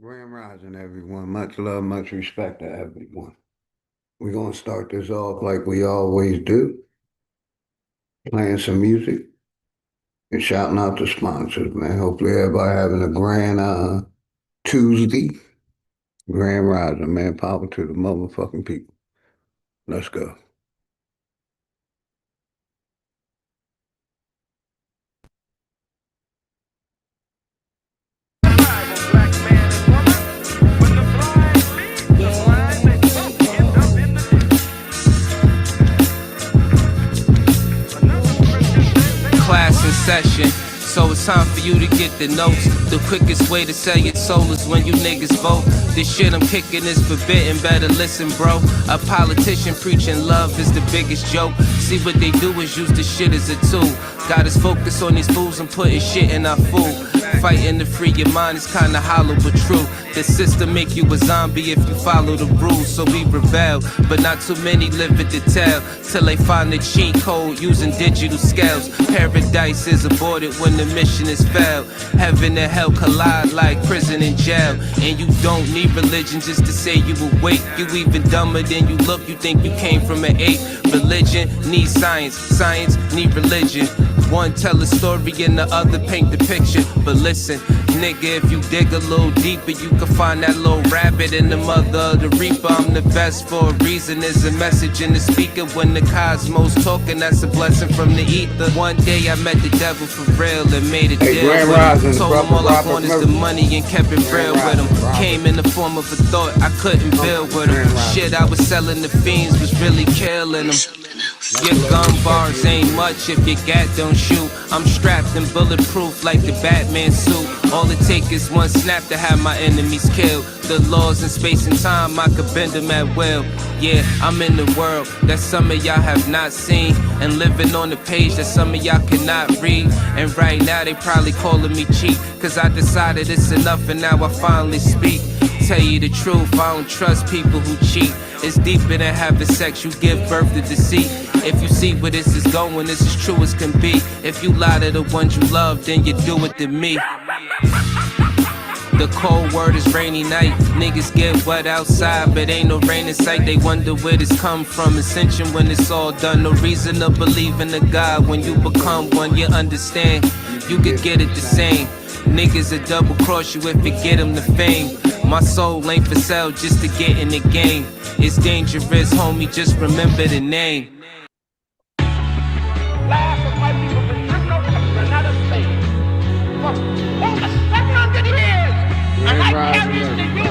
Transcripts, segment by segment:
Grand Rising, everyone. Much love, much respect to everyone. We're going to start this off like we always do, playing some music and shouting out the sponsors, man. Hopefully, everybody having a grand Tuesday. Grand Rising, man. Power to the motherfucking people. Let's go. Class in session, so it's time for you to get the notes. The quickest way to sell your soul is when you niggas vote. This shit I'm kicking is forbidden, better listen, bro. A politician preaching love is the biggest joke. See, what they do is use the shit as a tool. Got us focused on these fools and putting shit in our food. Fighting to free your mind is kinda hollow but true. The system make you a zombie if you follow the rules, so we rebel. But not too many live it to tell, till they find the cheat code using digital scales. Paradise is aborted when the mission is failed. Heaven and hell collide like prison and jail. And you don't need religion just to say you awake. You even dumber than you look, you think you came from an ape. Religion needs science, science need religion. One tell a story and the other paint the picture. But listen, nigga, if you dig a little deeper, you can find that little rabbit in the mother of the reaper. I'm the best for a reason. There's a message in the speaker when the cosmos talking. That's a blessing from the ether. One day I met the devil for real and made a deal with him. Told him all I want is the money and kept it real with him. Came in the form of a thought I couldn't build with him. Shit I was selling the fiends was really killing them. Your gun bars ain't much if your gat don't shoot. I'm strapped and bulletproof like the Batman suit. All it takes is one snap to have my enemies killed. The laws in space and time, I could bend them at will. Yeah, I'm in the world that some of y'all have not seen, and living on the page that some of y'all cannot read. And right now they probably calling me cheap, cause I decided it's enough and now I finally speak. Tell you the truth, I don't trust people who cheat. It's deeper than having sex, you give birth to deceit. If you see where this is going, this is true as can be. If you lie to the ones you love, then you do it to me. The cold word is rainy night. Niggas get wet outside, but ain't no rain in sight. They wonder where this come from. Ascension when it's all done. No reason to believe in a God. When you become one, you understand. You could get it the same. Niggas will double cross you if you get them the fame. My soul ain't for sale just to get in the game. It's dangerous, homie, just remember the name. Last of white people been driven over the United States for over 700 years. And I carry it to you.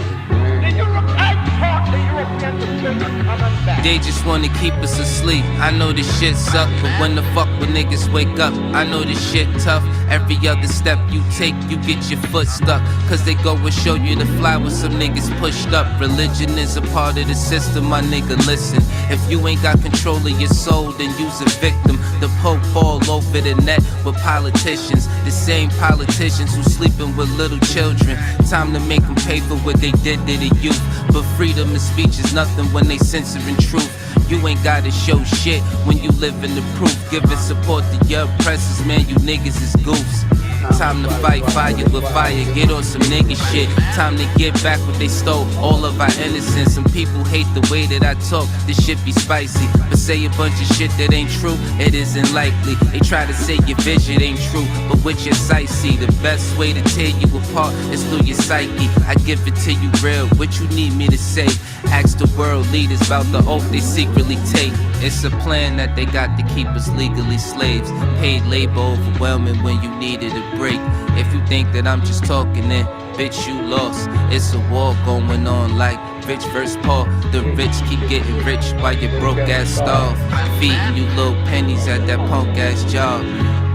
I taught the Europeans until they're coming back. They just wanna keep us asleep. I know this shit suck, but when the fuck when niggas wake up, I know this shit tough. Every other step you take, you get your foot stuck. Cause they go and show you the fly with some niggas pushed up. Religion is a part of the system, my nigga, listen. If you ain't got control of your soul, then you's a victim. The Pope all over the net with politicians. The same politicians who sleeping with little children. Time to make them pay for what they did to the youth. But freedom of speech is nothing when they censoring truth. You ain't gotta show shit when you live in the proof. Giving support to your oppressors, man, you niggas is goofs. Time to fight fire with fire, get on some nigga shit. Time to get back what they stole, all of our innocence. Some people hate the way that I talk, this shit be spicy. But say a bunch of shit that ain't true, it isn't likely. They try to say your vision ain't true, but with your sight see. The best way to tear you apart is through your psyche. I give it to you real, what you need me to say. Ask the world leaders about the oath they secretly take. It's a plan that they got to keep us legally slaves. Paid labor overwhelming when you needed a break. If you think that I'm just talking, then bitch you lost. It's a war going on like Rich vs. Paul. The rich keep getting rich while your broke ass starve. Feeding you little pennies at that punk ass job.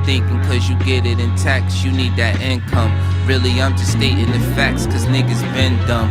Thinking cause you get it in tax, you need that income. Really I'm just stating the facts cause niggas been dumb.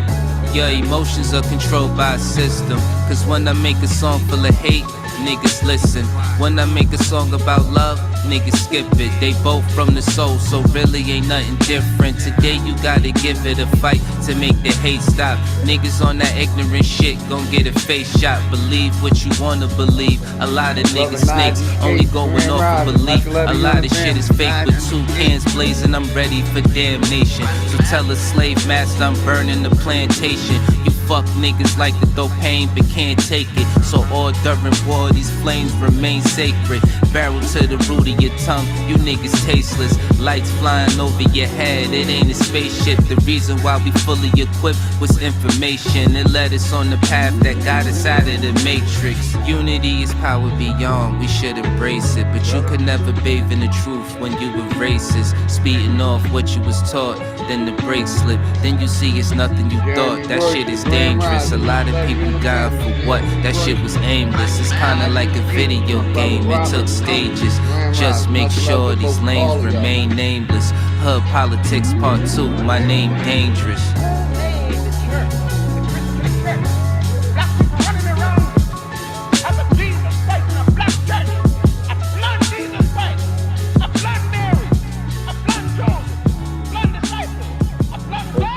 Your emotions are controlled by a system. Cause when I make a song full of hate, niggas listen. When I make a song about love, niggas skip it. They both from the soul, so really ain't nothing different. Today you gotta give it a fight to make the hate stop. Niggas on that ignorant shit gon' get a face shot. Believe what you wanna believe. A lot of niggas snakes, only going off of belief. A lot of shit is fake with two cans blazing. I'm ready for damnation. So tell a slave master I'm burning the plantation. You fuck niggas like to throw pain but can't take it. So all during war these flames remain sacred. Barrel to the root of your tongue, you niggas tasteless. Lights flying over your head, it ain't a spaceship. The reason why we fully equipped was information. It led us on the path that got us out of the matrix. Unity is power beyond, we should embrace it. But you could never bathe in the truth when you were racist. Speeding off what you was taught, then the brakes slip. Then you see it's nothing you thought. That shit is dangerous. A lot of people dying for what? That shit was aimless. It's kinda like a video game, it took stages. Just make sure these lanes remain nameless. Hood politics part 2, my name dangerous.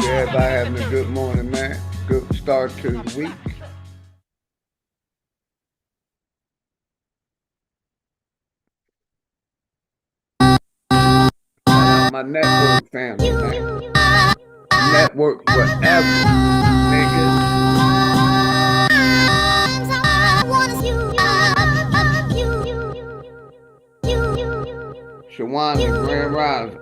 Everybody having a good morning, man. Good start to the week. My network family, man. Network forever, niggas. Shawana, Grand Rising.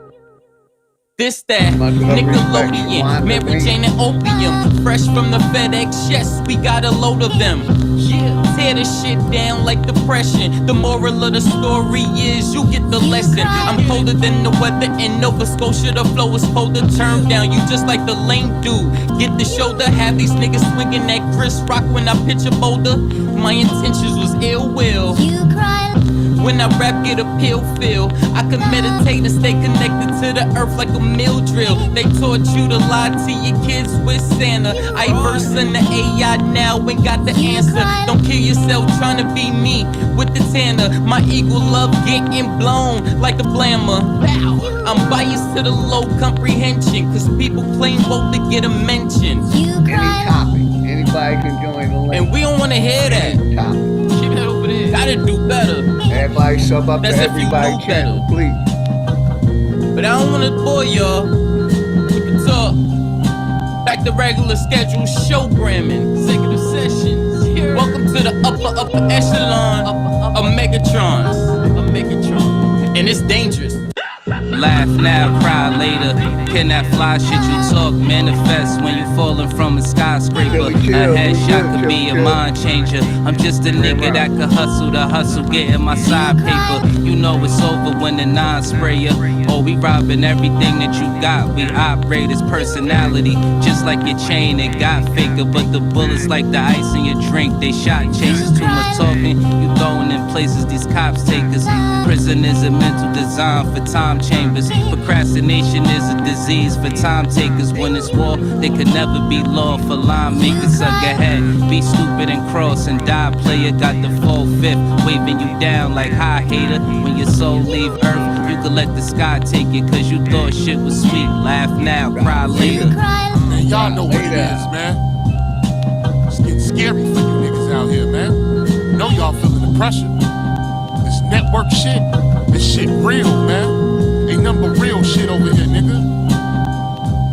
This that Nickelodeon, Mary Jane and opium. Fresh from the FedEx chest, we got a load of them. Yeah, tear the shit down like depression. The moral of the story is you get the lesson. I'm colder than the weather in Nova Scotia. The flow is supposed to turn down. You just like the lame dude. Get the shoulder, have these niggas swinging that Chris Rock when I pitch a boulder. My intentions was ill will. You cry. When I rap, get a pill feel. I can meditate and stay connected to the earth like a mill drill. They taught you to lie to your kids with Santa. I verse in the AI now ain't got the answer. Don't kill yourself trying to be me with the tanner. My eagle love getting blown like a blammer. I'm biased to the low comprehension, cause people claim vote to get a mention. Any topic, anybody can join the link. And we don't wanna hear that. Keep that over there. Gotta do better. Everybody sub up That's to if you everybody do channel, better. please. But I don't wanna bore y'all. We can talk. Back to regular schedule showgramming. Executive sessions. Welcome to the upper echelon of Megatrons. And it's dangerous. Laugh now, cry later. Can that fly shit you talk manifest when you falling from a skyscraper? A headshot could be a mind changer. I'm just a nigga that could hustle the hustle, getting my side paper. You know it's over when the nine sprayer. Oh, we robbing everything that you got. We operate as personality, just like your chain. It got faker, but the bullets like the ice in your drink. They shot chasers, too much talking. You going in places these cops take us. Prison is a mental design for time chambers. Procrastination is a disease for time takers. When it's war, they could never be law for line makers. Suck ahead, be stupid and cross and die. Player got the full fifth, waving you down like high hater. When your soul leave earth, you could let the sky take it, cause you thought shit was sweet. Laugh now, cry later. Man, y'all know what it is, man. It's getting scary for you niggas out here, man. Know y'all feeling the pressure. This network shit, this shit real, man. Ain't nothing but real shit over here, nigga.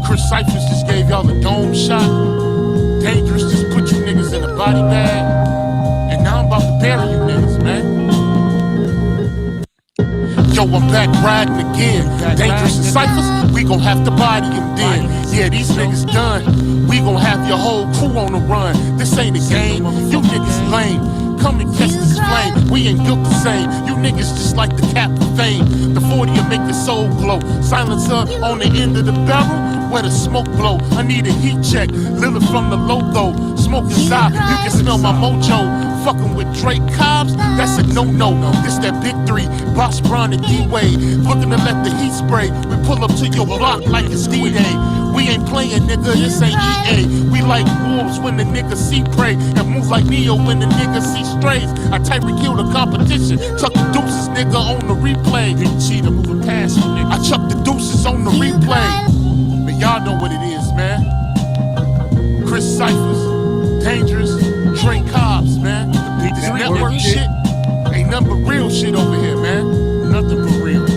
Chris Cyphers just gave y'all a dome shot. Dangerous just put you niggas in a body bag. And now I'm about to bury you niggas, man. Yo, I'm back riding again. Dangerous and Cyphers, we gon' have to body him then. Yeah, these niggas done. We gon' have your whole crew on the run. This ain't a game, you niggas lame. Come and catch this flame, we ain't built the same. You niggas just like the cap of fame. The 40'll make your soul glow. Silencer on the end of the barrel, where the smoke blow. I need a heat check, Lilith from the logo. Smoke inside, you can smell my mojo. Fucking with Drake Cobbs, that's a no-no. This that big three, Boss Brown and D-Wade. Looking to let the heat spray. We pull up to your block like it's D-Day. We ain't playing, nigga, this ain't EA. We like wolves when the niggas see prey, and move like Neo when the niggas see strays. I type to kill the competition, chuck the deuces, nigga, on the replay. Hit cheater, moving past you, nigga. I chuck the deuces on the replay. But y'all know what it is, man. Chris Cyphers, Dangerous, Trey Cobbs, man. This network shit ain't nothing but real shit over here, man. Nothing but real.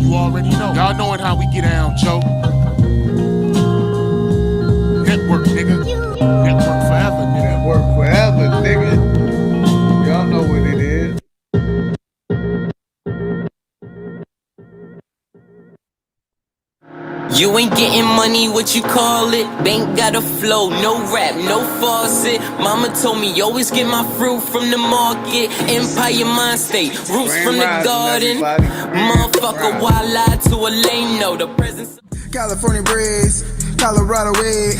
You already know. Y'all knowing how we get down, Joe. Network, nigga. Network forever, nigga. Network forever, nigga. Y'all know what it is. You ain't getting money, what you call it? Bank got a flow, no rap, no faucet. Mama told me always get my fruit from the market. Empire mind state, roots from the garden. Motherfucker, why lie to a lame? No, the presence. California breeze, Colorado weed.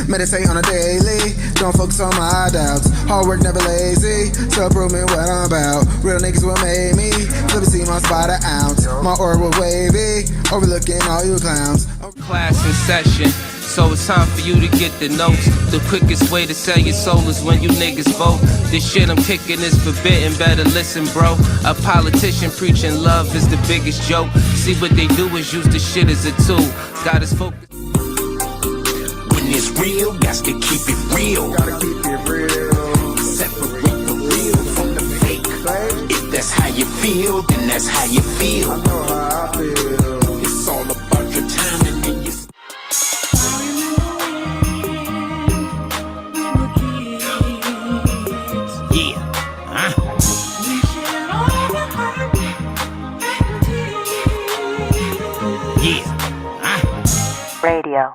Meditate on a daily, don't focus on my doubts. Hard work, never lazy, so prove me what I'm about. Real niggas will make me, flip a see my spot an ounce. My aura will wavy, overlooking all you clowns. Class in session, so it's time for you to get the notes. The quickest way to sell your soul is when you niggas vote. This shit I'm kicking is forbidden, better listen, bro. A politician preaching love is the biggest joke. See what they do is use the shit as a tool. Got us focused. When it's real, got to keep it real. Gotta keep it real. Separate the real from the fake. If that's how you feel, then that's how you feel. I know how I feel. It's all about your timing and your Radio.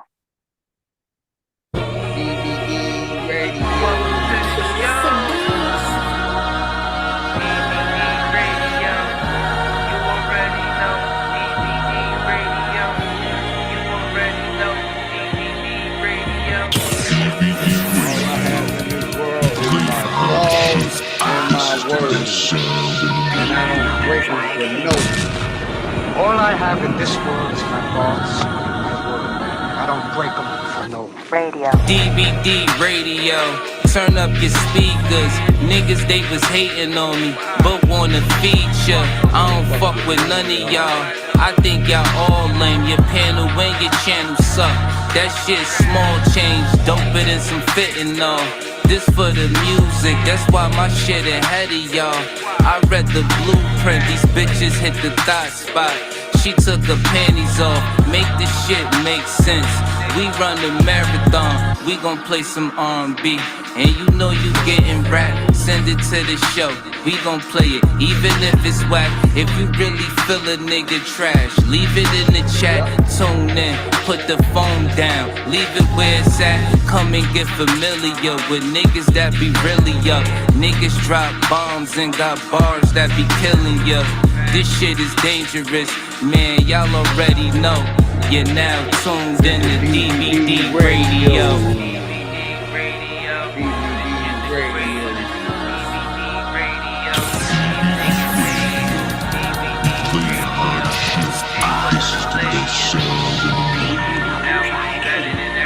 All I have in this world is my thoughts and my word. I don't break them for no Radio. DVD radio, turn up your speakers. Niggas, they was hating on me, but wanna feature. I don't fuck with none of y'all. I think y'all all lame. Your panel and your channel suck. That shit small change, doper than some fitting on. This for the music, that's why my shit ahead of y'all. I read the blueprint, these bitches hit the thought spot. She took her panties off, make this shit make sense. We run the marathon, we gon' play some R&B. And you know you getting rap, send it to the show. We gon' play it, even if it's whack. If you really feel a nigga trash, leave it in the chat, tune in, put the phone down, leave it where it's at. Come and get familiar with niggas that be really up. Niggas drop bombs and got bars that be killing ya. This shit is dangerous, man, y'all already know. You're now tuned in to DVD radio.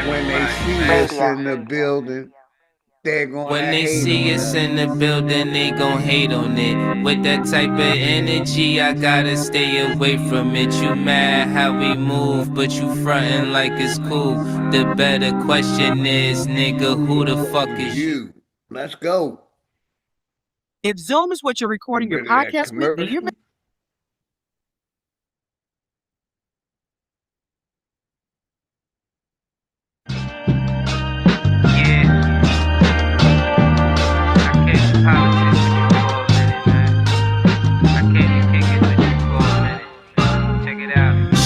When they see us in the building, they're gonna When they see us in the building, they gon' hate on it. With that type of energy, I gotta stay away from it. You mad how we move, but you frontin' like it's cool. The better question is, nigga, who the fuck is you? you. Let's go. If Zoom is what you're recording your Remember that podcast with, then you're commercial?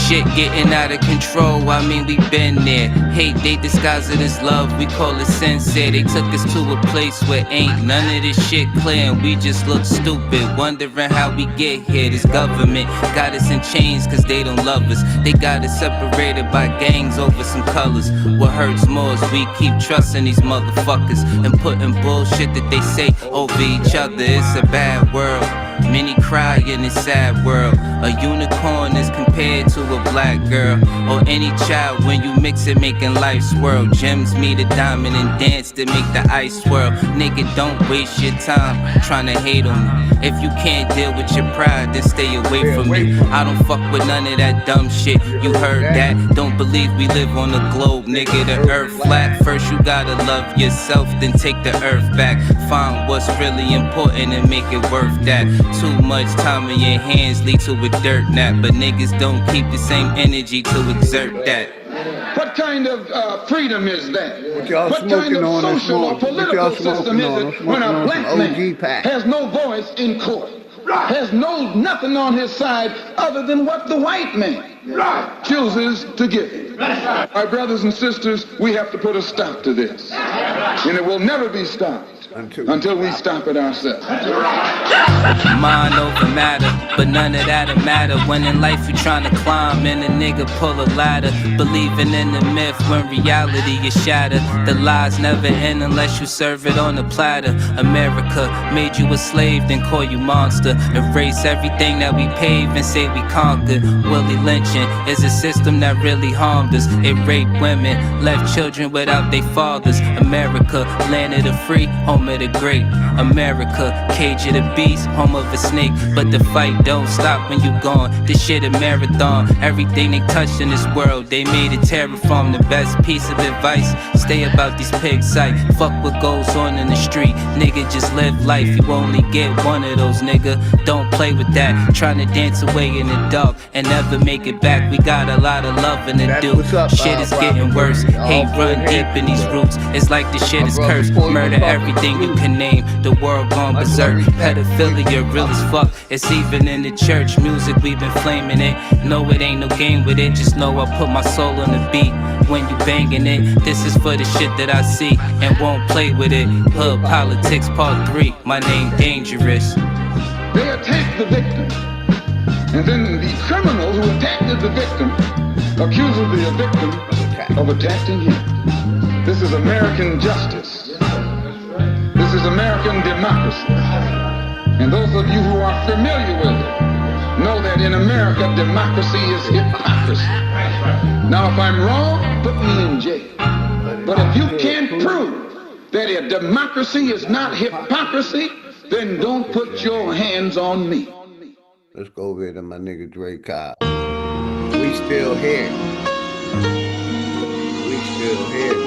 Shit getting out of control, I mean we been there. Hate, they disguise it as love, we call it sincere. They took us to a place where ain't none of this shit clear, and we just look stupid, wondering how we get here. This government got us in chains cause they don't love us. They got us separated by gangs over some colors. What hurts more is we keep trusting these motherfuckers and putting bullshit that they say over each other. It's a bad world, many cry in this sad world. A unicorn is compared to a single black girl or any child when you mix it, making life's world. Gems meet a diamond and dance to make the ice swirl. Nigga, don't waste your time trying to hate on me. If you can't deal with your pride, then stay away from me. I don't fuck with none of that dumb shit. You heard that? Don't believe we live on the globe, nigga. The earth flat. First you gotta love yourself, then take the earth back. Find what's really important and make it worth that. Too much time in your hands lead to a dirt nap, but niggas don't keep the same energy to exert that. What kind of freedom is that? What kind of social or political system is it when a black man has no voice in court, has nothing on his side other than what the white man chooses to give him? My brothers and sisters, we have to put a stop to this, and it will never be stopped until we stop it ourselves. Mind over matter, but none of that'll matter when in life you trying to climb and a nigga pull a ladder. Believing in the myth when reality is shattered. The lies never end unless you serve it on a platter. America made you a slave, then call you monster. Erase everything that we paved and say we conquered. Willie lynching is a system that really harmed us. It raped women, left children without their fathers. America, land of the free, home of the great. America, cage of the beast, home of a snake. But the fight don't stop when you gone. This shit a marathon. Everything they touched in this world, they made it terraform. The best piece of advice, stay about these pig sight. Fuck what goes on in the street. Nigga, just live life. You only get one of those, nigga. Don't play with that. Trying to dance away in the dark and never make it back. We got a lot of loving to do. Shit is getting worse. Hate run deep in these roots. It's like the shit is cursed. Murder everything you can name. The world gone berserk. Pedophilia real as fuck. It's even in the church. Music, we've been flaming it. No, it ain't no game with it. Just know I put my soul on the beat. When you banging it, this is for the shit that I see and won't play with it. Hood Politics Part 3. My name Dangerous. They attack the victim, and then the criminal who attacked the victim accuses the victim of attacking him. This is American justice. This is American democracy. And those of you who are familiar with it know that in America, democracy is hypocrisy. Now, if I'm wrong, put me in jail. But if you can't prove that a democracy is not hypocrisy, then don't put your hands on me. Let's go over to my nigga Dre Cobb. We still here. We still here.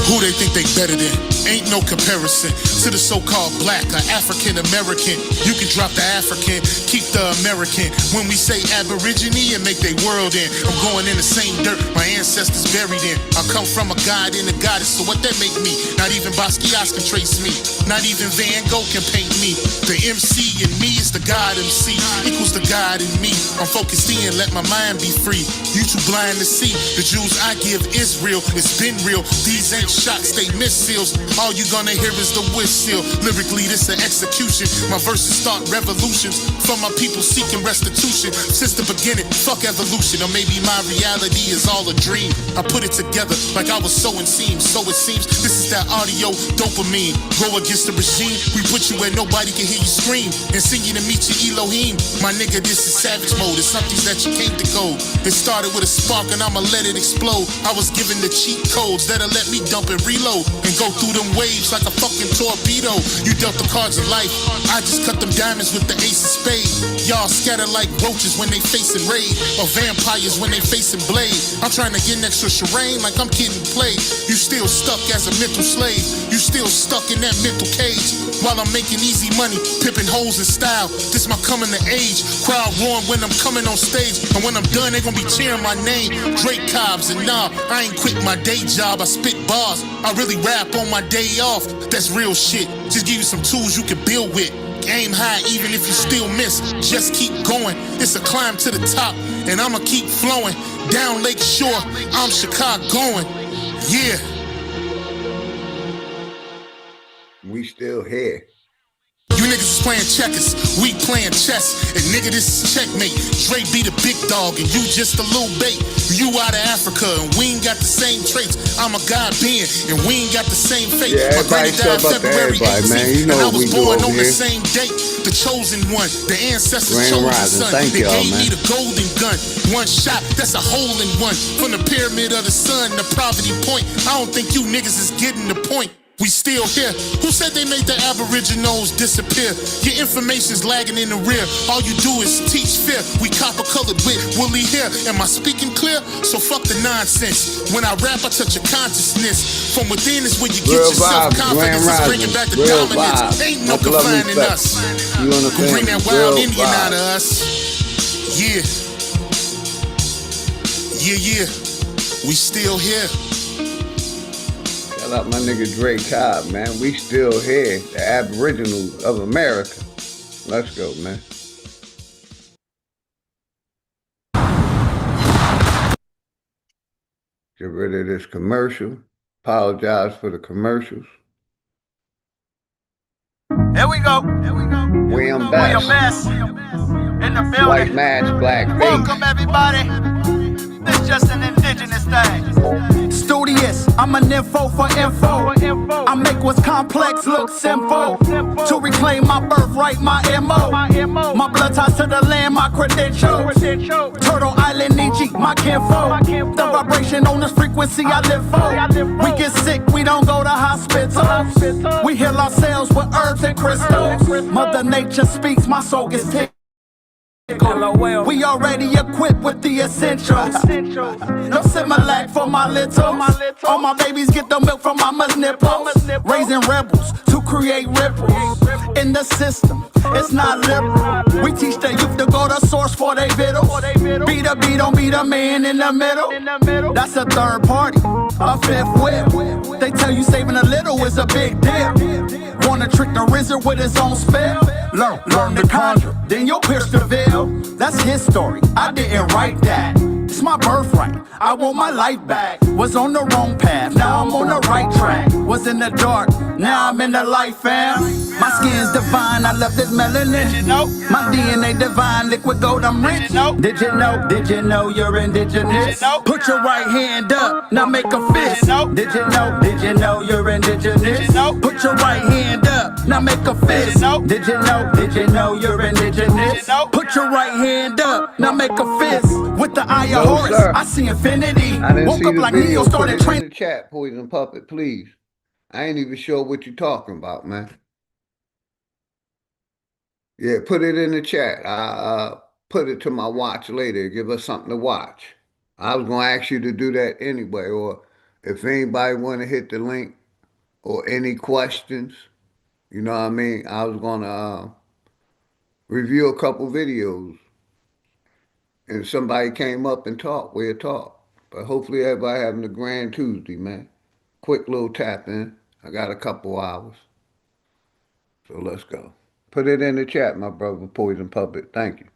Who they think they better than? Ain't no comparison to the so-called black or African American. You can drop the African, keep the American. When we say Aborigine and make they world in, I'm going in the same dirt my ancestors buried in. I come from a god and a goddess, so what that make me? Not even Basquiat can trace me. Not even Van Gogh can paint me. The MC in me is the God MC, equals the God in me. I'm focused in, let my mind be free. You too blind to see, the Jews I give is real. It's been real, these ain't shots, they missiles. All you gonna hear is the whistle. Lyrically, this an execution. My verses start revolutions from my people seeking restitution. Since the beginning, fuck evolution. Or maybe my reality is all a dream. I put it together like I was sewing seams. So it seems this is that audio dopamine. Go against the regime, we put you where nobody can hear you scream. And sing you to meet your Elohim. My nigga, this is savage mode. It's something that you can't decode. It started with a spark and I'ma let it explode. I was given the cheat codes that'll let me dump and reload and go through them waves like a fucking torpedo. You dealt the cards of life, I just cut them diamonds with the ace of spades. Y'all scatter like roaches when they facing raid, or vampires when they facing blade. I'm trying to get next to Shireen like I'm kidding play. You still stuck as a mental slave. You still stuck in that mental cage. While I'm making easy money, pipping hoes in style. This my coming to age. Crowd roaring when I'm coming on stage. And when I'm done, they gon' be cheering my name. Drake Cobbs, and nah, I ain't quit my day job. I spit bars. I really rap on my day off. That's real shit. Just give you some tools you can build with. Aim high even if you still miss. Just keep going. It's a climb to the top, and I'ma keep flowing. Down Lake Shore, I'm Chicagoan. Yeah. We still here. You niggas is playing checkers, we playing chess. And nigga, this is checkmate. Dre be the big dog and you just a little bait. You out of Africa and we ain't got the same traits. I'm a God being and we ain't got the same fate. Yeah, my granny died February 18th, man. You know and I was born on here. the same date. The chosen one, the ancestors Grand chosen Rising. son. Thank They y'all, gave man. me the golden gun. One shot, that's a hole in one. From the pyramid of the sun to poverty point. I don't think you niggas is getting the point. We still here. Who said they made the Aboriginals disappear? Your information's lagging in the rear. All you do is teach fear. We copper colored with woolly hair. Am I speaking clear? So fuck the nonsense. When I rap, I touch your consciousness. From within is where you get your self-confidence. It's bringing back the dominance. Ain't no confining us. You understand? We bring that wild Indian out of us. Yeah. Yeah. We still here. Shout out my nigga Dre Cobb, man. We still here, the Aboriginals of America. Let's go, man. Get rid of this commercial. Apologize for the commercials. Here we go. William Bass. In the building. White mask, black face. Welcome everybody. This just an indigenous thing. Studious, I'm an info for info. I make what's complex look simple. To reclaim my birthright, my MO. My blood ties to the land, my credentials. Turtle Island, Nietzsche, my kinfo. The vibration on this frequency I live for. We get sick, we don't go to hospitals. We heal ourselves with herbs and crystals. Mother Nature speaks, my soul gets tickled. We already equipped with the essentials. No Similac for my little. All my babies get the milk from mama's nipples. Raising rebels to create ripples in the system. It's not liberal. We teach the youth to go to source for they vittles. Be the B, don't be the man in the middle. That's a third party, a fifth whip. They tell you saving a little is a big deal. Wanna trick the wizard with his own spell? Learn to conjure, then you'll pierce the veil. That's his story, I didn't write that. It's my birthright, I want my life back. Was on the wrong path, now I'm on the right track. Was in the dark, now I'm in the light, fam. My skin's divine, I love this melanin. Did you know? My DNA divine, liquid gold, I'm rich. Did you know? Did you know you're indigenous? Put your right hand up, now make a fist. Did you know? Did you know you're indigenous? Put your right hand up, now make a fist. Did you know? Did you know you're indigenous? Put your right hand up, now make a fist. With the eye of Horus, sir. I see infinity. I didn't Woke see up the like video. Neo, Put started it in training. the chat, Poison Puppet, please. I ain't even sure what you're talking about, man. Yeah, put it in the chat. I put it to my watch later. Give us something to watch. I was gonna ask you to do that anyway, or if anybody want to hit the link or any questions, you know what I mean? I was gonna review a couple videos, and somebody came up and talked. We'll talk. But hopefully everybody having a grand Tuesday, man. Quick little tap in. I got a couple hours. So let's go. Put it in the chat, my brother, Poison Puppet. Thank you.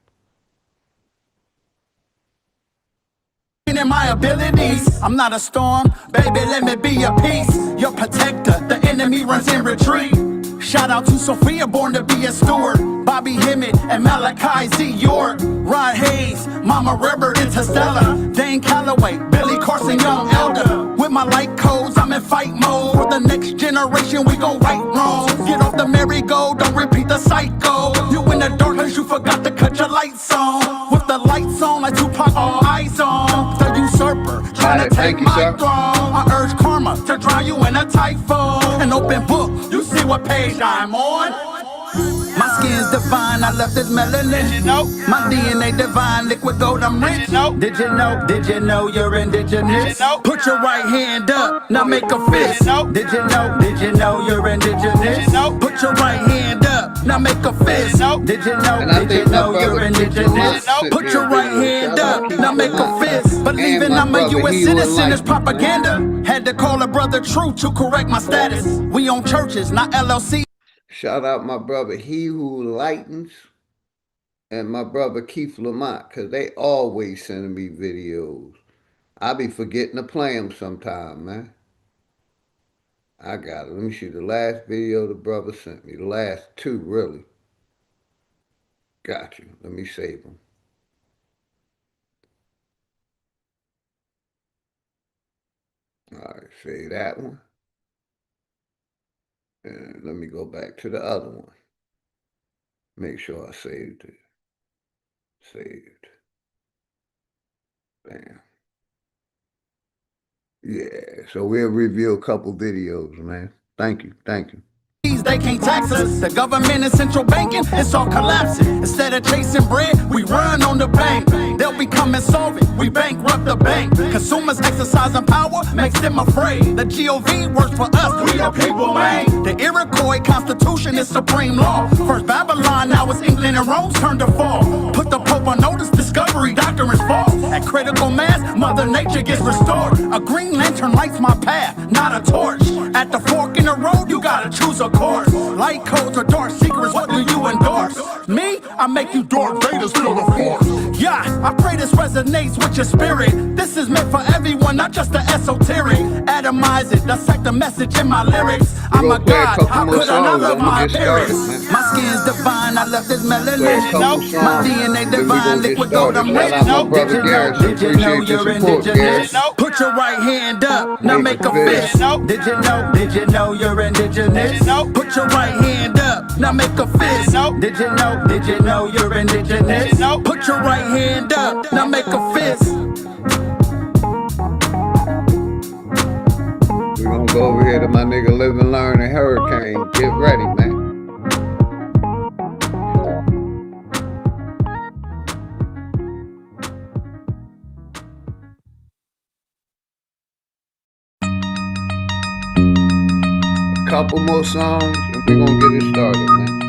In my abilities, I'm not a storm, baby, let me be your peace. Your protector, the enemy runs in retreat. Shout out to Sophia, born to be a steward. Bobby Hemmett and Malachi Z. York. Rod Hayes, Mama Ribber, Interstellar. Dane Calloway, Billy Carson, Young Elder. With my light codes, I'm in fight mode. For the next generation, we gon' right wrongs. Get off the merry-go, don't repeat the cycle. You in the dark cause you forgot to cut your lights on. With the lights on, like Tupac, all eyes on. The usurper, trying to take my throne. I urge karma to drown you in a typhoon. An open book, you see what page I'm on. My skin's divine, I left this melanin. Did you know? My DNA divine, liquid gold, I'm rich. Did you know? Did you know you're indigenous? Put your right hand up, now make a fist. Did you know? Did you know you're indigenous? Put your right hand up, now make a fist. Did you know? Did you know you're indigenous? Put your right hand up, now make a fist. Believing I'm a U.S. citizen is propaganda. Had to call a brother true to correct my status. We own churches, not LLC. Shout out my brother He Who Lightens and my brother Keith Lamont, because they always sending me videos. I be forgetting to play them sometime, man. I got it. Let me see the last video the brother sent me. The last two, really. Got you. Let me save them. All right, save that one. And let me go back to the other one. Make sure I saved it. Saved. Bam. Yeah, so we'll review a couple videos, man. Thank you. Thank you. They can't tax us. The government and central banking, it's all collapsing. Instead of chasing bread, we run on the bank. They'll become insolvent, we bankrupt the bank. Consumers exercising power makes them afraid. The GOV works for us, we the people, man. The Iroquois Constitution is supreme law. First Babylon, now it's England and Rome's turn to fall. Put the Pope on notice, discovery, doctrine is false. At critical mass, Mother Nature gets restored. A green lantern lights my path, not a torch. At the fork in the road, you gotta choose a course. Light codes or dark secrets, what do you endorse? Me? I make you Darth Vader feel the force. Yeah, I pray this resonates with your spirit. This is meant for everyone, not just the esoteric. Atomize it, dissect the message in my lyrics. I'm a god, how could I not love my appearance? My skin's divine, I love this melanin. My DNA divine, liquid gold, I'm rich. Did you know you're indigenous? Put your right hand up, now make a fist. Did you know you're indigenous? Put your right hand up, now make a fist. Did you know you're indigenous? Put your right hand up, now make a fist. We're gonna go over here to my nigga Live and Learn and Hurricane. Get ready, man. A couple more songs and we're gonna get it started, man.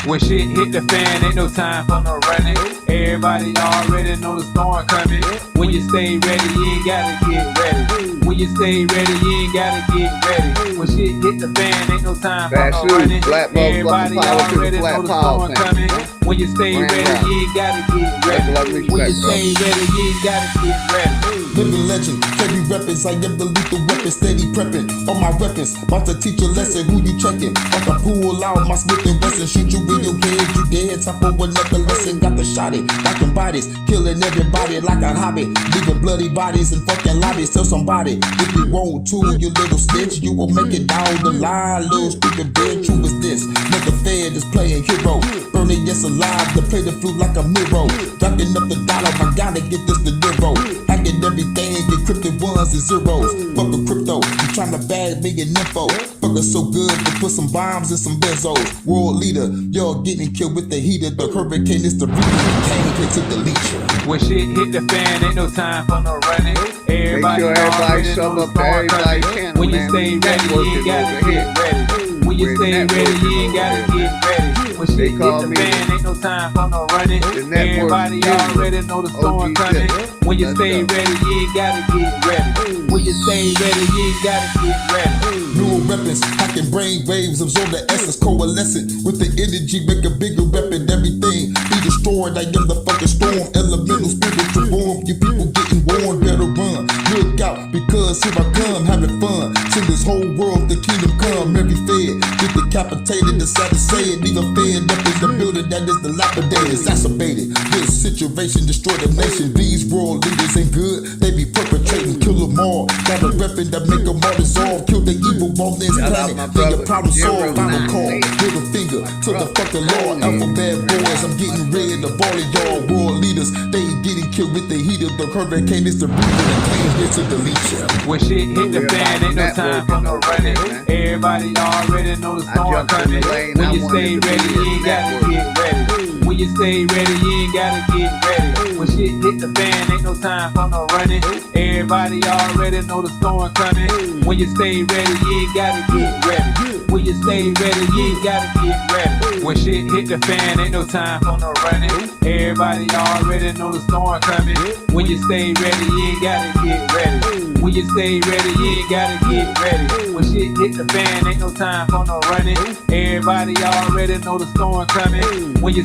When shit hit the fan, ain't no time for no running. Everybody already know the storm coming. When you stay ready, you ain't gotta get ready. When you stay ready, you ain't gotta get ready. When shit hit the fan, ain't no time for no running. Everybody already know the storm coming. When you stay ready, you ain't gotta get ready. When you stay ready, you ain't gotta get ready. Living legend, heavy weapons, I am the lethal weapon, steady prepping all my weapons. About to teach a lesson, who you checking? About to pull out my Smith and Wesson, shoot you in your head, you dead. Top of another lesson, got the shot it, knocking bodies, killing everybody like a hobby, leaving bloody bodies in fucking lobbies. Tell somebody if you want to, you little snitch, you will make it down the line. Little stupid bitch, who is this? Another fed is playing hero, burning yes alive to play the flute like a mirror, dropping up the dollar. I gotta get this to zero. Hacking everything, encrypted ones and zeros. Fuck a crypto, you tryna bag me in info. Fuck us so good to put some bombs in some benzos. World leader, y'all getting killed with the heater. The hurricane is the reason came here to delete you. When shit hit the fan, ain't no time for no running. Everybody sum up to everybody's channel, when you stay ready, you ain't gotta get ready. When you stay ready, you ain't gotta get ready. When shit hit the fan, ain't no time for no running. Everybody already know the storm coming. When you stay ready, you ain't gotta get ready. When you stay ready, you ain't gotta get ready. Neural weapons, hacking brain waves, absorb the essence, coalescent with the energy, make a bigger weapon. Everything be destroyed. I am the fucking storm, elemental spiritual form. You people getting warned, better run. Look out, because here I come, having fun. To this whole world, the kingdom come. Every fed get decapitated, the sad to say it. Leave a fed up in the building that is dilapidated, exacerbated. This situation destroy the nation. These world leaders ain't good, they be perpetrating, kill them all. Got a weapon that make them all dissolve, kill the evil on this planet. Then your problem solved, final call. Middle finger to the fucking law. Alphabet boys, I'm getting rid of all of y'all world leaders. They getting killed with the heat of the hurricane. It's the reason that came here to delete you. When shit hit the fan, ain't no time for no running. Everybody already know the storm coming. When you stay ready, you ain't gotta get ready. When you stay ready, you ain't gotta get ready. When shit hit the fan, ain't no time for no running. Everybody already know the storm coming. When you stay ready, you ain't gotta get ready. When you stay ready, you ain't gotta get ready. When shit hit the fan, ain't no time for no running. Everybody already know the storm coming. When you stay ready, you ain't gotta get ready. When you stay ready, you ain't gotta get ready. When shit hit the fan, ain't no time for no running. Everybody already know the storm coming. When you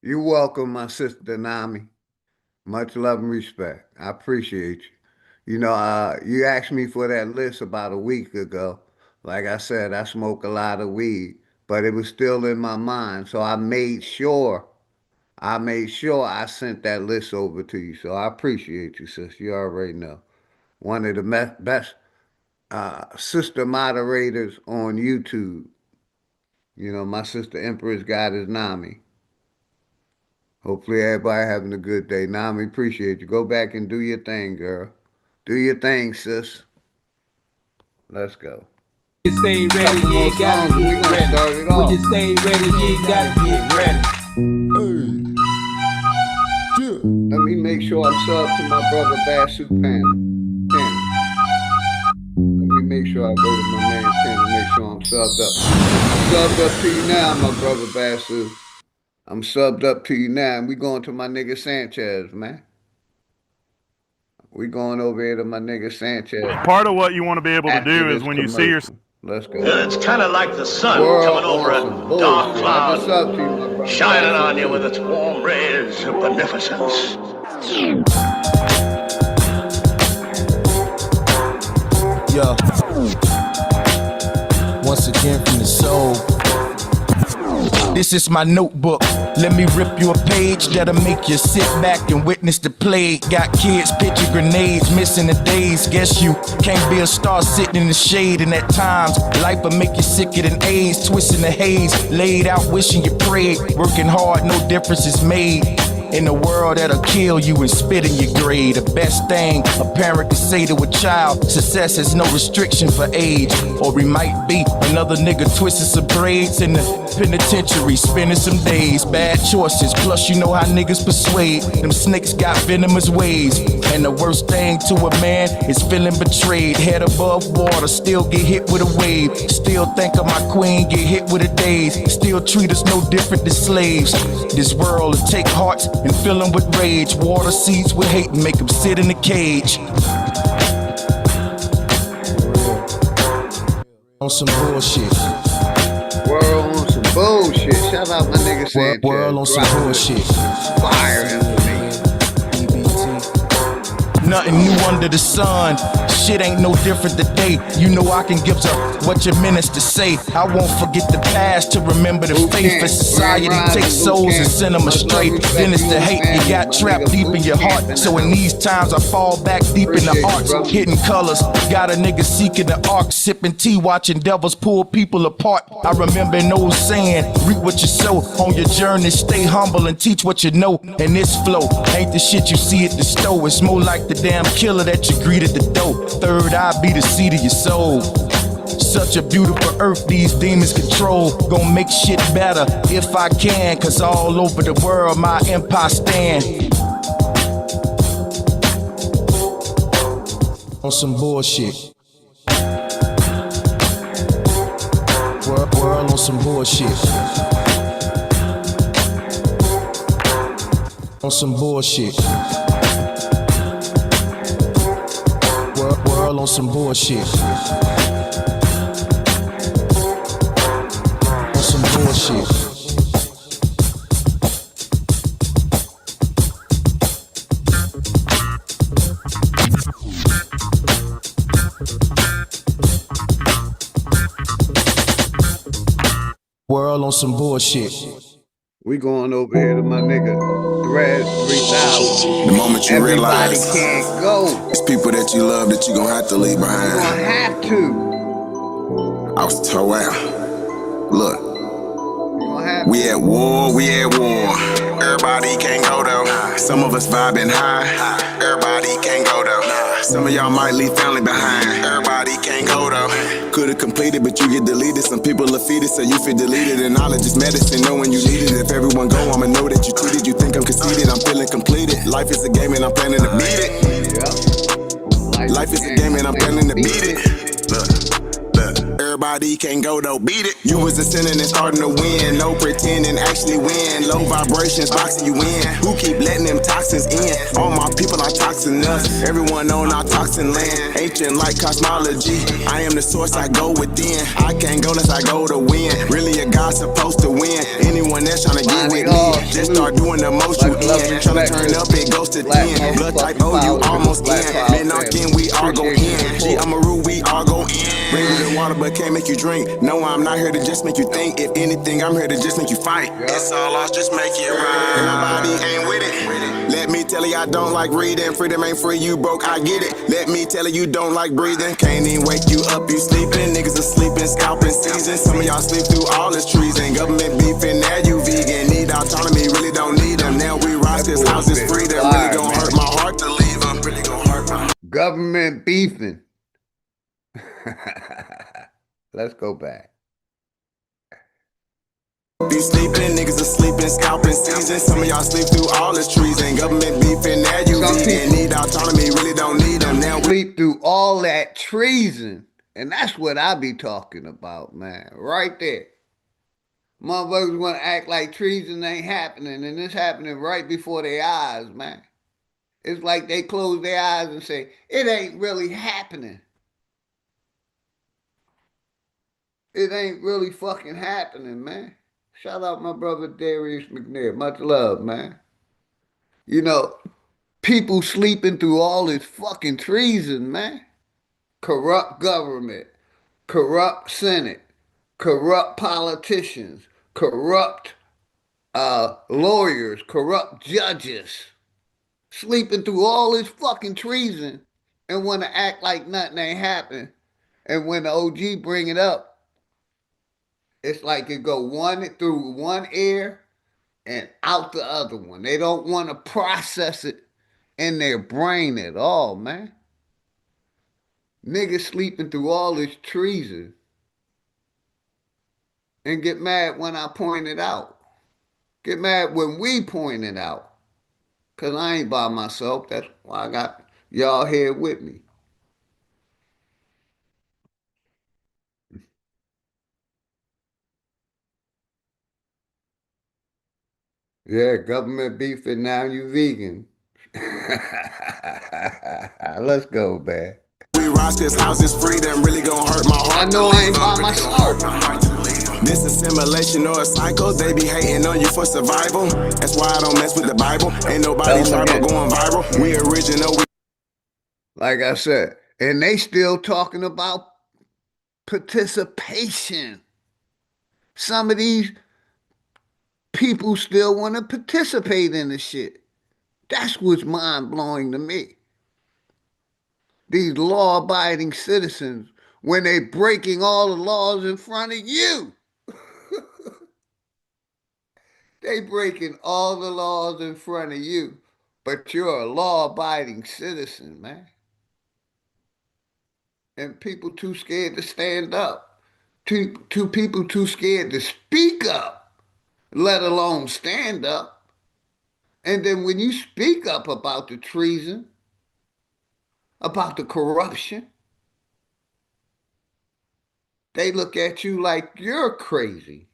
You're welcome, my sister Nami. Much love and respect. I appreciate you. You asked me for that list about a week ago. Like I said, I smoke a lot of weed, but it was still in my mind. So I made sure I sent that list over to you. So I appreciate you, sis. You already know. One of the best sister moderators on YouTube. My sister Empress God is Nami. Hopefully everybody having a good day. Nami, appreciate you. Go back and do your thing, girl. Do your thing, sis. Let's go. You stay ready, you ain't gotta get ready. When you stay ready, you ain't gotta get ready. Let me make sure I'm subbed to my brother Basu Panel. Let me make sure I go to my man Panel, make sure I'm subbed up. I'm subbed up to you now, my brother Basu. I'm subbed up to you now, and we going to my nigga Sanchez, man. We going over here to my nigga Sanchez. Part of what you want to be able to do is when you see your... Let's go. It's kind of like the sun coming over a dark cloud, shining on you with its warm rays of beneficence. Yo, once again from the soul. This is my notebook. Let me rip you a page that'll make you sit back and witness the plague. Got kids pitching grenades, missing the days. Guess you can't be a star sitting in the shade. And at times, life will make you sicker than AIDS. Twisting the haze, laid out wishing you prayed. Working hard, no difference is made. In a world that'll kill you and spit in your grade. The best thing a parent can say to a child, success has no restriction for age. Or we might be another nigga twisting some braids in the penitentiary, spending some days. Bad choices, plus you know how niggas persuade. Them snakes got venomous ways. And the worst thing to a man is feeling betrayed. Head above water, still get hit with a wave. Still think of my queen, get hit with a daze. Still treat us no different than slaves. This world will take hearts and fill them with rage. Water seeds with hate and make them sit in the cage. On some bullshit. World on some bullshit. Shout out my nigga Sanchez. World on some bullshit. Fire information. Nothing new under the sun. Shit ain't no different today. You know I can give up what your ministers say. I won't forget the past to remember the faith. As society takes souls and send them astray. Then it's the hate you got trapped deep in your heart. So in these times I fall back deep in the arts. Hidden colors. Got a nigga seeking the arc. Sipping tea, watching devils pull people apart. I remember an old saying, reap what you sow. On your journey, stay humble and teach what you know. And this flow ain't the shit you see at the store. It's more like the damn killer that you greet at the door. Third eye be the seed of your soul. Such a beautiful earth these demons control. Gonna make shit better if I can. Cause all over the world my empire stand. On some bullshit. World on some bullshit. On some bullshit. World on some bullshit. On some bullshit. World on some bullshit. We going over here to my nigga Thread 3000. The moment you realize can't go. It's people that you love that you gonna have to leave behind. You gonna have to. I was told out. Look. We at war, we at war. Everybody can't go though. Some of us vibing high. Everybody can't go though. Some of y'all might leave family behind. Everybody can't go though. Could've completed, but you get deleted. Some people are defeated, so you feel deleted. And knowledge is medicine, know when you need it. If everyone go, I'ma know that you cheated. You think I'm conceited, I'm feeling completed. Life is a game and I'm planning to beat it. Life is a game and I'm planning to beat it. Look. Everybody can't go though, beat it. You was ascending and starting to win. No pretending, actually win. Low vibrations boxing you in. Who keep letting them toxins in? All my people are toxin us. Everyone on our toxin land. Ancient like cosmology. I am the source, I go within. I can't go unless I go to win. Really a God supposed to win. Anyone that's trying to get with me, just start doing the most you in. Trying to turn up, it goes to 10. Blood type O, you almost in. Men knocking, we all go in. G, I'm a rule, we all go in. Bring me the water, but can't make you drink. No, I'm not here to just make you think. If anything, I'm here to just make you fight. It's all lost, just make it right. Everybody ain't with it. Let me tell you, I don't like reading. Freedom ain't free, you broke, I get it. Let me tell you, you don't like breathing. Can't even wake you up, you sleeping. Niggas are sleeping, scalping season. Some of y'all sleep through all this treason. Government beefing, now you vegan. Need autonomy, really don't need them. Now we rise, this house is freedom. Really gon' hurt my heart to leave them. Really gon' hurt my government beefing. Let's go back. You sleeping, niggas are sleeping, scalping season. Some of y'all sleep through all this treason. Government beefing, now you vegan. Need autonomy, really don't need them. Now sleep through all that treason. And that's what I be talking about, man. Right there. Motherfuckers want to act like treason ain't happening, and it's happening right before their eyes, man. It's like they close their eyes and say, it ain't really happening. It ain't really fucking happening, man. Shout out my brother Darius McNair. Much love, man. You know, people sleeping through all this fucking treason, man. Corrupt government, corrupt Senate, corrupt politicians, corrupt lawyers, corrupt judges. Sleeping through all this fucking treason and want to act like nothing ain't happened. And when the OG bring it up, it's like it go through one ear and out the other one. They don't want to process it in their brain at all, man. Niggas sleeping through all this treason and get mad when I point it out. Get mad when we point it out. Because I ain't by myself. That's why I got y'all here with me. Yeah, government beefing, now you vegan. Let's go, man. we rise, this house is freedom. Really gon' hurt my heart. I know I ain't by myself. This assimilation or a cycle, they be hating on you for survival. That's why I don't mess with the Bible. Ain't nobody trying to going viral. We original. Like I said, and they still talking about participation. Some of these people still want to participate in the shit. That's what's mind-blowing to me. These law-abiding citizens, when they breaking all the laws in front of you. They breaking all the laws in front of you, but you're a law-abiding citizen, man. And people too scared to stand up. Two people too scared to speak up, let alone stand up. And then when you speak up about the treason, about the corruption, they look at you like you're crazy.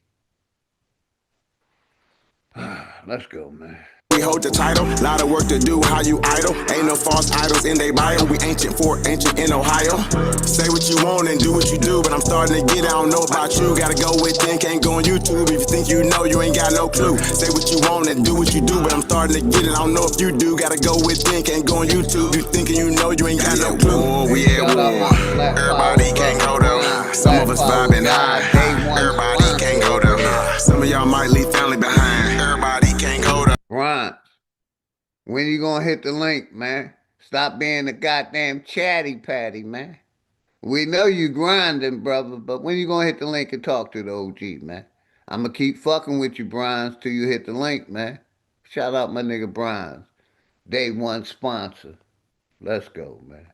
Let's go, man. We hold the title, lot of work to do, how you idle. Ain't no false idols in they bio. We ancient in Ohio. Say what you want and do what you do, but I'm starting to get, I don't know about you. Gotta go within, can't go on YouTube. If you think you know, you ain't got no clue. Say what you want and do what you do, but I'm starting to get it, I don't know if you do. Gotta go within, can't go on YouTube. You thinking you know, you ain't got no clue. We at war, everybody can't go though. Some of us vibing high, everybody can't go though. Some of y'all might leave family behind, everybody can't go though. Ron, when you gonna hit the link, man? Stop being a goddamn chatty patty, man. We know you grinding, brother, but when you gonna hit the link and talk to the OG, man? I'm gonna keep fucking with you, Bronze, till you hit the link, man. Shout out my nigga Bronze, day one sponsor. Let's go, man.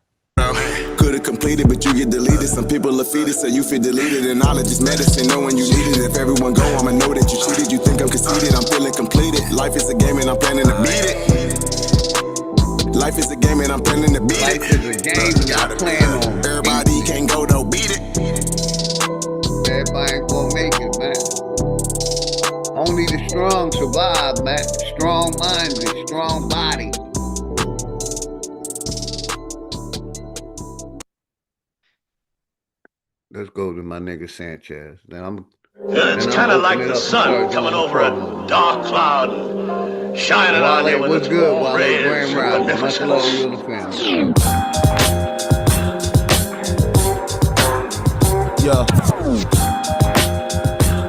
Could've completed, but you get deleted. Some people are feeded, so you feel deleted. And knowledge is medicine, knowing you need it. If everyone go, I'ma know that you cheated. You think I'm conceited, I'm feeling completed. Life is a game and I'm planning to beat it. Life is a game and I'm planning to beat it. Life is a game and I'm planning on. Everybody can't go though, beat it. ain't gonna make it, man. Only the strong survive, man. Strong-minded, strong body. Let's go to my nigga Sanchez. It's kind of like the sun coming over a dark cloud and shining on you with its warm rays of beneficence. Yeah.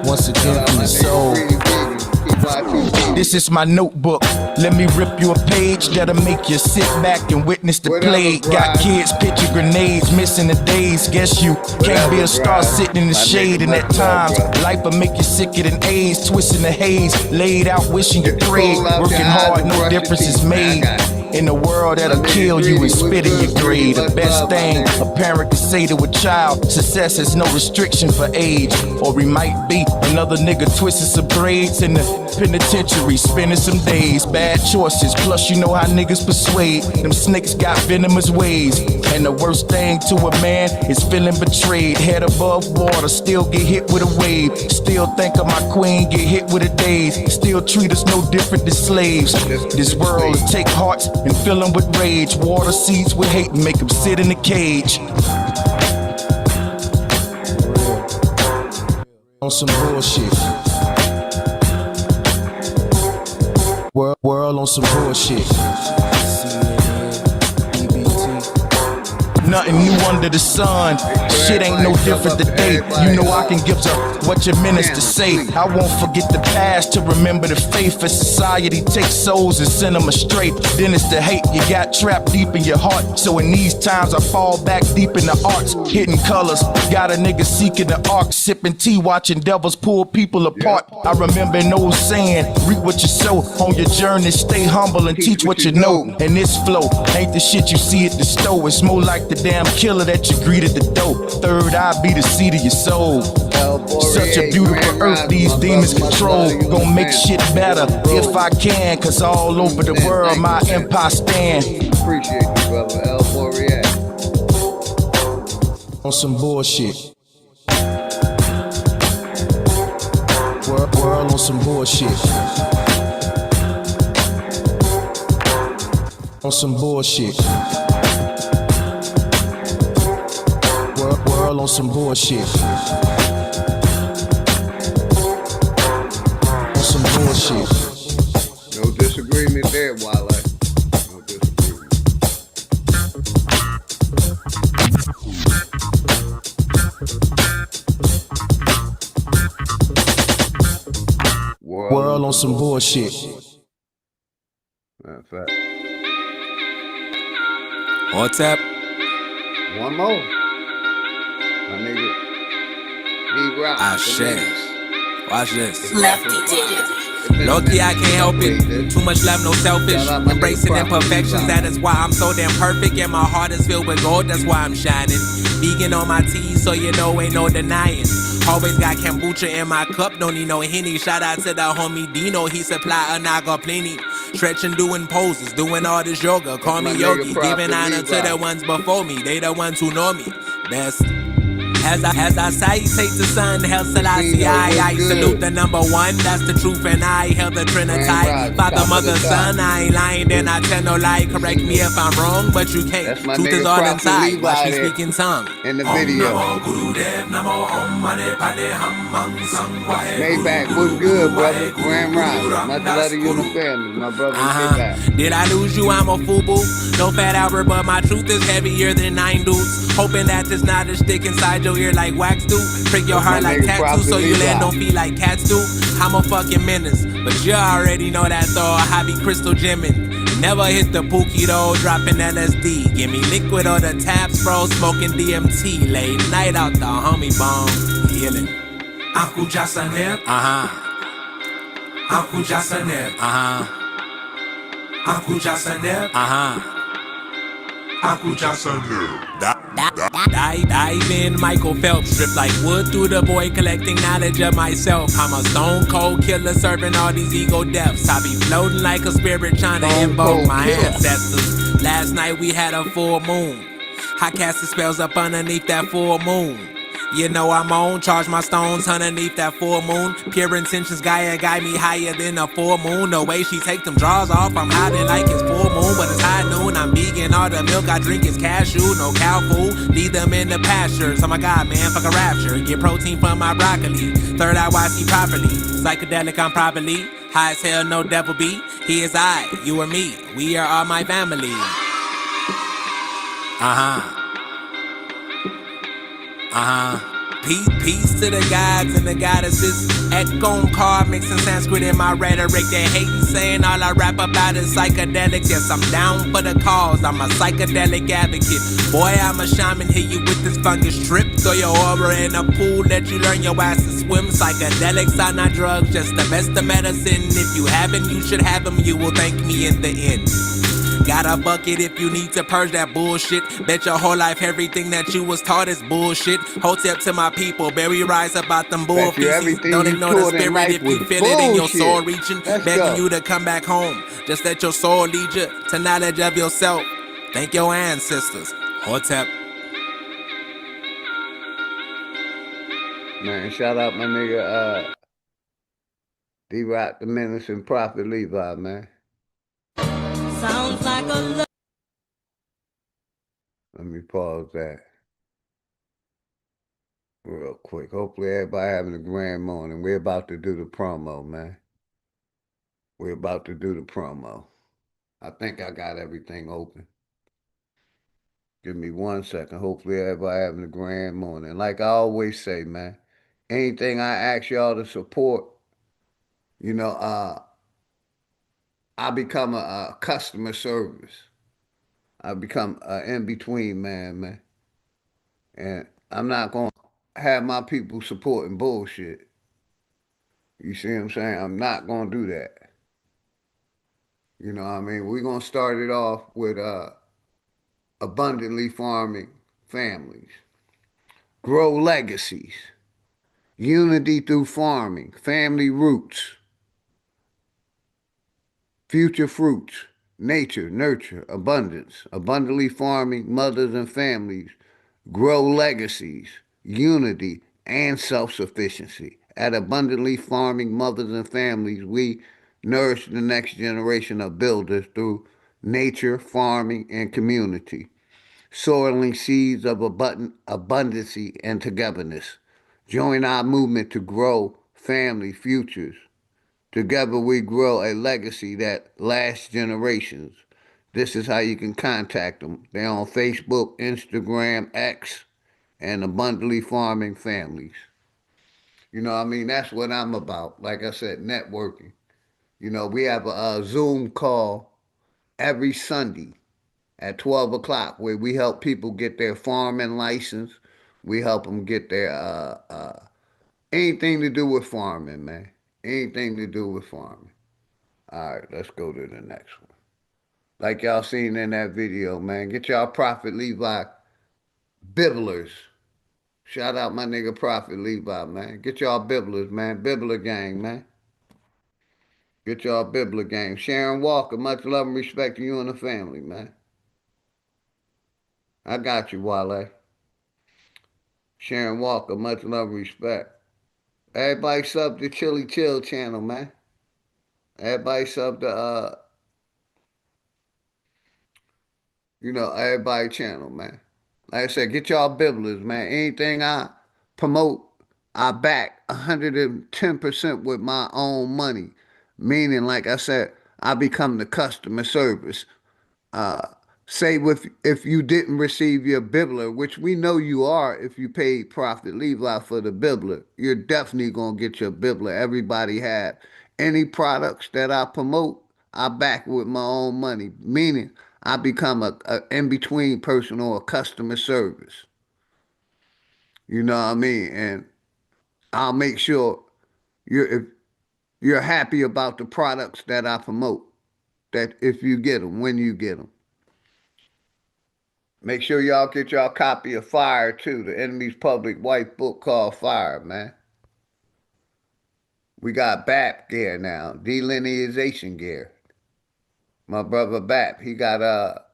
Once again from the soul. This is my notebook. Let me rip you a page that'll make you sit back and witness the plague. Got kids pitching grenades, missing the days. Guess you can't be a star sitting in the shade. And at times, life will make you sicker than AIDS. Twisting the haze, laid out wishing you prayed. Working hard, no difference is made. In a world that'll kill you and spit in your grade. The best thing a parent can say to a child: success is no restriction for age. Or we might be another nigga twisting some braids in the penitentiary, spending some days. Bad choices, plus you know how niggas persuade. Them snakes got venomous ways. And the worst thing to a man is feeling betrayed. Head above water, still get hit with a wave. Still think of my queen, get hit with a daze. Still treat us no different than slaves. This world take hearts and fill them with rage. Water seeds with hate and make them sit in a cage. On some bullshit. World on some bullshit. Nothing new under the sun. Shit ain't no different today. You know I can give up what your ministers say. I won't forget the past to remember the faith. As society takes souls and send them astray. Then it's the hate you got trapped deep in your heart. So in these times I fall back deep in the arts, hitting colors. Got a nigga seeking the arc, sipping tea, watching devils pull people apart. I remember an old saying: reap what you sow. On your journey, stay humble and teach what you know. And this flow ain't the shit you see at the store. It's more like the damn killer that you greet at the door. Third eye be the seed of your soul. Such a beautiful earth these demons control. Gonna make shit better if I can, cause all over the world my empire stand. Appreciate you, brother. El Boreat. On some bullshit. World on some bullshit. On some bullshit. World on some bullshit. On some bullshit. No disagreement there, Wale. No disagreement. World on some bullshit. Fact. On tap. One more. My nigga. D-Rock. Watch this. Lefty did it. Low key, I can't help it. Too much love, no selfish. Embracing imperfections, that is why I'm so damn perfect. And my heart is filled with gold, that's why I'm shining. Vegan on my teeth, so you know ain't no denying. Always got kombucha in my cup, don't need no Henny. Shout out to the homie Dino, he supply a naga plenty. Stretching, doing poses, doing all this yoga. Call me Yogi, giving honor to the ones before me. They the ones who know me best. As I citate the sun, Hail Selassie, I salute the number one, that's the truth, and I hail the Trinity. Father, mother, son, I ain't lying, then I tell no lie. Correct me if I'm wrong, but you can't. Truth is all inside, watch me speak in tongue. In the video. Maybach, what's good, brother? Grand Rise. Much love to you and the family, my brother. Did I lose you? I'm a FUBU. No fat Albert, but my truth is heavier than 9 dudes. Hoping that there's not a stick inside your ear like wax do. Prick your heart like tattoo so you land don't feel like cats do. I'm a fucking menace, but you already know that though. I be crystal gemmin'. Never hit the pookie though, dropping LSD. Give me liquid or the taps, bro. Smoking DMT. Late night out the homie bomb. Healing. Aku Jasaneb. Aku Jasaneb. Aku Jasaneb. Aku Jasaneb. Dive in, Michael Phelps, strip like wood through the boy, collecting knowledge of myself. I'm a stone cold killer, serving all these ego deaths. I be floating like a spirit, trying to invoke my ancestors. Last night we had a full moon. I cast the spells up underneath that full moon. You know I'm on, charge my stones underneath that full moon. Pure intentions, Gaia guide me higher than a full moon. The way she take them draws off, I'm hiding like it's full moon, but it's high noon. I'm vegan, all the milk I drink is cashew, no cow food. Leave them in the pastures. Oh my god, man, fuck a rapture. Get protein from my broccoli. Third eye, I see properly. Psychedelic, I'm properly. High as hell, no devil be. He is I, you or me. We are all my family. Peace to the gods and the goddesses. Echo car mixing Sanskrit in my rhetoric. They hating saying all I rap about is psychedelics. Yes, I'm down for the cause. I'm a psychedelic advocate. Boy, I'm a shaman. Hit you with this fungus trip. Throw your aura in a pool. Let you learn your ass to swim. Psychedelics are not drugs, just the best of medicine. If you haven't, you should have them. You will thank me in the end. Got a bucket if you need to purge that bullshit. Bet your whole life everything that you was taught is bullshit. Hotep to my people, Barry rise about them bull feces. Don't ignore the spirit if you feel it in your soul reaching. Begging you to come back home. Just let your soul lead you to knowledge of yourself. Thank your ancestors. Hotep. Man, shout out my nigga D-Rock the Menace and Prophet Levi, man. Sounds like a Let me pause that real quick. Hopefully everybody having a grand morning. We're about to do the promo, man. We're about to do the promo. I think I got everything open. Give me 1 second. Hopefully everybody having a grand morning. Like I always say, man, anything I ask y'all to support, you know, I become a customer service. I become an in-between man. And I'm not going to have my people supporting bullshit. You see what I'm saying? I'm not going to do that. You know what I mean? We're going to start it off with abundantly farming families. Grow legacies. Unity through farming. Family roots. Future fruits. Nature, nurture, abundance. Abundantly farming mothers and families. Grow legacies. Unity and self-sufficiency. At Abundantly Farming Mothers and Families, we nourish the next generation of builders through nature, farming, and community, soiling seeds of abundancy and togetherness. Join our movement to grow family futures. Together we grow a legacy that lasts generations. This is how you can contact them. They're on Facebook, Instagram, X, and Abundantly Farming Families. You know what I mean? That's what I'm about. Like I said, networking. You know, we have a Zoom call every Sunday at 12 o'clock where we help people get their farming license. We help them get their anything to do with farming, man. Anything to do with farming. All right, let's go to the next one. Like y'all seen in that video, man. Get y'all Prophet Levi Bibblers. Shout out my nigga Prophet Levi, man. Get y'all Bibblers, man. Bibbler gang, man. Get y'all Bibbler gang. Sharon Walker, much love and respect to you and the family, man. I got you, Wale. Sharon Walker, much love and respect. Everybody sub to Chili Chill channel, man. Everybody sub to everybody channel, man. Like I said, get y'all Bibblers, man. Anything I promote, I back 110% with my own money. Meaning, like I said, I become the customer service. Say if you didn't receive your Bibbler, which we know you are if you paid Prophet Levi for the Bibbler, you're definitely going to get your Bibbler. Everybody have. Any products that I promote, I back with my own money. Meaning, I become a in-between person or a customer service. You know what I mean? And I'll make sure if you're happy about the products that I promote, that if you get them, when you get them. Make sure y'all get y'all copy of Fire, too, the Enemy's Public white book called Fire, man. We got BAP gear now, delineation gear. My brother BAP, he got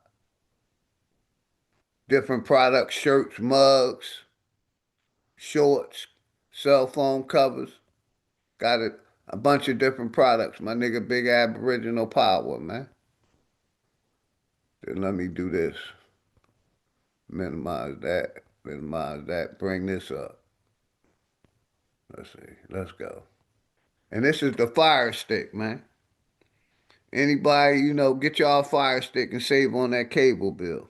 different products, shirts, mugs, shorts, cell phone covers. Got a bunch of different products. My nigga Big Aboriginal Power, man. Then let me do this. Minimize that, bring this up. Let's see, let's go. And this is the Fire Stick, man. Anybody, you know, get y'all a Fire Stick and save on that cable bill.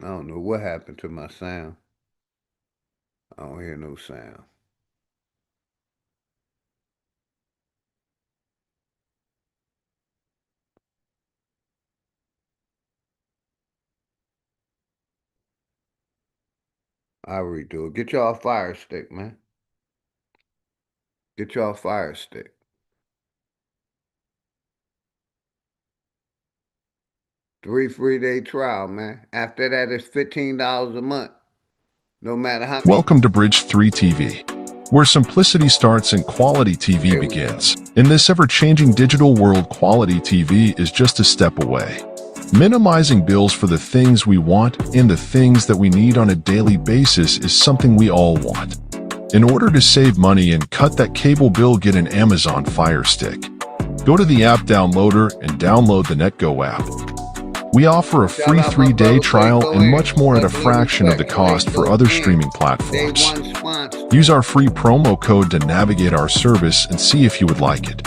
I don't know what happened to my sound. I don't hear no sound. I'll redo it. Get y'all a Fire Stick, man. Get y'all a Fire Stick. Free-day trial, man. After that, it's $15 a month. No matter how. Welcome to Bridge 3 TV, where simplicity starts and quality TV begins. In this ever-changing digital world, quality TV is just a step away. Minimizing bills for the things we want and the things that we need on a daily basis is something we all want. In order to save money and cut that cable bill, get an Amazon Fire Stick. Go to the app downloader and download the NetGo app. We offer a free 3-day trial and much more at a fraction of the cost for other streaming platforms. Use our free promo code to navigate our service and see if you would like it.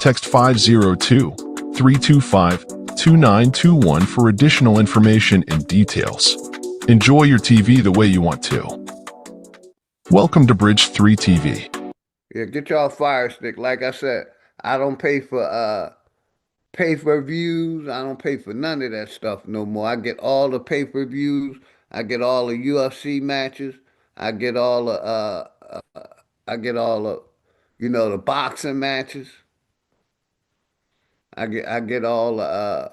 Text 502-325-2921 for additional information and details. Enjoy your TV the way you want to. Welcome to Bridge 3 TV. Yeah, get y'all a Fire Stick. Like I said, I don't pay for pay-per-views. I don't pay for none of that stuff no more. I get all the pay-per-views. I get all the UFC matches. I get all the you know, the boxing matches. I get all the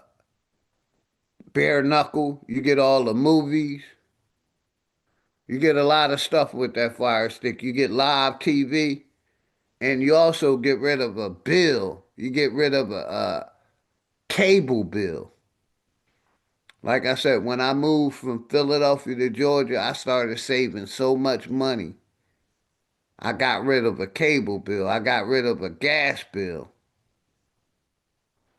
bare knuckle. You get all the movies. You get a lot of stuff with that Fire Stick. You get live TV, and you also get rid of a bill. You get rid of a cable bill. Like I said, when I moved from Philadelphia to Georgia, I started saving so much money. I got rid of a cable bill. I got rid of a gas bill.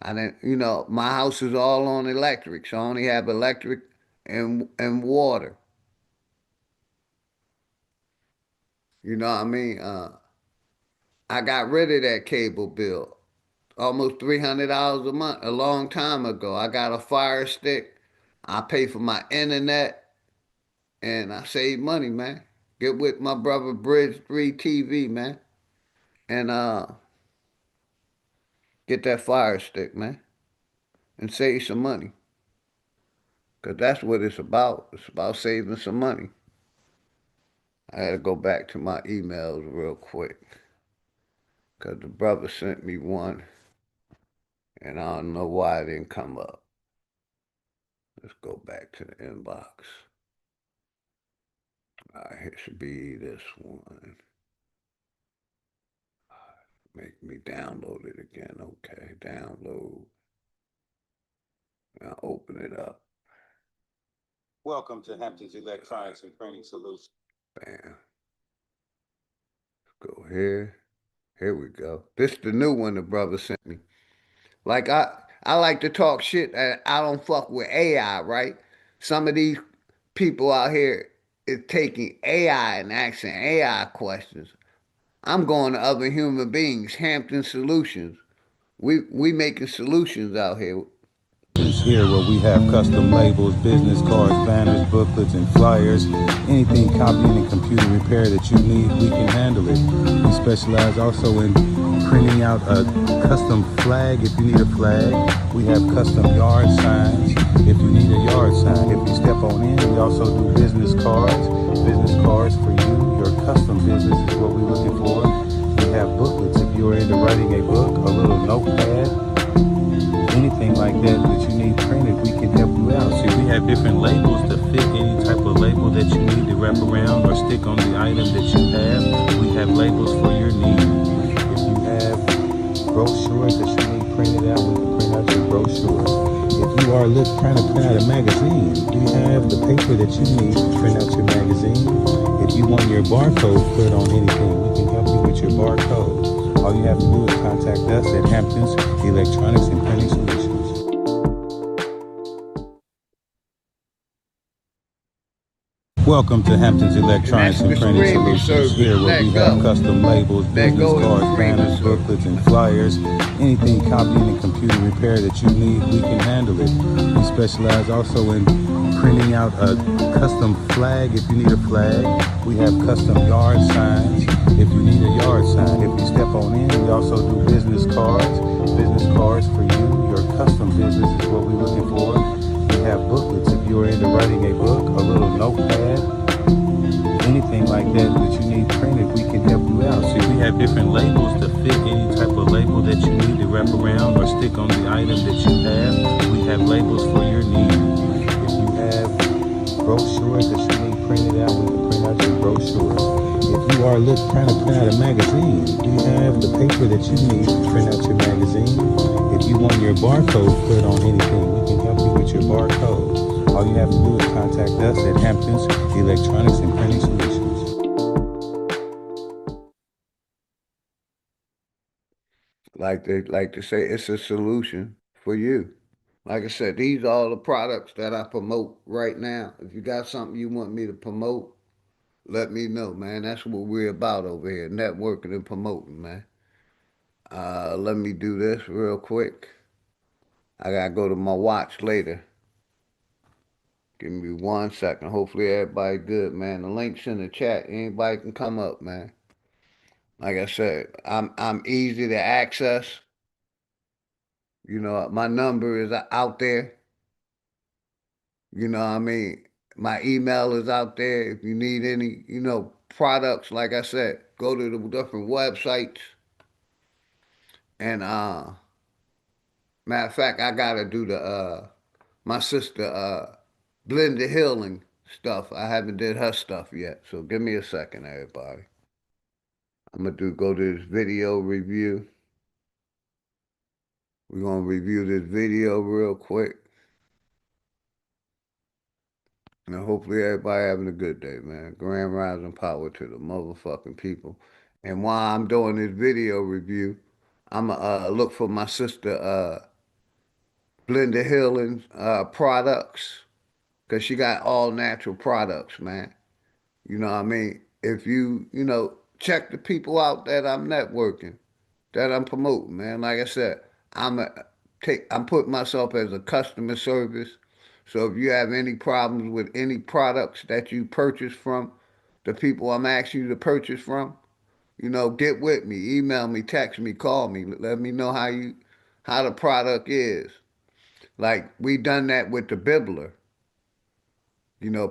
I didn't, you know, my house is all on electric, so I only have electric and water. You know what I mean? I got rid of that cable bill. Almost $300 a month, a long time ago. I got a Fire Stick. I pay for my internet, and I save money, man. Get with my brother Bridge 3 TV, man, and get that Fire Stick, man, and save some money. Because that's what it's about. It's about saving some money. I had to go back to my emails real quick, because the brother sent me one, and I don't know why it didn't come up. Let's go back to the inbox. All right, it should be this one. Make me download it again. Okay, download. Now open it up. Welcome to Hampton's Electronics and Printing Solutions. Bam. Let's go here. Here we go. This is the new one the brother sent me. Like I like to talk shit. I don't fuck with AI, right? Some of these people out here is taking AI and asking AI questions. I'm going to other human beings, Hampton Solutions. We making solutions out here. Here where we have custom labels, business cards, banners, booklets, and flyers. Anything copying and computer repair that you need, we can handle it. We specialize also in printing out a custom flag if you need a flag. We have custom yard signs if you need a yard sign. If you step on in, we also do business cards. Business cards for you, your custom business is what we're looking for. We have booklets if you're into writing a book, a little notepad. anything like that you need printed, we can help you out. See, we have different labels to fit any type of label that you need to wrap around or stick on the item that you have. We have labels for your needs. If you have brochures that you need printed out, we can print out your brochure. If you are trying to print out a magazine, we have the paper that you need to print out your magazine. If you want your barcode put on anything, we can help you with your barcode. All you have to do is contact us at Hampton's Electronics and Printing Solutions. Welcome to Hampton's Electronics and Printing Solutions, here where we have custom labels, business cards, banners, booklets, and flyers. Anything copying and computer repair that you need, we can handle it. We specialize also in printing out a custom flag if you need a flag. We have custom yard signs if you need a yard sign. If you step on in, we also do business cards. Business cards for you, your custom business is what we're looking for. We have booklets if you're into writing a book, a little notepad, anything like that you need printed, we can help you out. See, we have different labels to fit any type of label that you need to wrap around or stick on the item that you have. We have labels for your needs. If you have brochures that you need printed out, we can print out your brochure. If you are trying to print out a magazine, we have the paper that you need to print out your magazine. If you want your barcode put on anything, we can help you with your barcode. All you have to do is contact us at Hampton's Electronics and Printing Solutions. Like they like to say, it's a solution for you. Like I said, these are all the products that I promote right now. If you got something you want me to promote, let me know, man. That's what we're about over here, networking and promoting, man. Let me do this real quick. I gotta go to my watch later. Give me 1 second. Hopefully everybody good, man. The link's in the chat. Anybody can come up, man. Like I said, I'm easy to access. You know, my number is out there. You know what I mean? My email is out there. If you need any, products, like I said, go to the different websites. And matter of fact, I gotta do the my sister Blended Healing stuff. I haven't did her stuff yet. So give me a second, everybody. I'm gonna go to this video review. We're gonna review this video real quick. And hopefully everybody having a good day, man. Grand rising power to the motherfucking people. And while I'm doing this video review, I'm gonna look for my sister Blended Healing products. Because she got all natural products, man. You know what I mean? If you, check the people out that I'm networking, that I'm promoting, man. Like I said, I'm putting myself as a customer service. So if you have any problems with any products that you purchase from the people I'm asking you to purchase from, get with me, email me, text me, call me, let me know how the product is. Like we done that with the Bibbler.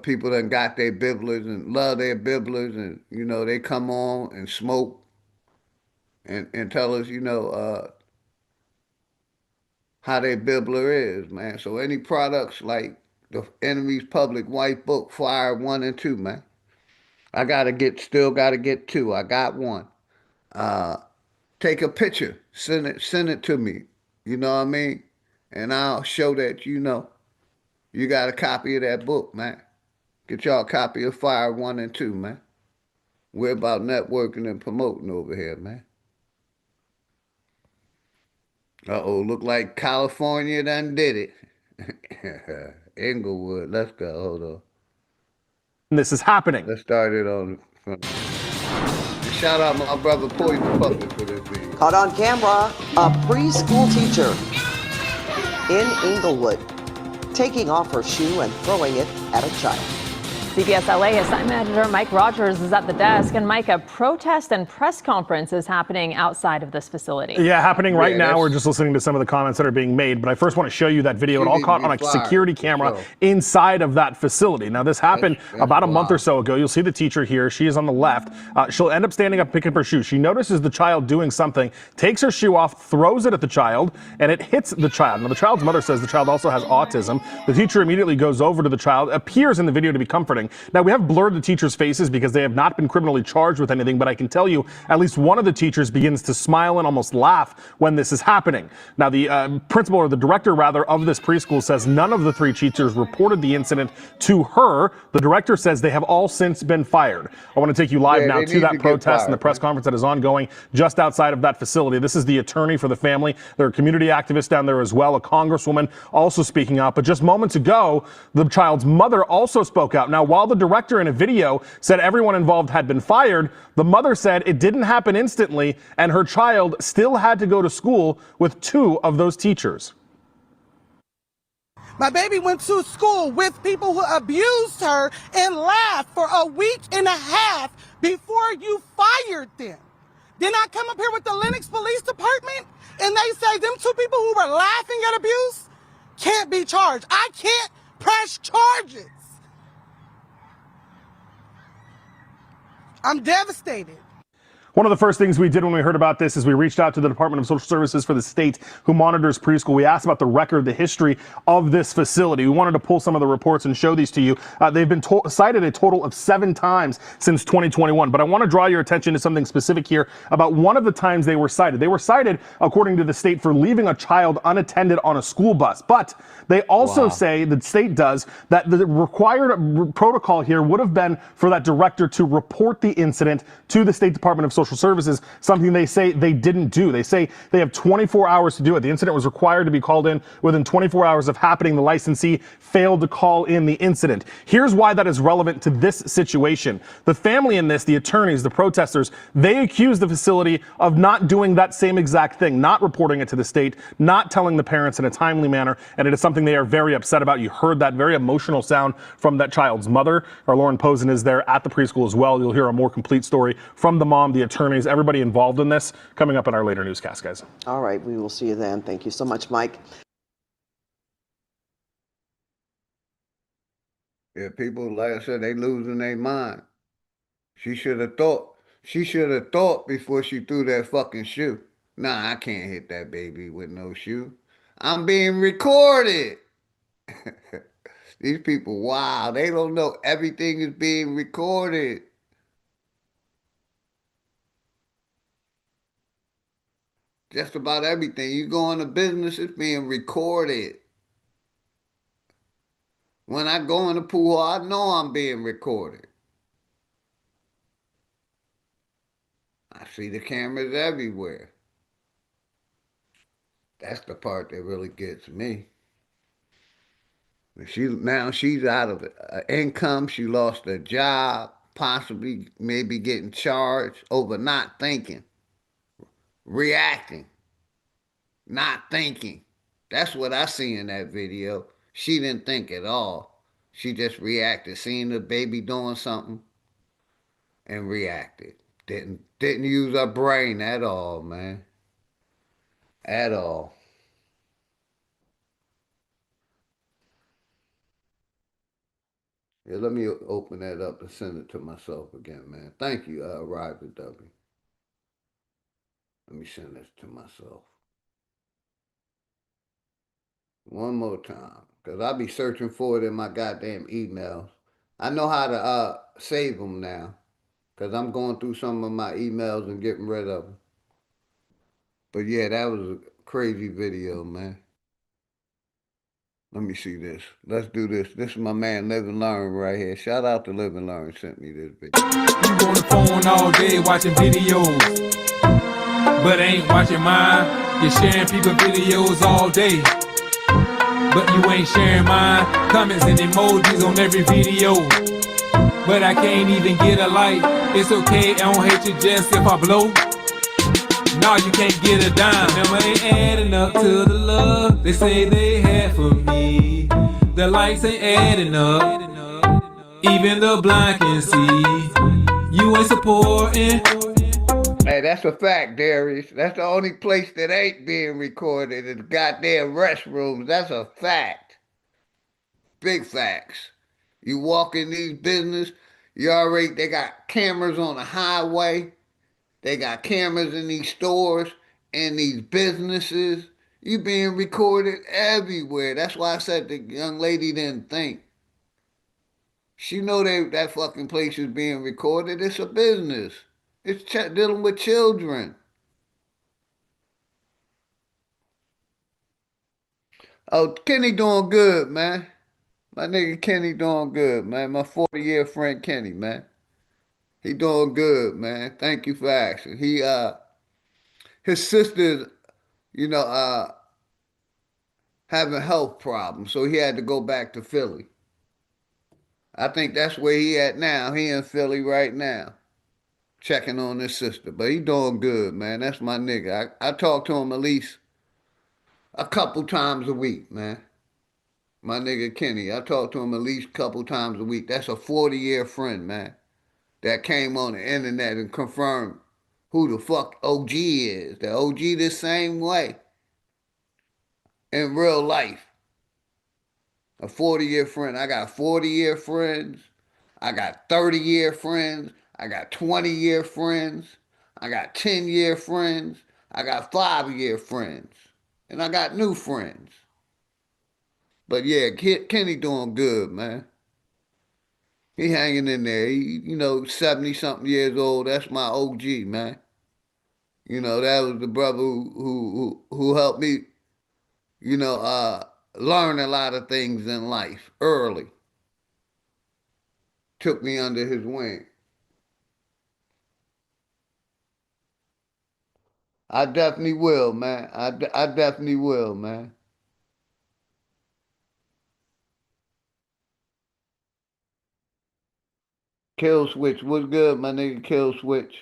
People that got their Bibblers and love their Bibblers, and they come on and smoke and tell us, how their Bibbler is, man. So any products like the Enemy's Public White Book Flyer 1 and 2, man. Still gotta get 2. I got 1. Take a picture, send it to me. You know what I mean? And I'll show that you got a copy of that book, man. Get y'all a copy of Fire 1 and 2, man. We're about networking and promoting over here, man. Uh-oh, look like California done did it. Inglewood, let's go, hold on. This is happening. Let's start it on. Shout out my brother Poison Puppet for this video. Caught on camera, a preschool teacher in Inglewood taking off her shoe and throwing it at a child. CBS LA assignment editor Mike Rogers is at the desk. And Mike, a protest and press conference is happening outside of this facility. Yeah, happening right now. We're just listening to some of the comments that are being made. But I first want to show you that video. It all caught on a security camera inside of that facility. Now, this happened about a month or so ago. You'll see the teacher here. She is on the left. She'll end up standing up, picking up her shoe. She notices the child doing something, takes her shoe off, throws it at the child, and it hits the child. Now, the child's mother says the child also has autism. The teacher immediately goes over to the child, appears in the video to be comforting. Now, we have blurred the teachers' faces because they have not been criminally charged with anything, but I can tell you at least one of the teachers begins to smile and almost laugh when this is happening. Now, the principal, or the director rather, of this preschool says none of the 3 teachers reported the incident to her. The director says they have all since been fired. I want to take you live now to that protest and the press conference that is ongoing just outside of that facility. This is the attorney for the family. There are community activists down there as well, a congresswoman also speaking out. But just moments ago, the child's mother also spoke out. Now, while the director in a video said everyone involved had been fired, the mother said it didn't happen instantly and her child still had to go to school with 2 of those teachers. My baby went to school with people who abused her and laughed for a week and a half before you fired them. Then I come up here with the Lenox Police Department and they say them 2 people who were laughing at abuse can't be charged. I can't press charges. I'm devastated. One of the first things we did when we heard about this is we reached out to the Department of Social Services for the state who monitors preschool. We asked about the record, the history of this facility. We wanted to pull some of the reports and show these to you. They've been cited a total of 7 times since 2021. But I want to draw your attention to something specific here about one of the times they were cited. They were cited, according to the state, for leaving a child unattended on a school bus. But they also say, the state does, that the required protocol here would have been for that director to report the incident to the State Department of Social Services, something they say they didn't do. They say they have 24 hours to do it. The incident was required to be called in within 24 hours of happening. The licensee failed to call in the incident. Here's why that is relevant to this situation. The family in this, the attorneys, the protesters, they accuse the facility of not doing that same exact thing, not reporting it to the state, not telling the parents in a timely manner, and it is something they are very upset about. You heard that very emotional sound from that child's mother. Our Lauren Posen is there at the preschool as well. You'll hear a more complete story from the mom, the attorneys, everybody involved in this, coming up in our later newscast, guys. All right, we will see you then. Thank you so much, Mike. Yeah, people, like I said, they losing their mind. She should have thought before she threw that fucking shoe. Nah, I can't hit that baby with no shoe. I'm being recorded. These people, wow, they don't know everything is being recorded. Just about everything. You go into business, it's being recorded. When I go in the pool, I know I'm being recorded. I see the cameras everywhere. That's the part that really gets me. Now she's out of income. She lost her job, possibly maybe getting charged over not thinking, reacting, not thinking. That's what I see in that video. She didn't think at all. She just reacted, seeing the baby doing something and reacted. Didn't use her brain at all, man. At all. Yeah, let me open that up and send it to myself again, man. Thank you, Rival W. Let me send this to myself. One more time, because I'll be searching for it in my goddamn emails. I know how to save them now, because I'm going through some of my emails and getting rid of them. But yeah, that was a crazy video, man. Let me see this. Let's do this. This is my man Live and Learn right here. Shout out to Live and Learn, sent me this video. You on the phone all day watching videos, but ain't watching mine. You're sharing people videos all day, but you ain't sharing mine. Comments and emojis on every video, but I can't even get a like. It's okay, I don't hate you just if I blow. No, you can't get a dime. Them ain't adding up to the love they say they had for me. The likes ain't adding up. Even the blind can see. You ain't supporting. Hey, that's a fact, Darius. That's the only place that ain't being recorded is goddamn restrooms. That's a fact. Big facts. You walk in these business, they got cameras on the highway. They got cameras in these stores and these businesses. You being recorded everywhere. That's why I said the young lady didn't think. She know that fucking place is being recorded. It's a business. It's dealing with children. Oh, Kenny doing good, man. My nigga Kenny doing good, man. My 40-year friend Kenny, man. He doing good, man. Thank you for asking. His sister's, having health problems, so he had to go back to Philly. I think that's where he at now. He in Philly right now, checking on his sister. But he doing good, man. That's my nigga. I talk to him at least a couple times a week, man. My nigga Kenny, I talk to him at least a couple times a week. That's a 40-year friend, man, that came on the internet and confirmed who the fuck OG is. The OG the same way in real life. A 40-year friend. I got 40-year friends. I got 30-year friends. I got 20-year friends. I got 10-year friends. I got 5-year friends. And I got new friends. But yeah, Kenny doing good, man. He hanging in there. He, 70-something years old. That's my OG, man. That was the brother who helped me, learn a lot of things in life early. Took me under his wing. I definitely will, man. I definitely will, man. Kill Switch, what's good, my nigga Kill Switch?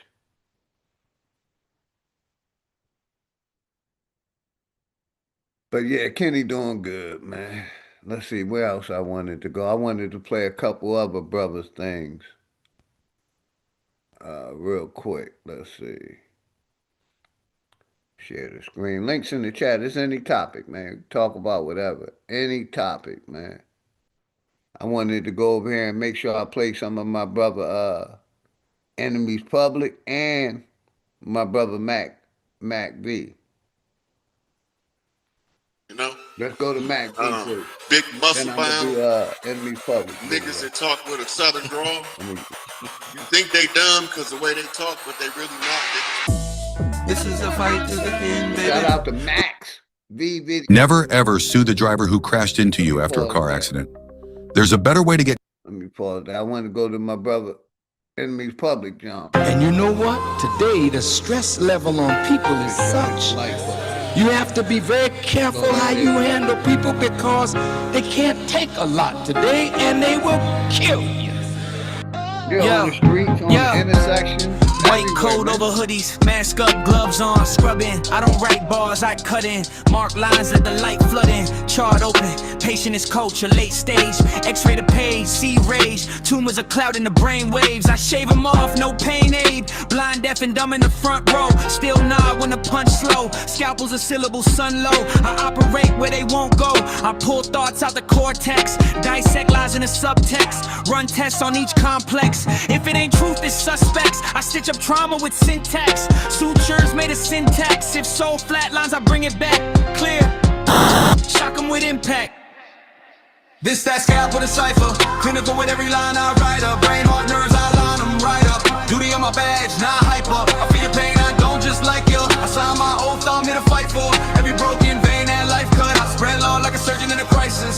But yeah, Kenny doing good, man. Let's see, where else I wanted to go. I wanted to play a couple other brothers' things. Real quick, let's see. Share the screen. Links in the chat. It's any topic, man. Talk about whatever. Any topic, man. I wanted to go over here and make sure I play some of my brother Enemies Public and my brother Mac V. Let's go to Mac V first. Big muscle bound. Enemies Public. Niggas that talk with a southern drawl. You think they dumb because the way they talk, but they really not. This is a fight to the end, baby. Shout out to Max V Video. Never ever sue the driver who crashed into you after a car accident. There's a better way to get. Let me pause that. I want to go to my brother Enemies Public, John. And you know what? Today, the stress level on people is such. You have to be very careful how you handle people because they can't take a lot today and they will kill you. You're on the streets, on the intersection. White coat over hoodies, mask up, gloves on, scrubbing. I don't write bars, I cut in. Mark lines, let the light flood in. Chart open, patient is culture, late stage. X-ray the page, see rage. Tumors are clouding the brain waves. I shave them off, no pain aid. Blind, deaf, and dumb in the front row. Still nod when the punch slow. Scalpels a syllable, sun low. I operate where they won't go. I pull thoughts out the cortex. Dissect lies in the subtext. Run tests on each complex. If it ain't truth, it's suspects. I stitch up trauma with syntax. Sutures made of syntax. If soul flatlines, I bring it back. Clear. Shock them with impact. This that scalpel decipher. Clinical with every line I write up. Brain, heart, nerves, I line them right up. Duty on my badge, not hyper. I feel your pain, I don't just like you. I sign my oath, I'm here to fight for every broken vein that life cut. I spread law like a surgeon in a crisis.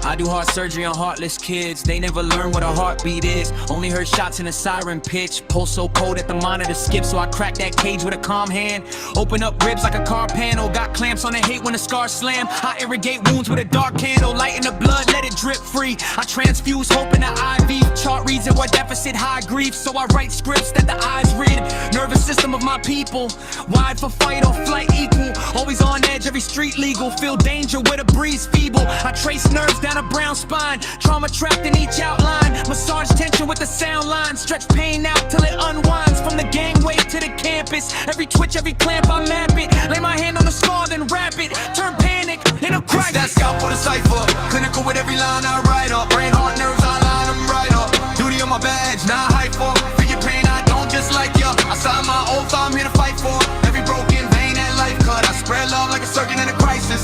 I do heart surgery on heartless kids. They never learn what a heartbeat is. Only heard shots in a siren pitch. Pulse so cold that the monitor skips. So I crack that cage with a calm hand. Open up ribs like a car panel. Got clamps on the hate when the scar slam. I irrigate wounds with a dark candle. Lighten the blood, let it drip free. I transfuse hope in the IV. Chart reads it what deficit, high grief. So I write scripts that the eyes read. Nervous system of my people. Wide for fight or flight equal. Always on edge, every street legal. Feel danger with a breeze feeble. I trace nerves down a brown spine. Trauma trapped in each outline. Massage tension with the sound line. Stretch pain out till it unwinds. From the gangway to the campus. Every twitch, every clamp, I map it. Lay my hand on the scar, then wrap it. Turn panic into crisis. That scalp for the cipher. Clinical with every line I write up. Brain, heart, nerves, I line them right up. Duty on my badge, not hyper. Feel your pain, I don't just like ya. I sign my oath, I'm here to fight for every broken vein that life cut. I spread love like a surgeon in a crisis.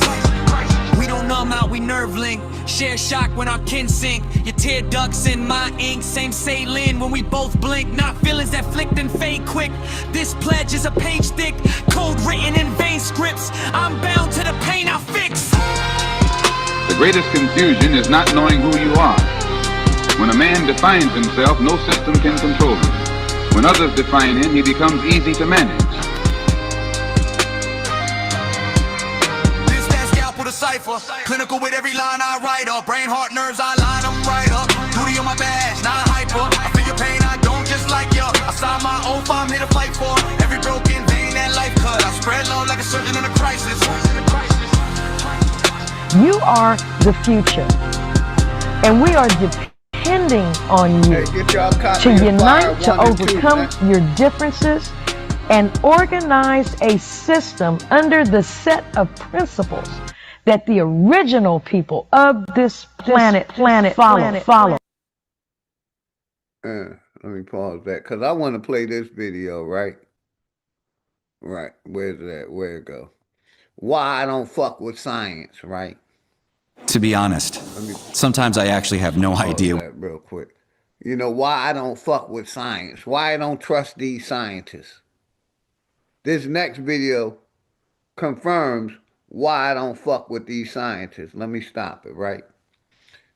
We don't numb out, we nerve link. Share shock when our kin sink. Your tear ducts in my ink. Same saline when we both blink. Not feelings that flick and fade quick. This pledge is a page thick. Code written in vain scripts. I'm bound to the pain I fix. The greatest confusion is not knowing who you are. When a man defines himself, no system can control him. When others define him, he becomes easy to manage. Cipher, clinical with every line I write up. Brain, heart, nerves, I line them right up. Duty on my badge, not hyper. I feel your pain, I don't just like ya. I sign my oath, I'm here to fight for every broken vein that life cut. I spread love like a surgeon in a crisis. You are the future, and we are depending on you to unite, to overcome your differences, and organize a system under the set of principles that the original people of this planet follow. Let me pause that because I want to play this video, right? Right. Where's that? Where it go? Why I don't fuck with science, right? To be honest, sometimes I actually have no idea. That real quick. You know why I don't fuck with science? Why I don't trust these scientists? This next video confirms why I don't fuck with these scientists. Let me stop it, right?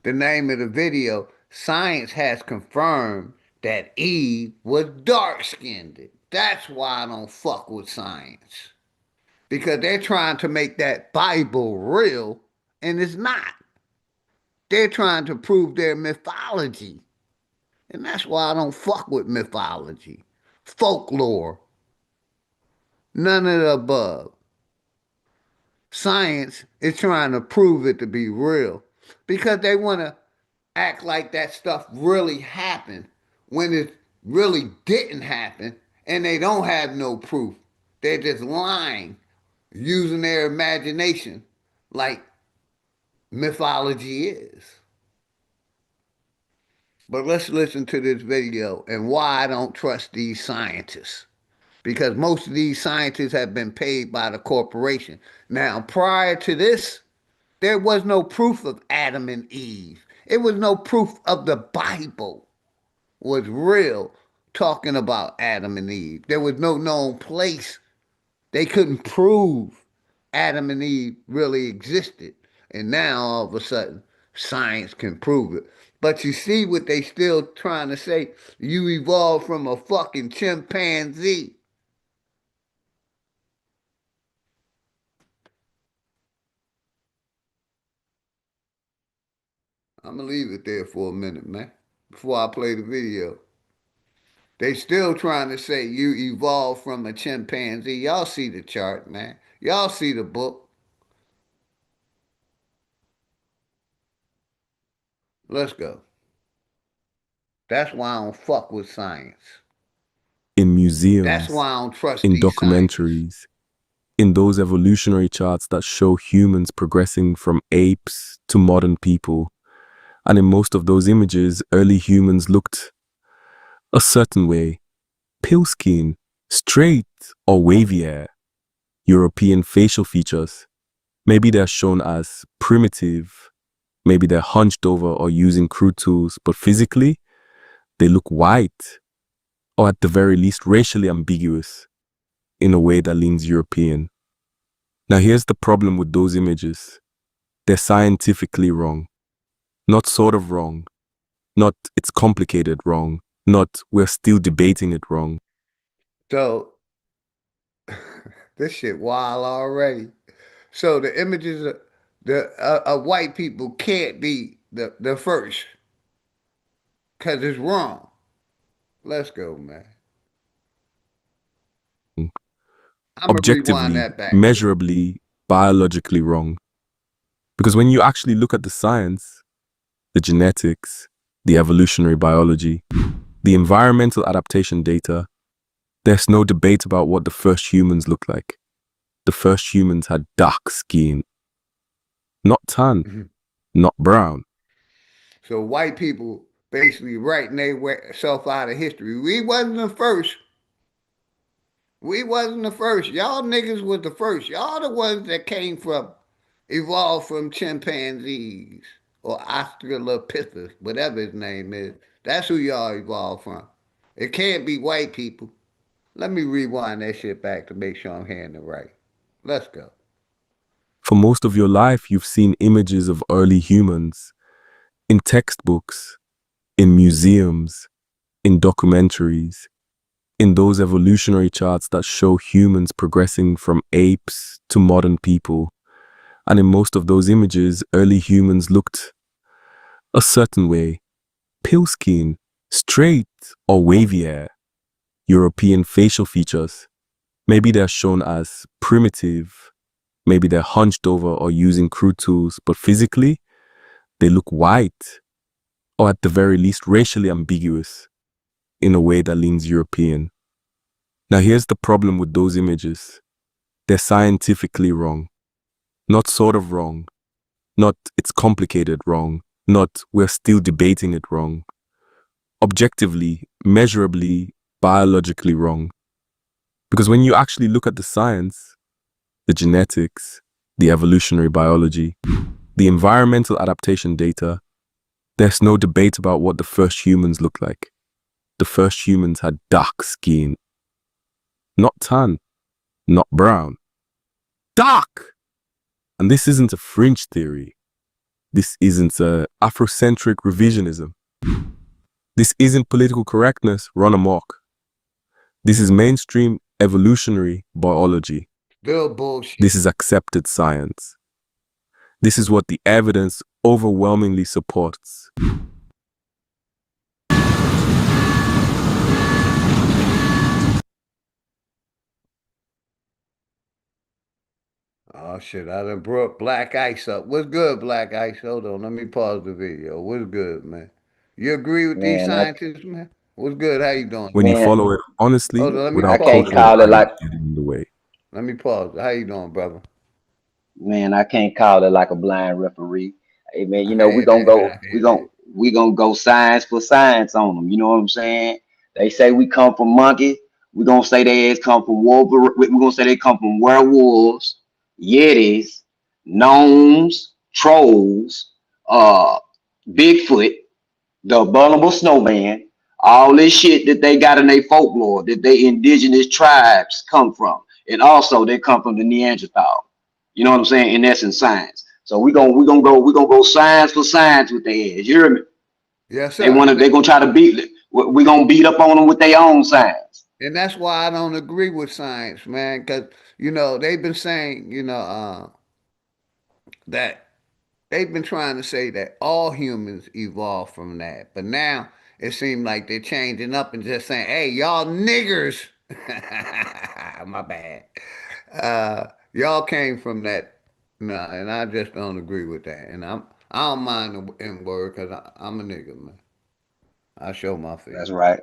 The name of the video, Science Has Confirmed That Eve Was Dark-Skinned. That's why I don't fuck with science. Because they're trying to make that Bible real, and it's not. They're trying to prove their mythology. And that's why I don't fuck with mythology. Folklore. None of the above. Science is trying to prove it to be real because they want to act like that stuff really happened when it really didn't happen, and they don't have no proof. They're just lying, using their imagination like mythology is. But let's listen to this video and why I don't trust these scientists. Because most of these scientists have been paid by the corporation. Now, prior to this, there was no proof of Adam and Eve. It was no proof of the Bible was real talking about Adam and Eve. There was no known place. They couldn't prove Adam and Eve really existed. And now, all of a sudden, science can prove it. But you see what they still trying to say? You evolved from a fucking chimpanzee. I'm going to leave it there for a minute, man, before I play the video. They still trying to say you evolved from a chimpanzee. Y'all see the chart, man. Y'all see the book. Let's go. That's why I don't fuck with science. In museums, that's why I don't trust in these documentaries, scientists. In those evolutionary charts that show humans progressing from apes to modern people. And in most of those images, early humans looked a certain way. Pale skin, straight or wavy hair, European facial features. Maybe they're shown as primitive. Maybe they're hunched over or using crude tools, but physically, they look white, or at the very least racially ambiguous, in a way that leans European. Now here's the problem with those images. They're scientifically wrong. Not sort of wrong. Not it's complicated wrong. Not we're still debating it wrong. So, this shit wild already. So the images of white people can't be the first. Because it's wrong. Let's go, man. objectively, measurably, biologically wrong. Because when you actually look at the science, the genetics, the evolutionary biology, the environmental adaptation data, there's no debate about what the first humans looked like. The first humans had dark skin, not tan, not brown. So white people basically writing themselves out of history. We wasn't the first. We wasn't the first. Y'all niggas was the first. Y'all the ones that evolved from chimpanzees or Australopithecus, whatever his name is. That's who y'all evolved from. It can't be white people. Let me rewind that shit back to make sure I'm hearing it right. Let's go. For most of your life, you've seen images of early humans in textbooks, in museums, in documentaries, in those evolutionary charts that show humans progressing from apes to modern people. And in most of those images, early humans looked a certain way: pale skin, straight or wavy hair, European facial features. Maybe they're shown as primitive, maybe they're hunched over or using crude tools, but physically, they look white, or at the very least racially ambiguous, in a way that leans European. Now here's the problem with those images. They're scientifically wrong. Not sort of wrong. Not it's complicated wrong. Not we're still debating it wrong. Objectively, measurably, biologically wrong. Because when you actually look at the science, the genetics, the evolutionary biology, the environmental adaptation data, there's no debate about what the first humans looked like. The first humans had dark skin. Not tan, not brown. Dark! And this isn't a fringe theory. This isn't a Afrocentric revisionism. This isn't political correctness run amok. This is mainstream evolutionary biology. Still bullshit. This is accepted science. This is what the evidence overwhelmingly supports. Oh shit, I done brought Black Ice up. What's good, Black Ice? Hold on, let me pause the video. What's good, man? You agree with these scientists, man? What's good? How you doing? When you follow it honestly, Hold on, let me without pause cultural pride getting in the way. Let me pause. How you doing, brother? Man, I can't call it like a blind referee. Hey man, you know, we gonna go science for science on them. You know what I'm saying? They say we come from monkey. We gonna say they ass come from wolverine. We gonna say they come from werewolves, yetis, gnomes, trolls, Bigfoot, the abominable snowman, all this shit that they got in their folklore that they indigenous tribes come from, and also they come from the Neanderthal. You know what I'm saying? In essence, science. So we gonna go science for science with their ass. You hear me? Yes, sir. They gonna try to beat. We gonna beat up on them with their own science. And that's why I don't agree with science, man. Because they've been saying, that they've been trying to say that all humans evolved from that, but now it seems like they're changing up and just saying, "Hey, y'all niggers, my bad, y'all came from that." No, and I just don't agree with that. And I don't mind the N word because I'm a nigga, man. I show my face. That's right.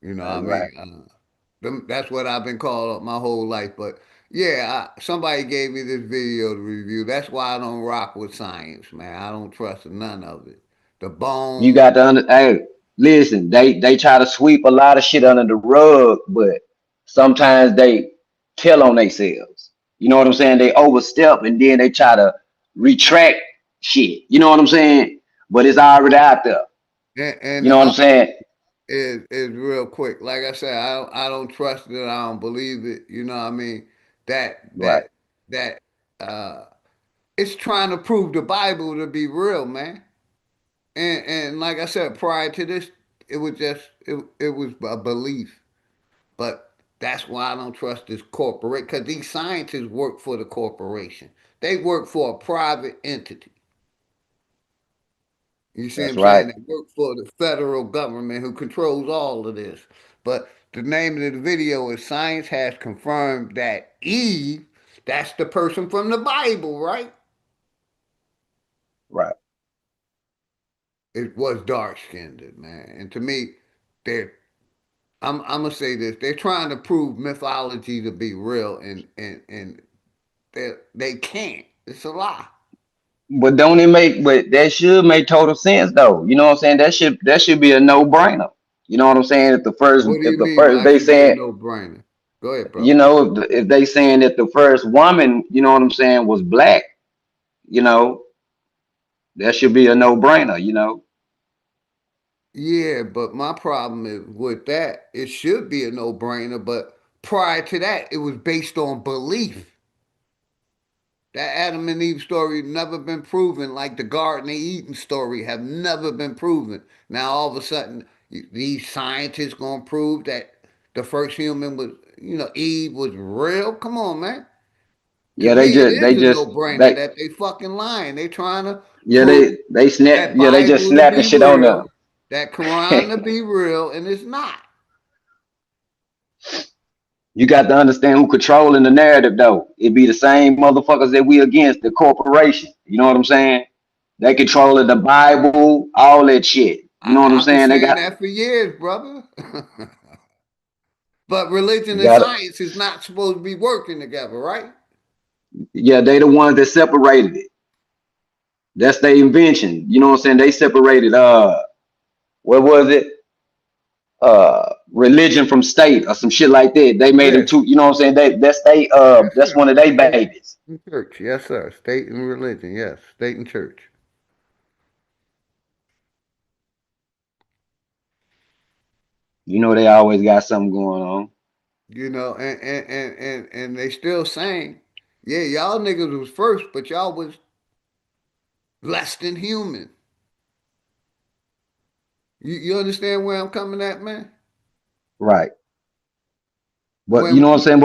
You know That's what I right. mean? That's what I've been called my whole life. But yeah, somebody gave me this video to review. That's why I don't rock with science, man. I don't trust none of it. The You bone. got to hey, listen, they try to sweep a lot of shit under the rug, but sometimes they tell on themselves. You know what I'm saying? They overstep and then they try to retract shit. You know what I'm saying? But it's already out there. And You the know what I'm other saying? is real quick. Like I said, I don't trust it. I don't believe it. You know what I mean? That Right. that that uh, it's trying to prove the Bible to be real, man. And like I said, prior to this, it was just it was a belief. But that's why I don't trust this corporate because these scientists work for the corporation. They work for a private entity. You see what That's I'm right. saying? They work for the federal government who controls all of this. But the name of the video is Science Has Confirmed That Eve, that's the person from the Bible, right? Right. It was dark skinned, man. And to me, I'm gonna say this: they're trying to prove mythology to be real, and they can't. It's a lie. But don't it make? But that should make total sense, though. You know what I'm saying? That should be a no brainer. You know what I'm saying? What do If you the mean first by it they should be a saying, no brainer? Go ahead, you brother. know, if they saying that the first woman, you know what I'm saying, was black, you know, that should be a no brainer. You know. Yeah, but my problem is with that, it should be a no brainer. But prior to that, it was based on belief. That Adam and Eve story never been proven, like the Garden of Eden story have never been proven. Now all of a sudden, these scientists gonna prove that the first human was, Eve was real. Come on, man. To Yeah, me, it they is a just no-brainer they that they fucking lying. They trying to yeah prove that they just Bible to snapping be shit on them. real, that Quran to be real, and it's not. You got to understand who controlling the narrative, though. It be the same motherfuckers that we against, the corporation. You know what I'm saying? They controlling the Bible, all that shit. You know what I'm I've been saying? They saying got that for years, brother. But religion you and got it. science is not supposed to be working together, right? Yeah, they the ones that separated it. That's their invention. You know what I'm saying? They separated what was it? Religion from state or some shit like that. They made them Yes, two, you know what I'm saying? yes, That's sir. one of their State babies. and church, yes, sir. State and religion, yes. State and church. You know they always got something going on. And they still saying, yeah, y'all niggas was first, but y'all was less than human. You understand where I'm coming at, man? Right. But you When know what I'm saying?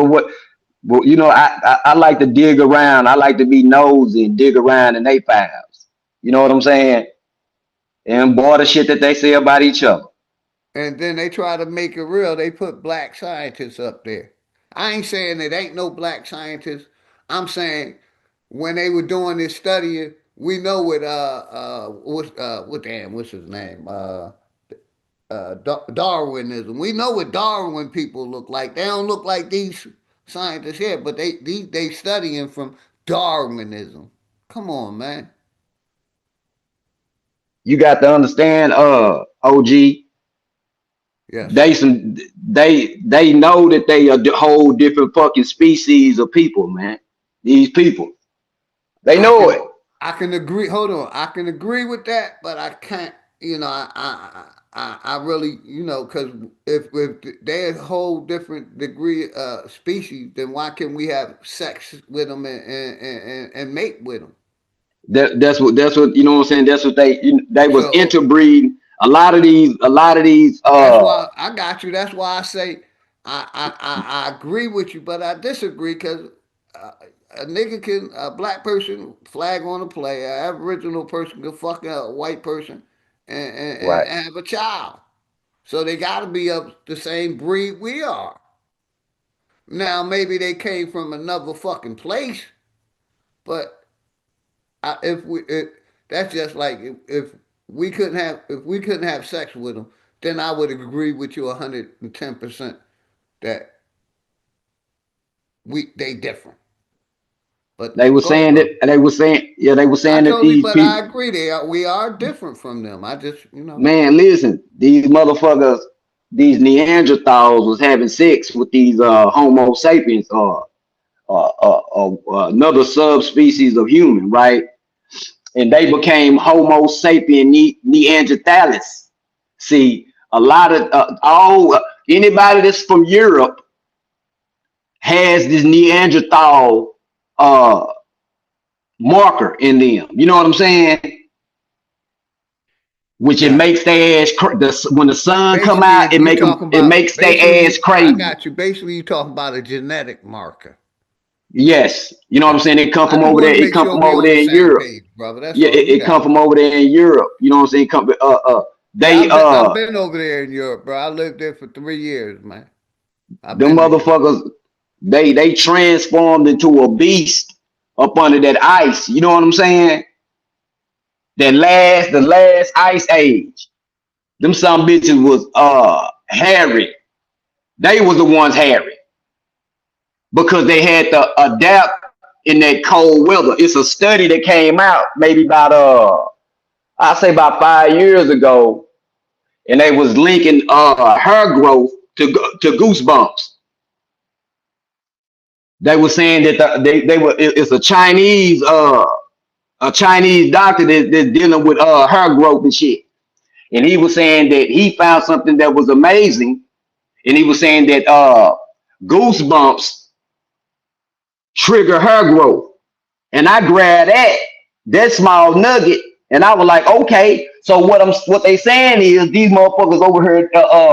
But you know, I like to dig around. I like to be nosy and dig around in they files. You know what I'm saying? And boy, the shit that they say about each other. and then they try to make it real, they put black scientists up there. I ain't saying it ain't no black scientists. I'm saying when they were doing this studying, we know what's his name? Darwinism. We know what Darwin people look like. They don't look like these scientists here, but they studying from Darwinism. Come on, man. You got to understand, OG. Yes, They sir. some they know that they are a whole different fucking species of people, man. These people, they I know can it. I can agree. Hold on, I can agree with that, but I can't. I really, because if they're a whole different degree species, then why can't we have sex with them and mate with them? That's what you know what I'm saying. That's what they was So interbreeding. A lot of these. that's why I got you. That's why I say I agree with you, but I disagree because uh, a black person flag on a play, an Aboriginal person can fuck a white person Right. and have a child. So they got to be of the same breed we are. Now maybe they came from another fucking place, but if that's just like if we couldn't have sex with them, then I would agree with you 110% that they different. But They were go ahead, saying that bro. they were I saying that told you, these but I people, agree. We are different from them. I just, man, listen, these motherfuckers, these Neanderthals was having sex with these Homo sapiens or another subspecies of human, right? And they became Homo sapien Neanderthalis. See, a lot of all anybody that's from Europe has this Neanderthal uh marker in them. You know what I'm saying? Which it yeah. makes their ass when the sun come Basically, out, if you it makes their ass I crazy. got you. Basically, you talking about a genetic marker. Yes, you know what I'm Got saying. you. It come I from just over there. want to It make come sure from we over on the there in same Europe. page, brother. That's Yeah, all. You it got come it. from over there in Europe. You know what I'm saying? Yeah, They I've been over there in Europe, bro. I lived there for 3 years, man. Them motherfuckers, they transformed into a beast up under that ice. You know what I'm saying? The last ice age. Them some bitches was hairy. They was the ones hairy because they had to adapt in that cold weather. It's a study that came out maybe about I'd say about 5 years ago, and they was linking hair growth to goosebumps. They were saying that it's a Chinese doctor that's dealing with hair growth and shit, and he was saying that he found something that was amazing, and he was saying that goosebumps trigger hair growth, and I grabbed that small nugget, and I was like, okay, so what they saying is these motherfuckers over here,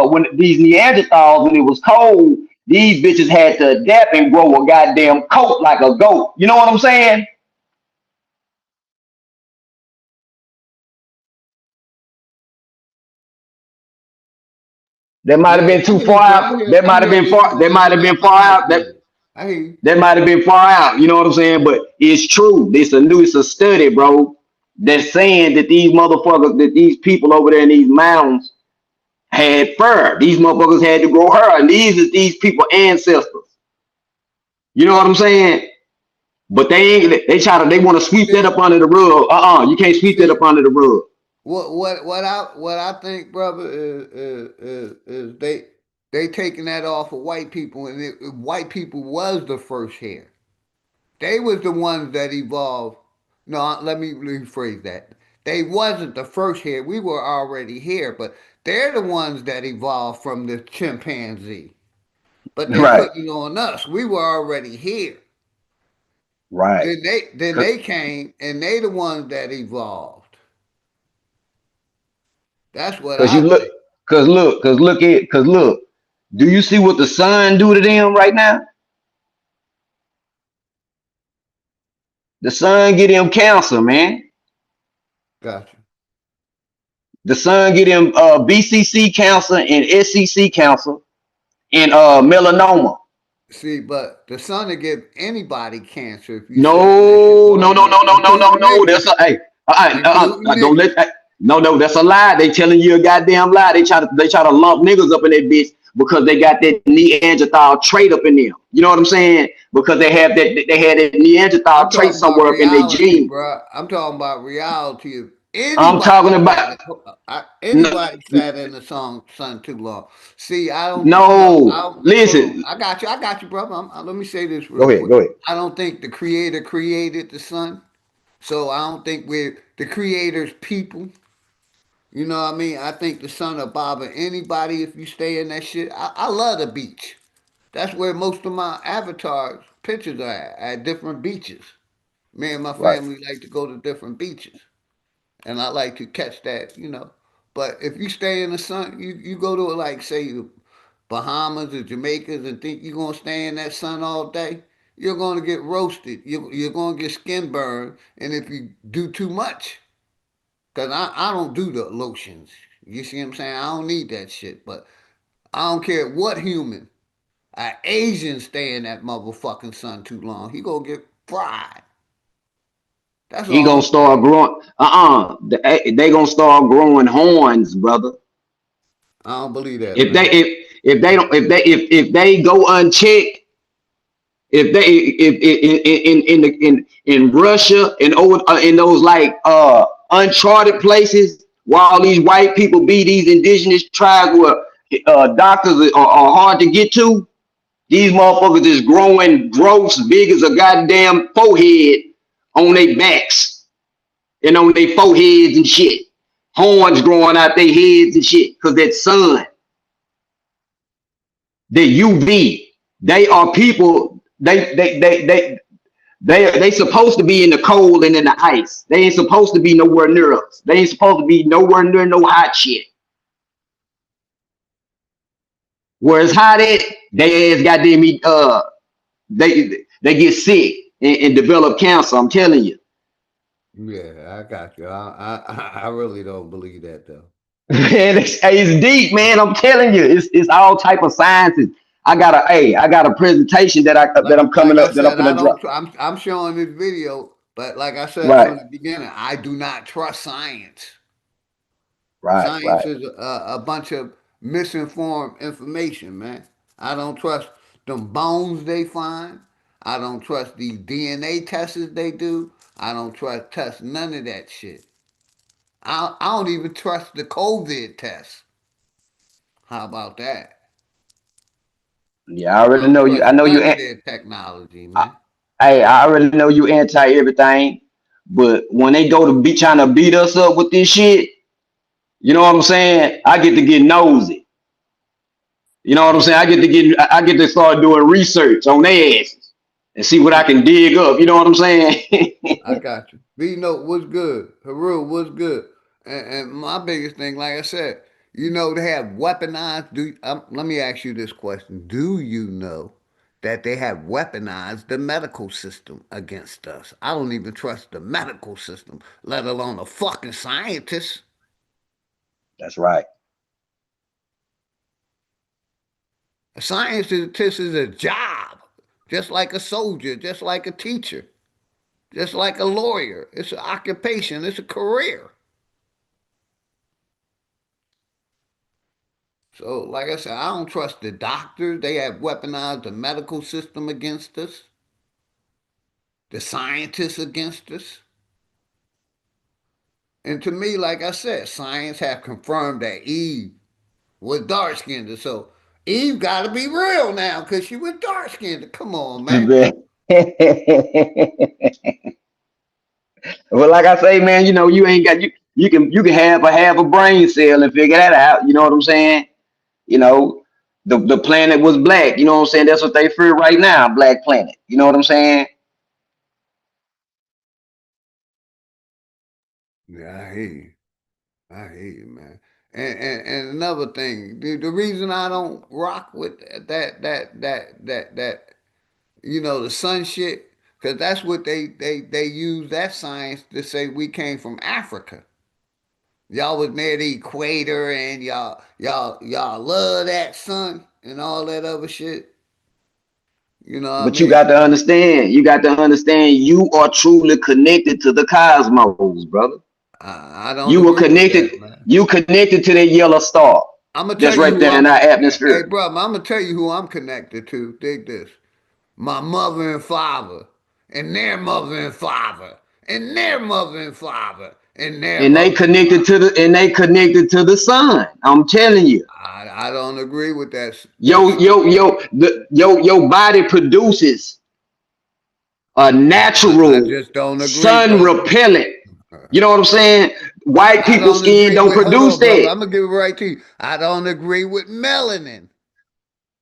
when these Neanderthals, when it was cold, these bitches had to adapt and grow a goddamn coat like a goat. You know what I'm saying? That might have been too far out. That might have been far. That might have been far out. That might have been far out. You know what I'm saying? But it's true. It's a study, bro. That's saying that these motherfuckers, that these people over there in these mountains had fur. These motherfuckers had to grow hair, and these are these people ancestors. You know what I'm saying? But they want to sweep that up under the rug. You can't sweep that up under the rug. What I think, brother, is they taking that off of white people, and white people was the first here. They was the ones that evolved. No, let me rephrase that. They wasn't the first here. We were already here, but they're the ones that evolved from the chimpanzee. But they putting it on us. We were already here. Right. Then they came, and they the ones that evolved. That's what I think. Cause look. Do you see what the sun do to them right now? The sun get him cancer, man. Gotcha. The sun get him BCC cancer and SCC cancer and melanoma. See, but the sun will give anybody cancer if you No. That's a hey. Don't let. No, that's a lie. They telling you a goddamn lie. They try to lump niggas up in that bitch because they got that Neanderthal trait up in them. You know what I'm saying? Because they had that Neanderthal trait somewhere up in their gene. Bro. I'm talking about reality. I'm talking about anybody sat in the sun too long. See, I don't. Listen. I got you, brother. Let me say this real quick. Go ahead. I don't think the creator created the sun, so I don't think we're the creator's people. You know what I mean? I think the sun will bother anybody if you stay in that shit. I love the beach. That's where most of my avatars pictures are at different beaches. Me and my family like to go to different beaches. And I like to catch that, But if you stay in the sun, you go to like say Bahamas or Jamaica and think you're gonna stay in that sun all day, you're gonna get roasted. You're gonna get skin burned, and if you do too much, because I don't do the lotions. You see what I'm saying? I don't need that shit. But I don't care what human, an Asian stay in that motherfucking sun too long, he gonna get fried. That's he gonna start growing. They gonna start growing horns, brother. I don't believe that. If they go unchecked, in Russia and over in those like uncharted places where all these white people be these indigenous tribes where doctors are hard to get to, these motherfuckers is growing growths big as a goddamn forehead on their backs and on their foreheads and shit. Horns growing out their heads and shit because that sun, the UV, they are people. They supposed to be in the cold and in the ice. They ain't supposed to be nowhere near us. They ain't supposed to be nowhere near no hot shit. Where it's hot at, they ass goddamn they get sick and develop cancer. I'm telling you. Yeah, I got you. I really don't believe that though. Man, it's deep, man. I'm telling you, it's all type of sciences. I got a presentation that I'm coming Like I up that I'm said, gonna drop. I'm showing this video, but like I said Right, from the beginning, I do not trust science. right, Science right. is a bunch of misinformed information, man. I don't trust them bones they find. I don't trust these DNA tests they do. I don't test none of that shit. I don't even trust the COVID test. How about that? Yeah, I I already don't know you. trust I know you. none of their technology, man. Hey, I already know you anti everything, but when they go to be trying to beat us up with this shit, you know what I'm saying? I get to get nosy. You know what I'm saying? I get to start doing research on their asses and see what I can dig up. You know what I'm saying? I got you. B note, what's good? Haru, what's good? And my biggest thing, like I said, they have weaponized. Let me ask you this question: do you know that they have weaponized the medical system against us? I don't even trust the medical system, let alone a fucking scientist. That's right. A scientist is a job, just like a soldier, just like a teacher, just like a lawyer. It's an occupation. It's a career. So, like I said, I don't trust the doctors. They have weaponized the medical system against us, the scientists against us. And to me, like I said, science have confirmed that Eve was dark skinned. So Eve got to be real now because she was dark skinned. Come on, man. Well, like I say, man, you ain't got you can have a brain cell and figure that out. You know what I'm saying? You know, the planet was black. You know what I'm saying? That's what they fear right now, black planet. You know what I'm saying? Yeah, I hear you. I hear you, man. And another thing, the reason I don't rock with that the sun shit, because that's what they use that science to say we came from Africa. Y'all was near the equator and y'all love that sun and all that other shit. You know what I But you mean? got to understand. You got to understand. You are truly connected to the cosmos, brother. I don't You were agree with connected. that, man. You connected to that yellow star I'm gonna tell that's you right who there I'm. in our Hey, atmosphere. brother, I'm gonna tell you who I'm connected to. Dig this: my mother and father, and their mother and father, and their mother and father, and their And they mother and connected father. to the sun. I'm telling you. I don't agree with that Yo, sun yo, shit. yo, your body produces a I natural just don't agree, sun brother. repellent. You know what I'm saying? White I people's don't skin agree don't with. Hold produce on, brother. that. I'm gonna give it right to you. I don't agree with melanin.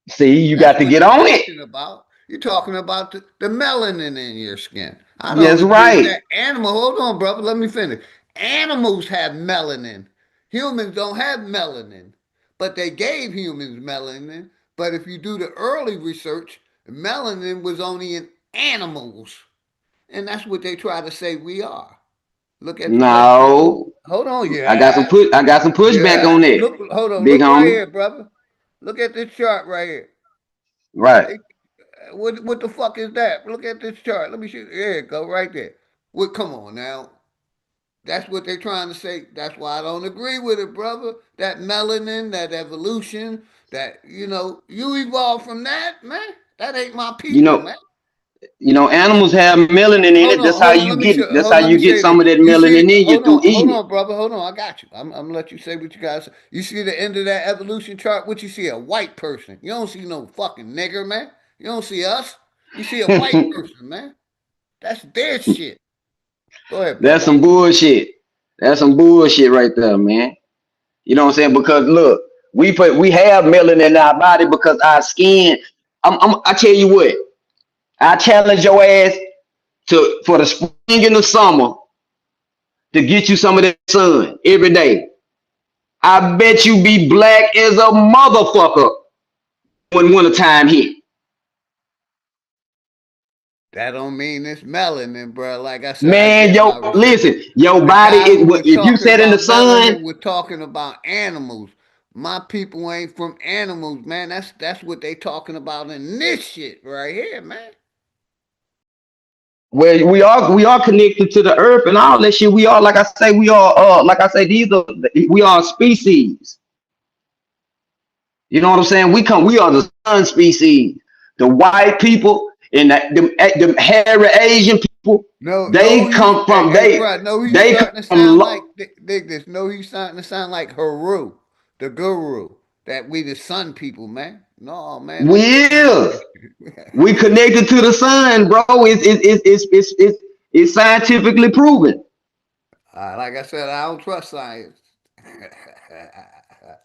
See, you That's got to what get you're on it. talking about. You're talking about the melanin in your skin. I don't That's agree with right. that. Animal, hold on, brother. Let me finish. Animals have melanin. Humans don't have melanin, but they gave humans melanin. But if you do the early research, melanin was only in animals, and that's what they try to say we are. Look at the bacteria. No, Hold on, I got some pushback on yes. that, Look, hold on. big Look right homie. here, brother. Look at this chart right here. Right. They what the fuck is that? Look at this chart. Let me shoot. There it go, right there. What? Come on now. That's what they're trying to say. That's why I don't agree with it, brother. That melanin, that evolution, that you evolved from that, man. That ain't my You people, know, man. animals have melanin in it. Hold on. Let me show. That's Hold how on. Let you me get say this. some of that You see melanin it? in you through Hold eating it. on, brother. Hold on. I got you. I'm gonna let you say what you guys. You see the end of that evolution chart? What you see? A white person. You don't see no fucking nigger, man. You don't see us. You see a white person, man. That's their shit. Go ahead, That's brother. some bullshit. That's some bullshit right there, man. You know what I'm saying? Because look, we have melanin in our body because our skin. I tell you what. I challenge your ass to for the spring and the summer to get you some of that sun every day. I bet you be black as a motherfucker when wintertime hit. That don't mean it's melanin, bro. Like I said, I Man, did yo, my research. listen, your The body guy is who was if you talking set in the about sun, melanin was talking about animals. My people ain't from animals, man. That's what they talking about in this shit right here, man. Well, we are connected to the earth and all that shit. We are, like I say, we are like I say, we are species. You know what I'm saying? We are the sun species. The white people and the hairy Asian people, they come from Hey, bro, no, he's they come starting to from sound like dig this. No, he's starting to sound like Haru, the guru. That we the sun people, man. No, man, we that's is. We connected to the sun, bro. It's scientifically proven. like I said, I don't trust science.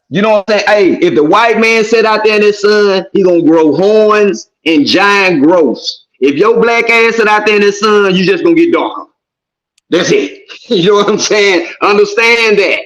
You know what I'm saying? Hey, if the white man sit out there in the sun, he gonna grow horns and giant growths. If your black ass sit out there in the sun, you just gonna get darker. That's it. You know what I'm saying? Understand that.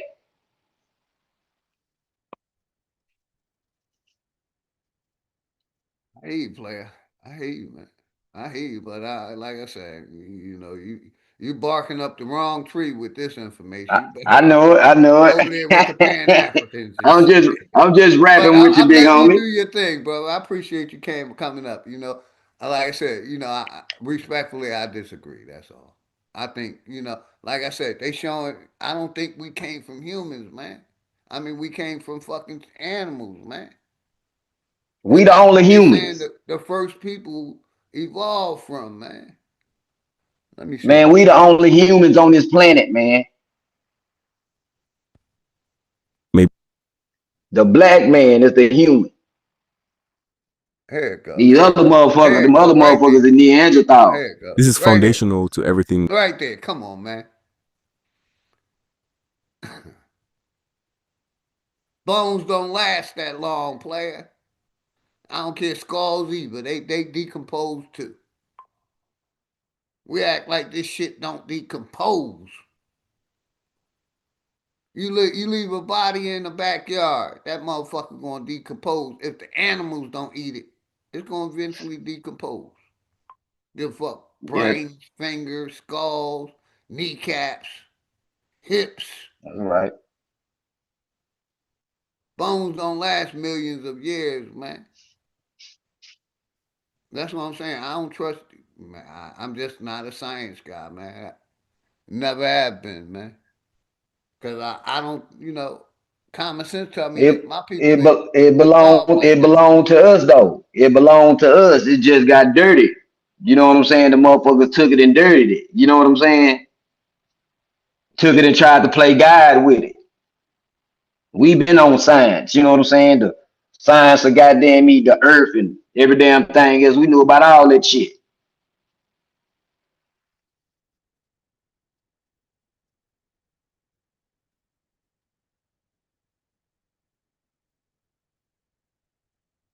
I hear you, player. I hear you, man. I hear you, but like I said, you barking up the wrong tree with this information. You I better know it. I know be it. over there with the Pan Africans and I'm shit. just But rapping with you, I'm big letting you homie. do your thing, bro. I appreciate you coming up. Like I said, respectfully, I disagree. That's all. I think, like I said, they showing. I don't think we came from humans, man. I mean, we came from fucking animals, man. We And the that's only what they saying humans. the first people evolved from, man. Let me see Man, something. we the only humans on this planet, man. Maybe The black man is the human. Here it go. These other motherfuckers, There them it other go. Right there. motherfuckers are Neanderthal. There it go. this is Right here. foundational to everything. Right there. Come on, man. Bones don't last that long, player. I don't care skulls either. They decompose too. We act like this shit don't decompose. You leave a body in the backyard, that motherfucker gonna decompose. If the animals don't eat it, it's gonna eventually decompose. Give a fuck. Yeah, Brains, fingers, skulls, kneecaps, hips. that's right. Bones don't last millions of years, man. That's what I'm saying. I don't trust. Man, I'm just not a science guy, man. Never have been, man. Cause I don't, common sense tell me It that my people it didn't it belong evolve like it that. belonged to us though. It belonged to us. It just got dirty. You know what I'm saying? The motherfuckers took it and dirtied it. You know what I'm saying? Took it and tried to play God with it. We been on science. You know what I'm saying? The science of goddamn me, the earth and every damn thing else. We knew about all that shit.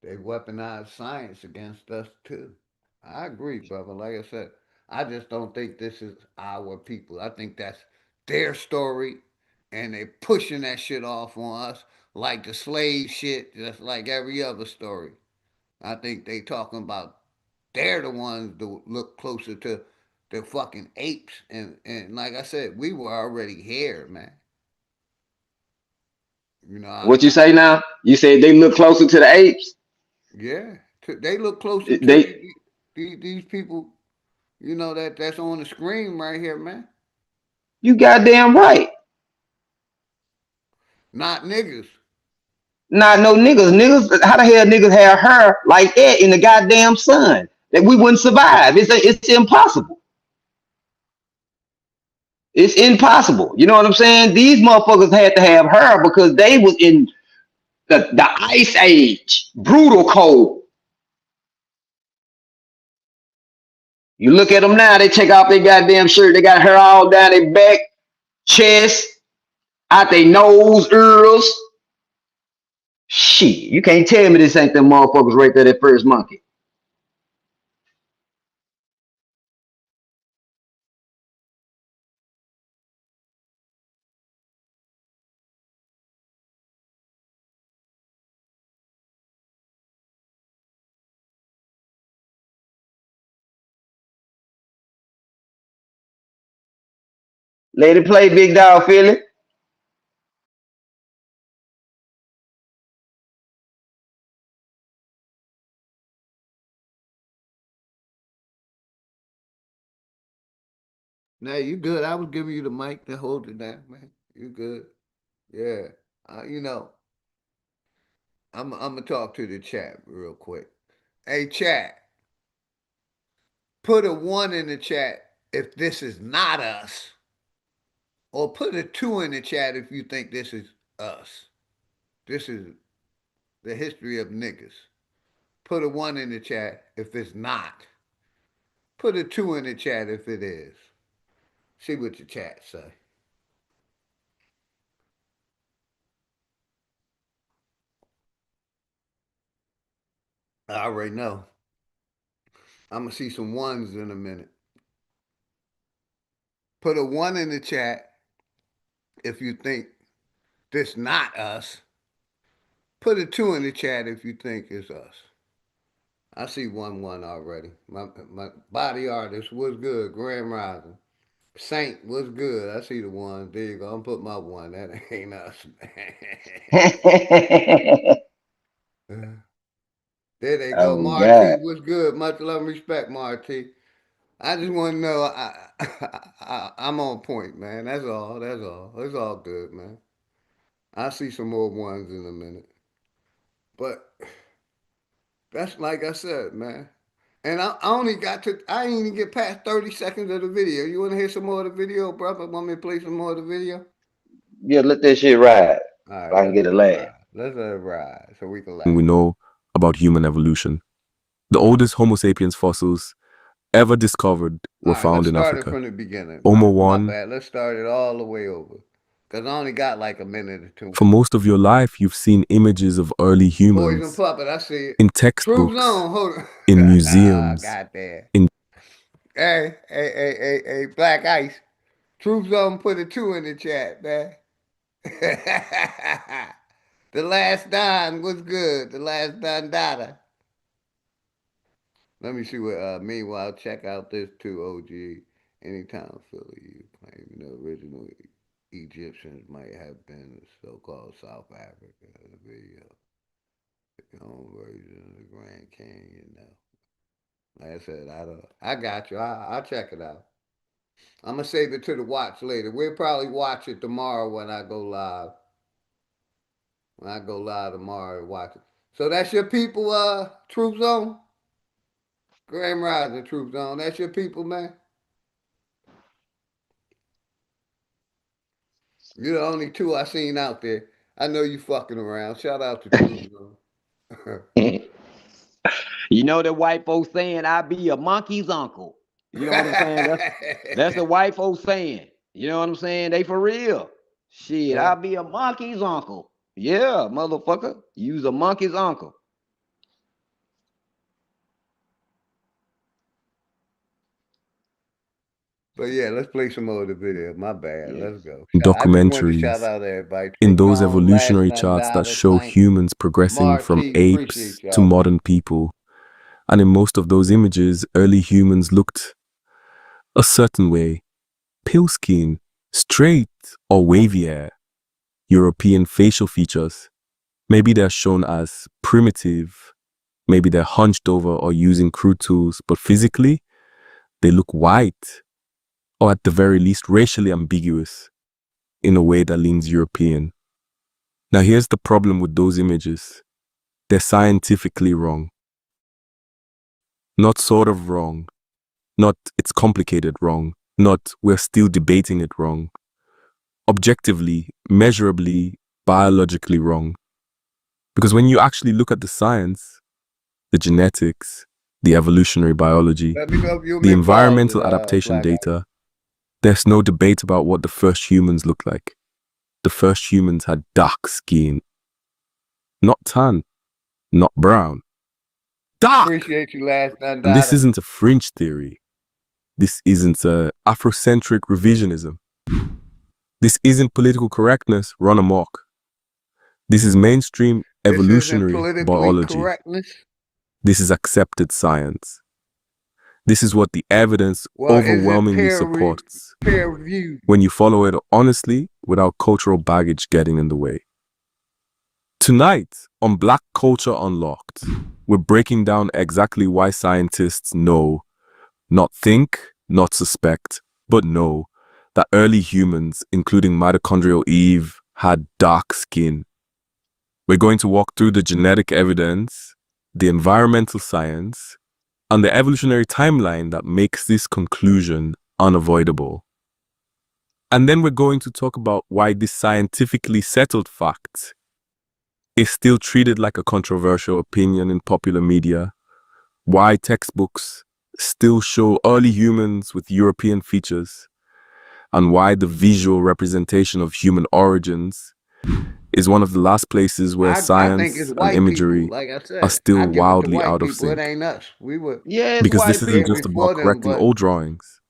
They weaponize science against us too. I agree, brother. Like I said, I just don't think this is our people. I think that's their story, and they pushing that shit off on us like the slave shit, just like every other story. I think they talking about they're the ones that look closer to the fucking apes, and like I said, we were already here, man. What you I say now? You said they look closer to the apes? yeah, they look closer to They these people. That's on the screen right here, man. You goddamn right. Not niggas. Not no niggas. Niggas, how the hell niggas have hair like that in the goddamn sun? That we wouldn't survive. It's impossible. It's impossible. You know what I'm saying? These motherfuckers had to have hair because they was in the ice age, brutal cold. You look at them now, they take off their goddamn shirt, they got hair all down their back, chest, out their nose, ears. Shit, you can't tell me this ain't them motherfuckers right there, that first monkey. Let it play, big dog, Philly. Now you good. I was giving you the mic to hold it down, man. You good. Yeah. You know, I'm gonna talk to the chat real quick. Hey chat, put a 1 in the chat if this is not us. Or put a 2 in the chat if you think this is us. This is the history of niggas. Put a 1 in the chat if it's not. Put a 2 in the chat if it is. See what the chat say. I already know. I'm gonna see some 1s in a minute. Put a 1 in the chat if you think this not us. Put a 2 in the chat if you think it's us. I see 1-1 already. My body artist was good. Grand Rising. Saint was good. I see the 1. There you go. I'm put my 1. That ain't us, man. There they go. Oh God. Marty was good. Much love and respect, Marty. I just want to know I'm on point, man. That's all. That's all. It's all good, man. I'll see some more 1s in a minute. But that's like I said, man. And I only got to, I ain't even get past 30 seconds of the video. You want to hear some more of the video, brother? Want me to play some more of the video? Yeah, let that shit ride. All right, So I can get a laugh. Let's let it ride so we can laugh. We know about human evolution. The oldest Homo sapiens fossils ever discovered were found in Let's start it Africa. from the beginning. Homo My 1. bad. Let's start it all the way over. Because I only got like a minute or 2. For most of your life, you've seen images of early humans Poison Puppet, I see it. in True textbooks, Zone, hold on. in museums, Got there. in Hey, Black Ice. True Zone put a 2 in the chat, man. The Last Don was good. The Last Don Dada. Let me see what, meanwhile, check out this too, OG. Anytime Philly, you claim the original Egyptians might have been the so-called South Africa. The video. The own version of the Grand Canyon now. Like I said, I got you. I'll check it out. I'm gonna save it to the watch later. We'll probably watch it tomorrow when I go live. When I go live tomorrow, watch it. So that's your people, Troop Zone? Grand Rising Troop Zone. That's your people, man? You're the only 2 I seen out there. I know you fucking around. Shout out to Troop Zone. You know the white folks saying, I be a monkey's uncle. You know what I'm saying? That's the white folks saying. You know what I'm saying? They for real. Shit, I'll be a monkey's uncle. Yeah, motherfucker. You's a monkey's uncle. But yeah, let's play some more of the video. My bad. Yeah. Let's go. I just wanted to shout documentaries, out everybody. in Troop those Zone, Last evolutionary charts that Dada, show Saint, humans progressing from Marty, apes appreciate to y'all, modern man. people. And in most of those images, early humans looked a certain way: pale skin, straight or wavy hair, European facial features. Maybe they're shown as primitive, maybe they're hunched over or using crude tools, but physically, they look white, or at the very least racially ambiguous, in a way that leans European. Now here's the problem with those images. They're scientifically wrong. Not sort of wrong. Not it's complicated wrong. Not we're still debating it wrong. Objectively, measurably, biologically wrong. Because when you actually look at the science, the genetics, the evolutionary biology, Let me know if you'll the make calls, environmental adaptation Black Eye. data, there's no debate about what the first humans looked like. The first humans had dark skin. Not tan, not brown. Dark! Appreciate you, Last Dada. And this isn't a fringe theory. This isn't a Afrocentric revisionism. This isn't political correctness run amok. This is mainstream evolutionary biology. Correctness. This is accepted science. This is what the evidence Well, overwhelmingly is it supports peer reviewed? when you follow it honestly without cultural baggage getting in the way. Tonight on Black Culture Unlocked, we're breaking down exactly why scientists know, not think, not suspect, but know that early humans, including mitochondrial Eve, had dark skin. We're going to walk through the genetic evidence, the environmental science, and the evolutionary timeline that makes this conclusion unavoidable. And then we're going to talk about why this scientifically settled fact is still treated like a controversial opinion in popular media, why textbooks still show early humans with European features, and why the visual representation of human origins is one of the last places where I think it's science and white people. imagery Like I are said, still I give it to wildly white out of people. It sync. ain't us. We were Yeah, it's Because this white isn't there people. just about before them, correcting but old drawings.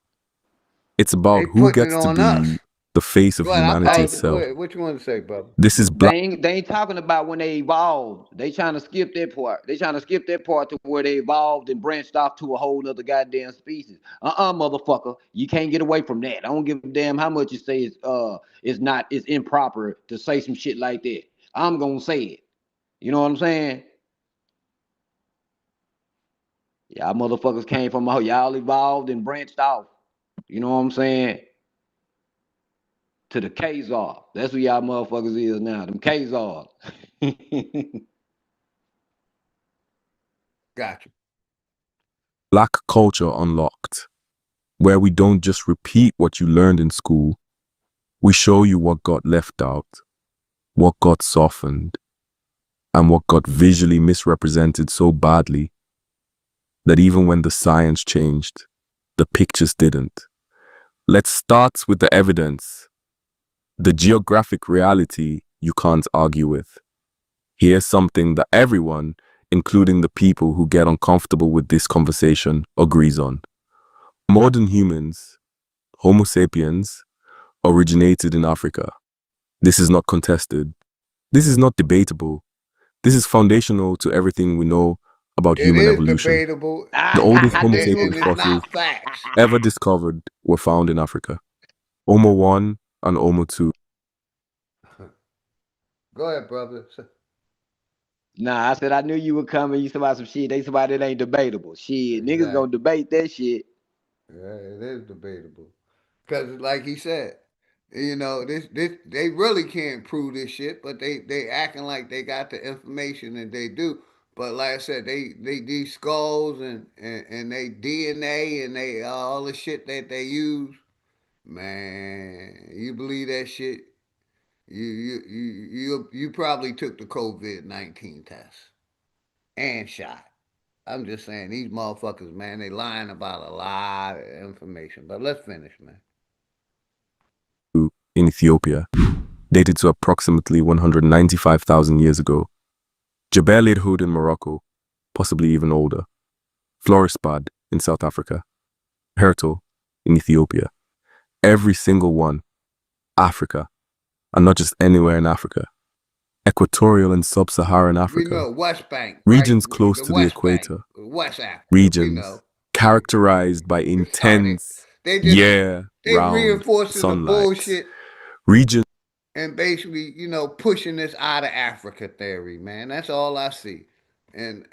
It's about they who putting it gets to on us. be the face of But I humanity thought, itself. what you want to say, brother? This is black. They ain't talking about when they evolved. They trying to skip that part. They trying to skip that part to where they evolved and branched off to a whole nother goddamn species. Motherfucker, you can't get away from that. I don't give a damn how much you say it's improper to say some shit like that. I'm gonna say it. You know what I'm saying? Y'all motherfuckers came from y'all evolved and branched off. You know what I'm saying? To the Khazars. That's who y'all motherfuckers is now. Them Khazars. Gotcha. Black culture unlocked, where we don't just repeat what you learned in school, we show you what got left out, what got softened, and what got visually misrepresented so badly that even when the science changed, the pictures didn't. Let's start with the evidence, the geographic reality you can't argue with. Here's something that everyone, including the people who get uncomfortable with this conversation, agrees on. Modern humans, Homo sapiens, originated in Africa. This is not contested. This is not debatable. This is foundational to everything we know about It human is evolution. debatable, The oldest Homo and sapien it's fossils not facts. ever discovered were found in Africa. Homo 1 and Homo 2. Go ahead, brother. Nah, I said I knew you were coming. You talking about some shit. They somebody that ain't debatable. Shit, niggas Exactly. gonna debate that shit. Yeah, it is debatable. Because, like he said, this they really can't prove this shit, but they acting like they got the information and they do. But like I said, they these skulls and they DNA and they all the shit that they use, man. You believe that shit? You probably took the COVID-19 test and shot. I'm just saying these motherfuckers, man, they lying about a lot of information. But let's finish, man. In Ethiopia, dated to approximately 195,000 years ago. Jebel Irhoud in Morocco, possibly even older. Florisbad in South Africa. Hertel in Ethiopia. Every single one, Africa, and not just anywhere in Africa. Equatorial and sub-Saharan We Africa. know West Bank, Regions right? close The to the West Bank, equator. West Africa. We Regions know. characterized by Started. intense, They just they year-round reinforcing the sunlight. bullshit Regions and basically, pushing this out of Africa theory, man. That's all I see. And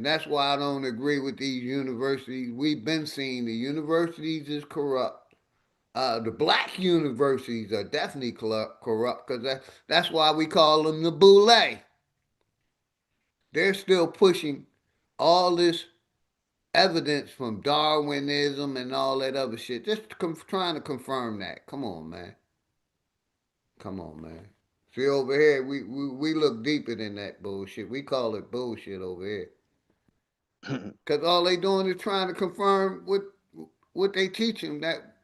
that's why I don't agree with these universities. We've been seeing the universities is corrupt. The black universities are definitely corrupt because that's why we call them the boule. They're still pushing all this evidence from Darwinism and all that other shit. Just trying to confirm that. Come on, man. Come on, man. See, over here, we look deeper than that bullshit. We call it bullshit over here. Because all they doing is trying to confirm what they teaching, that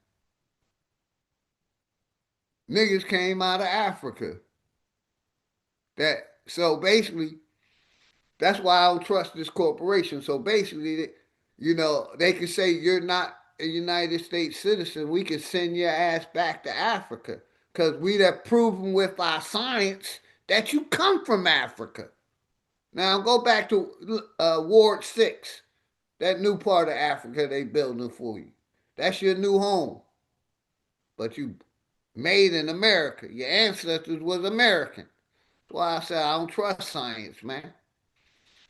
niggas came out of Africa. So basically, that's why I don't trust this corporation. So basically, they can say you're not a United States citizen. We can send your ass back to Africa because we'd have proven with our science that you come from Africa. Now go back to Ward 6, that new part of Africa they building for you. That's your new home. But you made in America. Your ancestors was American. That's why I said I don't trust science, man.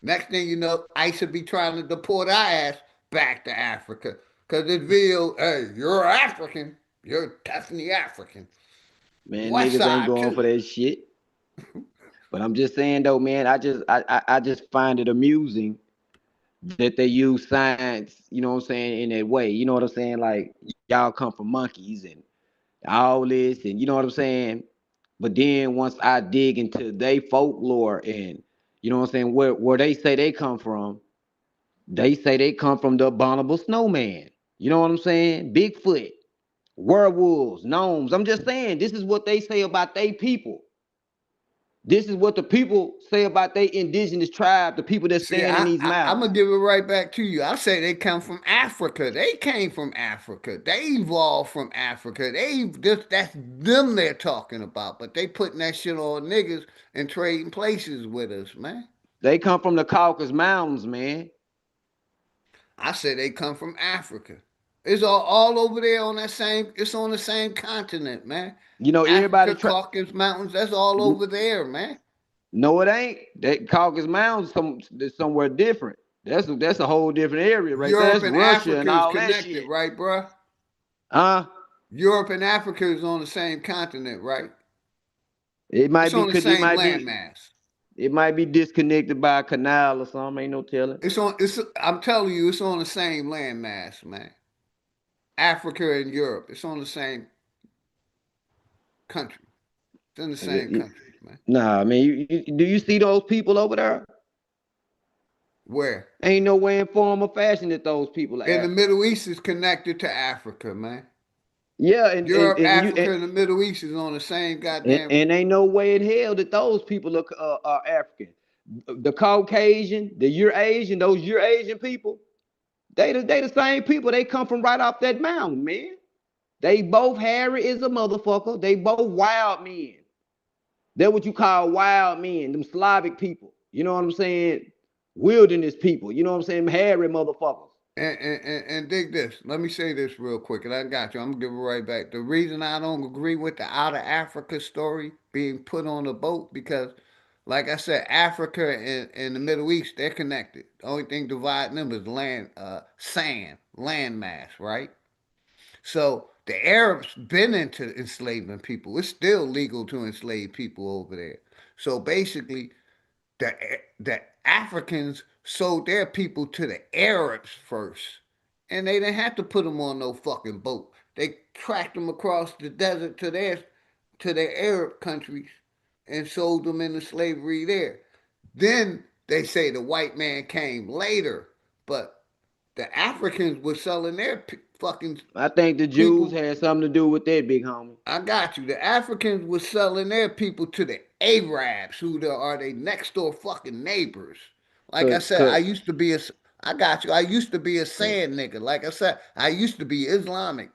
Next thing you know, ICE would be trying to deport our ass back to Africa Cause this video, hey, you're African. You're definitely African. Man, West niggas ain't side going for too. that shit. But I'm just saying though, man, I just find it amusing that they use science, you know what I'm saying, in that way. You know what I'm saying? Like y'all come from monkeys and all this, and you know what I'm saying? But then once I dig into their folklore and you know what I'm saying, where they say they come from, they say they come from the abominable snowman. You know what I'm saying? Bigfoot, werewolves, gnomes. I'm just saying, this is what they say about they people. This is what the people say about their indigenous tribe, the people that See, stand in these I'm gonna mountains. give it right back to you. I say they come from Africa. They came from Africa. They evolved from Africa. That's them they're talking about. But they putting that shit on niggas and trading places with us, man. They come from the Caucasus Mountains, man. I say they come from Africa. It's all over there on that same. It's on the same continent, man. You know, everybody Africa, try. Caucasus Mountains. That's all over there, man. No, it ain't. That Caucasus Mountains somewhere different. That's a whole different area right there. Europe That's and Russia and Africa is all that connected, shit. right, bruh? Huh? Europe and Africa is on the same continent, right? It might It's be on the because it same might be landmass. it might be disconnected by a canal or something. Ain't no telling. I'm telling you, it's on the same landmass, man. Africa and Europe. It's on the same country. It's in the same countries, man. Nah, man. Do you see those people over there? Where? Ain't no way in form or fashion that those people are In the African. Middle East is connected to Africa, man. Yeah, and Europe, and you Africa, and the Middle East is on the same and, goddamn. and ain't no way in hell that those people are African. The Caucasian, the Eurasian, those Eurasian people, they the same people. They come from right off that mountain, man. They both hairy as a motherfucker. They both wild men. They're what you call wild men, them Slavic people. You know what I'm saying? Wilderness people. You know what I'm saying? Hairy motherfuckers. And dig this. Let me say this real quick, and I got you. I'm gonna give it right back. The reason I don't agree with the out of Africa story being put on a boat because, like I said, Africa and the Middle East they're connected. The only thing dividing them is sand, land mass, right? So the Arabs been into enslaving people. It's still legal to enslave people over there. So basically, the the Africans sold their people to the Arabs first, and they didn't have to put them on no fucking boat. They tracked them across the desert to their Arab countries and sold them into slavery there. Then they say the white man came later, but the Africans were selling their fucking I think the Jews people. had something to do with that, big homie. I got you. The Africans were selling their people to the Arabs, who are they next door fucking neighbors. Like I Cause, said, cause, I got you. I used to be a sand nigga. Like I said, I used to be Islamic,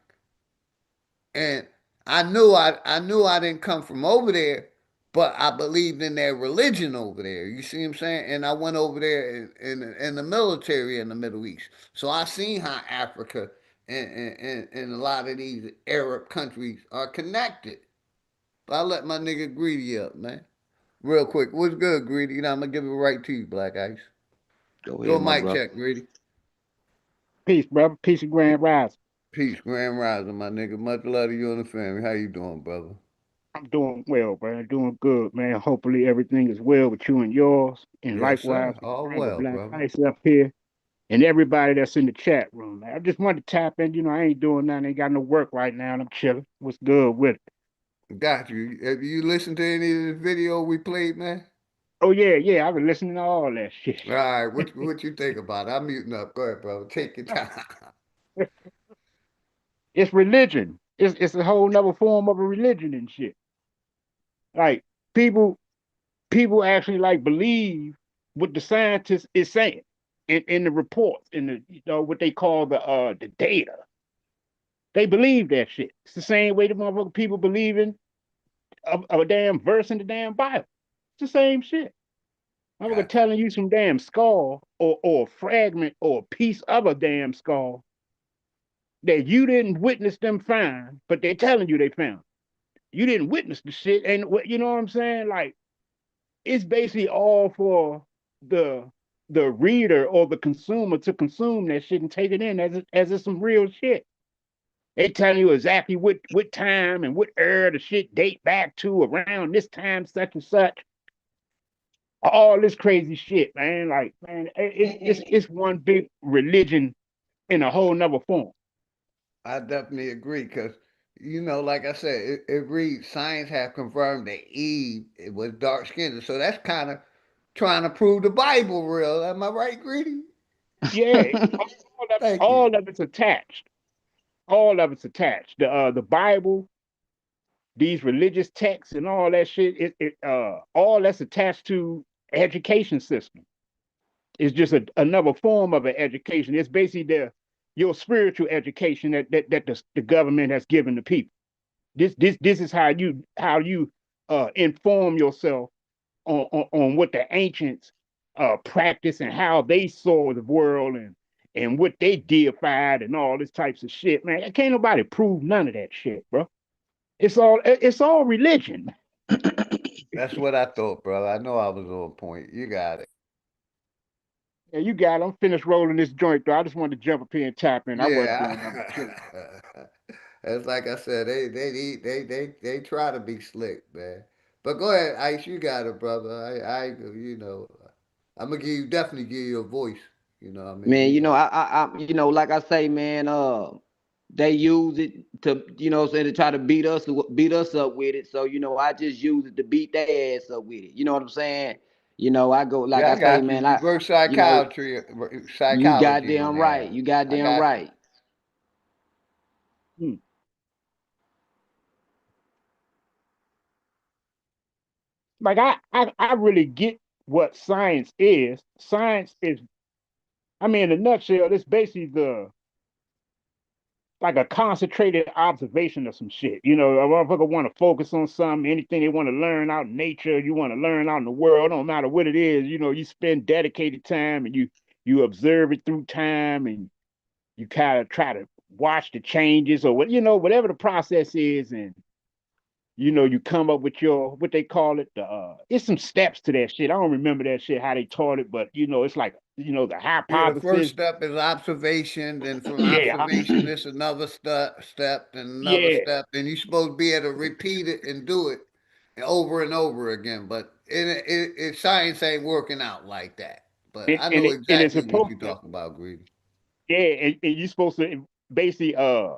and I knew I didn't come from over there, but I believed in their religion over there. You see what I'm saying? And I went over there in the military in the Middle East, so I seen how Africa and a lot of these Arab countries are connected. But I let my nigga Greedy up, man. Real quick. What's good, Greedy? You know, I'm gonna give it right to you, Black Ice. go Do ahead, a my mic brother. check, Greedy. Peace, brother. Peace and grand rise. Peace, Grand Rising, my nigga. Much love to you and the family. How you doing, brother? I'm doing well, bro. Doing good, man. Hopefully everything is well with you and yours. And Yes, likewise sir. with All Brother well, Black brother. Ice up here and everybody that's in the chat room. Man. I just wanted to tap in. You know, I ain't doing nothing. Ain't got no work right now. And I'm chilling. What's good with it? Got you. Have you listened to any of the video we played, man? Oh, yeah. I've been listening to all that shit. All right. What you think about it? I'm muting up. Go ahead, brother. Take your time. It's religion. It's a whole nother form of a religion and shit. Like people people actually like believe what the scientists is saying in the reports, in the what they call the data. They believe that shit. It's the same way the motherfucking people believe in a damn verse in the damn Bible. It's the same shit. I'm telling you some damn skull or a fragment or a piece of a damn skull that you didn't witness them find, but they're telling you they found. You didn't witness the shit, and you know what I'm saying? Like it's basically all for the the reader or the consumer to consume that shit and take it in as it's some real shit. They tell you exactly what time and what era the shit date back to around this time, such and such. All this crazy shit, man. Like, man, it's one big religion in a whole nother form. I definitely agree because, like I said, it reads science have confirmed that Eve it was dark skinned. So that's kind of trying to prove the Bible real. Am I right, Greedy? Yeah, Thank you. all of it's attached. All of it's attached. The Bible, these religious texts, and all that shit. All that's attached to education system. It's just another form of an education. It's basically your spiritual education that the government has given the people. This is how you inform yourself on what the ancients practice and how they saw the world and what they deified and all this types of shit, man. Can't nobody prove none of that shit, bro. It's all religion. That's what I thought, brother. I know I was on point. You got it. Yeah, you got it. I'm finished rolling this joint, though. I just wanted to jump up here and tap in. I wasn't doing nothing but chilling. It's like I said, they try to be slick, man. But go ahead, Ice, you got it, brother. I'm gonna definitely give you a voice. You know, what I mean, Man, you got it. like I say, man, they use it to, to try to beat us up with it. So, I just use it to beat their ass up with it. You know what I'm saying? I go, like Yeah, I I say, got you. man, Reverse you know, you psychology on goddamn right. there. You I goddamn got you. right. Hmm. Like I really get what science is. Science is, I mean, in a nutshell, it's basically like a concentrated observation of some shit. A motherfucker want to focus on something, anything they want to learn out in nature, you want to learn out in the world, don't matter what it is, you spend dedicated time and you observe it through time and you kind of try to watch the changes or whatever the process is, and you come up with your what they call it, it's some steps to that shit. I don't remember that shit how they taught it, but it's like the Yeah, the first hypothesis. step is observation. Then from Yeah, observation, it's another step, and another yeah. step. And you're supposed to be able to repeat it and do it over and over again. But science ain't working out like that. But and, I and know it and it's exactly what supposed you're to, talking about, Greedy. yeah, and you're supposed to basically uh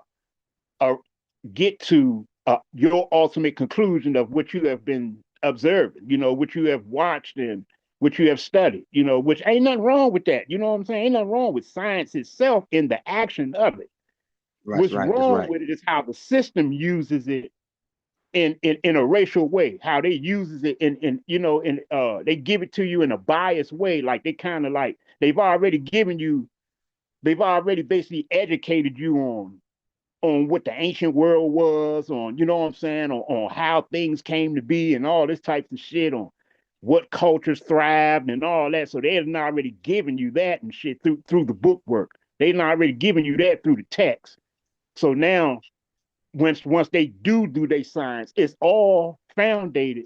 get to your ultimate conclusion of what you have been observing, what you have watched and what you have studied, which ain't nothing wrong with that. You know what I'm saying? Ain't nothing wrong with science itself in the action of it. That's What's right. That's wrong right. with it is how the system uses it in a racial way, how they uses it they give it to you in a biased way, like they kind of like they've already basically educated you on what the ancient world was, on, what I'm saying, on how things came to be and all this types of shit, on what cultures thrived and all that. So they're not already giving you that and shit through the book work. They're not already giving you that through the text. So now once they do their science, it's all founded,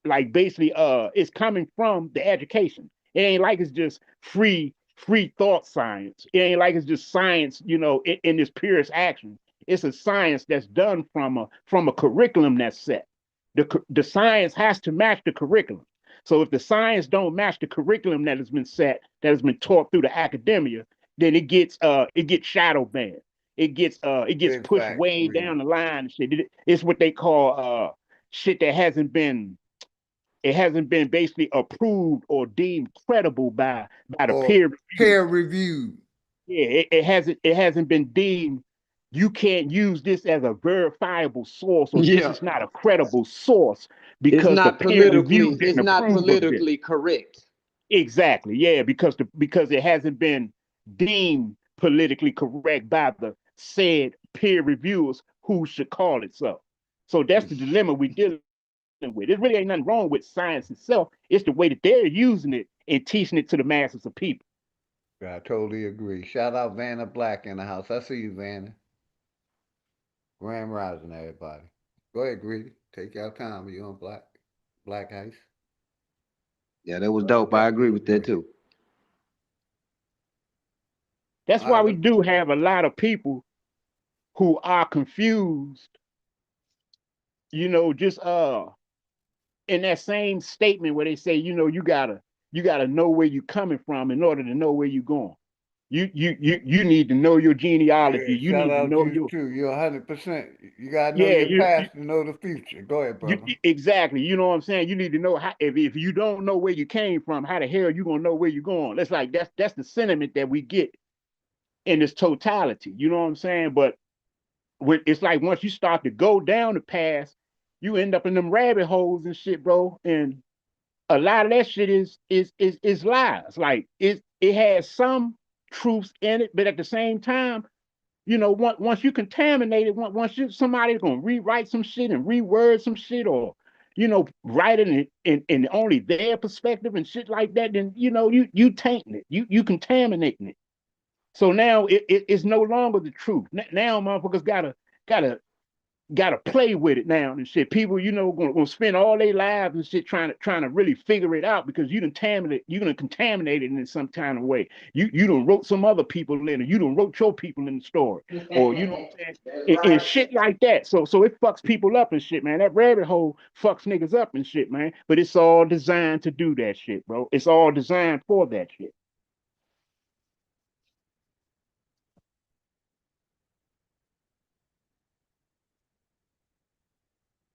like basically it's coming from the education. It ain't like it's just free thought science. It ain't like it's just science, in this purest action. It's a science that's done from a curriculum that's set. The science has to match the curriculum. So if the science don't match the curriculum that has been set, that has been taught through the academia, then it gets shadow banned. It gets Big pushed facts, way Greedy. down the line and shit. It's what they call shit that hasn't been basically approved or deemed credible by the Or peer review. peer reviewed. Yeah, it hasn't been deemed. You can't use this as a verifiable source, or this Yeah. is not a credible source It's because the not peer review politically. It's didn't not approve of this. politically correct. Exactly, yeah, because it hasn't been deemed politically correct by the said peer reviewers who should call it so. So that's the dilemma we dealing with. It really ain't nothing wrong with science itself. It's the way that they're using it and teaching it to the masses of people. I totally agree. Shout out Vanna Black in the house. I see you, Vanna. Grand Rising, everybody. Go ahead, Greedy. Take your time. You on Black Ice? Yeah, that was But I dope. I agree definitely with that agree. too. That's why we do have a lot of people who are confused, just in that same statement where they say, you gotta know where you're coming from in order to know where you're going. You need to know your genealogy. You Shout need to out know you too. You're 100%. You gotta know yeah, your past to know the future. Go ahead, brother. exactly. You know what I'm saying? You need to know how. If you don't know where you came from, how the hell are you gonna know where you're going? That's the sentiment that we get in this totality. You know what I'm saying? But it's like once you start to go down the path, you end up in them rabbit holes and shit, bro. And a lot of that shit is lies. Like it has some truths in it, but at the same time, once you contaminate it, somebody's gonna rewrite some shit and reword some shit, or write it in only their perspective and shit like that, then you tainting it, you contaminating it. So now it's no longer the truth. Now motherfuckers gotta play with it now and shit. People, gonna spend all their lives and shit trying to really figure it out because you done contaminate it in some kind of way. You done wrote some other people in it. You done wrote your people in the story, or you know what I'm saying, and shit like that. So it fucks people up and shit, man. That rabbit hole fucks niggas up and shit, man. But it's all designed to do that shit, bro. It's all designed for that shit.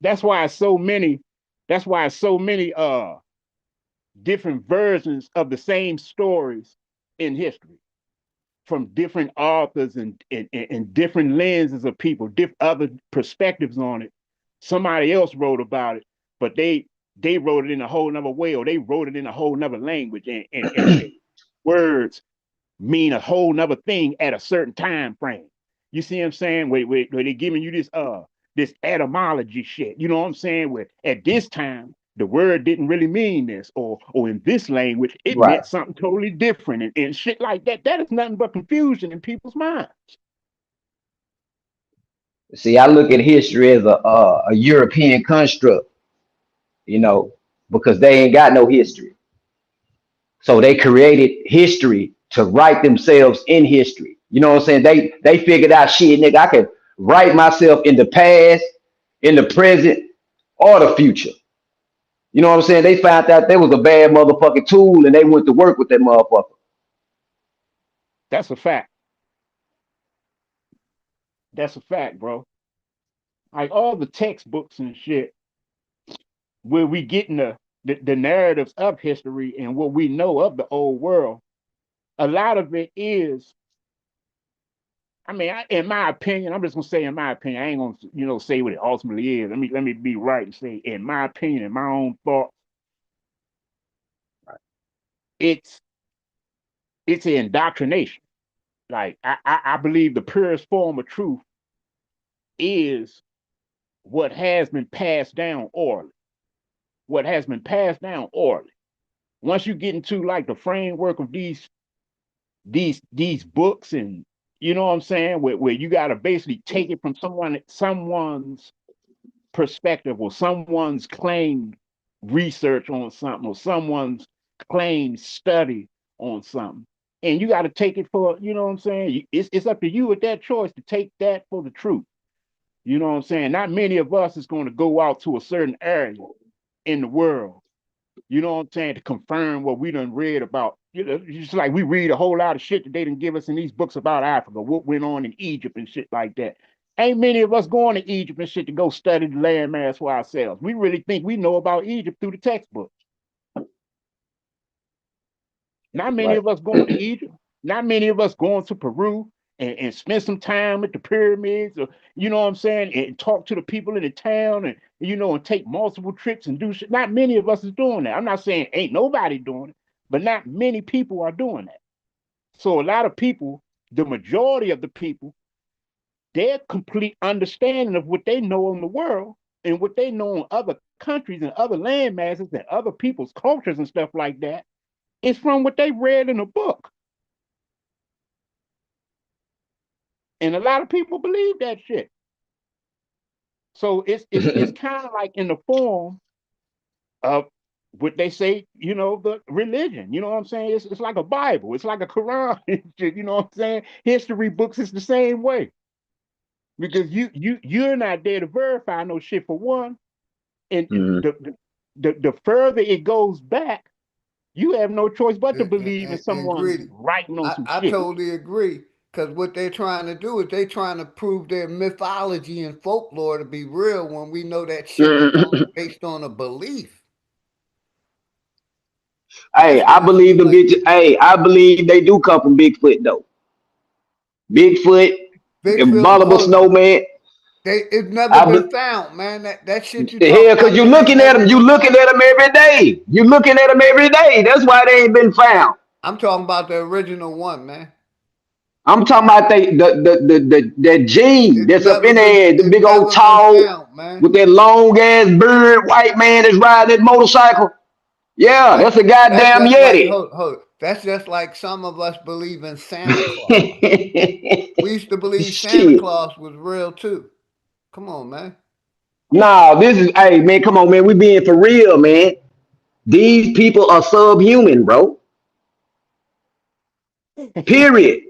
That's why so many. That's why so many different versions of the same stories in history from different authors and different lenses of people, other perspectives on it. Somebody else wrote about it, but they wrote it in a whole nother way, or they wrote it in a whole nother language, and words mean a whole nother thing at a certain time frame. You see what I'm saying? Where they giving you this etymology shit. You know what I'm saying? Where at this time the word didn't really mean this, or in this language it Right. meant something totally different, and shit like that. That is nothing but confusion in people's minds. See, I look at history as a European construct, because they ain't got no history. So they created history to write themselves in history. You know what I'm saying? They figured out shit, nigga. I could write myself in the past, in the present, or the future. You know what I'm saying? They found out there was a bad motherfucking tool and they went to work with that motherfucker. That's a fact. That's a fact, bro. Like all the textbooks and shit, where we getting the narratives of history and what we know of the old world, a lot of it is, I mean, in my opinion, I'm just gonna say in my opinion, I ain't gonna say what it ultimately is. Let me be right and say, in my opinion, in my own thought, it's an indoctrination. Like I believe the purest form of truth is what has been passed down orally. What has been passed down orally. Once you get into like the framework of these books, and you know what I'm saying, where you got to basically take it from someone's perspective, or someone's claimed research on something, or someone's claimed study on something, and you got to take it for, you know what I'm saying, it's up to you at that choice to take that for the truth. You know what I'm saying? Not many of us is going to go out to a certain area in the world, you know what I'm saying, to confirm what we done read about. Just like we read a whole lot of shit that they done give us in these books about Africa, what went on in Egypt and shit like that. Ain't many of us going to Egypt and shit to go study the landmass for ourselves. We really think we know about Egypt through the textbook. Not many Right. of us going to Egypt. Not many of us going to Peru and spend some time at the pyramids, or you know what I'm saying, and talk to the people in the town, and and take multiple trips and do shit. Not many of us is doing that. I'm not saying ain't nobody doing it, but not many people are doing that. So a lot of people, the majority of the people, their complete understanding of what they know in the world and what they know in other countries and other land masses and other people's cultures and stuff like that is from what they read in a book. And a lot of people believe that shit. So it's kind of like in the form of what they say, the religion. You know what I'm saying? It's like a Bible. It's like a Quran. You know what I'm saying? History books is the same way. Because you're not there to verify no shit for one. And the further it goes back, you have no choice but to believe in And someone greedy. writing on some I shit. totally agree. Because what they're trying to do is they're trying to prove their mythology and folklore to be real when we know that shit is only based on a belief. Hey, I believe the bitch. Hey, I believe they do come from Bigfoot though. Bigfoot, Bigfoot, abominable snowman. It's never been found, man. That shit you The talk hell, cause about, you that ain't looking at never them. You been looking found. at them every day. You looking at them every day. That's why they ain't been found. I'm talking about the original one, man. I'm talking about that gene that's up in there, the It's big old never been tall found, man. with that long ass beard, white man that's riding that motorcycle. Yeah, that's a That's goddamn just like Yeti. That's just like some of us believe in Santa Claus. We used to believe Santa Shit. Claus was real too. Come on, man. Nah, hey man, come on, man. We being for real, man. These people are subhuman, bro. Period.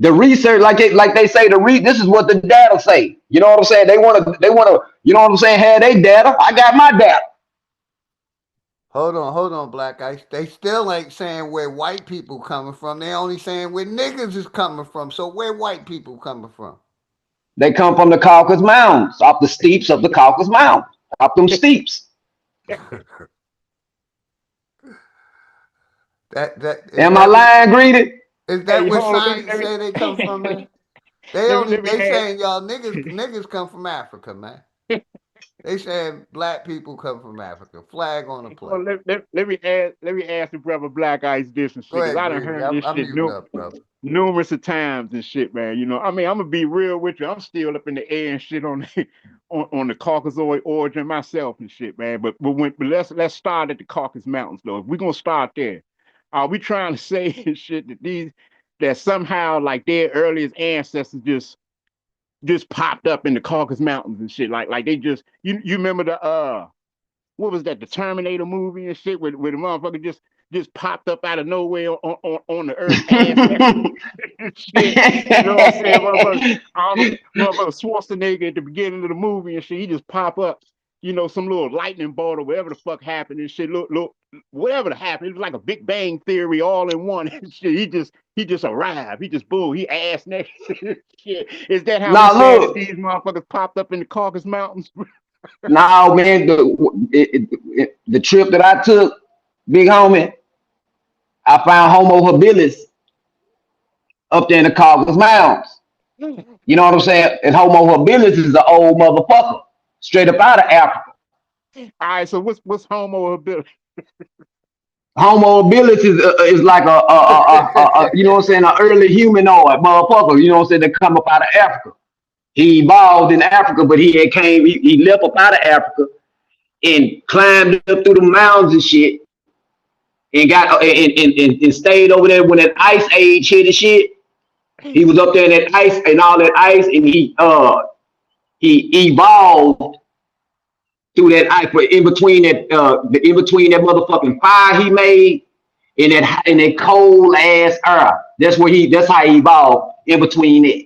The research, like they say, this is what the data say. You know what I'm saying? They wanna, you know what I'm saying, have they data. I got my data. Hold on, Black Ice. They still ain't saying where white people coming from. They only saying where niggas is coming from. So where white people coming from? They come from the Caucasus Mountains, off the steeps of the Caucasus Mountains, off them steeps. That is Am I that lying, Greedy? is that Hey, where hold on, science say they come from, man? let me They ask. saying y'all niggas come from Africa, man. They saying black people come from Africa. Flag on the plate. Let me ask the brother Black Ice this and Go shit, because ahead, I done Greedy. heard this I'm shit muting up, brother. numerous of times and shit, man. I mean, I'm gonna be real with you. I'm still up in the air and shit on the on the Caucasoid origin myself and shit, man. But let's start at the Caucasus Mountains though. If we're gonna start there, are we trying to say and shit that somehow like their earliest ancestors just popped up in the Caucasus Mountains and shit? Like they just you remember the what was that, the Terminator movie and shit, where the motherfucker just popped up out of nowhere on the earth ass shit. You know what I'm saying? Motherfucker Schwarzenegger at the beginning of the movie and shit, he just pop up, some little lightning bolt or whatever the fuck happened and shit. Look, whatever happened, it was like a Big Bang Theory all in one and shit. He just arrived. He just boom, he ass naked. Shit. Is that how we Now saying that look, these motherfuckers popped up in the Caucasus Mountains? now man, the trip that I took, big homie, I found Homo habilis up there in the Caucasus Mountains. You know what I'm saying? And Homo habilis is an old motherfucker, straight up out of Africa. All right, so what's Homo ability? Homo habilis is like a you know what I'm saying, an early humanoid motherfucker. You know what I'm saying? That come up out of Africa. He evolved in Africa, but he left up out of Africa and climbed up through the mountains and shit, and got and stayed over there when that ice age hit and shit. He was up there in that ice and all that ice, and he evolved through that ice, but in between that motherfucking fire he made in that cold ass air. That's how he evolved in between it.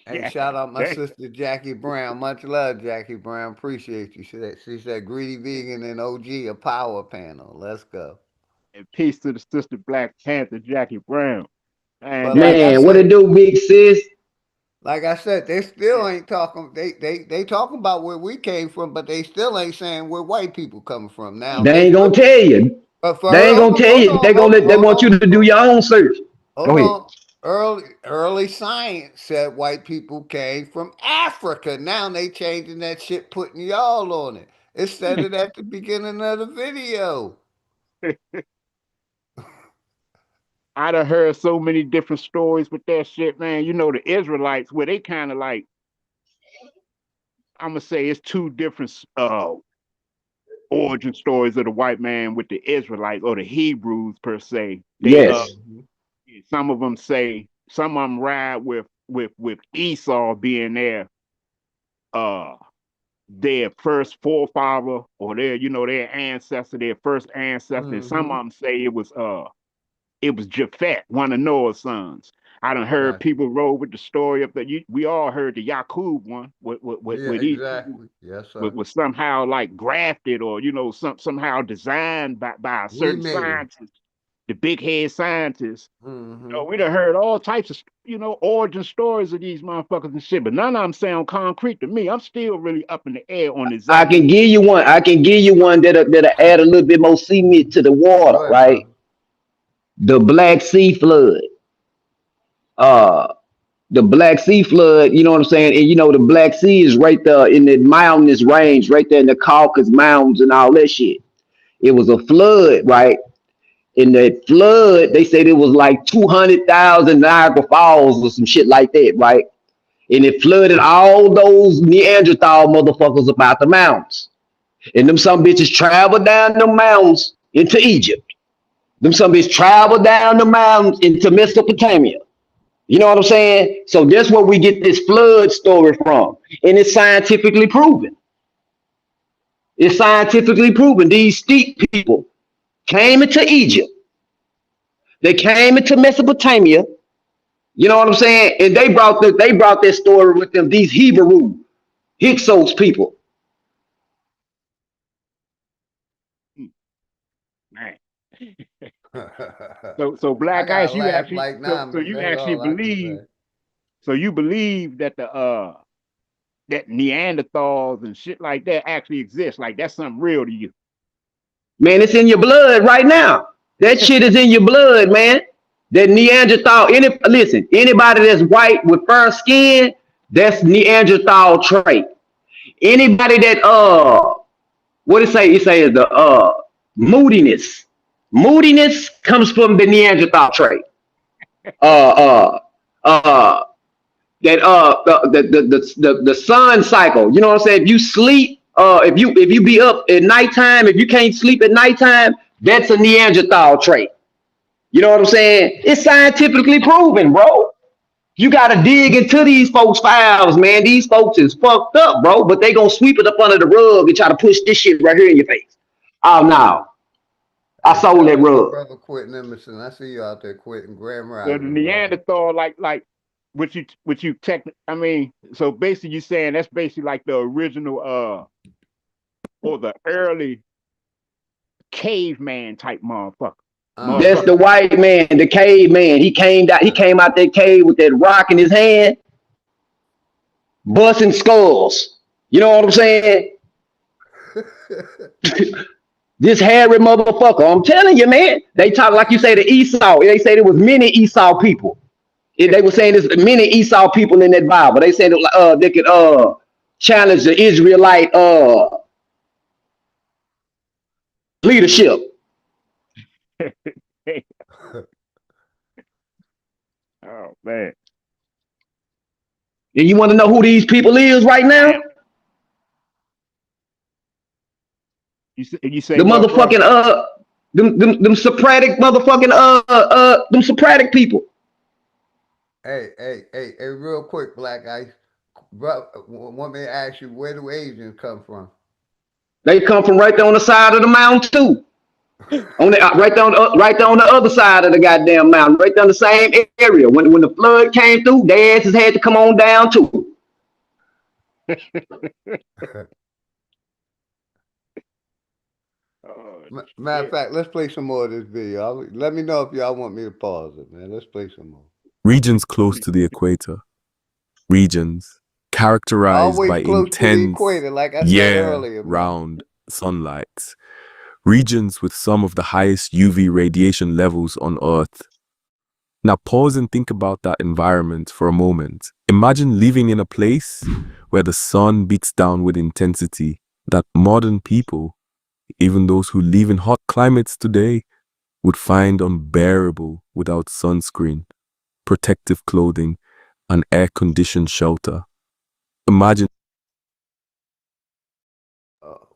Hey, shout out my sister Jackie Brown. Much love, Jackie Brown. Appreciate you. She said greedy vegan and OG a power panel. Let's go. And peace to the sister Black Panther, Jackie Brown. But Man, what it do, big sis? like I said, they still ain't talking. They talking about where we came from, but they still ain't saying where white people coming from. Now They they ain't gonna will. tell you. But for They ain't gonna tell hold you. on, hold on, They hold want you on, to do your own search. hold Go ahead. on. Early science said white people came from Africa. Now they changing that shit, putting y'all on it. It said it at the beginning of the video. I done heard so many different stories with that shit, man. The Israelites, where they kind of like, I'm gonna say it's two different origin stories of the white man with the Israelites or the Hebrews per se. They Yes. some of them say, some of them ride with Esau being their their first forefather or their, their ancestor, their first ancestor. And some of them say it was Japhet, one of Noah's sons. I done heard people roll with the story of we all heard the Yaqub one with exactly. Yes, sir. was somehow like grafted or somehow designed by a certain scientist, the big head scientist. We done heard all types of origin stories of these motherfuckers and shit, but none of them sound concrete to me. I'm still really up in the air on exactly. I can give you one that'll add a little bit more cement to the water, ahead, right? Bro. The Black Sea flood. The Black Sea flood, you know what I'm saying? And the Black Sea is right there in the mountainous range, right there in the Caucasus Mountains and all that shit. It was a flood, right? In that flood, they said it was like 200,000 Niagara Falls or some shit like that, right? And it flooded all those Neanderthal motherfuckers about the mountains. And them some bitches traveled down the mountains into Egypt. Them some bitches traveled down the mountains into Mesopotamia. You know what I'm saying? So that's where we get this flood story from. And it's scientifically proven. It's scientifically proven. These steep people came into Egypt. They came into Mesopotamia. You know what I'm saying? And they brought that story with them, these Hebrew, Hyksos people. Man. so Black Ice, you actually like now, so you actually believe you believe that the that Neanderthals and shit like that actually exist. Like that's something real to you. Man, it's in your blood right now. That shit is in your blood, man. That Neanderthal, anybody that's white with fair skin, that's Neanderthal trait. Anybody that what it say? It says the moodiness. Moodiness comes from the Neanderthal trait. The sun cycle. You know what I'm saying? If you sleep, if you be up at nighttime, if you can't sleep at nighttime, that's a Neanderthal trait. You know what I'm saying? It's scientifically proven, bro. You gotta dig into these folks' files, man. These folks is fucked up, bro. But they gonna sweep it up under the rug and try to push this shit right here in your face. Oh no. I sold that rug. Brother Quentin Emerson, I see you out there quitting grammar. So the Neanderthal, like what you I mean, so basically you saying that's basically like the original or the early caveman type motherfucker. That's the white man, the caveman. He came out that cave with that rock in his hand, busting skulls. You know what I'm saying? This hairy motherfucker. I'm telling you, man. They talk like you say the Esau. They say there was many Esau people. They were saying there's many Esau people in that Bible. They said they could challenge the Israelite leadership. Oh man. And you want to know who these people is right now? You say the motherfucking them Socratic motherfucking them Socratic people. Hey, real quick, Black Ice. Bro, want me to ask you, where do Asians come from? They come from right there on the side of the mountain too. Right there on the other side of the goddamn mountain, right there in the same area. When the flood came through, their asses had to come on down too. Matter of fact, let's play some more of this video. Let me know if y'all want me to pause it, man. Let's play some more. Regions close to the equator. Regions characterized by intense year-round sunlight. Regions with some of the highest UV radiation levels on Earth. Now pause and think about that environment for a moment. Imagine living in a place where the sun beats down with intensity that modern people, even those who live in hot climates today, would find unbearable without sunscreen, protective clothing, and air-conditioned shelter. Imagine.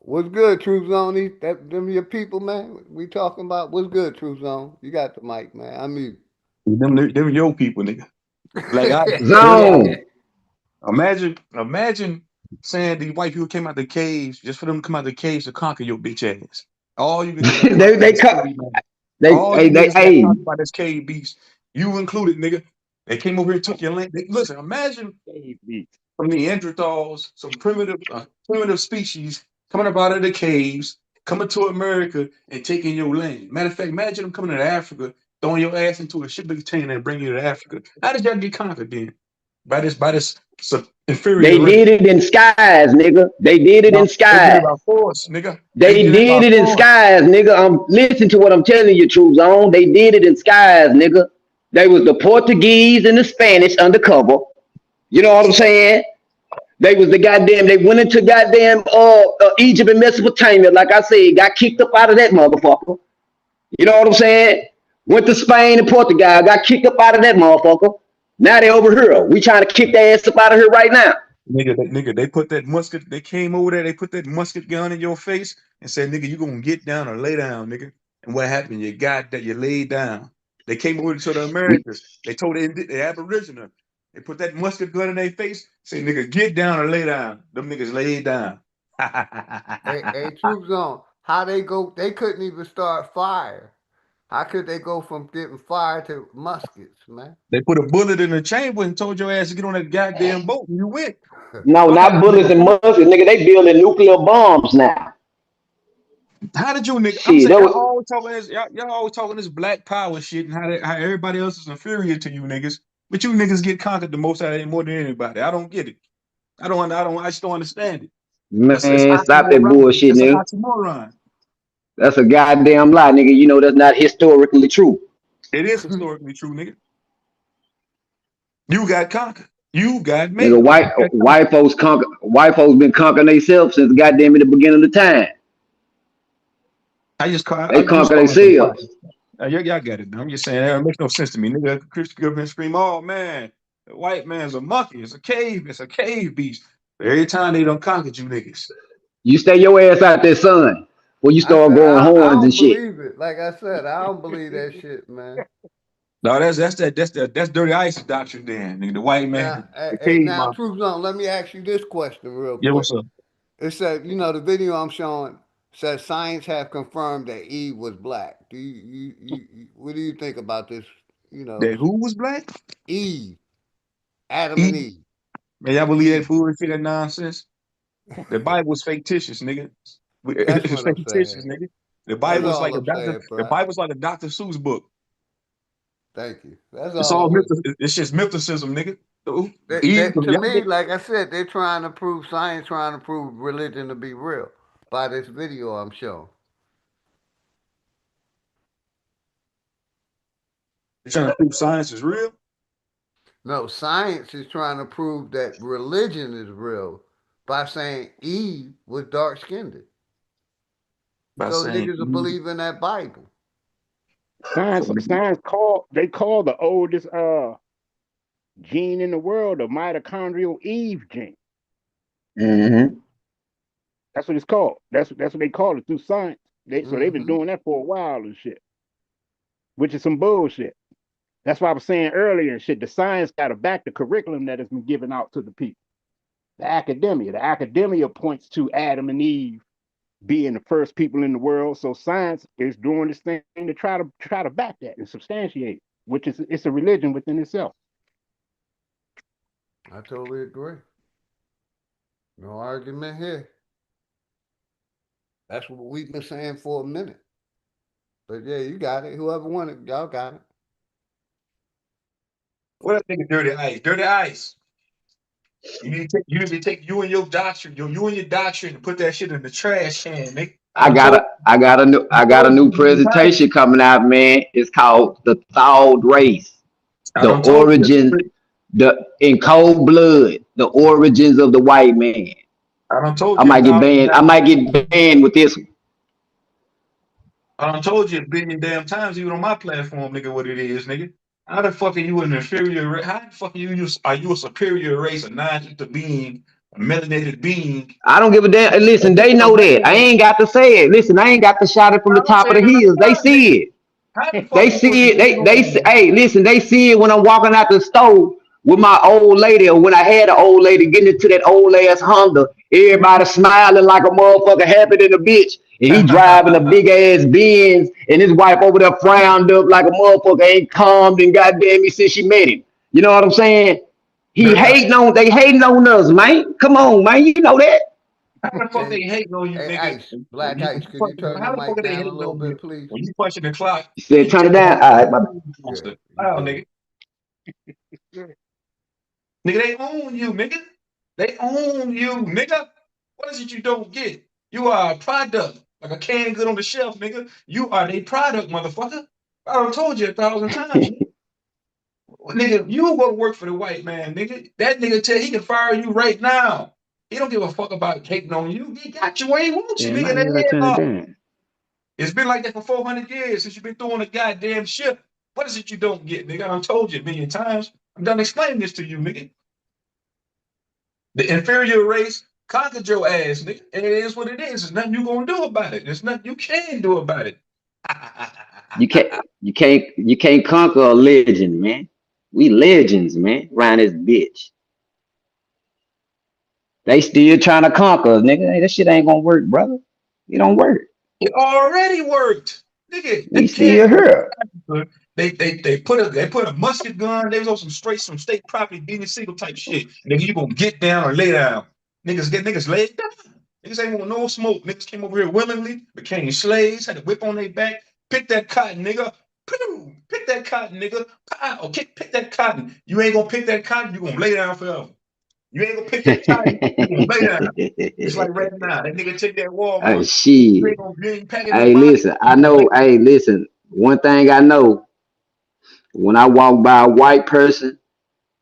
What's good, Truth Zone? Them your people, man. We talking about what's good, Truth Zone. You got the mic, man. I mean, them your people, nigga. Like Zone. Imagine saying these white people came out the caves just for them to come out the caves to conquer your bitch ass. All you niggas got conquered by they this cut. caveman. All you niggas got conquered by this cave beast. You included, nigga. They came over here and took your land. Listen, imagine from the Neanderthals, some primitive species coming up out of the caves, coming to America and taking your land. Matter of fact, imagine them coming to Africa, throwing your ass into a shipping container and bringing you to Africa. How did y'all get conquered then? By this inferior They race. did it in skies, nigga. They did it No, in they did skies. it by force, nigga. They They did it by did it in force. skies, nigga. Listen to what I'm telling you, True Zone. They did it in skies, nigga. They was the Portuguese and the Spanish undercover. You know what I'm saying? They was the goddamn. They went into goddamn Egypt and Mesopotamia. Like I said, got kicked up out of that motherfucker. You know what I'm saying? Went to Spain and Portugal, got kicked up out of that motherfucker. Now they over here. We trying to kick their ass up out of here right now. Nigga, they put that musket, they came over there, they put that musket gun in your face and said, nigga, you gonna get down or lay down, nigga. And what happened? You got that, you laid down. They came over to the Americas. They told the Aboriginal. They put that musket gun in their face, say, nigga, get down or lay down. Them niggas laid down. Hey, Troop Zone, how they go? They couldn't even start fire. How could they go from getting fire to muskets, man? They put a bullet in the chamber and told your ass to get on that goddamn boat and you went. No, Fuck out not of here, bullets and nigga. muskets, nigga. They building nuclear bombs now. How did you nigga? I'm Shit, saying that y'all was always talking this, y'all always talking this black power shit and how everybody else is inferior to you niggas, but you niggas get conquered the most out of it more than anybody. I don't get it. I just don't understand it. It's man. Stop that oxymoron. bullshit, It's an nigga. oxymoron. That's a goddamn lie, nigga. You know that's not historically true. It is historically true, nigga. You got conquered. You got Nigga, made. white folks been conquering themselves since goddamn in the beginning of the time. I just call They I'm just conquer calling them white. themselves. Y'all got it. I'm just saying it makes no sense to me. Nigga, Christian government scream, oh man, the white man's a monkey, it's a cave beast. Every time they don't conquer you niggas. You stay your ass out there, son, before you I start said growing I horns and don't shit. believe it. Like I said, I don't believe that shit, man. No, that's dirty ice doctrine then, nigga. The white Now, man, the cave now, monster. Troop Zone, let me ask you this question real Yeah, quick. what's up? It said, the video I'm showing says science have confirmed that Eve was black. What do you think about this? That who was black? Eve, Adam and Eve. Eve. Man, y'all believe that Eve. bullshit, that nonsense? The Bible was fictitious, nigga. That's It's what I'm fictitious, saying. nigga. The That's Bible is like all a I'm doctor. saying, The bro. Bible's like a Dr. Seuss book. Thank you. That's It's all I all was. it's just mythicism, nigga. So, They, Eve, to y'all me, get like I said, they're trying to prove science, trying to prove religion to be real by this video I'm showing. trying to prove science is real. No, science is trying to prove that religion is real by saying Eve was dark skinned. By So saying niggas will believe in that Bible. Science call the oldest gene in the world the mitochondrial Eve gene. Mm-hmm. That's what it's called. That's what they call it through science. So they've been Mm-hmm. doing that for a while and shit, which is some bullshit. That's why I was saying earlier and shit. The science got to back the curriculum that has been given out to the people. The academia points to Adam and Eve being the first people in the world. So science is doing this thing to try to back that and substantiate it, which is it's a religion within itself. I totally agree. No argument here. That's what we've been saying for a minute. But yeah, you got it. Whoever won it, y'all got it. What that nigga dirty ice? Dirty ice. You need to take you and your doctrine, you and your doctrine, and put that shit in the trash can, nigga. I got a new presentation coming out, man. It's called The Thawed Race. I The done told you. origins, in cold blood, the origins of the white man. I done told I you a might get thousand banned. I times. might get banned with this one. I done told you a billion damn times, even on my platform, nigga, what it is, nigga. How the fuck are you an inferior race? How the fuck are you a superior race, a non-ether being, a melanated being? I don't give a damn. Listen, they know that. I ain't got to say it. Listen, I ain't got to shout it from the I don't top say of the it enough hills. They times, nigga. see it. How the fuck They are you a see it. superior Hey, man? listen. They see it when I'm walking out the store with my old lady, or when I had an old lady getting into that old ass Honda, everybody smiling like a motherfucker, happy than a bitch, and he driving a big ass Benz, and his wife over there frowned up like a motherfucker, ain't calmed and goddamn me since she met him. You know what I'm saying? They hating on us, man. Come on, man, you know that. How the fuck they hating on you, nigga? Black Ice, could you turn your How the fuck mic are they down a hating little on you bit, please? when you punching the clock? You said turn it down. All right, Monster. Wow, nigga. Nigga, they own you, nigga. They own you, nigga. What is it you don't get? You are a product, like a canned good on the shelf, nigga. You are a product, motherfucker. I done told you 1,000 times. Nigga, you go to work for the white man, nigga. That nigga tell he can fire you right now. He don't give a fuck about hating on you. He got you where he wants you, Damn, nigga. I That gotta turn it head up. down. It's been like that for 400 years since you've been throwing a goddamn ship. What is it you don't get, nigga? I done told you a million times. I'm done explaining this to you, nigga. The inferior race conquered your ass, nigga. And it is what it is. There's nothing you gonna do about it. There's nothing you can do about it. You can't conquer a legend, man. We legends, man, around this bitch. They still trying to conquer us, nigga. Hey, that shit ain't gonna work, brother. It don't work. It already worked, nigga. We Them kids, still here. they put a musket gun. They was on some state property, being single type shit. Nigga, you gonna get down or lay down? Niggas laid down. Niggas ain't want no smoke. Niggas came over here willingly, became slaves, had a whip on their back. Pick that cotton, nigga. Pick that cotton, nigga. Pow. Pick that cotton. You ain't gonna pick that cotton. You gonna lay down forever. You ain't gonna pick that cotton. You gonna lay down. It's like right now. That nigga take that Hey, Walmart. shit. You ain't packing that Hey, box. listen. I know. Hey, listen. One thing I know: when I walk by a white person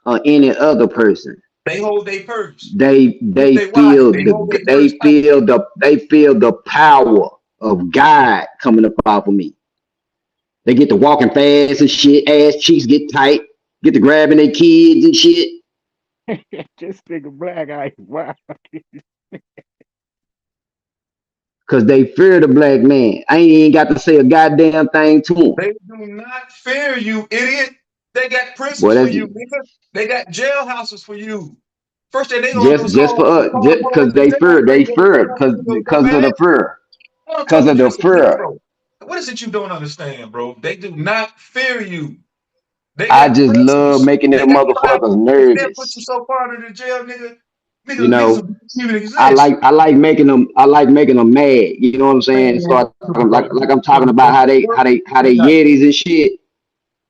or any other person, They hold their purse. they They hold their purse tight. they feel the power of God coming up off of me. They get to walking fast and shit. Ass cheeks get tight. Get to grabbing their kids and shit. Just think of Black Ice. Wow. Cause they fear the black man. I ain't even got to say a goddamn thing to them. They do not fear you, idiot. They got Boy, prisons for that's you, nigga. They got jailhouses for you. First thing they gonna do is just for us. Just cause they fear, cause of the fear. I Cause told of you the this again, fear. bro. What is it you don't understand, bro? They do not fear you. They I got just love prisons. making They them got private. motherfuckers They'll put you nervous. so far into the jail, nigga. You Niggas know, don't even I exist. like making them mad. You know what I'm saying? Man, Start talking like I'm talking about how they not. yetis and shit.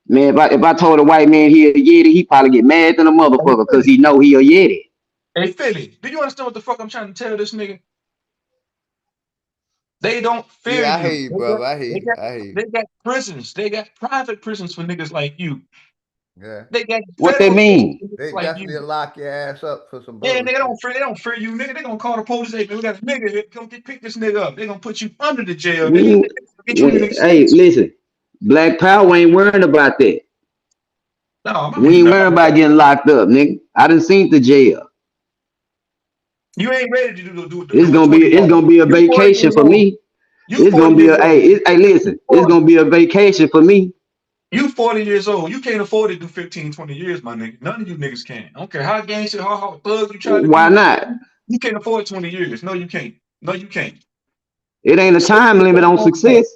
Man, if I told a white man he a yeti, he probably get mad than a motherfucker because he know he a yeti. Hey, Philly, do you understand what the fuck I'm trying to tell this nigga? They don't fear Yeah, I hear you. you, brother. I hear you. They got prisons. They got private prisons for niggas like you. Yeah. They got What they federal prisons mean? for niggas They like definitely you. lock your ass up for some Yeah, bullshit. nigga they don't fear you, nigga. They gonna call the police. Hey, man, we got a nigga here. Come pick this nigga up. They gonna put you under the jail, nigga. Get you even Hey, exist. listen, Black Power ain't worrying about that. No, We ain't worrying about getting locked up, nigga. I done seen the jail. you ain't ready to do It's a 20 gonna be a You 40 vacation years for old. me. You It's 40 gonna be years a old. hey, listen, it's gonna be a vacation for me. You 40 years old. You can't afford to do 15, 20 years, my nigga. None of you niggas can. I don't care how gangster, how thug you try to Why be. not? You can't afford 20 years. No, you can't. No, you can't. It ain't a time limit on success.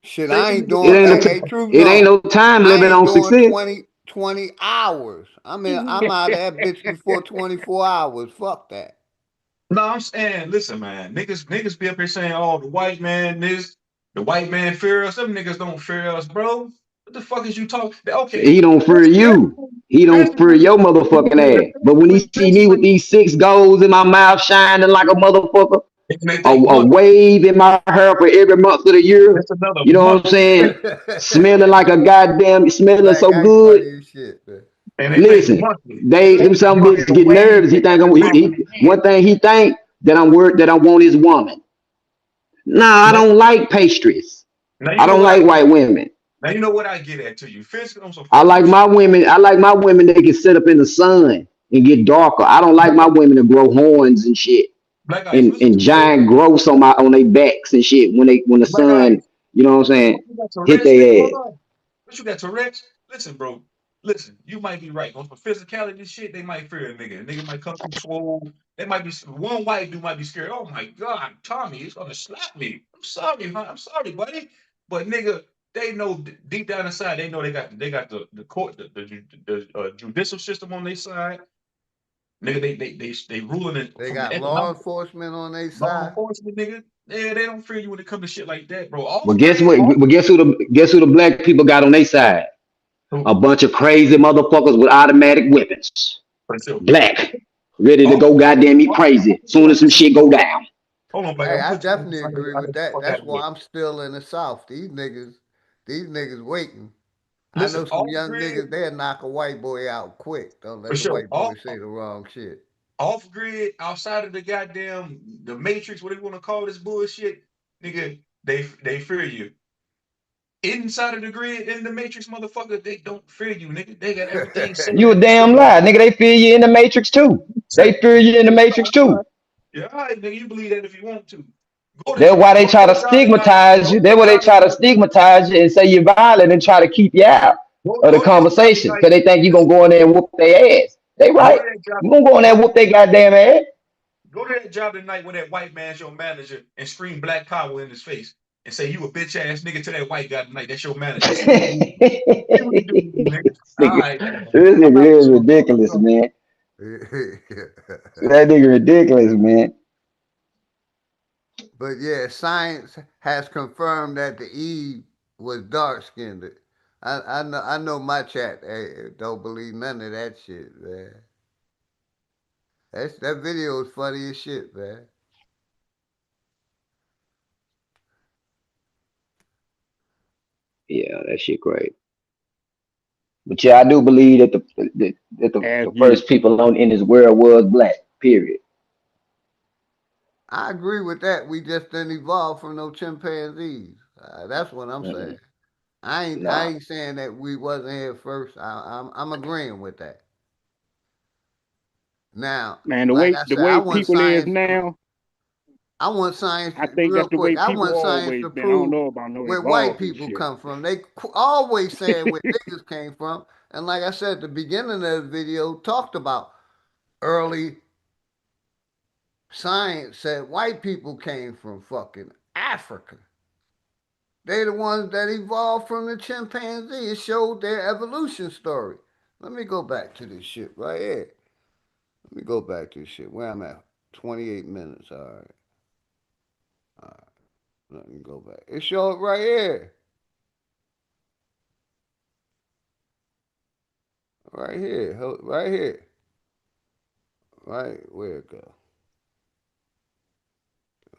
Shit, I ain't It doing, ain't hey, truth it ain't zone. no time I limit ain't on doing success. 20 hours. I'm out of that bitch before 24 hours. Fuck that. No, I'm saying, listen, man. Niggas be up here saying, oh, the white man this, the white man fear us. Them niggas don't fear us, bro. What the fuck is you talking? Okay. He don't fear you. He don't fear your motherfucking ass. But when he see me with these 6 goals in my mouth shining like a motherfucker, a wave in my hair for every month of the year, That's another you know month. what I'm saying? Smelling like a goddamn, smelling Black so Ice good. funny as shit, man. And they think Listen, monthly. them some bitches get nervous. He think one thing he think that I'm worried that I want his woman. Nah, I don't like pastries. Now you I know don't what I like get. white women. Now you know what I get at to you. Physical on some I physical like shit. my women. I like my women that can sit up in the sun and get darker. I don't like my women to grow horns and shit Black Ice, listen and to me, bro. giant growths on their backs and shit when the Black sun, Ice. you know what I'm saying, You got hit Tourette's, nigga. their Hold ass. on. What you got Tourette's? Listen, bro. listen, you might be right. On some physicality shit, they might fear a nigga. A nigga might come through swole. They might be one white dude might be scared. Oh my God, Tommy, he's gonna slap me. I'm sorry, huh? I'm sorry, buddy. But nigga, they know deep down inside, they know they got the court, the judicial system on their side. Nigga, they ruling it They from the got law economic enforcement on their law side. enforcement, nigga. Yeah, they don't fear you when it comes to shit like that, bro. All But for guess greed, what? all But guess who the black people got on their side? A bunch of crazy motherfuckers with automatic weapons. for sure. Black. Ready to All go goddamn me all crazy. Soon as some shit go down. Hold on, buddy. Hey, I'm I put you definitely on agree I with get the that. fuck out That's of here. why I'm still in the South. These niggas waiting. I know Listen, some off young grid, niggas, they'll knock a white boy out quick. Don't for let the sure. white boy say the wrong shit. Off grid, outside of the goddamn the matrix, what they want to call this bullshit, nigga, they fear you. Inside of the grid, in the matrix, motherfucker, they don't fear you, nigga. They got everything set You a up. damn lie. Nigga, they fear you in the Matrix too. They fear you in the Matrix too. Yeah, all right, nigga, you believe that if you want to. Go to That's why they go to try to that job tonight. stigmatize Go you. to That's that why they job try to tonight. stigmatize you and say you're violent and try to keep you out of the Go to that job conversation tonight. because they think you're going to go in there and whoop their ass. They Go right. to that job. You going to go in there and whoop their goddamn ass. Go to that job tonight when that white man's your manager and scream black power in his face and say you a bitch ass nigga to that white guy tonight. That's your manager. See what he do. See what he do, nigga. All right, man. This I'm out nigga this is motherfucker. ridiculous, man. That nigga ridiculous, man. But yeah, science has confirmed that the Eve was dark skinned. I know my chat don't believe none of that shit, man. That video is funny as shit, man. Yeah, that shit great. But yeah, I do believe that As the you. first people on in this world was black. Period. I agree with that. We just didn't evolve from no chimpanzees. That's what I'm Mm-mm. saying. I Nah. ain't saying that we wasn't here first. I'm agreeing with that. Now, Man, like I the said, way people is now, I want science I think real that's the way quick. I people want science always to been. I don't prove know about no where white evolving people shit. come from. They always saying where niggas came from. And like I said, the beginning of the video talked about early science said white people came from fucking Africa. They the ones that evolved from the chimpanzee. It showed their evolution story. Let me go back to this shit right here. Let me go back to this shit. Where I'm at. 28 minutes. All right. All right. Let me go back. It showed right here. Right here. Right here. Right. Where it go?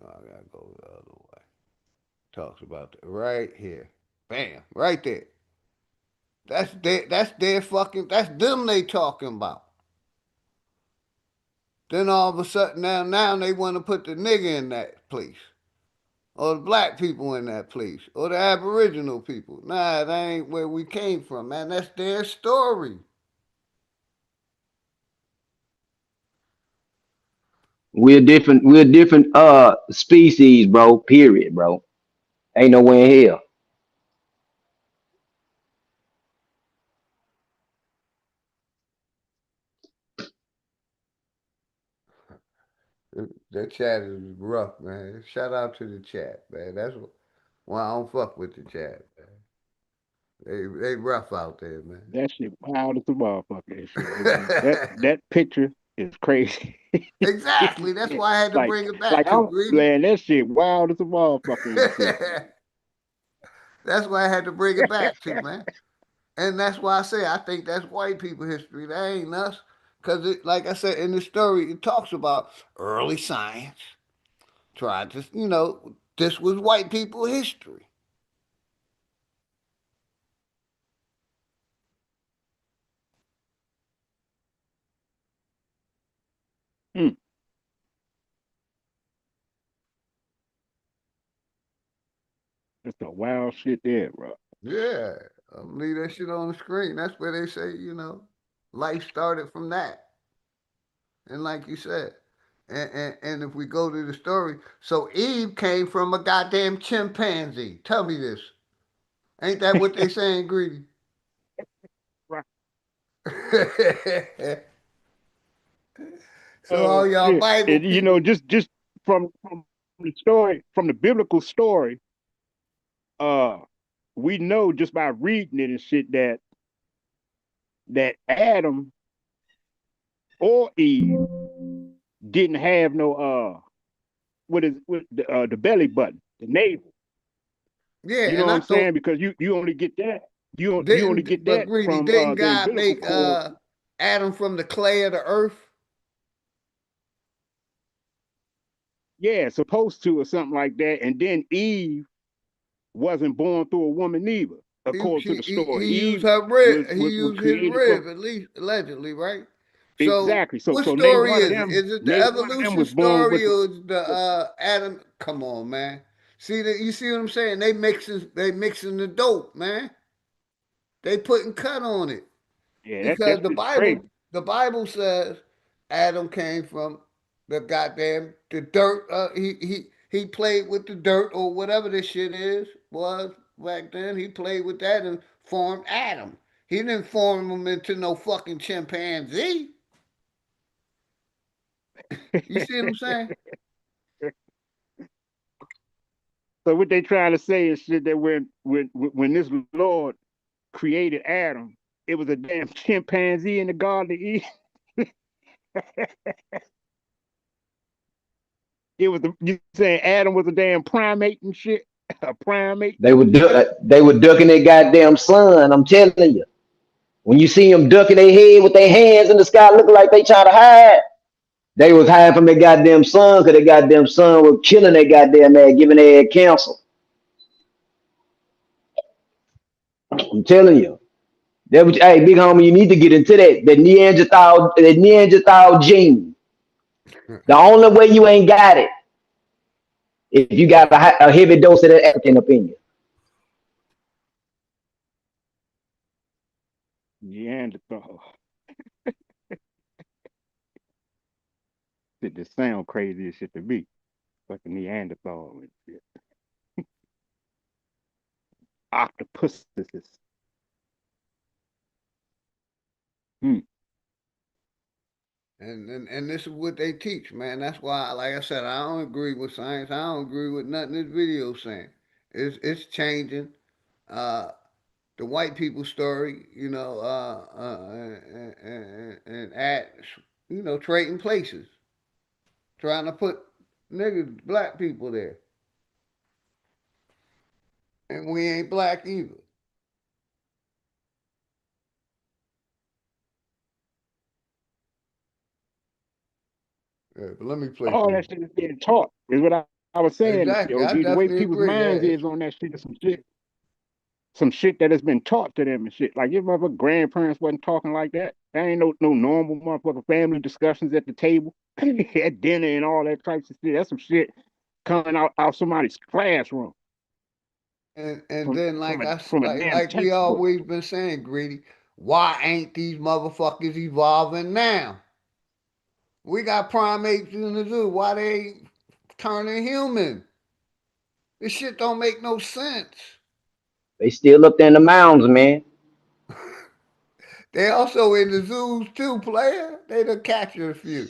Oh, I gotta go the other way. Talks about that right here. Bam. Right there. That's their fucking that's them they talking about. Then all of a sudden now they want to put the nigga in that place. Or the black people in that place. Or the aboriginal people. Nah, that ain't where we came from, man. That's their story. We're different species, bro. Period, bro. Ain't nowhere in hell. The chat is rough, man. Shout out to the chat, man. That's why I don't fuck with the chat, man. They rough out there, man. That shit wild as a motherfucker. That shit. That picture is crazy. Exactly. That's why I had to like bring it back to I'm Greedy. man, that shit wild as a motherfucker in the picture. That's why I had to bring it back to, man. And that's why I say I think that's white people history. That ain't us. Because, like I said in the story, it talks about early science. Tried to, this was white people history. Mm. That's some wild shit there, bro. Yeah. Leave that shit on the screen. That's where they say, life started from that. And like you said, and if we go to the story, so Eve came from a goddamn chimpanzee. Tell me this. Ain't that what they saying, Greedy? Right. So all y'all Bible and, people, just from the story, from the biblical story, we know just by reading it and shit that Adam or Eve didn't have no what the belly button, the navel. yeah. You know And what I I'm thought saying? Because you only get that you only didn't, get but that greedy from didn't the God umbilical make cord. Adam from the clay of the earth? Yeah, supposed to or something like that. And then Eve wasn't born through a woman either, according to the story. He used Eve her rib. He was used his created from rib, at least allegedly, right? So, exactly. what So neither story one of is it? them, Is it the neither one of them evolution was born story with or is the Adam? Come on, man. See that? You see what I'm saying? They mixing the dope, man. They putting cut on it yeah, because that's just crazy. The Bible says Adam came from the dirt. He played with the dirt or whatever this shit was back then. He played with that and formed Adam. He didn't form him into no fucking chimpanzee. You see what I'm saying? So what they trying to say is shit that when this Lord created Adam, it was a damn chimpanzee in the Garden of Eden. It was you saying Adam was a damn primate and shit, a primate. They were ducking their goddamn sun. I'm telling you. When you see them ducking their head with their hands in the sky, looking like they trying to hide, they was hiding from their goddamn sun because their goddamn sun was killing their goddamn ass, giving their head cancer. I'm telling you. That was, hey, big homie, you need to get into that Neanderthal gene. The only way you ain't got it if you got a heavy dose of that African opinion. Neanderthal. It just sound crazy as shit to me. Fucking Neanderthal and shit. Octopuses. Hmm. And this is what they teach, man. That's why, like I said, I don't agree with science. I don't agree with nothing this video saying. It's changing. Uh, the white people story, and at, trading places, trying to put niggas, black people there, and we ain't black either. Yeah, but let me play All some. that shit is being taught, is what I was saying. Exactly, I The way definitely people's agree. minds is on that shit is some shit that has been taught to them and shit. Like your mother grandparents wasn't talking like that. There ain't no normal motherfucking family discussions at the table, at dinner and all that types of shit. That's some shit coming out somebody's classroom And then from a damn like we textbook. always been saying, greedy. Why ain't these motherfuckers evolving now? We got primates in the zoo. Why they ain't turning human? This shit don't make no sense. They still up there in the mounds, man. They also in the zoos too, player. They done captured a few. The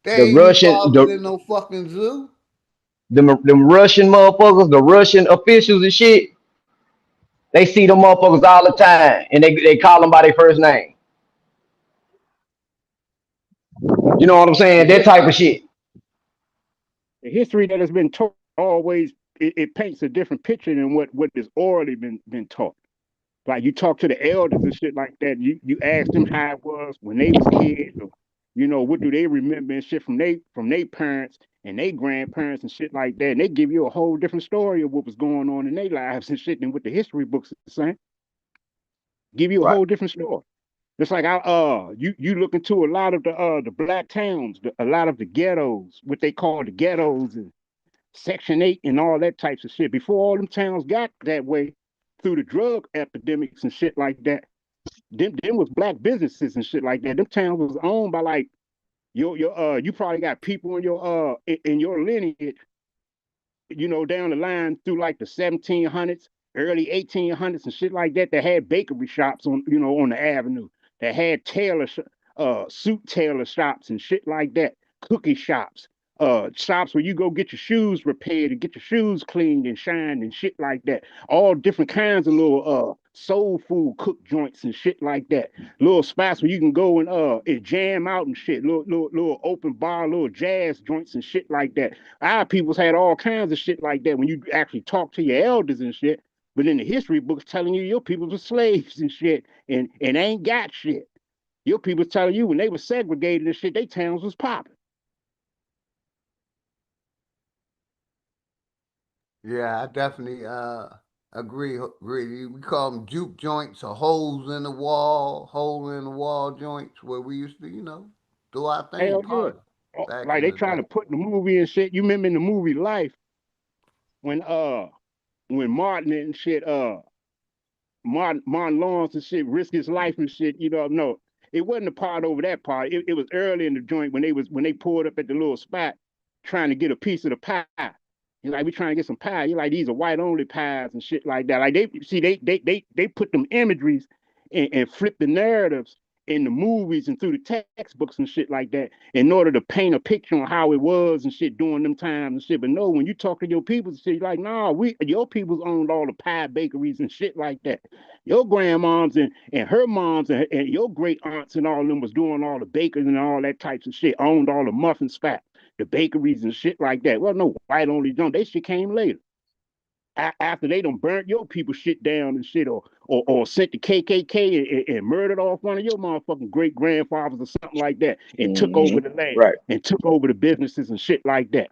They ain't Russian, evolving in no fucking zoo. them Russian motherfuckers, the Russian officials and shit, they see them motherfuckers all the time, and they call them by their first name. You know what I'm The saying? That type history, of shit. the history that has been taught always it paints a different picture than what has already been taught. Like you talk to the elders and shit like that. You ask them how it was when they was kids, or what do they remember and shit from they parents and they grandparents and shit like that. And they give you a whole different story of what was going on in their lives and shit than what the history books are saying. Give you a Right. whole different story. Just like you look into a lot of the black towns, a lot of the ghettos, what they call the ghettos and Section 8 and all that types of shit. Before all them towns got that way through the drug epidemics and shit like that, them was black businesses and shit like that. Them towns was owned by like you probably got people in your lineage, down the line through like the 1700s, early 1800s and shit like that had bakery shops on the avenue. that had suit tailor shops and shit like that, cookie shops, shops where you go get your shoes repaired and get your shoes cleaned and shined and shit like that. All different kinds of little soul food cook joints and shit like that. Little spots where you can go and jam out and shit. Little open bar, little jazz joints and shit like that. Our people's had all kinds of shit like that when you actually talk to your elders and shit. But in the history books telling you your people were slaves and shit and ain't got shit. Your people telling you when they were segregated and shit, they towns was popping. Yeah, I definitely agree. We call them juke joints or holes in the wall joints where we used to, do our thing, Hell yeah. party back Like in they the trying day. to put in the movie and shit. You remember in the movie Life when Martin and shit Martin Lawrence and shit risked his life and shit, no. It wasn't a part over that part. It was early in the joint when they pulled up at the little spot trying to get a piece of the pie. He's like, we trying to get some pie. You're like, these are white only pies and shit like that. Like they put them imageries and flip the narratives in the movies and through the textbooks and shit like that in order to paint a picture on how it was and shit during them times and shit. But no, when you talk to your people and shit, you're like, nah, your people's owned all the pie bakeries and shit like that. Your grandmoms and her moms and your great aunts and all of them was doing all the bakers and all that types of shit, owned all the muffin spots, the bakeries and shit like that. Well, no, white only don't. They shit came later. After they done burnt your people shit down and shit, or sent the KKK and murdered off one of your motherfucking great grandfathers or something like that, and took over the land Right. and took over the businesses and shit like that.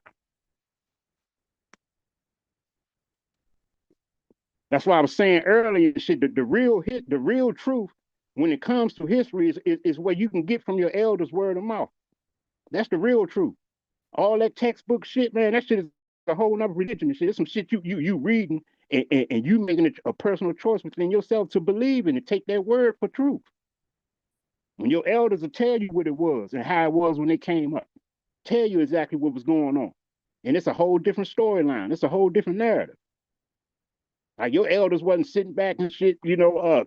That's why I was saying earlier, shit. The real truth when it comes to history is where you can get from your elders word of mouth. That's the real truth. All that textbook shit, man, that shit is a whole nother religion and shit. It's some shit you reading and you making a personal choice within yourself to believe in and take that word for truth. When your elders will tell you what it was and how it was when they came up, tell you exactly what was going on. And it's a whole different storyline. It's a whole different narrative. Like your elders wasn't sitting back and shit,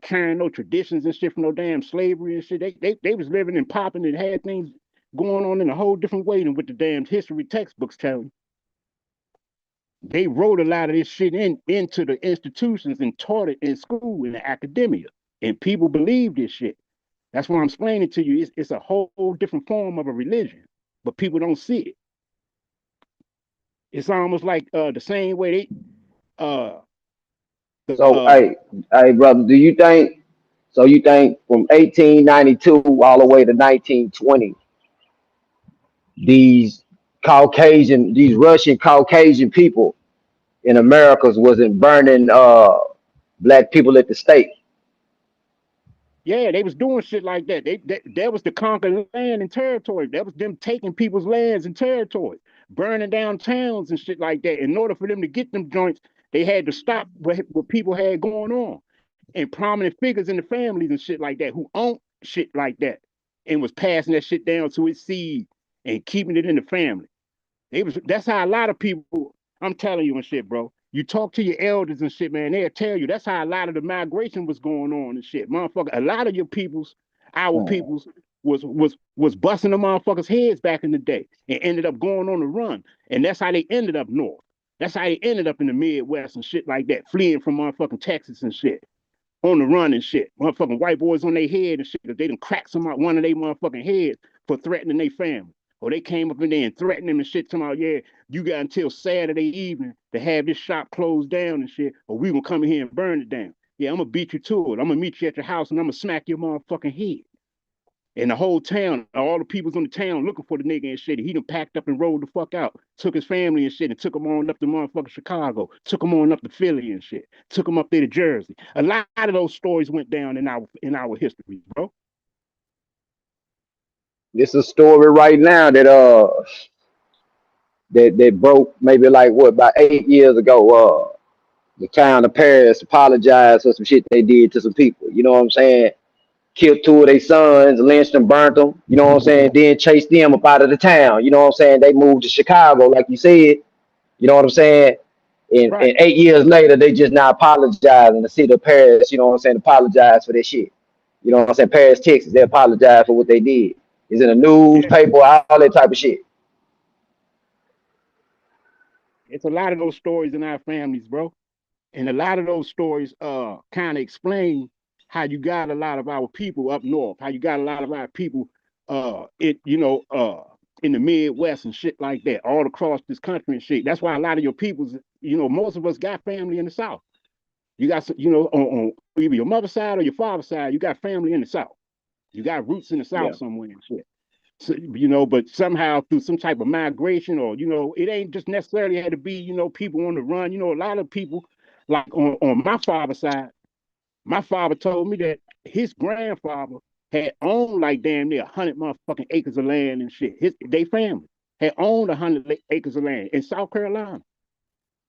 carrying no traditions and shit from no damn slavery and shit. They was living and popping and had things going on in a whole different way than what the damn history textbooks tell you. They wrote a lot of this shit into the institutions and taught it in school in the academia, and people believe this shit. That's what I'm explaining to you. It's a whole different form of a religion, but people don't see it. It's almost like the same way they So, hey, brother, you think from 1892 all the way to 1920, these Russian Caucasian people in Americas wasn't burning black people at the stake? Yeah, they was doing shit like that. That was the conquered land and territory. That was them taking people's lands and territory, burning down towns and shit like that. In order for them to get them joints, they had to stop what people had going on. And prominent figures in the families and shit like that who owned shit like that and was passing that shit down to its seed and keeping it in the family. That's how a lot of people, I'm telling you and shit, bro. You talk to your elders and shit, man, they'll tell you that's how a lot of the migration was going on and shit. Motherfucker, a lot of our peoples was busting the motherfuckers' heads back in the day and ended up going on the run. And that's how they ended up north. That's how they ended up in the Midwest and shit like that, fleeing from motherfucking Texas and shit. On the run and shit. Motherfucking white boys on their head and shit, because they done cracked one of their motherfucking heads for threatening their family. Or they came up in there and threatened them and shit, talking about, yeah, you got until Saturday evening to have this shop closed down and shit, or we gonna come in here and burn it down. Yeah, I'm gonna beat you to it. I'm gonna meet you at your house and I'm gonna smack your motherfucking head. And the whole town, all the people's in the town looking for the nigga and shit. He done packed up and rolled the fuck out. Took his family and shit and took him on up to motherfucking Chicago. Took him on up to Philly and shit. Took him up there to Jersey. A lot of those stories went down in our history, bro. It's a story right now that broke maybe like about 8 years ago. The town of Paris apologized for some shit they did to some people. You know what I'm saying? Killed two of their sons, lynched them, burnt them. You know what I'm saying? Then chased them up out of the town. You know what I'm saying? They moved to Chicago, like you said. You know what I'm saying? And 8 years later, they just now apologizing. The city of Paris, you know what I'm saying, apologize for that shit. You know what I'm saying? Paris, Texas. They apologize for what they did. It's in the newspaper, all that type of shit. It's a lot of those stories in our families, bro. And a lot of those stories kind of explain how you got a lot of our people up north, how you got a lot of our people in the Midwest and shit like that, all across this country and shit. That's why a lot of your peoples, most of us got family in the South. You got, on either your mother's side or your father's side, you got family in the South. You got roots in the South somewhere and shit. So, but somehow through some type of migration or, it ain't just necessarily had to be, people on the run. A lot of people, like on my father's side, my father told me that his grandfather had owned like damn near 100 motherfucking acres of land and shit. They family had owned 100 acres of land in South Carolina.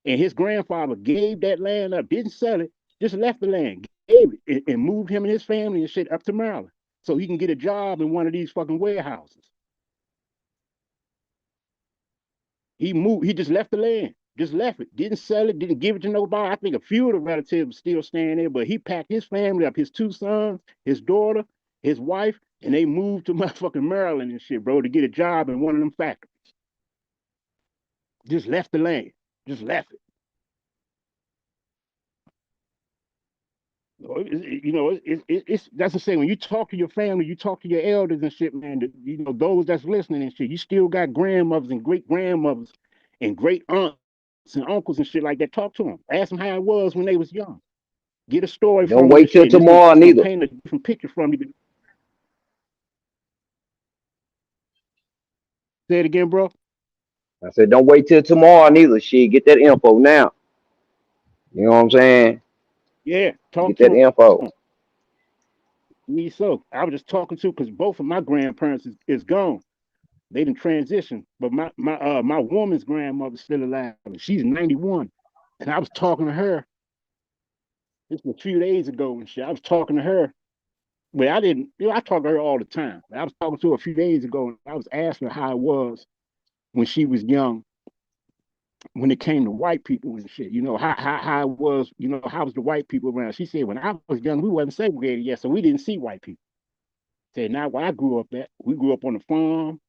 And his grandfather gave that land up, didn't sell it, just left the land, gave it, and moved him and his family and shit up to Maryland so he can get a job in one of these fucking warehouses. He just left the land, just left it, didn't sell it, didn't give it to nobody. I think a few of the relatives still staying there, but he packed his family up, his 2 sons, his daughter, his wife, and they moved to motherfucking Maryland and shit, bro, to get a job in one of them factories. Just left the land, just left it. It's that's the same. When you talk to your family, you talk to your elders and shit, man. Those that's listening and shit. You still got grandmothers and great grandmothers and great aunts and uncles and shit like that. Talk to them. Ask them how it was when they was young. Get a story Don't from them and wait till shit. tomorrow, It's gonna neither. paint a different picture from you. Say it again, bro. I said, don't wait till tomorrow, neither. Shit, get that info now. You know what I'm saying? Yeah, talk Get to that info. them. Me so. I was just talking to because both of my grandparents is gone. They didn't transition, but my woman's grandmother's still alive. She's 91, and I was talking to her. This was a few days ago and shit. I was talking to her. Well, I didn't. I talk to her all the time. I was talking to her a few days ago, and I was asking her how it was when she was young, when it came to white people and shit. How it was. How was the white people around? She said when I was young, we wasn't segregated yet, so we didn't see white people. Said now where I grew up at, we grew up on the farm.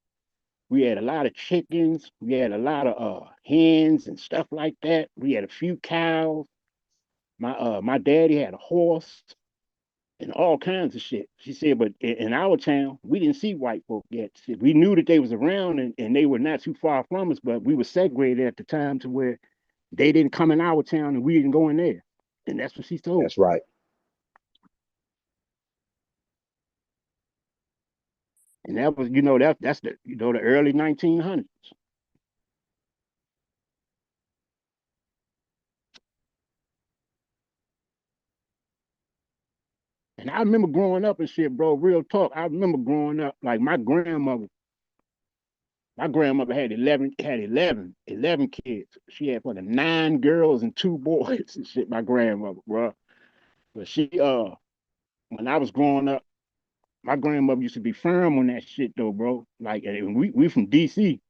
We had a lot of chickens. We had a lot of hens and stuff like that. We had a few cows. My daddy had a horse and all kinds of shit. She said, but in our town, we didn't see white folk yet. We knew that they was around and they were not too far from us, but we were segregated at the time to where they didn't come in our town and we didn't go in there. And that's what she told. That's right. And that was, that's the early 1900s. And I remember growing up and shit, bro, real talk. I remember growing up, like my grandmother had 11 kids. She had fucking 9 girls and 2 boys and shit, my grandmother, bro. But when I was growing up, my grandmother used to be firm on that shit though, bro. Like, and we from DC.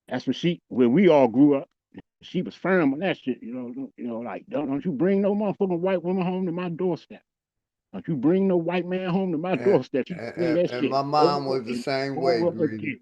That's where we all grew up. She was firm on that shit, like don't you bring no motherfucking white woman home to my doorstep. Don't you bring no white man home to my And, doorstep. She say and, that and shit my mom over was the and same way, over Greedy. again.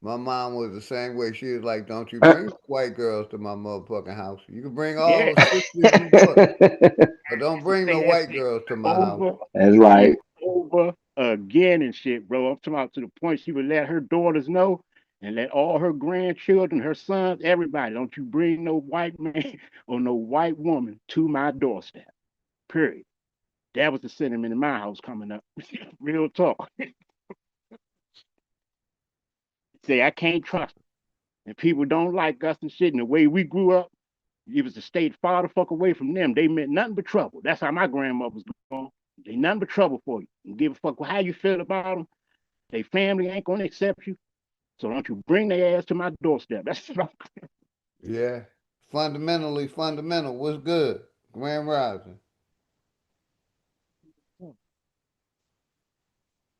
My mom was the same way. She was like, don't you bring white girls to my motherfucking house. You can bring all Yeah. the sisters you want, but don't She bring say no that white shit girls to my house. over That's and right. over again and shit, bro. I'm talking about to the point she would let her daughters know and let all her grandchildren, her sons, everybody, don't you bring no white man or no white woman to my doorstep. Period. That was the sentiment in my house coming up. Real talk. Say I can't trust them. And people don't like us and shit. And the way we grew up, it was to stay far the fuck away from them. They meant nothing but trouble. That's how my grandmother was going. They nothing but trouble for you. You give a fuck how you feel about them. They family ain't gonna accept you. So don't you bring their ass to my doorstep. That's Yeah. Fundamental. What's good? Grand Rising.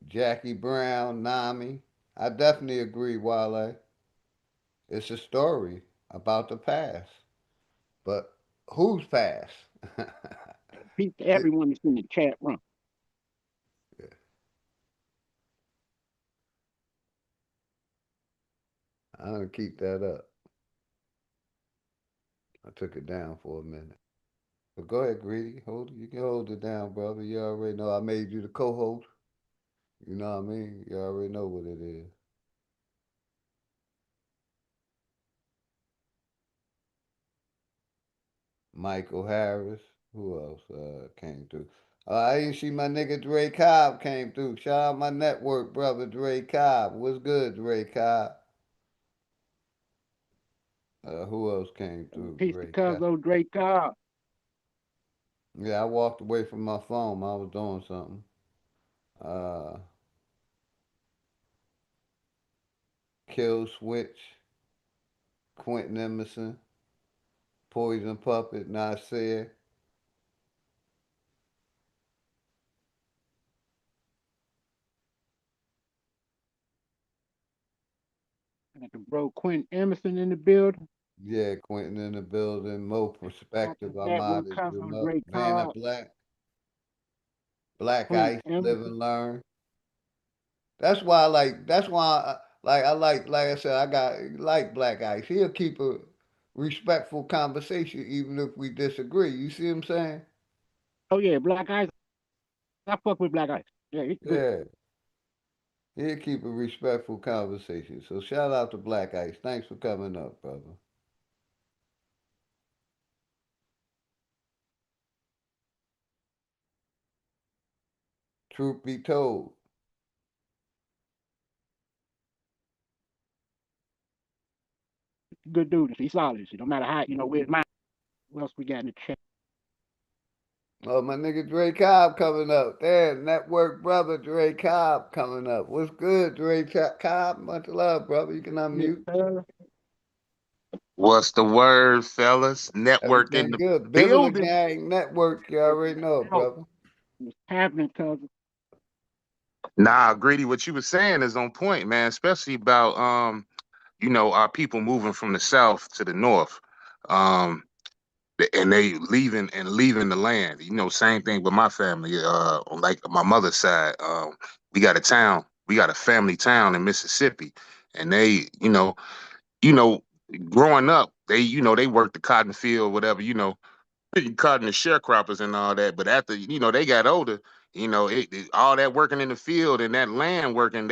Jackie Brown, Nami. I definitely agree, Wale. It's a story about the past. But whose past? everyone that's in the chat room. I don't keep that up. I took it down for a minute. But go ahead, Greedy. You can hold it down, brother. You already know I made you the co-host. You know what I mean? You already know what it is. Michael Harris. Who else came through? I didn't see my nigga Dre Cobb came through. Shout out my network brother Dre Cobb. What's good, Dre Cobb? Who else came through? Peace to Dre Cobb. Cuzzo Drake Cobb. Yeah, I walked away from my phone. I was doing something. Uh, Kill Switch, Quentin Emerson, Poison Puppet, Nasir. Got the bro Quentin Emerson in the building. Yeah, Quentin in the building. More perspective. I'm out Network as you Cuzzo know. Drake Vanna Cobb. Black, Black Quentin Ice, Live Emerson. and Learn. That's why I like. That's why I like. Like I said, I got like Black Ice. He'll keep a respectful conversation even if we disagree. You see what I'm saying? Oh yeah, Black Ice. I fuck with Black Ice. Yeah, he's good. Yeah. He'll keep a respectful conversation. So shout out to Black Ice. Thanks for coming up, brother. Truth be told, Good dude. He's solid. No matter how, where's mine? What else we got in the chat? oh my nigga Dre Cobb coming up. There, network brother Dre Cobb coming up. What's good, Dre Cobb? Much love, brother. You can unmute. What's the word, fellas? Network in Everything the good. Bibble building. Gang Network. You already know, brother. What's happening, cousin? Nah, Greedy, what you were saying is on point, man. Especially about our people moving from the south to the north. Um, and they leaving the land. Same thing with my family. On like my mother's side, we got a town, we got a family town in Mississippi, and they, you know, growing up, they worked the cotton field, whatever, cotton the sharecroppers and all that. But after they got older, all that working in the field and that land working,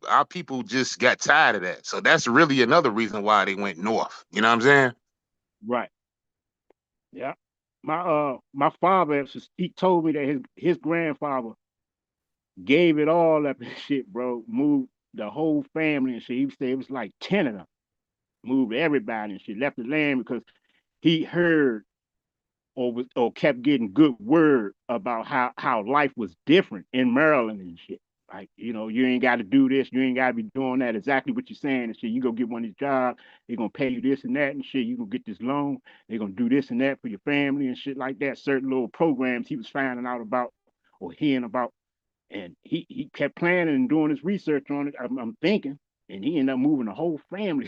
our people just got tired of that. So that's really another reason why they went north. You know what I'm saying? Right. Yeah. My father, he told me that his grandfather gave it all up and shit, bro. Moved the whole family and shit. He said it was like 10 of them. Moved everybody and shit. Left the land because he heard or kept getting good word about how life was different in Maryland and shit. Like, you ain't got to do this, you ain't got to be doing that. Exactly what you're saying and shit. You go get one of these jobs, they're gonna pay you this and that and shit. You gonna get this loan, they're gonna do this and that for your family and shit like that. Certain little programs he was finding out about or hearing about, and he kept planning and doing his research on it. I'm thinking, and he ended up moving the whole family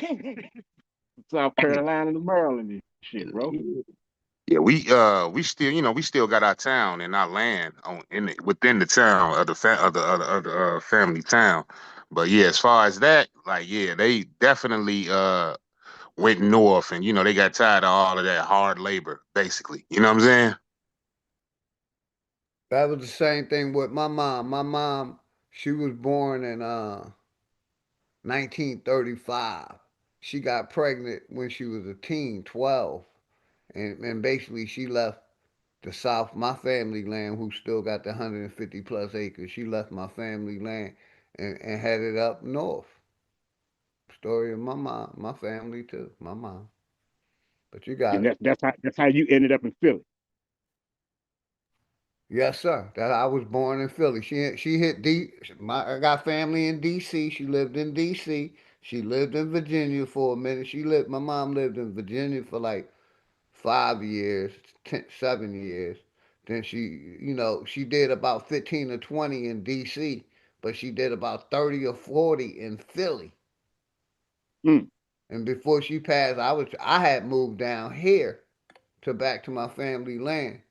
South Carolina to Maryland and shit, bro. Yeah, we still we still got our town and our land within the town of the family town. But yeah, as far as that, like yeah, they definitely went north, and they got tired of all of that hard labor, basically. You know what I'm saying? That was the same thing with my mom. My mom, she was born in 1935. She got pregnant when she was a teen, 12. And basically she left the South, my family land, who still got the 150 plus acres. She left my family land and headed up north. Story of my mom, my family too, my mom. But you got And it. that's how you ended up in Philly. Yes, sir. That I was born in Philly. She hit D. I got family in D.C. She lived in D.C. She lived in Virginia for a minute. My mom lived in Virginia for like 5 years, 7 years. Then she did about 15 or 20 in D.C., but she did about 30 or 40 in Philly. Mm. And before she passed, I had moved down here back to my family land,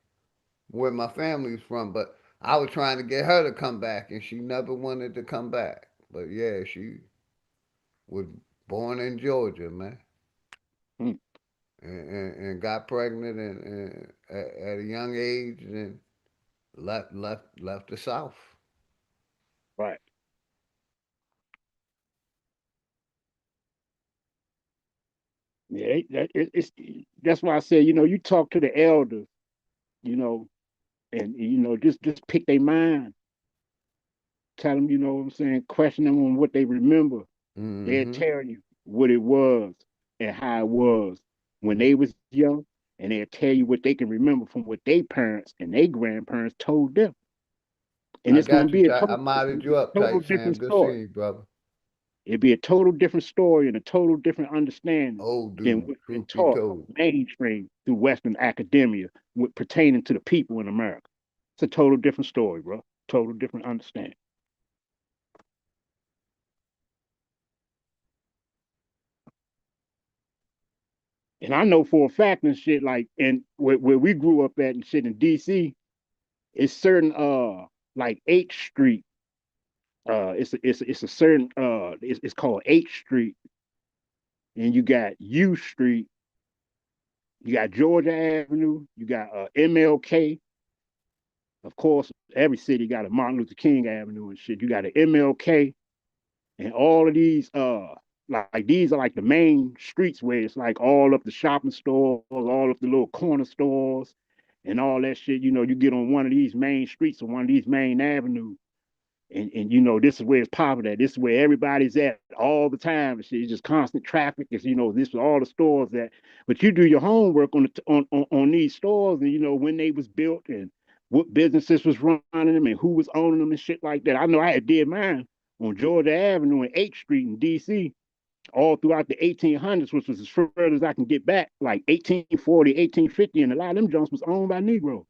where my family's from, but I was trying to get her to come back, and she never wanted to come back. But yeah, she was born in Georgia, man. Mm. And got pregnant at a young age and left the South. Right. Yeah, that's why I say, you talk to the elders, you know, and just pick their mind, tell them, what I'm saying, question them on what they remember. They'll Mm-hmm. tell you what it was and how it was when they was young, and they'll tell you what they can remember from what their parents and their grandparents told them. And I it's gonna got you. be a I total, it's modded gonna be you up, a total tight different Sam. Good seeing story. you, brother. It'd be a total different story and a total different understanding Old than dude, what's been truth be taught told. mainstream through Western academia with pertaining to the people in America. It's a total different story, bro. Total different understanding. And I know for a fact and shit, like, and where we grew up at and shit in DC, it's certain like H Street. It's a certain it's called H Street, and you got U Street, you got Georgia Avenue, you got MLK. Of course, every city got a Martin Luther King Avenue and shit. You got an MLK, and all of these like these are like the main streets where it's like all of the shopping stores, all of the little corner stores, and all that shit. You get on one of these main streets or one of these main avenues, and this is where it's popular at. This is where everybody's at all the time. It's just constant traffic. It's this is all the stores that. But you do your homework on these stores, and when they was built and what businesses was running them and who was owning them and shit like that. I know I had did mine on Georgia Avenue and 8th Street in DC all throughout the 1800s, which was as far as I can get back, like 1840, 1850, and a lot of them joints was owned by Negroes.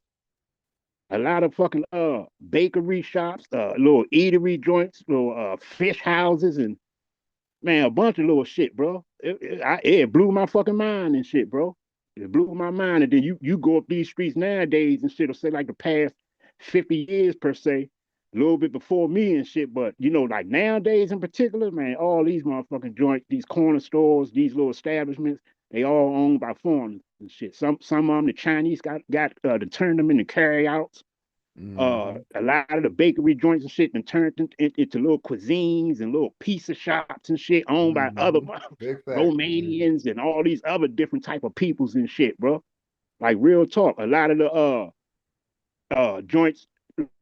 A lot of fucking bakery shops, little eatery joints, little fish houses, and man, a bunch of little shit, bro. It blew my fucking mind and shit, bro. It blew my mind. And then you go up these streets nowadays and shit, or say like the past 50 years per se, a little bit before me and shit. But like nowadays in particular, man, all these motherfucking joints, these corner stores, these little establishments, they all owned by foreigners and shit. Some of them the Chinese got to turn them into carryouts. Mm-hmm. A lot of the bakery joints and shit and turned into little cuisines and little pizza shops and shit owned by other Mm-hmm. Big facts, man. Romanians and all these other different type of peoples and shit, bro. Like real talk. A lot of the joints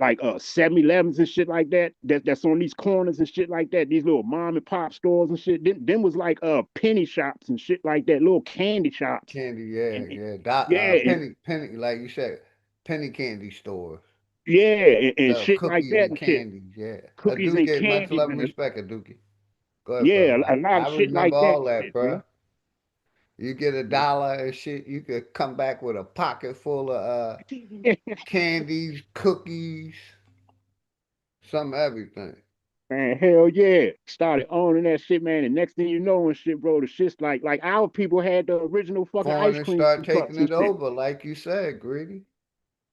like 7-Elevens and shit like that's on these corners and shit like that, these little mom and pop stores and shit. Them was like penny shops and shit like that, little candy shops. Candy, yeah, And yeah. yeah, Penny, like you said, penny candy stores. yeah, and Sell shit like cookies that and and shit. candies, yeah. Cookies and Aduki, much candies love and and respect, Aduki. Go ahead, yeah, brother. a lot I of shit remember like that all that, shit, bro. bro. You get $1 and shit, you could come back with a pocket full of candies, cookies, some everything. Man, hell yeah. Started owning that shit, man. And next thing you know and shit, bro, the shit's like our people had the original fucking ice Foreigners cream start taking trucks and it shit. over, like you said, Greedy.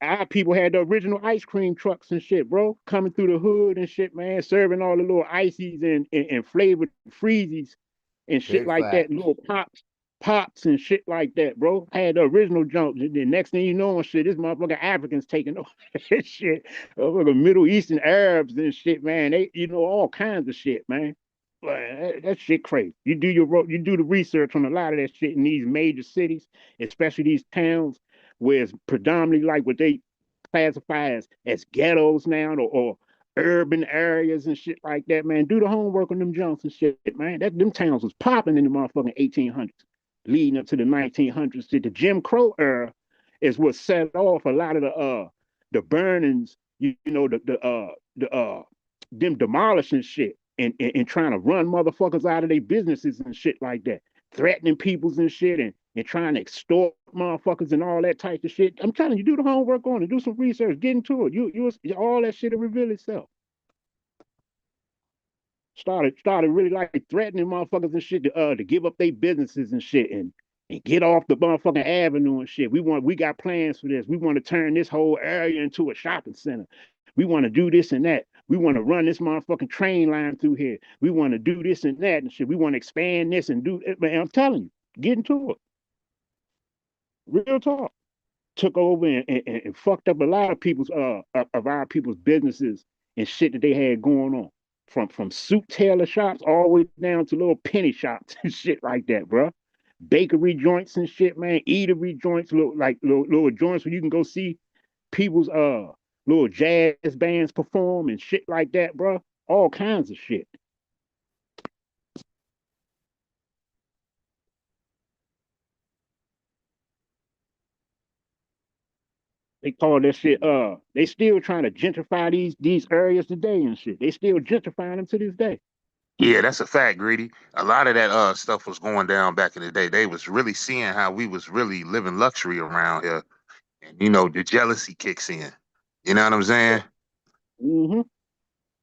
Our people had the original ice cream trucks and shit, bro. Coming through the hood and shit, man. Serving all the little ices and flavored freezies and shit Big like that. And facts. little pops and shit like that, bro. I had the original junk. The next thing you know and shit, this motherfucker Africans taking over shit. Middle Eastern Arabs and shit, man. They, all kinds of shit, man. That shit crazy. You do the research on a lot of that shit in these major cities, especially these towns where it's predominantly like what they classify as ghettos now or urban areas and shit like that, man. Do the homework on them junks and shit, man. Them towns was popping in the motherfucking 1800s, leading up to the 1900s. To the Jim Crow era is what set off a lot of the burnings, the them demolishing shit and trying to run motherfuckers out of their businesses and shit like that, threatening peoples and shit and trying to extort motherfuckers and all that type of shit. I'm telling you, do the homework on it, do some research, get into it. All that shit will reveal itself. Started really like threatening motherfuckers and shit to give up their businesses and shit and get off the motherfucking avenue and shit. We got plans for this. We want to turn this whole area into a shopping center. We want to do this and that. We want to run this motherfucking train line through here. We want to do this and that and shit. We want to expand this and do it. Man, I'm telling you, get into it. Real talk. Took over and fucked up a lot of people's of our people's businesses and shit that they had going on. From suit tailor shops all the way down to little penny shops and shit like that, bro. Bakery joints and shit, man. Eatery joints, little joints where you can go see people's little jazz bands perform and shit like that, bro. All kinds of shit. They call that shit they still trying to gentrify these areas today and shit. They still gentrifying them to this day. Yeah, that's a fact, Greedy. A lot of that stuff was going down back in the day. They was really seeing how we was really living luxury around here. And the jealousy kicks in. You know what I'm saying? Mm-hmm.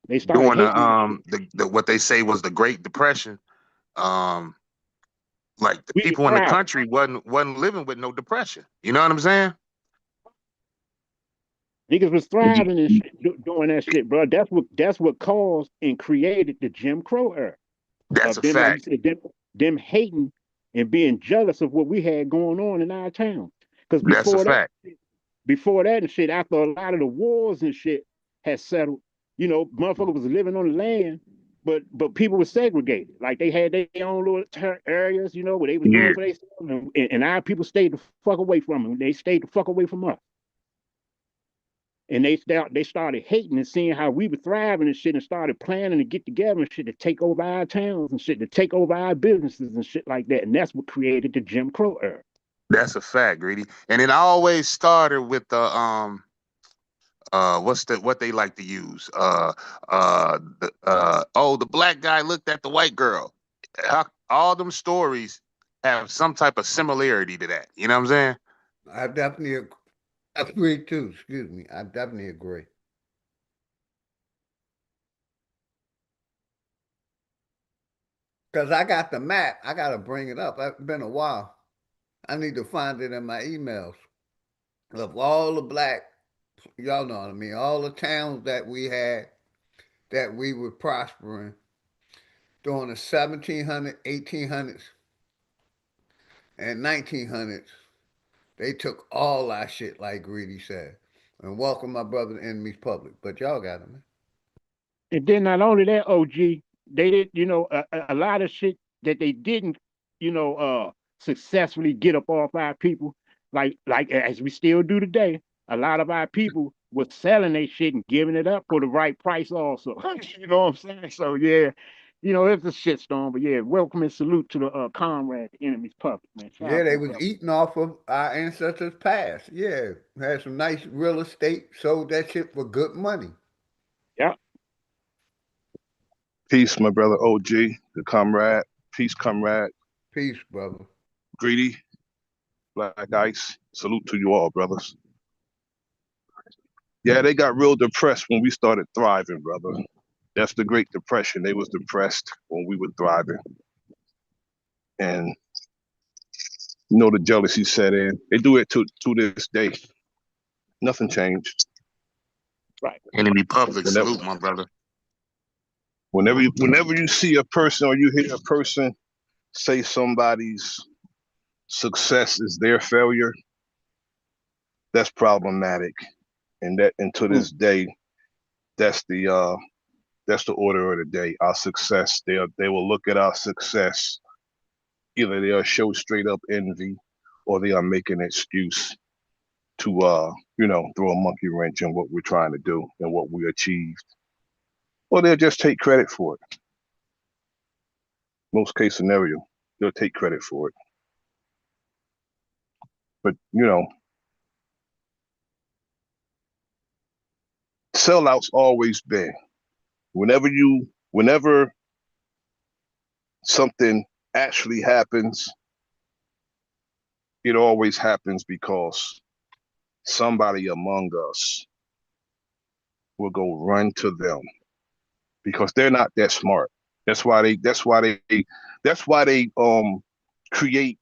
They started During hating the what they say was the Great Depression. Like the we was people in the thriving. country wasn't living with no depression. You know what I'm saying? Niggas was thriving and shit, doing that shit, bro. That's what caused and created the Jim Crow era That's of a them, like you fact. said, them hating and being jealous of what we had going on in our town. Because That's a fact. before that and shit, after a lot of the wars and shit had settled, motherfuckers was living on the land, but people were segregated. Like they had their own little areas, where they was Yeah, doing for themselves, and our people stayed the fuck away from them. They stayed the fuck away from us. And they started hating and seeing how we were thriving and shit and started planning to get together and shit to take over our towns and shit, to take over our businesses and shit like that. And that's what created the Jim Crow era. that's a fact, Greedy. And it always started with the what they like to use the black guy looked at the white girl. All them stories have some type of similarity to that. You know what I'm saying? I definitely agree too. Excuse me. I definitely agree. Because I got the map. I got to bring it up. It's been a while. I need to find it in my emails of all the black, y'all know what I mean, all the towns that we had that we were prospering during the 1700s, 1800s, and 1900s. They took all our shit, like Greedy said. And welcome my brother to Enemy's Public. But y'all got it, man. And then not only that, OG, they did, a lot of shit that they didn't, successfully get up off our people, like as we still do today. A lot of our people was selling their shit and giving it up for the right price also. You know what I'm saying? So yeah, it's a shitstorm, but yeah, welcome and salute to the comrade, the Enemy's Public, man. Shout Yeah, out to they my was brother. eating off of our ancestors' past. Yeah, had some nice real estate, sold that shit for good money. Yeah. Peace, my brother OG, the comrade. Peace, comrade. Peace, brother. Greedy, Black Ice. Salute to you all, brothers. Yeah, they got real depressed when we started thriving, brother. That's the Great Depression. They was depressed when we were thriving. And the jealousy set in. They do it to this day. Nothing changed. Right. Enemy Public, salute, my brother. Whenever you see a person or you hear a person say somebody's success is their failure, that's problematic. And to this day, that's the order of the day. Our success, they will look at our success. Either they'll show straight up envy, or they are making an excuse to throw a monkey wrench in what we're trying to do and what we achieved. Or they'll just take credit for it. Most case scenario, they'll take credit for it. But sellouts always been. Whenever something actually happens, it always happens because somebody among us will go run to them because they're not that smart. That's why they create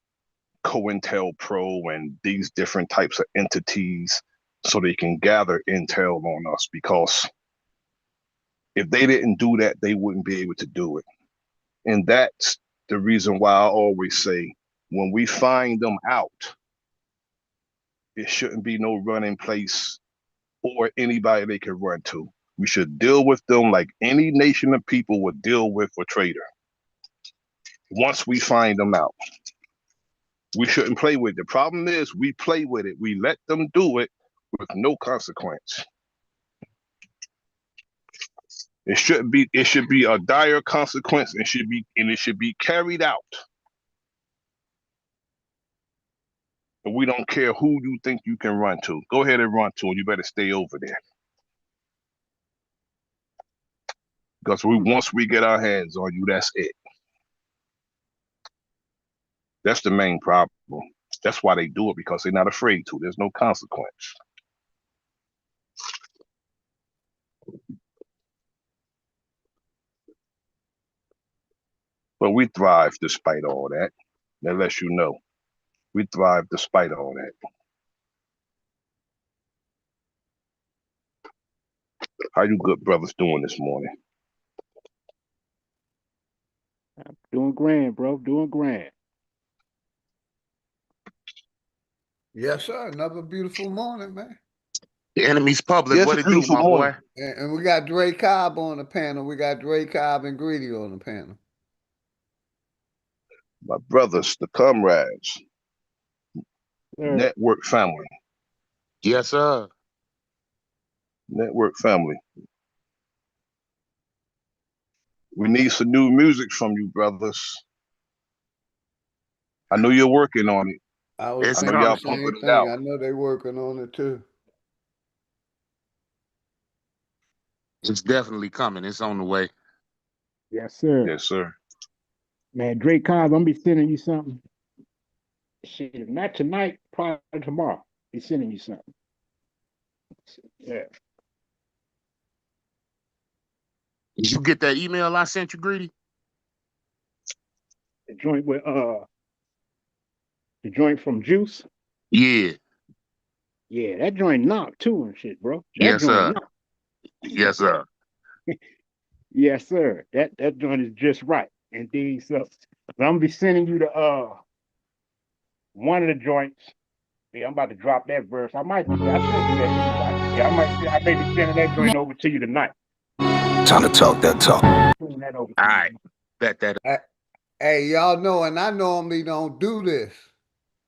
COINTELPRO and these different types of entities so they can gather intel on us, because If they didn't do that, they wouldn't be able to do it. And that's the reason why I always say, when we find them out, it shouldn't be no running place or anybody they can run to. We should deal with them like any nation of people would deal with a traitor. Once we find them out, we shouldn't play with it. The problem is we play with it. We let them do it with no consequence. It should be a dire consequence and it should be carried out. And we don't care who you think you can run to. Go ahead and run to, and you better stay over there. Because once we get our hands on you, that's it. That's the main problem. That's why they do it, because they're not afraid to. There's no consequence. But we thrive despite all that. That lets you know. We thrive despite all that. How you good brothers doing this morning? I'm doing grand, bro. Doing grand. Yes, sir. Another beautiful morning, man. The enemy's public. Yes, what it do, my boy? And we got Dre Cobb on the panel. We got Dre Cobb and Greedy on the panel. My brothers, the comrades, network family. Yes, sir. Network family. We need some new music from you, brothers. I know you're working on it. I was thinking the same thing. I know they're working on it too. It's definitely coming. It's on the way. Yes, sir. Yes, sir. Man, Drake Cobb, I'm gonna be sending you something. Shit, if not tonight, probably tomorrow. Be sending you something. Yeah. Did you get that email I sent you, Greedy? The joint with the joint from Juice. Yeah. Yeah, that joint knocked too and shit, bro. That Yes, joint sir. knocked. Yes, sir. Yes, sir. That joint is just right. Indeed. So I'm gonna be sending you the one of the joints. Yeah, I'm about to drop that verse. I might do that. I should do that. Yeah, I may be sending that joint over to you tonight. Time to talk that talk. Sending that over. All right. Bet that. Hey, y'all know, and I normally don't do this.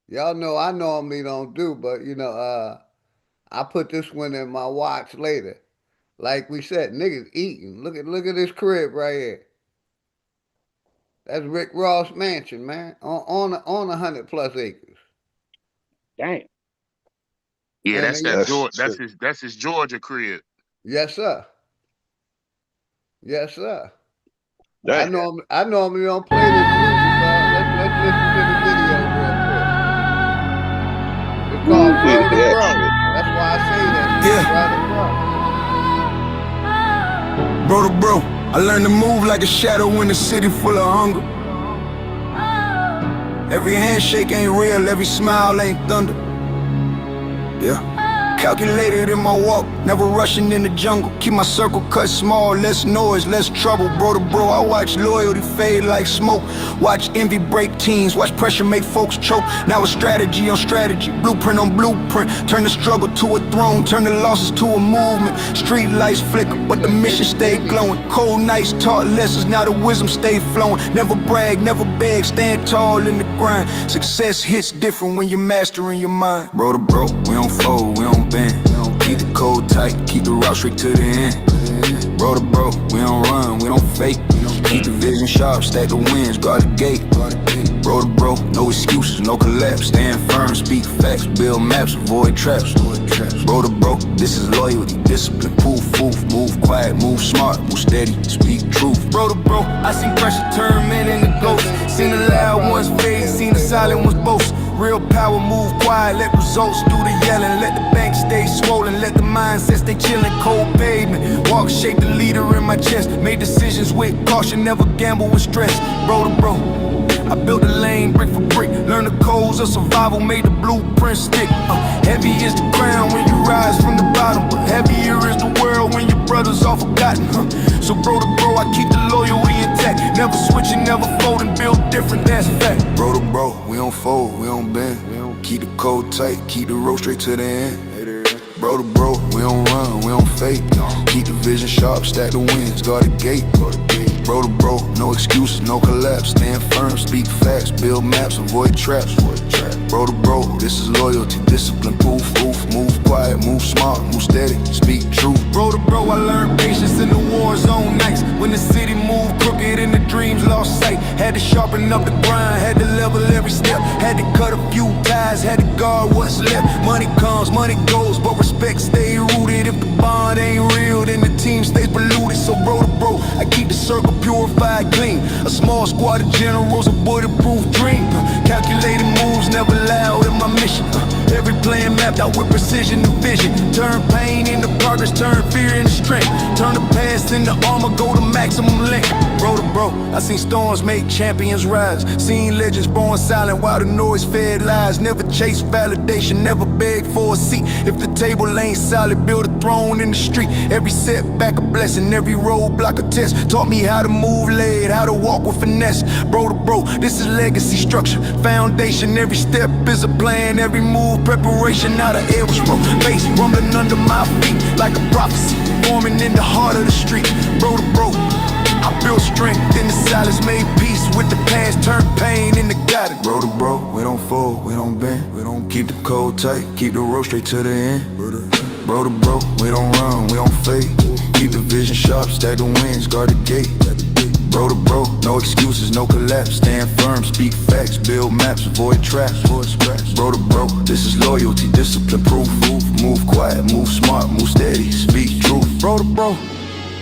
Y'all know I normally don't do, but you know, I put this one in my watch later. Like we said, niggas eating. Look at this crib right here. That's Rick Ross mansion, man. On 100+ acres. Damn. Yeah, And that's his Georgia crib. Yes, sir. Yes, sir. Damn. I normally don't play this music, but let's listen to the video real quick. It's called Bro to Bro. That's why I say that. Yeah. Bro to bro, I learned to move like a shadow in a city full of hunger. Every handshake ain't real, every smile ain't thunder. Yeah. Calculated in my walk, never rushing in the jungle. Keep my circle cut small, less noise, less trouble. Bro to bro, I watch loyalty fade like smoke. Watch envy break teams, watch pressure make folks choke. Now it's strategy on strategy, blueprint on blueprint. Turn the struggle to a throne, turn the losses to a movement. Street lights flicker, but the mission stay glowing. Cold nights taught lessons, now the wisdom stay flowing. Never brag, never beg, stand tall in the grind. Success hits different when you're mastering your mind. Bro to bro, we don't fold, we don't bend. Keep the code tight, keep the route straight to the end. Bro to bro, we don't run, we don't fake. Keep the vision sharp, stack the wins, guard the gate. Bro to bro, no excuses, no collapse. Stand firm, speak facts, build maps, avoid traps. Bro to bro, this is loyalty, discipline, proof, move quiet, move smart, move steady, speak truth. Bro to bro, I seen pressure turn men into ghosts. Seen the loud ones fade, seen the silent ones boast. Real power move quiet, let results do the yelling. Let the bank stay swollen, let the mindset stay chillin'. Cold pavement, walk shape the leader in my chest. Made decisions with caution, never gamble with stress. Bro to bro, I built a lane brick for brick. Learn the codes of till survival made the blueprint stick. Heavy is the ground when you rise from the bottom, but heavier is the world when your brothers all forgotten. So bro to bro, I keep the loyalty intact. Never switching, never folding, build different, that's a fact. Bro to bro, we don't fold, we don't bend. Keep the code tight, keep the road straight to the end. Bro to bro, we don't run, we don't fake. Keep the vision sharp, stack the wins, guard the gate. Bro to bro, no excuses, no collapse. Stand firm, speak facts, build maps, avoid traps. Bro to bro, this is loyalty, discipline, proof, move quiet, move smart, move steady, speak truth. Bro to bro, I learned patience in the war zone nights. When the city moved crooked and the dreams lost sight. Had to sharpen up the grind, had to level every step. Had to cut a few ties, had to guard what's left. Money comes, money goes, but respect stay rooted. If the bond ain't real, then the team stays polluted. So bro to bro, I keep the circle purified, clean. A small squad of generals, a bulletproof dream. Calculated moves, never loud in my mission. Every plan mapped out with precision and vision. Turn pain into progress, turn fear into strength. Turn the past into armor, go to maximum length. Bro to bro, I seen storms make champions rise. Seen legends born silent while the noise fed lies. Never chase validation, never beg for a seat. If the table ain't solid, build a throne in the street. Every setback a blessing, every roadblock a test. Taught me how to move laid, how to walk with finesse. Bro to bro, this is legacy structure, foundation. Every step is a plan, every move preparation. Now the air was broke, bass rumbling under my feet like a prophecy, forming in the heart of the street. Bro to bro, I built strength in the silence, made peace with the past, turned pain into guidance. Bro to bro, we don't fold, we don't bend, we don't keep the code tight, keep the road straight to the end. Bro to bro, we don't run, we don't fake. Keep the vision sharp, stack the wins, guard the gate. Bro to bro, no excuses, no collapse. Stand firm, speak facts, build maps, avoid traps. Bro to bro, this is loyalty, discipline, proof. Move quiet, move smart, move steady, speak truth. Bro to bro,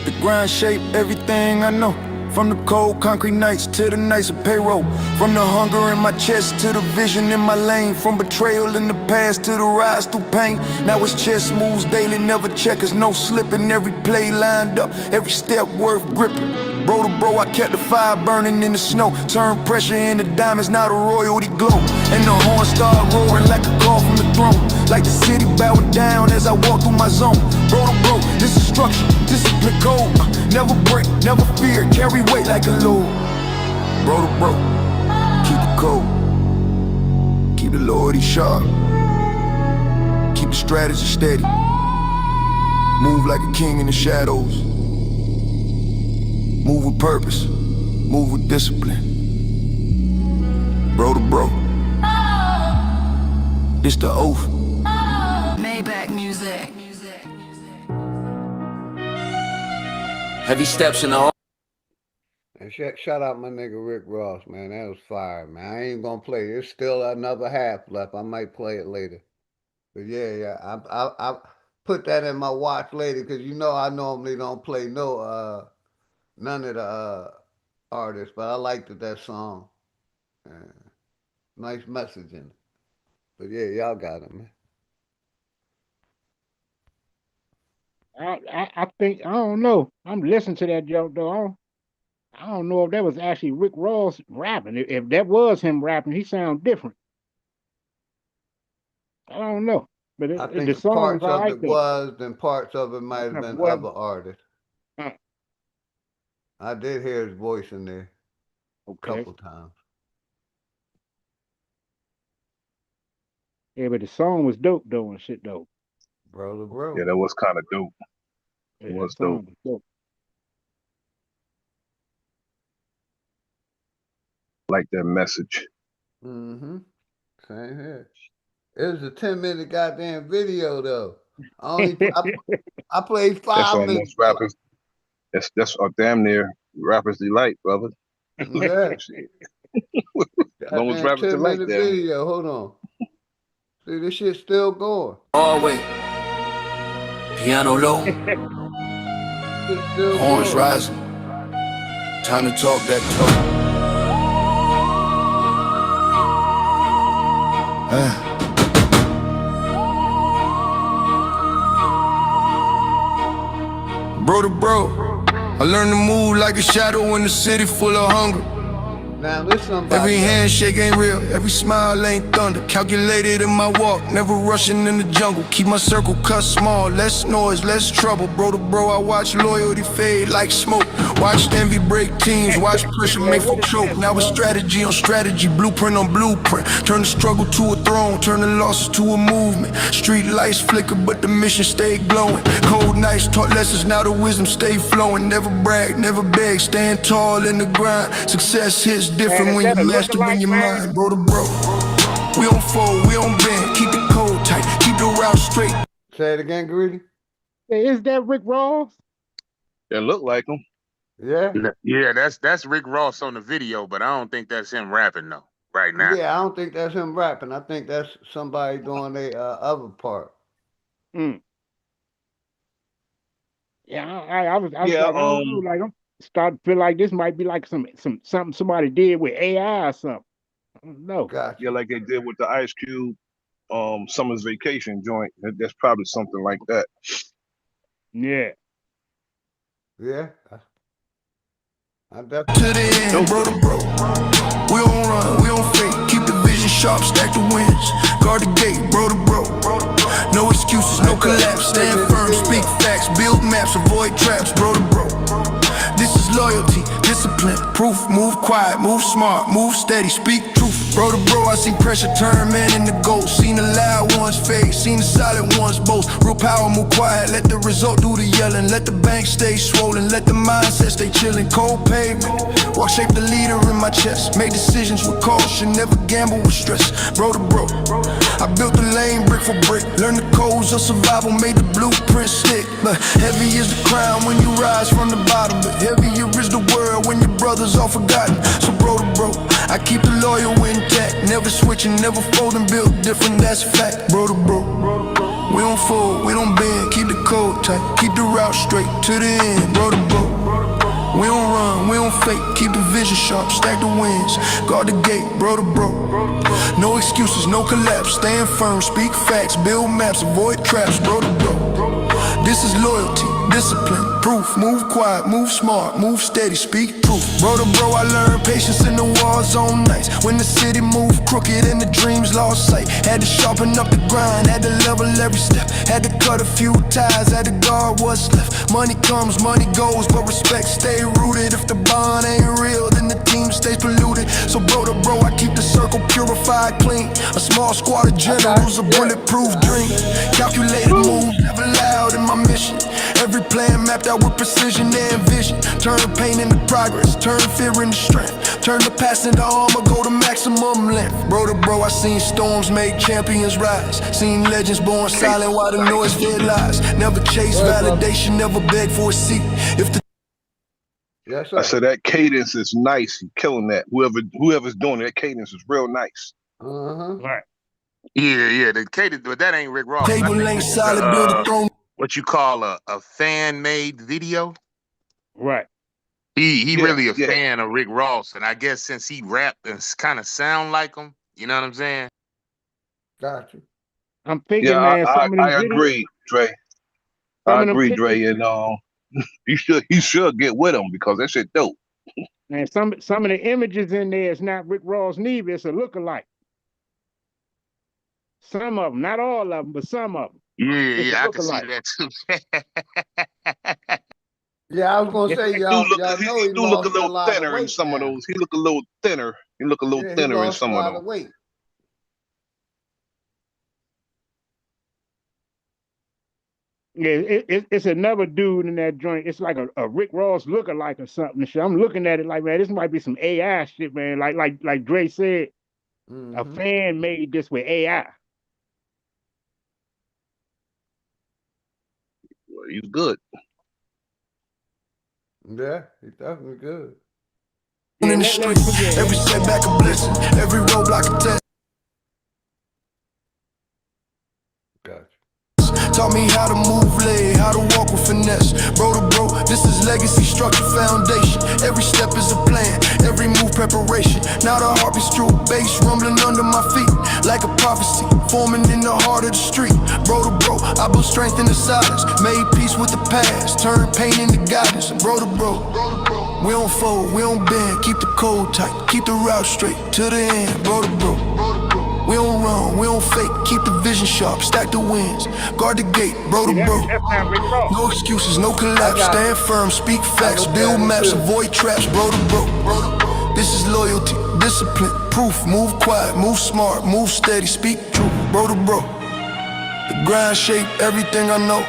the grind shape everything I know. From the cold concrete nights to the nights of payroll. From the hunger in my chest to the vision in my lane. From betrayal in the past to the rise through pain. Now it's chess moves daily, never checkers, no slipping. Every play lined up, every step worth gripping. Bro to bro, I kept the fire burning in the snow. Turned pressure into diamonds, now the royalty glow. And the horn start roaring like a call from the throne. Like the city bowing down as I walk through my zone. Bro to bro, this is structure, discipline code. Never break, never fear, carry weight like a load. Bro to bro, keep the code. Keep the loyalty sharp. Keep the strategy steady. Move like a king in the shadows. Move with purpose, move with discipline. Bro to bro, this the oath. Maybach music. Heavy steps in the. And shout out my nigga Rick Ross, man. That was fire, man. I ain't gonna play it. There's still another half left. I might play it later. But yeah, I put that in my watch later because you know I normally don't play none of the artists, but I liked that song. Nice message in it. But yeah, y'all got it, man. I think, I don't know. I'm listening to that joke though. I don't know if that was actually Rick Ross rapping. If that was him rapping, he sounds different. I don't know. But I think the songs parts I of like it though. was, then parts of it might have been other artists. I did hear his voice in there a couple times. Yeah, but the song was dope though and shit though. Bro to bro. Yeah, that was kind of dope. Yeah, It was dope. Like that message. Mm-hmm. Same here. It was a 10-minute goddamn video though. I played 5 minutes. That's rappers. That's damn near rappers delight, brother. Yeah. Almost rappers delight. 10-minute video. Hold on. See, this shit's still going. Hallway. Piano low. Horns rising. Time to talk that talk. Bro to bro, I learned to move like a shadow in a city full of hunger. Now listen, Every handshake ain't real, every smile ain't thunder. Calculated in my walk, never rushing in the jungle. Keep my circle cut small, less noise, less trouble. Bro to bro, I watch loyalty fade like smoke. Watch envy break teams, watch pressure make folk choke. Now it's strategy on strategy, blueprint on blueprint. Turn the struggle to a throne, turn the losses to a movement. Street lights flicker, but the mission stay glowing. Cold nights taught lessons, now the wisdom stay flowing. Never brag, never beg, stand tall in the grind. Success hits different when you mastering your mind. Bro to bro, we don't fold, we don't bend. Keep the code tight, keep the route straight. Say it again, Greedy. Hey, is that Rick Ross? That look like him. Yeah. Yeah, that's Rick Ross on the video, but I don't think that's him rapping though right now. Yeah, I don't think that's him rapping. I think that's somebody doing their other part. Yeah, I was Yeah, like, I don't know, like I'm starting to feel like this might be like something somebody did with AI or something. I don't know. Yeah, like they did with the Ice Cube Summer's Vacation joint. That's probably something like that. Yeah. Yeah. I To the end, bro to bro. We don't run, we don't fake. Keep the vision sharp, stack the wins. Guard the gate, bro to bro. No excuses, no collapse. Stand firm, speak facts, build maps, avoid traps, bro to bro. This is loyalty, discipline, proof. Move quiet, move smart, move steady, speak truth. Bro to bro, I see pressure turn man into ghost. Seen the loud ones fade, seen the silent ones boast. Real power move quiet, let the result do the yelling. Let the bank stay swollen, let the mindset stay chilling. Cold pavement, walk shape the leader in my chest. Make decisions with caution, never gamble with stress. Bro to bro, I built the lane brick for brick. Learned the codes of survival, made the blueprint stick. But heavy is the crown when you rise from the bottom. But heavier is the world when your brothers all forgotten. So bro to bro, I keep the loyal intact. Never switching, never folding, built different, that's a fact. Bro to bro, we don't fold, we don't bend. Keep the code tight, keep the route straight to the end. Bro to bro, we don't run, we don't fake. Keep the vision sharp, stack the wins. Guard the gate, bro to bro. No excuses, no collapse. Stand firm, speak facts, build maps, avoid traps, bro to bro. This is loyalty, discipline, proof. Move quiet, move smart, move steady, speak truth. Bro to bro, I learned patience in the war zone nights. When the city moved crooked and the dreams lost sight. Had to sharpen up the grind, had to level every step. Had to cut a few ties, had to guard what's left. Money comes, money goes, but respect stay rooted. If the bond ain't real, then the team stays polluted. So bro to bro, I keep the circle purified, clean. A small squad of generals, a bulletproof dream. Calculated move, never loud in my mission. Every plan mapped out with precision and vision. Turn pain into progress, turn fear into strength. Turn the past into armor, go to maximum length. Bro to bro, I seen storms make champions rise. Seen legends born silent while the noise fed lies. Never chase validation, never beg for a seat. If the I said that cadence is nice. He killing that. Whoever's doing that cadence is real nice. Right. Yeah, the cadence, but that ain't Rick Ross. table ain't solid, build a throne. What you call a fan-made video? Right. He really a fan of Rick Ross, and I guess since he rapped and kind of sound like him, you know what I'm saying? Gotcha. I'm thinking, Yeah, man. I agree, Dre. I agree, Dre, and he should get with him because that shit dope. And some of the images in there is not Rick Ross neither. It's a lookalike. Some of them, not all of them, but some of them. Yeah, I can see that too. Yeah, I was gonna say y'all know he do look a lost little lot of thinner in weight some now. of those. He look a little thinner. He look a little Yeah, thinner he in lost some a of lot them. of weight. Yeah, it's another dude in that joint. It's like a Rick Ross lookalike or something. Shit. I'm looking at it like, man, this might be some AI shit, man. Like Dre said, a fan made this with AI. Well, he's good. Yeah, he's definitely good. In the street, every setback a blessing, every roadblock a test. Gotcha. Taught me how to move lay, how to walk with finesse. Bro to bro, this is legacy, structure, foundation. Every step is a plan, every move preparation. Now the heartbeat's true, bass rumbling under my feet. Like a prophecy, forming in the heart of the street. Bro to bro, I built strength in the silence. Made peace with the past, turned pain into guidance. Bro to bro, We don't fold, we don't bend, keep the code tight, keep the route straight to the end, bro to bro. We don't run, we don't fake, keep the vision sharp, stack the wins, guard the gate, bro to bro. No excuses, no collapse, stand firm, speak facts, build maps, avoid traps, bro to bro. This is loyalty, discipline, proof, move quiet, move smart, move steady, speak truth, bro to bro. The grind shape everything I know.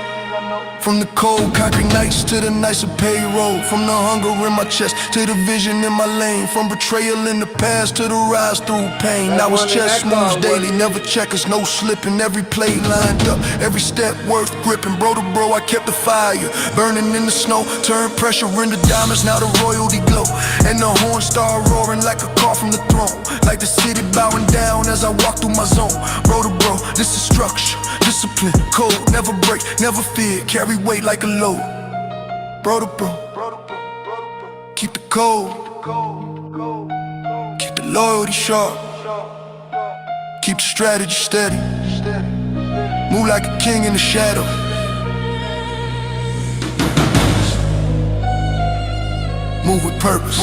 From the cold concrete nights to the nicer payroll. From the hunger in my chest to the vision in my lane. From betrayal in the past to the rise through pain. Now it's chess moves daily, never checkers, no slipping. Every play lined up, every step worth gripping. Bro to bro, I kept the fire burning in the snow. Turn pressure into diamonds, now the royalty glow. And the horns start roaring like a call from the throne. Like the city bowing down as I walk through my zone. Bro to bro, this is structure, discipline, code, never break, never fear, carry weight like a load. Bro to bro, keep the code, keep the loyalty sharp, keep the strategy steady, move like a king in the shadow. Move with purpose,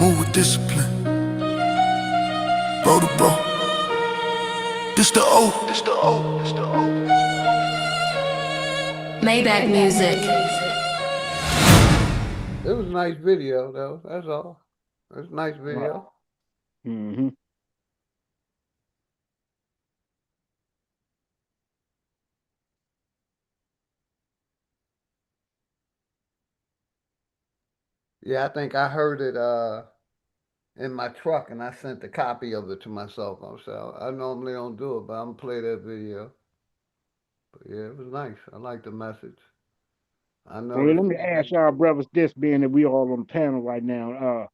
move with discipline. Bro to bro, this the O, this the O, this the O. Maybach music. It was a nice video, though. That's all. It's a nice video. Mm-hmm. Yeah, I think I heard it in my truck, and I sent a copy of it to my cell phone. So I normally don't do it, but I'm gonna play that video. But yeah, it was nice. I like the message. I know. Well, let me ask y'all brothers this, being that we all on the panel right now.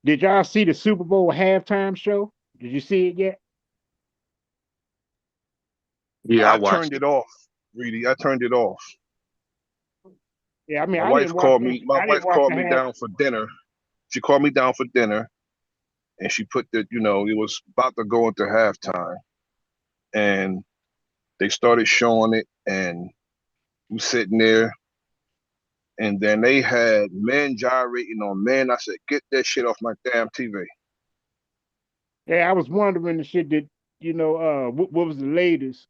Did y'all see the Super Bowl halftime show? Did you see it yet? Yeah, I turned it off, Reedy. I turned it off. Yeah, I mean, My I wife didn't watch called the, me. My I wife didn't watch called the me half. down for dinner. She called me down for dinner, and she put the, it was about to go into halftime, and they started showing it, and we sitting there, and then they had men gyrating on men. I said, "Get that shit off my damn TV." Yeah, I was wondering the shit that, what was the latest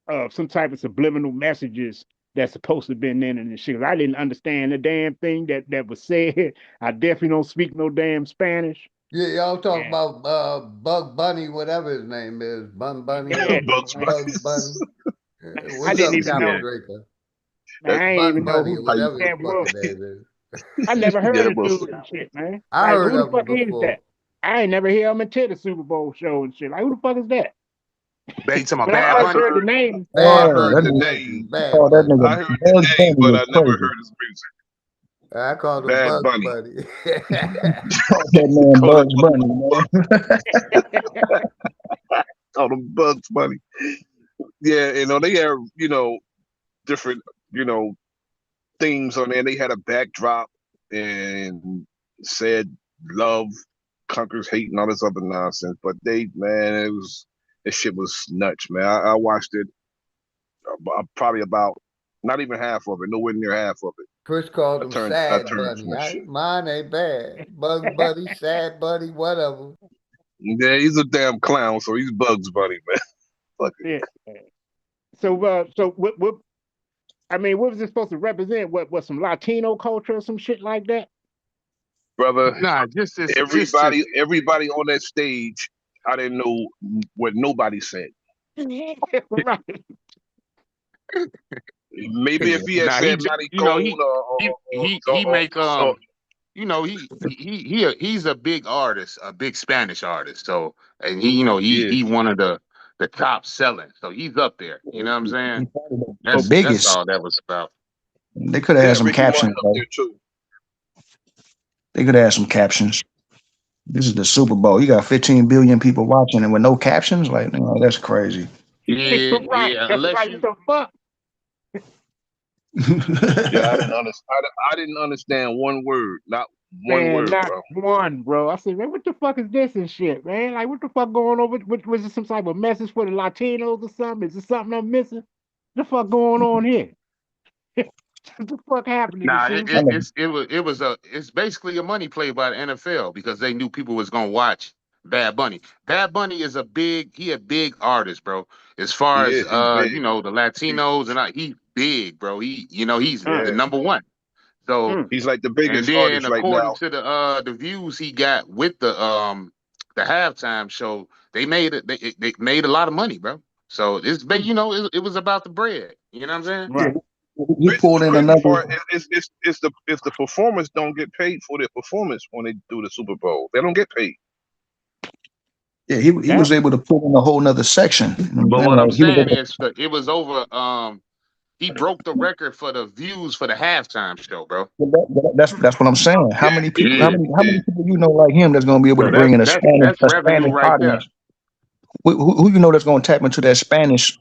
of some type of subliminal messages that's supposed to have been in and shit. 'Cause I didn't understand the damn thing that was said. I definitely don't speak no damn Spanish. Yeah, y'all talk about Bug Bunny, whatever his name is, Bun Bunny, Yeah, Bugs Bugs Bunny. I What's didn't up, even Captain know. Draker? Man, I ain't Bun even know Bunny, who or the fuck whatever his that was. fucking name is. I never heard Yeah, of dude and shit, man. I Like, heard who the of him fuck is before. that? I ain't never hear him until the Super Bowl show and shit. Like, who the fuck is that? They talking about But I Bad always Bunny. heard the name. I Bad heard Bunny, the thank you, name. Bad Call that Bunny. I nigga heard the Buzz name, Bunny but is I never crazy. heard his music. I called him Bad Bugs Bunny. Bunny. Call that man Call him Bugs Bunny, man. call him Bugs Bunny. Yeah, they have, different, themes on there. They had a backdrop and said love conquers hate and all this other nonsense. But this shit was nuts, man. I watched it probably about not even half of it, nowhere near half of it. Chris called him I Sad turned from Bunny. that shit. Mine ain't bad. Bugs Bunny, Sad Bunny, whatever. Yeah, he's a damn clown, so he's Bugs Bunny, man. Fuck it. Yeah. So what? I mean, what was it supposed to represent? What some Latino culture or some shit like that? Brother, Nah, just this. everybody on that stage, I didn't know what nobody said. Right. Maybe if he had Nah, said Maricon he make he's a big artist, a big Spanish artist. So, and he one of the top selling. So he's up there. You know what I'm saying? The That's biggest. all that was about. They could have had some Ricky Martin captions, up though. there too. They could have had some captions. This is the Super Bowl. You got 15 billion people watching, and with no captions, like, that's crazy. Yeah, Right. yeah. That's Unless right. you What the fuck? Yeah, I didn't understand one word, not one Man, word, not bro. one, bro. I said, man, what the fuck is this and shit, man? Like, what the fuck going on? Was it some type of message for the Latinos or something? Is it something I'm missing? What the fuck going on here? What the fuck happened to this Nah, shit? it's basically a money play by the NFL because they knew people was gonna watch Bad Bunny. Bad Bunny is a big artist, bro. As far He as is. He's big. the Latinos and he's big, bro. He's the Yeah. number one. So He's like the and biggest then artist right according now. to the views he got with the halftime show, they made it they made a lot of money, bro. So it's it was about the bread. You know what I'm saying? Right. He pulled The in crazy another. part is the if the performers don't get paid for their performance when they do the Super Bowl, they don't get paid. Yeah, he was able to put in a whole nother section. You know But what I'm saying? what I'm Like he was saying able is that it was over. He broke the record for the views for the halftime show, bro. that's what I'm saying. How many people? How Yeah, many people you know like him that's going to be able to so bring in a that's revenue Spanish right there. audience? Who you know that's going to tap into that Spanish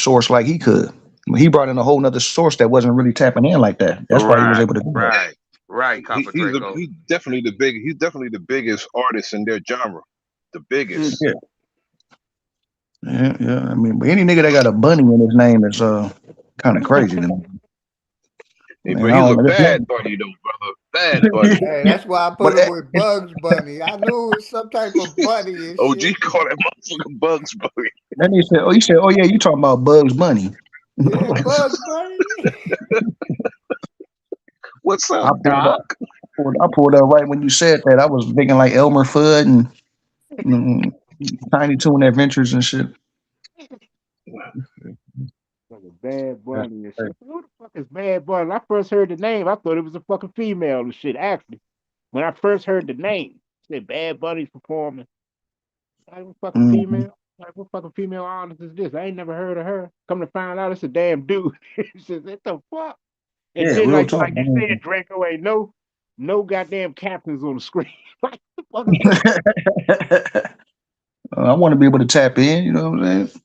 source like he could? He brought in a whole nother source that wasn't really tapping in like that. That's why he was Right, able to do that. right, Copper Draco. He's definitely the biggest artist in their genre. The biggest. Yeah, yeah. I mean, but any nigga that got a bunny in his name is kind of crazy to me. Hey, Man, but I he's a don't know. bad bunny though, brother. Bad bunny. Hey, that's why I put But him with Bugs Bunny. I knew it was some type of bunny and OG shit. called that motherfucker Bugs Bunny. then he said, oh yeah, you talking about Bugs Bunny? Yeah, Bugs Bunny. What's I up, pulled up. Doc? I pulled up right when you said that. I was thinking like Elmer Fudd and Tiny Toon Adventures and shit. Bad Bunny and shit. Who the fuck is Bad Bunny? When I first heard the name, I thought it was a fucking female and shit. Actually, when I first heard the name, I said Bad Bunny's performing. Like, what fucking female? Like, what fucking female artist is this? I ain't never heard of her. Come to find out, it's a damn dude. She says, what the fuck? And Yeah, then, real like talk. you said, Draco, ain't no goddamn captions on the screen. Like, what the fuck is I want to be able to tap in. You know what I'm saying?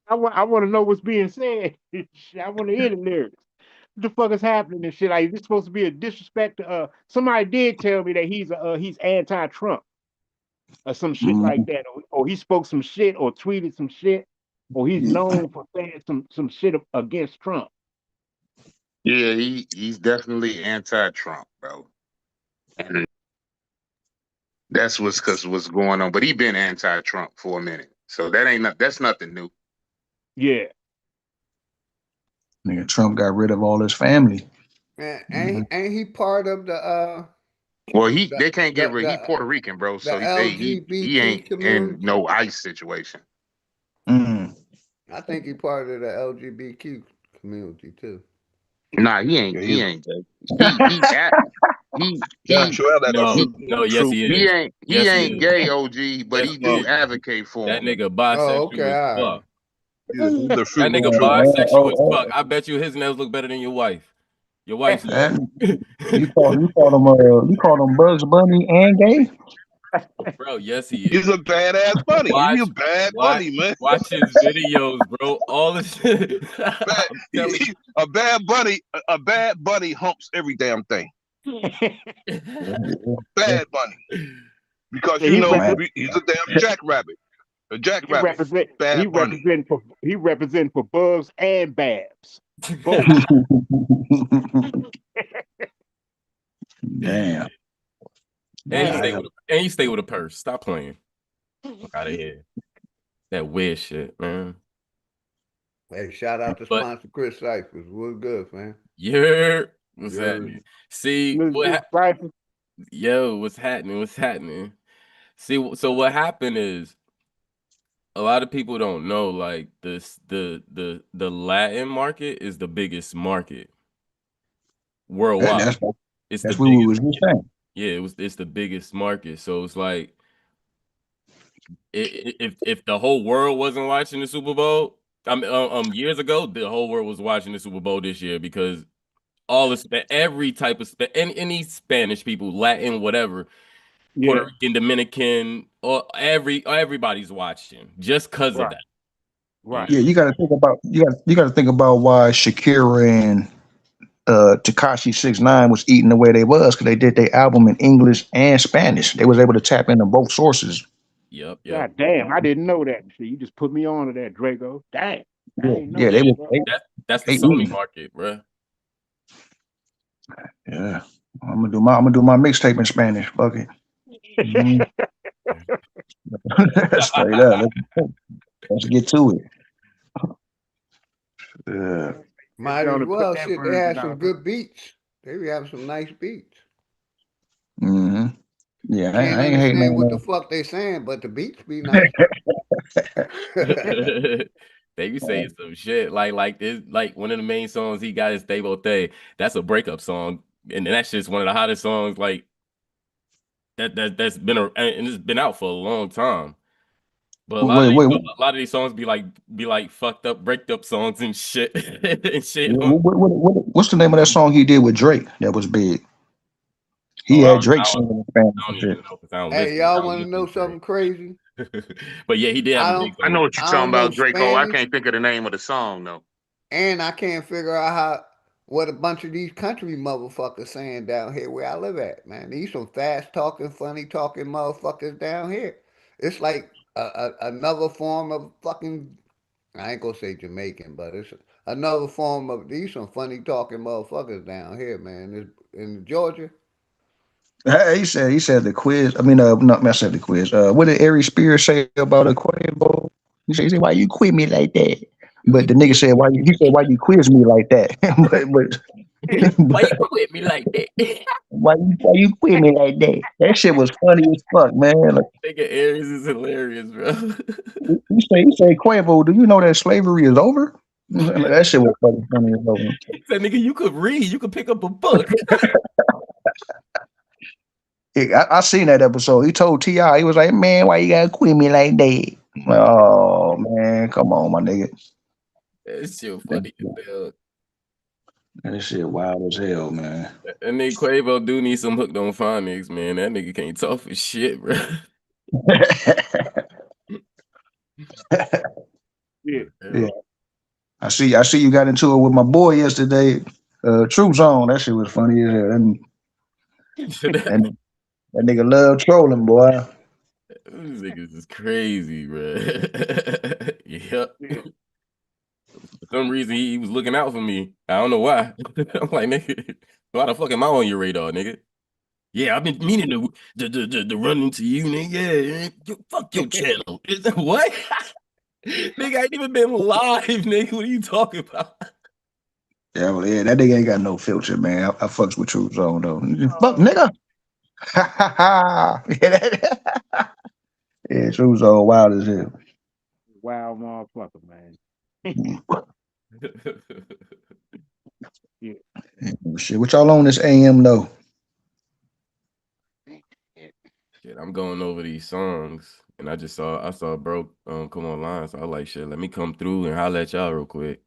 I want to know what's being said. I want to hear the lyrics. What the fuck is happening and shit? Like, this supposed to be a disrespect to somebody did tell me that he's anti-Trump or some shit like that, or he spoke some shit or tweeted some shit, or he's known for saying some shit against Trump. Yeah, he's definitely anti-Trump, bro. And that's what's going on. But he been anti-Trump for a minute, so that's nothing new. Yeah. Nigga, Trump got rid of all his family. Man, ain't he part of the Well, they can't get rid. He the Puerto Rican, bro. So he LGBT ain't in community? no ICE situation. I think he part of the LGBTQ community too. Nah, he ain't. He ain't gay. Yes, he is. He ain't gay, OG, but he do advocate for that him. nigga bisexual okay, as all fuck. That nigga bisexual as fuck. I bet you his nails look better than your wife. Your wife's nails. You call him Bugs Bunny and gay? Bro, yes he is. He's a badass bunny. He's a bad bunny, man. Watch his videos, bro. All this shit. A bad bunny humps every damn thing. Bad bunny. Because he's a damn jackrabbit. A jackrabbit. He represent for Bugs and Babs. Both. Damn. And you stay with a purse. Stop playing. Fuck out of here. That weird shit, man. Hey, shout out to sponsor Chris Cyphers. What's good, man? Yeah. What's happening? See what's happening? What's happening? See, so what happened is a lot of people don't know, like the Latin market is the biggest market worldwide. That's what we was just saying. Yeah, it's the biggest market. So it's like if the whole world wasn't watching the Super Bowl, years ago, the whole world was watching the Super Bowl this year because every type of any Spanish people, Latin, whatever, Puerto Rican, Dominican, or everybody's watching just because of that. Right. Yeah, you got to think about why Shakira and Tekashi 6ix9ine was eating the way they was because they did their album in English and Spanish. They was able to tap into both sources. Yep. God damn, I didn't know that. You just put me on to that, Draco. Damn. That's the Sony market, bro. Yeah. I'm gonna do my mixtape in Spanish. Fuck it. Mhm. Straight up. Let's get to it. Yeah. Might as well. Shit, they had some good beats. They be having some nice beats. Hmm. Yeah, You can't I ain't hating understand what the on fuck they saying, but the beats be nice. They be saying some shit like this, like one of the main songs he got is Stable Day. That's a breakup song, and that's just one of the hottest songs like that's been and it's been out for a long time. But a lot of wait. these songs be like fucked up, breaked up songs and shit and shit. What's the name of that song he did with Drake that was big? He Oh, had Drake singing in Spanish I and don't shit. even know because I don't Hey, listen. I y'all don't want to listen know to Drake. something crazy? But yeah, he did have I a don't. big I song. know what you're I talking don't know about, Draco. I Spanish, can't think of the name of the song though. and I can't figure out what a bunch of these country motherfuckers saying down here where I live at. Man, these some fast talking, funny talking motherfuckers down here. It's like another form of fucking. I ain't gonna say Jamaican, but it's another form of these some funny talking motherfuckers down here, man. In Georgia. Hey, he said the quiz. I mean, not I said the quiz. What did Ari Spears say about a Quavo? He said, why you quit me like that? But the nigga said, why you quiz me like that? Why you but quit me like that? why you quit me like that? That shit was funny as fuck, man. Like, Nigga Aries is hilarious, bro. he say, Quavo, do you know that slavery is over? That shit was funny as hell. He said, nigga, you could read, you could pick up a book. I seen that episode. He told T.I., he was like, man, why you gotta quit me like that? Oh man, come on, my nigga. That shit That, funny as hell. that shit wild as hell, man. And then Quavo do need some hooked on phonics, man. That nigga can't talk for shit, bro. Yeah. Yeah. I see you got into it with my boy yesterday. True Zone. That shit was funny as hell. And that nigga love trolling, boy. These niggas is crazy, bro. Yep. For some reason, he was looking out for me. I don't know why. I'm like, nigga, why the fuck am I on your radar, nigga? Yeah, I've been meaning to run into you, nigga. Yeah, fuck your channel. What? Nigga, I ain't even been live, nigga. What are you talking about? Yeah, well, yeah, that nigga ain't got no filter, man. I fucks with True Zone though. Fuck nigga. Yeah, True Zone wild as hell. Wild motherfucker, man. Yeah. Shit, what y'all on this AM though? Shit, I'm going over these songs, and I saw bro come online, so I was like, shit, let me come through and holler at y'all real quick.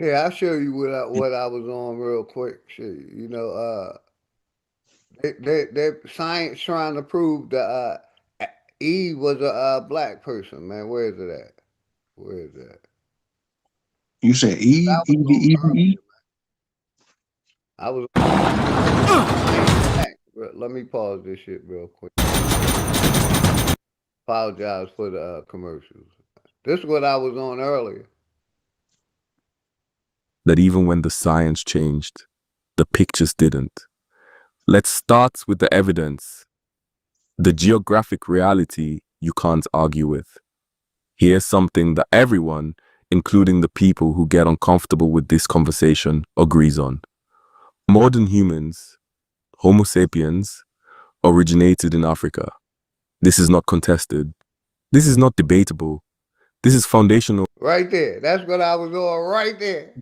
Yeah, I'll show you what I was on real quick. Shit, they science trying to prove that Eve was a black person, man. Where is it at? Where is that? You said Eve, I was Eve, on Eve, Eve. earlier. I was on let me pause this shit real quick. Apologize for the commercials. This is what I was on earlier. That even when the science changed, the pictures didn't. Let's start with the evidence. The geographic reality you can't argue with. Here's something that everyone, including the people who get uncomfortable with this conversation, agrees on. Modern humans, Homo sapiens, originated in Africa. This is not contested. This is not debatable. This is foundational. Right there. That's what I was on right there.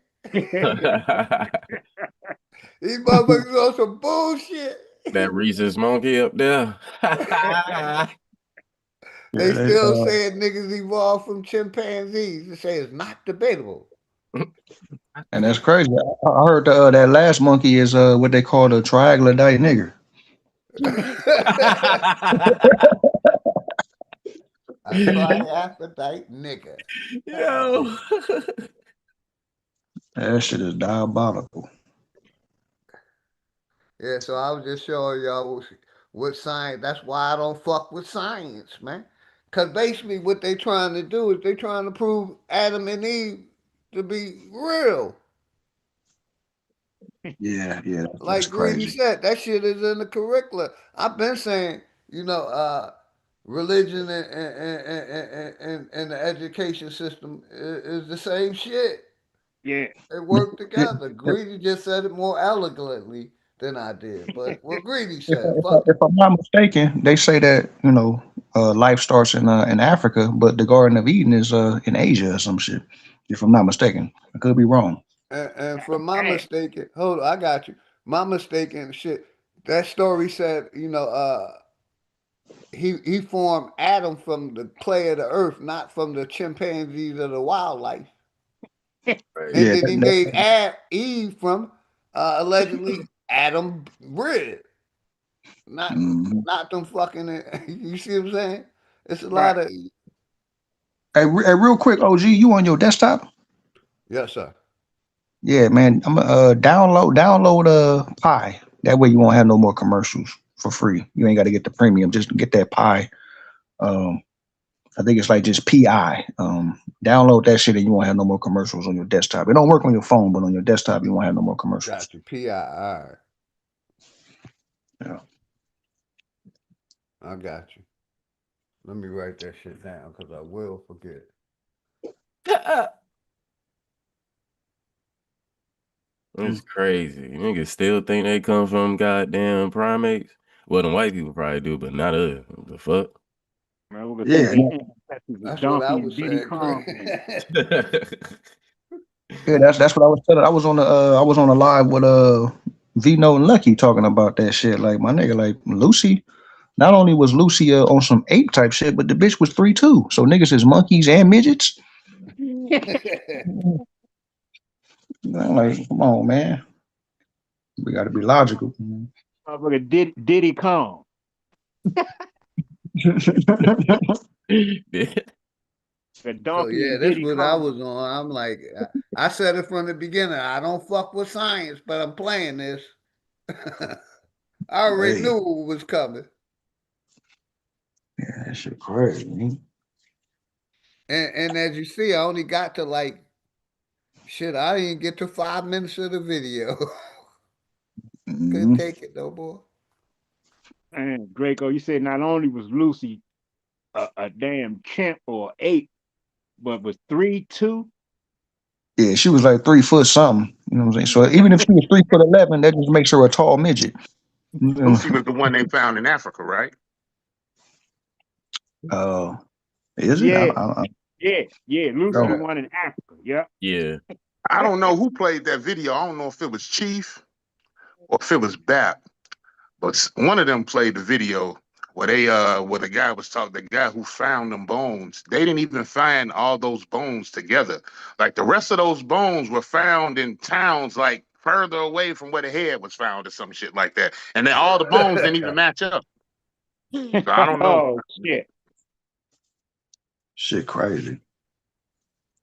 These motherfuckers on some bullshit. That rhesus monkey up there. They still saying niggas evolved from chimpanzees. They say it's not debatable. And that's crazy. I heard that last monkey is what they call a triaglodite nigger. A triaphrodite nigga. Yo. That shit is diabolical. Yeah, so I was just showing y'all what science. That's why I don't fuck with science, man. Cause basically what they trying to do is they trying to prove Adam and Eve to be real. Yeah, that's Like Greedy crazy. said, that shit is in the curricula. I've been saying, religion and the education system is the same shit. Yeah. They work together. Greedy just said it more elegantly than I did. But what Greedy said, fuck If I'm not mistaken, they say that life starts in Africa, but the Garden of Eden is in Asia or some shit. If I'm not mistaken, I could be wrong. And from my mistaken, hold on, I got you. My mistaken shit. That story said, he formed Adam from the clay of the earth, not from the chimpanzees of the wildlife. And Yeah, then he made Eve from allegedly Adam bread, not mhm. not them fucking. You see what I'm saying? It's a Right. lot of Hey, real quick, OG, you on your desktop? yes, sir. Yeah, man. I'm download Pi. That way you won't have no more commercials for free. You ain't got to get the premium. Just get that Pi. Um, I think it's like just PI. Download that shit and you won't have no more commercials on your desktop. It don't work on your phone, but on your desktop you won't have no more commercials. Got you. PII. Yeah. I got you. Let me write that shit down because I will forget. It's crazy. Niggas still think they come from goddamn primates. Well, the white people probably do, but not us. What the fuck? Man, we're gonna say Yeah, they ancestors of That's what I Donkey and was Diddy saying, Chris. Kong. yeah. That's what I was telling. I was on a live with Vino and Lucky talking about that shit. Like my nigga, like Lucy. Not only was Lucy on some ape type shit, but the bitch was 3'2". So niggas is monkeys and midgets. I'm like, come on, man. We got to be logical. Motherfucker Diddy Kong. The So Donkey yeah, and that's Diddy what I Kong. was on. I'm like, I said it from the beginning. I don't fuck with science, but I'm playing this. I already Hey, knew what was coming. yeah, that shit crazy. Man. And as you see, I only got to like shit. I didn't get to 5 minutes of the video. Couldn't Mm-hmm. take it no more. And Draco, you said not only was Lucy a damn chimp or ape, but was 3'2". Yeah, she was like 3 foot something. You know what I'm saying? So even if she was 3'11", that just makes her a tall midget. Lucy was the one they found in Africa, right? Uh, is it? Yeah, I yeah. Lucy, the don't. one in Africa. Yep. Yeah. I don't know who played that video. I don't know if it was Chief or if it was Bap, but one of them played the video where the guy was talking, the guy who found them bones. They didn't even find all those bones together. Like the rest of those bones were found in towns like further away from where the head was found or some shit like that. And then all the bones didn't even match up. So I don't know. Oh shit. Shit crazy.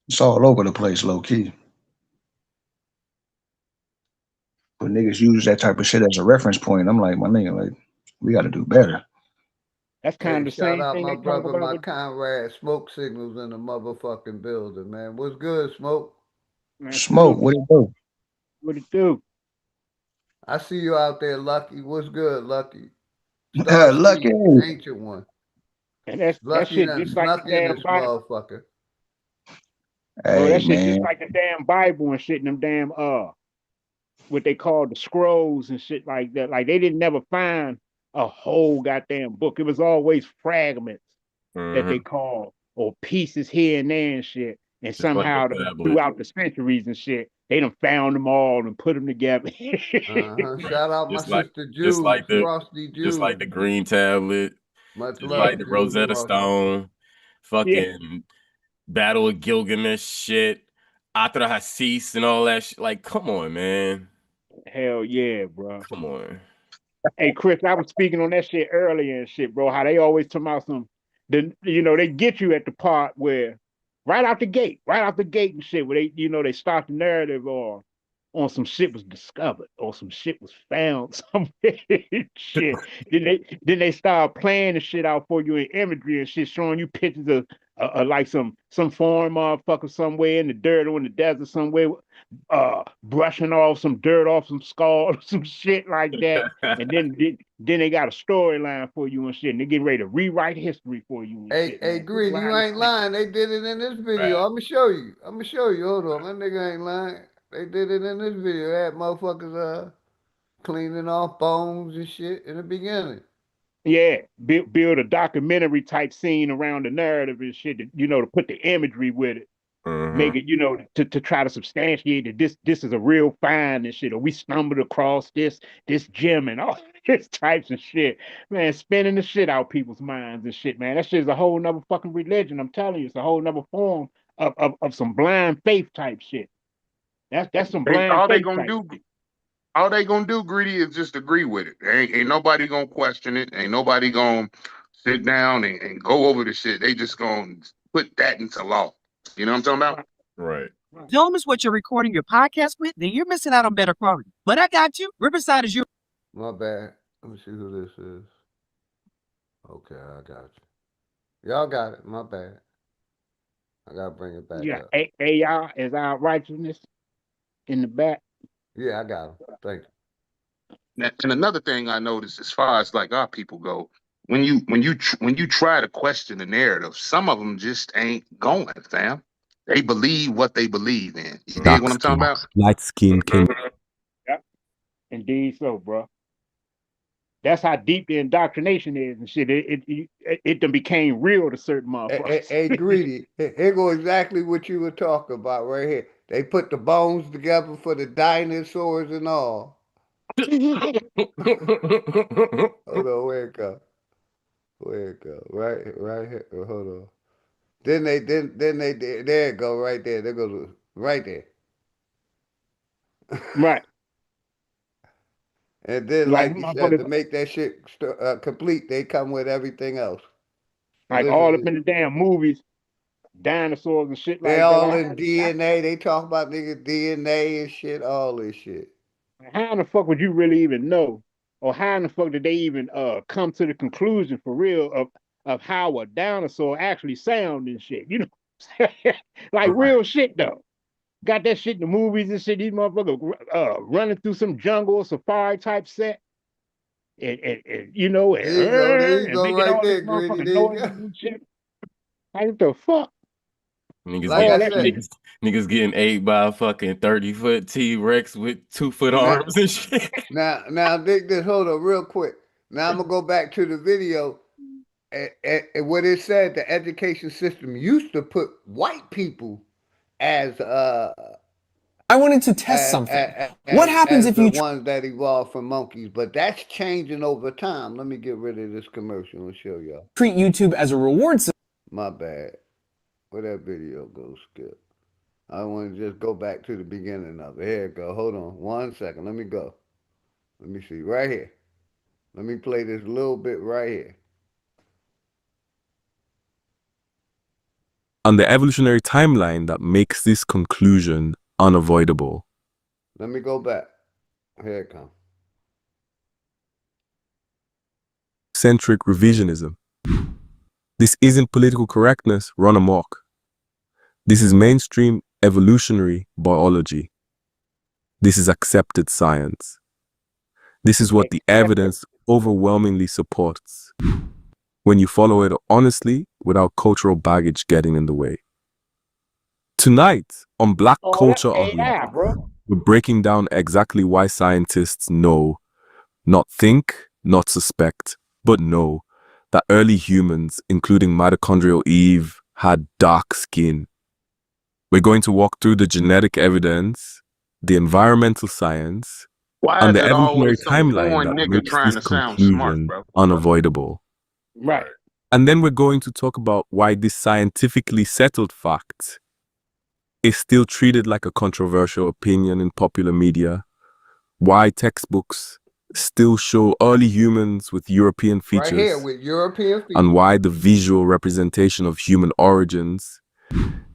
It's all over the place, low key. But niggas use that type of shit as a reference point. I'm like, my nigga, like, we got to do better. That's Hey, kind of the shout same out thing my they talk brother, about my with comrade, Smoke Signals in the motherfucking building, man. What's good, Smoke? man. Smoke, Salute. what it do? What it do? I see you out there, Lucky. What's good, Lucky? Star Lucky. Seed, ancient one. And that Lucky shit done just like the snuck in damn this Bible. motherfucker. Bro, Hey, that shit man. just like the damn Bible and shit, and them damn what they call the scrolls and shit like that. Like they didn't never find a whole goddamn book. It was always fragments that they Mm-hmm. call or pieces here and there and shit. And Just like the somehow tablet. throughout the centuries and shit, they done found them all and put them together. Shout out my Just like sister just Jude, like the Frosty just like Jude. the green tablet, Much just like love, the Jude Rosetta Frosty. Stone, Yeah. fucking Battle of Gilgamesh shit, Atra Hassis and all that shit. Like, come on, man. Hell yeah, bro. Come on. Hey Chris, I was speaking on that shit earlier and shit, bro. How they always talk about they get you at the part where right out the gate and shit, where they start the narrative or on some shit was discovered or some shit was found somewhere shit. Then they start playing the shit out for you in imagery and shit, showing you pictures like some foreign motherfucker somewhere in the dirt or in the desert somewhere, brushing off some dirt off some skull or some shit like that. And then they got a storyline for you and shit. And they getting ready to rewrite history for you and shit, Hey, man. Greedy, you ain't lying. They did it in this video. Right. I'ma show you. I'ma show you. Hold on, that nigga ain't lying. They did it in this video. They had motherfuckers cleaning off bones and shit in the beginning. Yeah, build a documentary type scene around the narrative and shit, to put the imagery with it. Make it, to try to substantiate that this is a real find and shit, or we stumbled across this gem and all this types of shit. Man, spinning the shit out people's minds and shit, man. That shit is a whole nother fucking religion. I'm telling you, it's a whole nother form of some blind faith type shit. That's some blind All they faith gonna type do, shit. all they gonna do, Greedy, is just agree with it. Ain't nobody gonna question it. Ain't nobody gonna sit down and go over the shit. They just gonna put that into law. You know what I'm talking about? Right. Zoom is what you're recording your podcast with, then you're missing out on better quality. But I got you. Riverside is your. My bad. Let me see who this is. Okay, I got you. Y'all got it. My bad. I gotta bring it back Yeah, up. AI is our righteousness in the back. Yeah, I got him. Thank you. And another thing I noticed, as far as like our people go, when you try to question the narrative, some of them just ain't going, fam. They believe what they believe in. You dig Dark what I'm talking skin, about? light skin came. Yep. Indeed so, bro. That's how deep the indoctrination is and shit. It done became real to certain motherfuckers. Hey, Greedy, here go exactly what you were talking about right here. They put the bones together for the dinosaurs and all. Hold on, where it go? Where it go? Right here. Hold on. Then they there it go right there. There goes right there. Right. And then, Like like you said, to motherfuckers, make that shit complete, they come with everything else. like Listen all to up in this. the damn movies, dinosaurs and shit They like that. all in DNA. They talk about nigga DNA and shit, all this shit. How in the fuck would you really even know? Or how in the fuck did they even come to the conclusion for real of how a dinosaur actually sound and shit? You know, like real shit though. Got that shit in the movies and shit. These motherfuckers running through some jungle safari type set. And There you go. There you and go making right all this there, Greedy. motherfucking There you noises go. and shit. Like the fuck? Like I said, Niggas getting ate by a fucking 30-foot T-Rex with 2-foot now, arms and shit. now, dig this. Hold on, real quick. Now I'm gonna go back to the video. And what it said, the education system used to put white people as I wanted to test something. What happens as if the you ones that evolved from monkeys, but that's changing over time. Let me get rid of this commercial and show y'all. treat YouTube as a reward system? My bad. Where that video go, Skip? I want to just go back to the beginning of it. Here it go. Hold on 1 second. Let me go. Let me see. Right here. Let me play this little bit right here. And the evolutionary timeline that makes this conclusion unavoidable. Let me go back. Here it comes. Centric revisionism. This isn't political correctness run amok. This is mainstream evolutionary biology. This is accepted science. This is what the evidence overwhelmingly supports when you follow it honestly without cultural baggage getting in the way. Tonight on Black Culture AI, Unlocked, bro. we're breaking down exactly why scientists know, not think, not suspect, but know that early humans, including mitochondrial Eve, had dark skin. We're going to walk through the genetic evidence, the environmental science, Why and is the it evolutionary always some timeline foreign that nigga makes trying this to sound smart, conclusion bro? unavoidable. Right. And then we're going to talk about why this scientifically settled fact is still treated like a controversial opinion in popular media, why textbooks still show early humans with European Right here features, with European features. and why the visual representation of human origins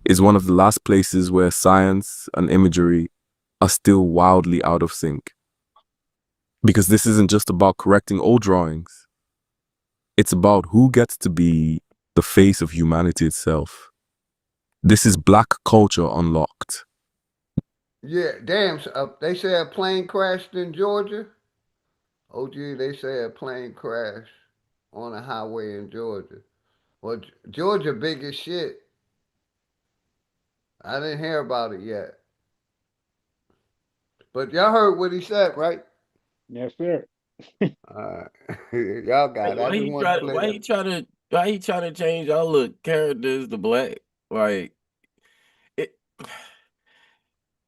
is one of the last places where science and imagery are still wildly out of sync. Because this isn't just about correcting old drawings. It's about who gets to be the face of humanity itself. This is black culture unlocked. Yeah, damn. They say a plane crashed in Georgia. OG, they say a plane crashed on a highway in Georgia. Well, Georgia big as shit. I didn't hear about it yet. But y'all heard what he said, right? Yes, sir. Y'all got it. I just want to play Why he trying to change all the characters to black? Like it,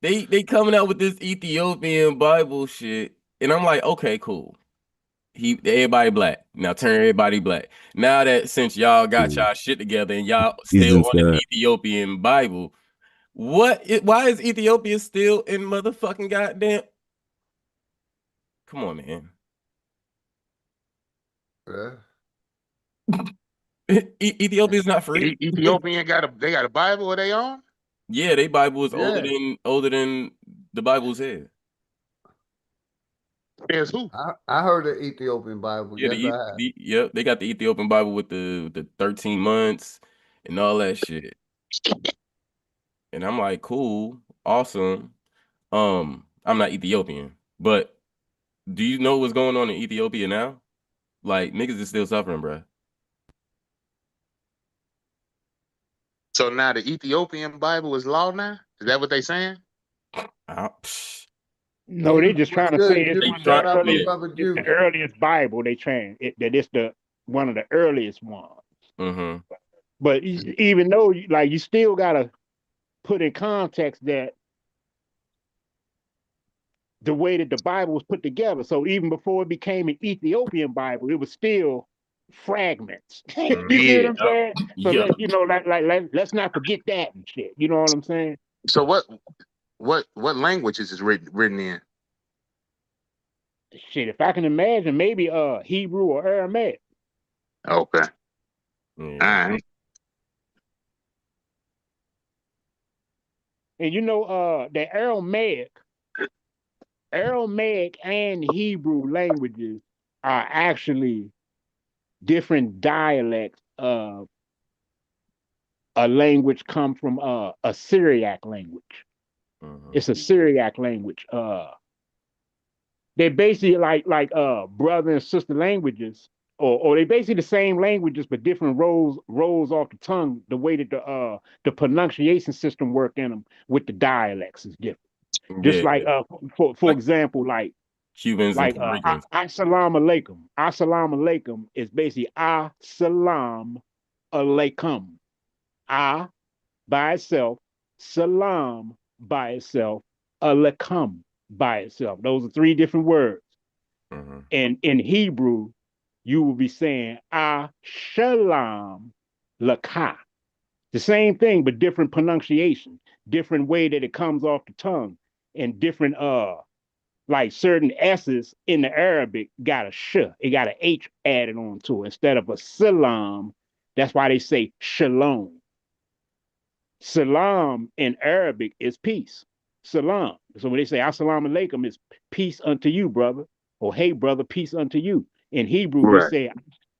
they coming out with this Ethiopian Bible shit, and I'm like, okay, cool. Everybody black. Now turn everybody black. Now that since y'all got y'all shit together and y'all still Isn't on the that Ethiopian Bible, why is Ethiopia still in motherfucking goddamn? Come on, man. Ethiopia's not free. Ethiopian got a Bible of their own? Yeah, they Bible is Yeah. older than the Bible's here. There's who? I heard the Ethiopian Bible. Yeah, Yes, I have. yep, they got the Ethiopian Bible with the 13 months and all that shit. And I'm like, cool, awesome. I'm not Ethiopian, but do you know what's going on in Ethiopia now? Like niggas is still suffering, bro. So now the Ethiopian Bible is law now? Is that what they saying? No, they just trying to say it's Juice. one of the Shout out my earliest, brother it's Juice. the earliest Bible they trying that it's the one of the earliest ones. Mm-hmm. But even though you still gotta put in context that the way that the Bible was put together. So even before it became an Ethiopian Bible, it was still fragments. You see what I'm saying? So Yeah. let's not forget that and shit. You know what I'm saying? So what languages is written in? Shit, if I can imagine, maybe Hebrew or Aramaic. Okay. Yeah. All right. And the Aramaic and Hebrew languages are actually different dialects of a language come from a Syriac language. It's a Syriac language. They're basically like brother and sister languages, or they basically the same languages but different rolls off the tongue. The way that the pronunciation system work in them with the dialects is different. Just Yeah. like for example, like Cubans and Puerto Ricans. Assalamu alaikum. Assalamu alaikum is basically Assalam alaikum. Ah by itself, salam by itself, alaikum by itself. Those are three different words. Mm-hmm. And in Hebrew, you will be saying shalom lakah. The same thing, but different pronunciation, different way that it comes off the tongue, and different like certain S's in the Arabic got a sh, it got an H added on to it instead of a salam. That's why they say shalom. Salam in Arabic is peace. Salam. So when they say assalamu alaikum, it's peace unto you, brother. Or hey, brother, peace unto you. In Hebrew, Right.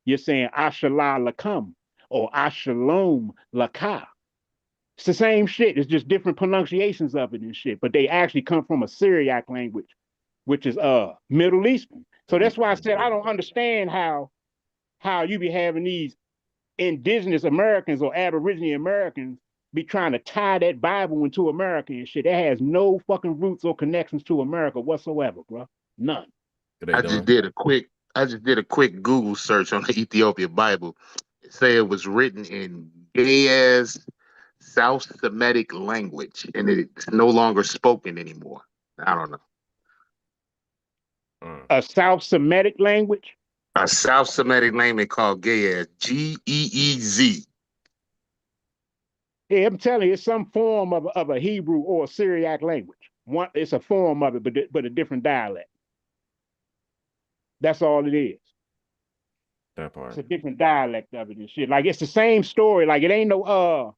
you're saying ashallah lakam or ashalom lakah. It's the same shit. It's just different pronunciations of it and shit. But they actually come from a Syriac language, which is Middle Eastern. So that's why I said I don't understand how you be having these indigenous Americans or Aboriginal Americans be trying to tie that Bible into America and shit. That has no fucking roots or connections to America whatsoever, bro. None. I just did a quick Google search on the Ethiopian Bible. It say it was written in gay ass South Semitic language, and it's no longer spoken anymore. I don't know. A South Semitic language? A South Semitic language called Ge'ez, Geez. Yeah, I'm telling you, it's some form of a Hebrew or a Syriac language. It's a form of it, but a different dialect. That's all it is. That part. It's a different dialect of it and shit. Like it's the same story. Like it ain't no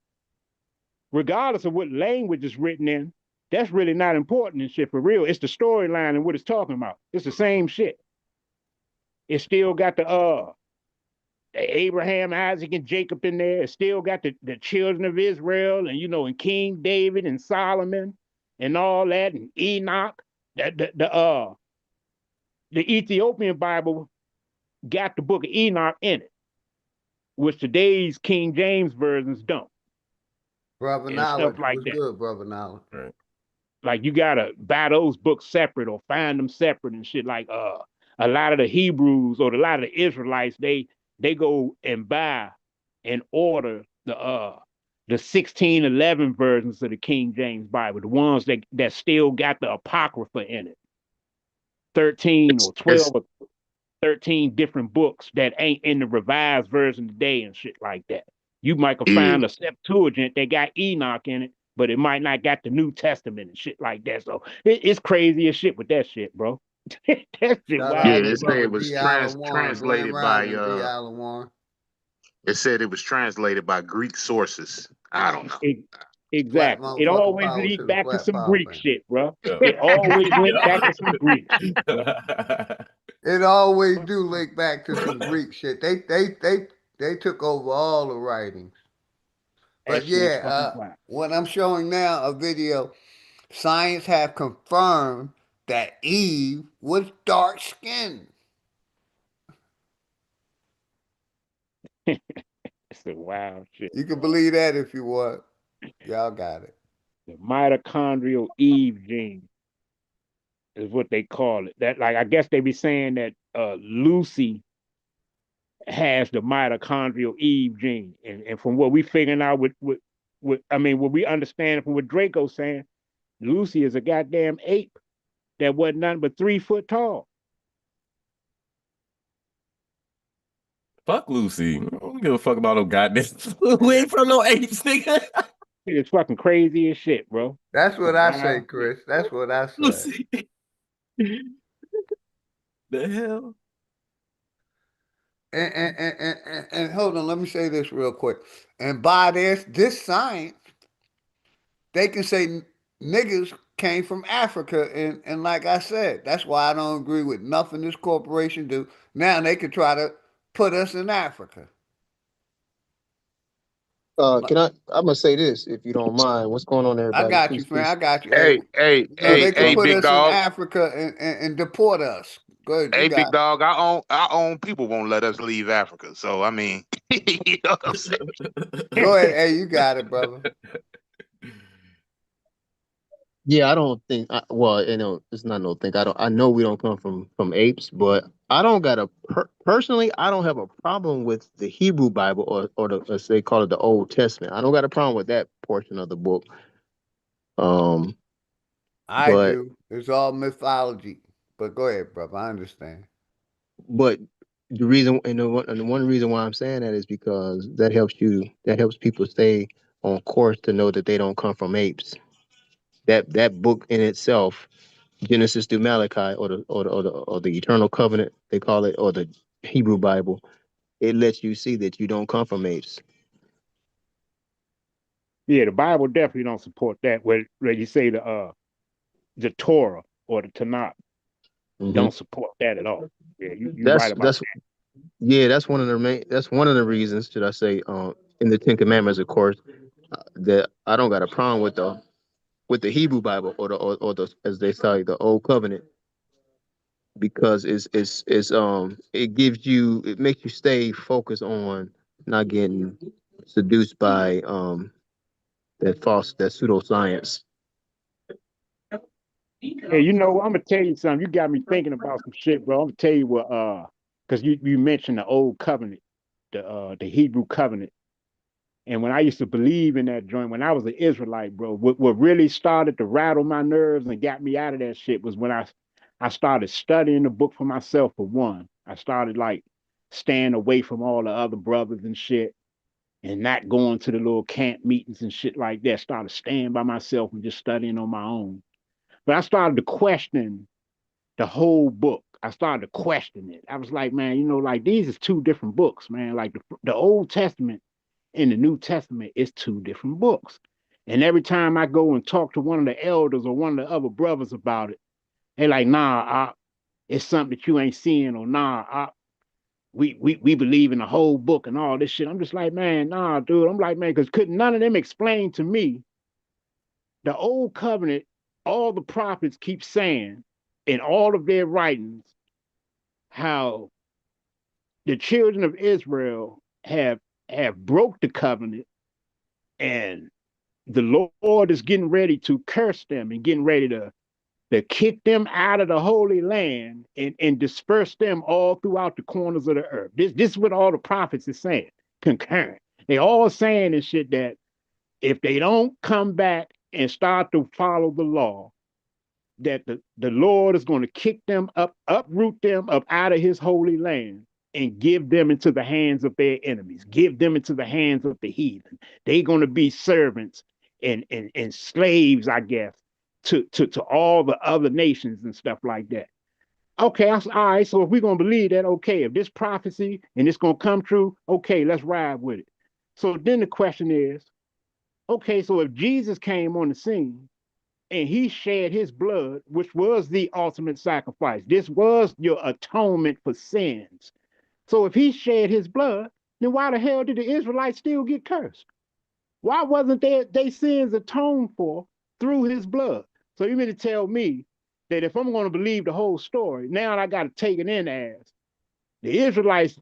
regardless of what language it's written in, that's really not important and shit for real. It's the storyline and what it's talking about. It's the same shit. It still got the Abraham, Isaac, and Jacob in there. It still got the children of Israel, and and King David and Solomon and all that, and Enoch. The Ethiopian Bible got the book of Enoch in it, which today's King James versions don't. Brother And Knowledge, stuff like what's that. good, Brother Knowledge? Right. Like you gotta buy those books separate or find them separate and shit. Like a lot of the Hebrews or a lot of the Israelites, they go and buy and order the 1611 versions of the King James Bible, the ones that still got the Apocrypha in it. 13 or 12 or 13 different books that ain't in the revised version today and shit like that. You might could find a Septuagint that got Enoch in it, but it might not got the New Testament and shit like that. So it's crazy as shit with that shit, bro. That shit Shout wild. out Yeah, to they say brother it was D. Allen Warren, Grand translated by Rising, D. Allen Warren. it said it was translated by Greek sources. I don't know. Flat Exactly. It motherfucking always power leads to the back to flat some power Greek family. shit, bro. Yeah. It always went Yeah. back to some Greek shit, bro. It always do link back to some Greek shit. They took over all the writings. That But shit is yeah, fucking wild. what I'm showing now, a video, science have confirmed that Eve was dark skinned. It's the wild shit. You can believe that if you want. Y'all got it. The mitochondrial Eve gene is what they call it. That, like, I guess they be saying that Lucy has the mitochondrial Eve gene, and from what we figuring out what we understand from what Draco's saying, Lucy is a goddamn ape that wasn't nothing but 3 foot tall. Fuck Lucy. I don't give a fuck about no goddamn. We ain't from no apes, nigga. It's fucking crazy as shit, bro. That's what I say, Chris. That's what I say. Lucy. The hell? And hold on, let me say this real quick. And by this science, they can say niggas came from Africa, and like I said, that's why I don't agree with nothing this corporation do. Now they could try to put us in Africa. Can I'm gonna say this if you don't mind. What's going on, I everybody? got you, Peace, friend. peace. I got you. Hey, They could put big us in dog. Africa and deport us. Good, you Hey, got big dog. Our own people won't let us leave Africa. So I mean, you know what I'm saying? Go ahead. Hey, you got it, brother. Yeah, I don't think. Well, it's not no think. I know we don't come from apes, but I don't got a personally. I don't have a problem with the Hebrew Bible or the, as they call it, the Old Testament. I don't got a problem with that portion of the book. I But do. It's all mythology. But go ahead, brother. I understand. but the reason and the one reason why I'm saying that is because that helps people stay on course to know that they don't come from apes. That book in itself, Genesis through Malachi, or the Eternal Covenant, they call it, or the Hebrew Bible, it lets you see that you don't come from apes. Yeah, the Bible definitely don't support that. Where you say the Torah or the Tanakh don't support that at all. Yeah, you right about That's yeah, that's one of the that's one of the reasons, should I say, in the Ten Commandments, of course, that I don't got a problem with the Hebrew Bible or the, as they say, the Old Covenant, because it makes you stay focused on not getting seduced by that pseudoscience. Hey, I'm gonna tell you something. You got me thinking about some shit, bro. I'm gonna tell you what, because you mentioned the old covenant, the Hebrew covenant, and when I used to believe in that joint, when I was an Israelite, bro, what really started to rattle my nerves and got me out of that shit was when I started studying the book for myself. For one, I started like staying away from all the other brothers and shit, and not going to the little camp meetings and shit like that. Started staying by myself and just studying on my own. But I started to question the whole book. I started to question it. I was like, man, like these is two different books, man. Like the Old Testament and the New Testament is two different books. And every time I go and talk to one of the elders or one of the other brothers about it, they like, nah, it's something that you ain't seeing, or nah, we believe in the whole book and all this shit. I'm just like, man, nah, dude. I'm like, man, because couldn't none of them explain to me the old covenant. All the prophets keep saying in all of their writings how the children of Israel have broke the covenant, and the Lord is getting ready to curse them and getting ready to kick them out of the Holy Land and disperse them all throughout the corners of the earth. This is what all the prophets are saying, concurrent. They all saying this shit that if they don't come back and start to follow the law, that the Lord is going to kick them up, uproot them up out of his holy land and give them into the hands of their enemies, give them into the hands of the heathen. They're going to be servants and slaves, I guess, to all the other nations and stuff like that. Okay, all right, so if we're going to believe that, okay, if this prophecy and it's going to come true, okay, let's ride with it. So then the question is, okay, so if Jesus came on the scene and he shed his blood, which was the ultimate sacrifice, this was your atonement for sins. So if he shed his blood, then why the hell did the Israelites still get cursed? Why wasn't their sins atoned for through his blood? So you mean to tell me that if I'm going to believe the whole story, now I got to take it in as the Israelites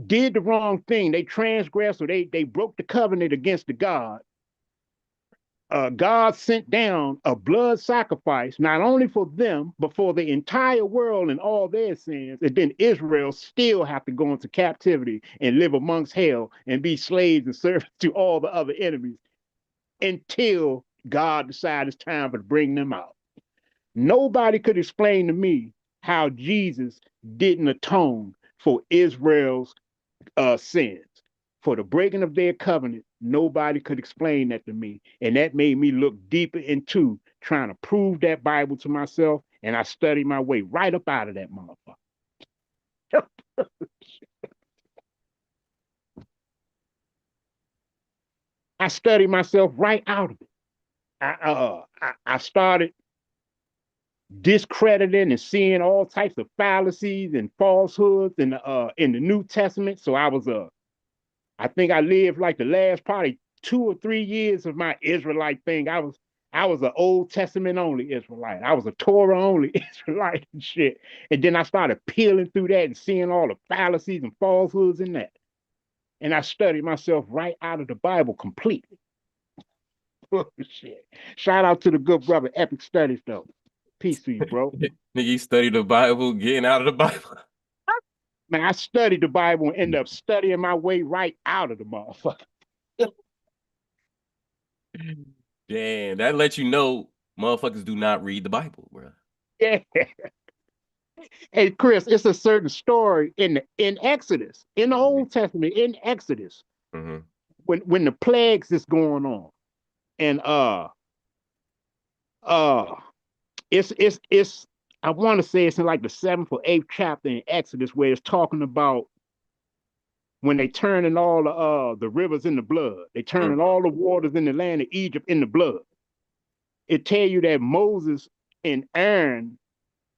did the wrong thing. They transgressed, or they broke the covenant against the God. God sent down a blood sacrifice, not only for them, but for the entire world and all their sins. And then Israel still have to go into captivity and live amongst hell and be slaves and servants to all the other enemies until God decides it's time to bring them out. Nobody could explain to me how Jesus didn't atone for Israel's sins, for the breaking of their covenant. Nobody could explain that to me. And that made me look deeper into trying to prove that Bible to myself. And I studied my way right up out of that motherfucker. I studied myself right out of it. I started discrediting and seeing all types of fallacies and falsehoods in the New Testament. So I think I lived like the last probably 2 or 3 years of my Israelite thing. I was an Old Testament only Israelite. I was a Torah only Israelite and shit. And then I started peeling through that and seeing all the fallacies and falsehoods in that. And I studied myself right out of the Bible completely. Oh, shit. Shout out to the good brother, Epic Studies, though. Peace to you, bro. Nigga, you study the Bible, getting out of the Bible. Man, I studied the Bible and ended up studying my way right out of the motherfucker. Damn, that lets you know motherfuckers do not read the Bible, bro. Yeah. Hey, Chris, it's a certain story in Exodus, in the Old Testament, in Exodus, when the plagues is going on, and it's I want to say it's in like the 7th or 8th chapter in Exodus where it's talking about when they turning all the rivers into blood, they turning all the waters in the land of Egypt into blood. It tell you that Moses and Aaron,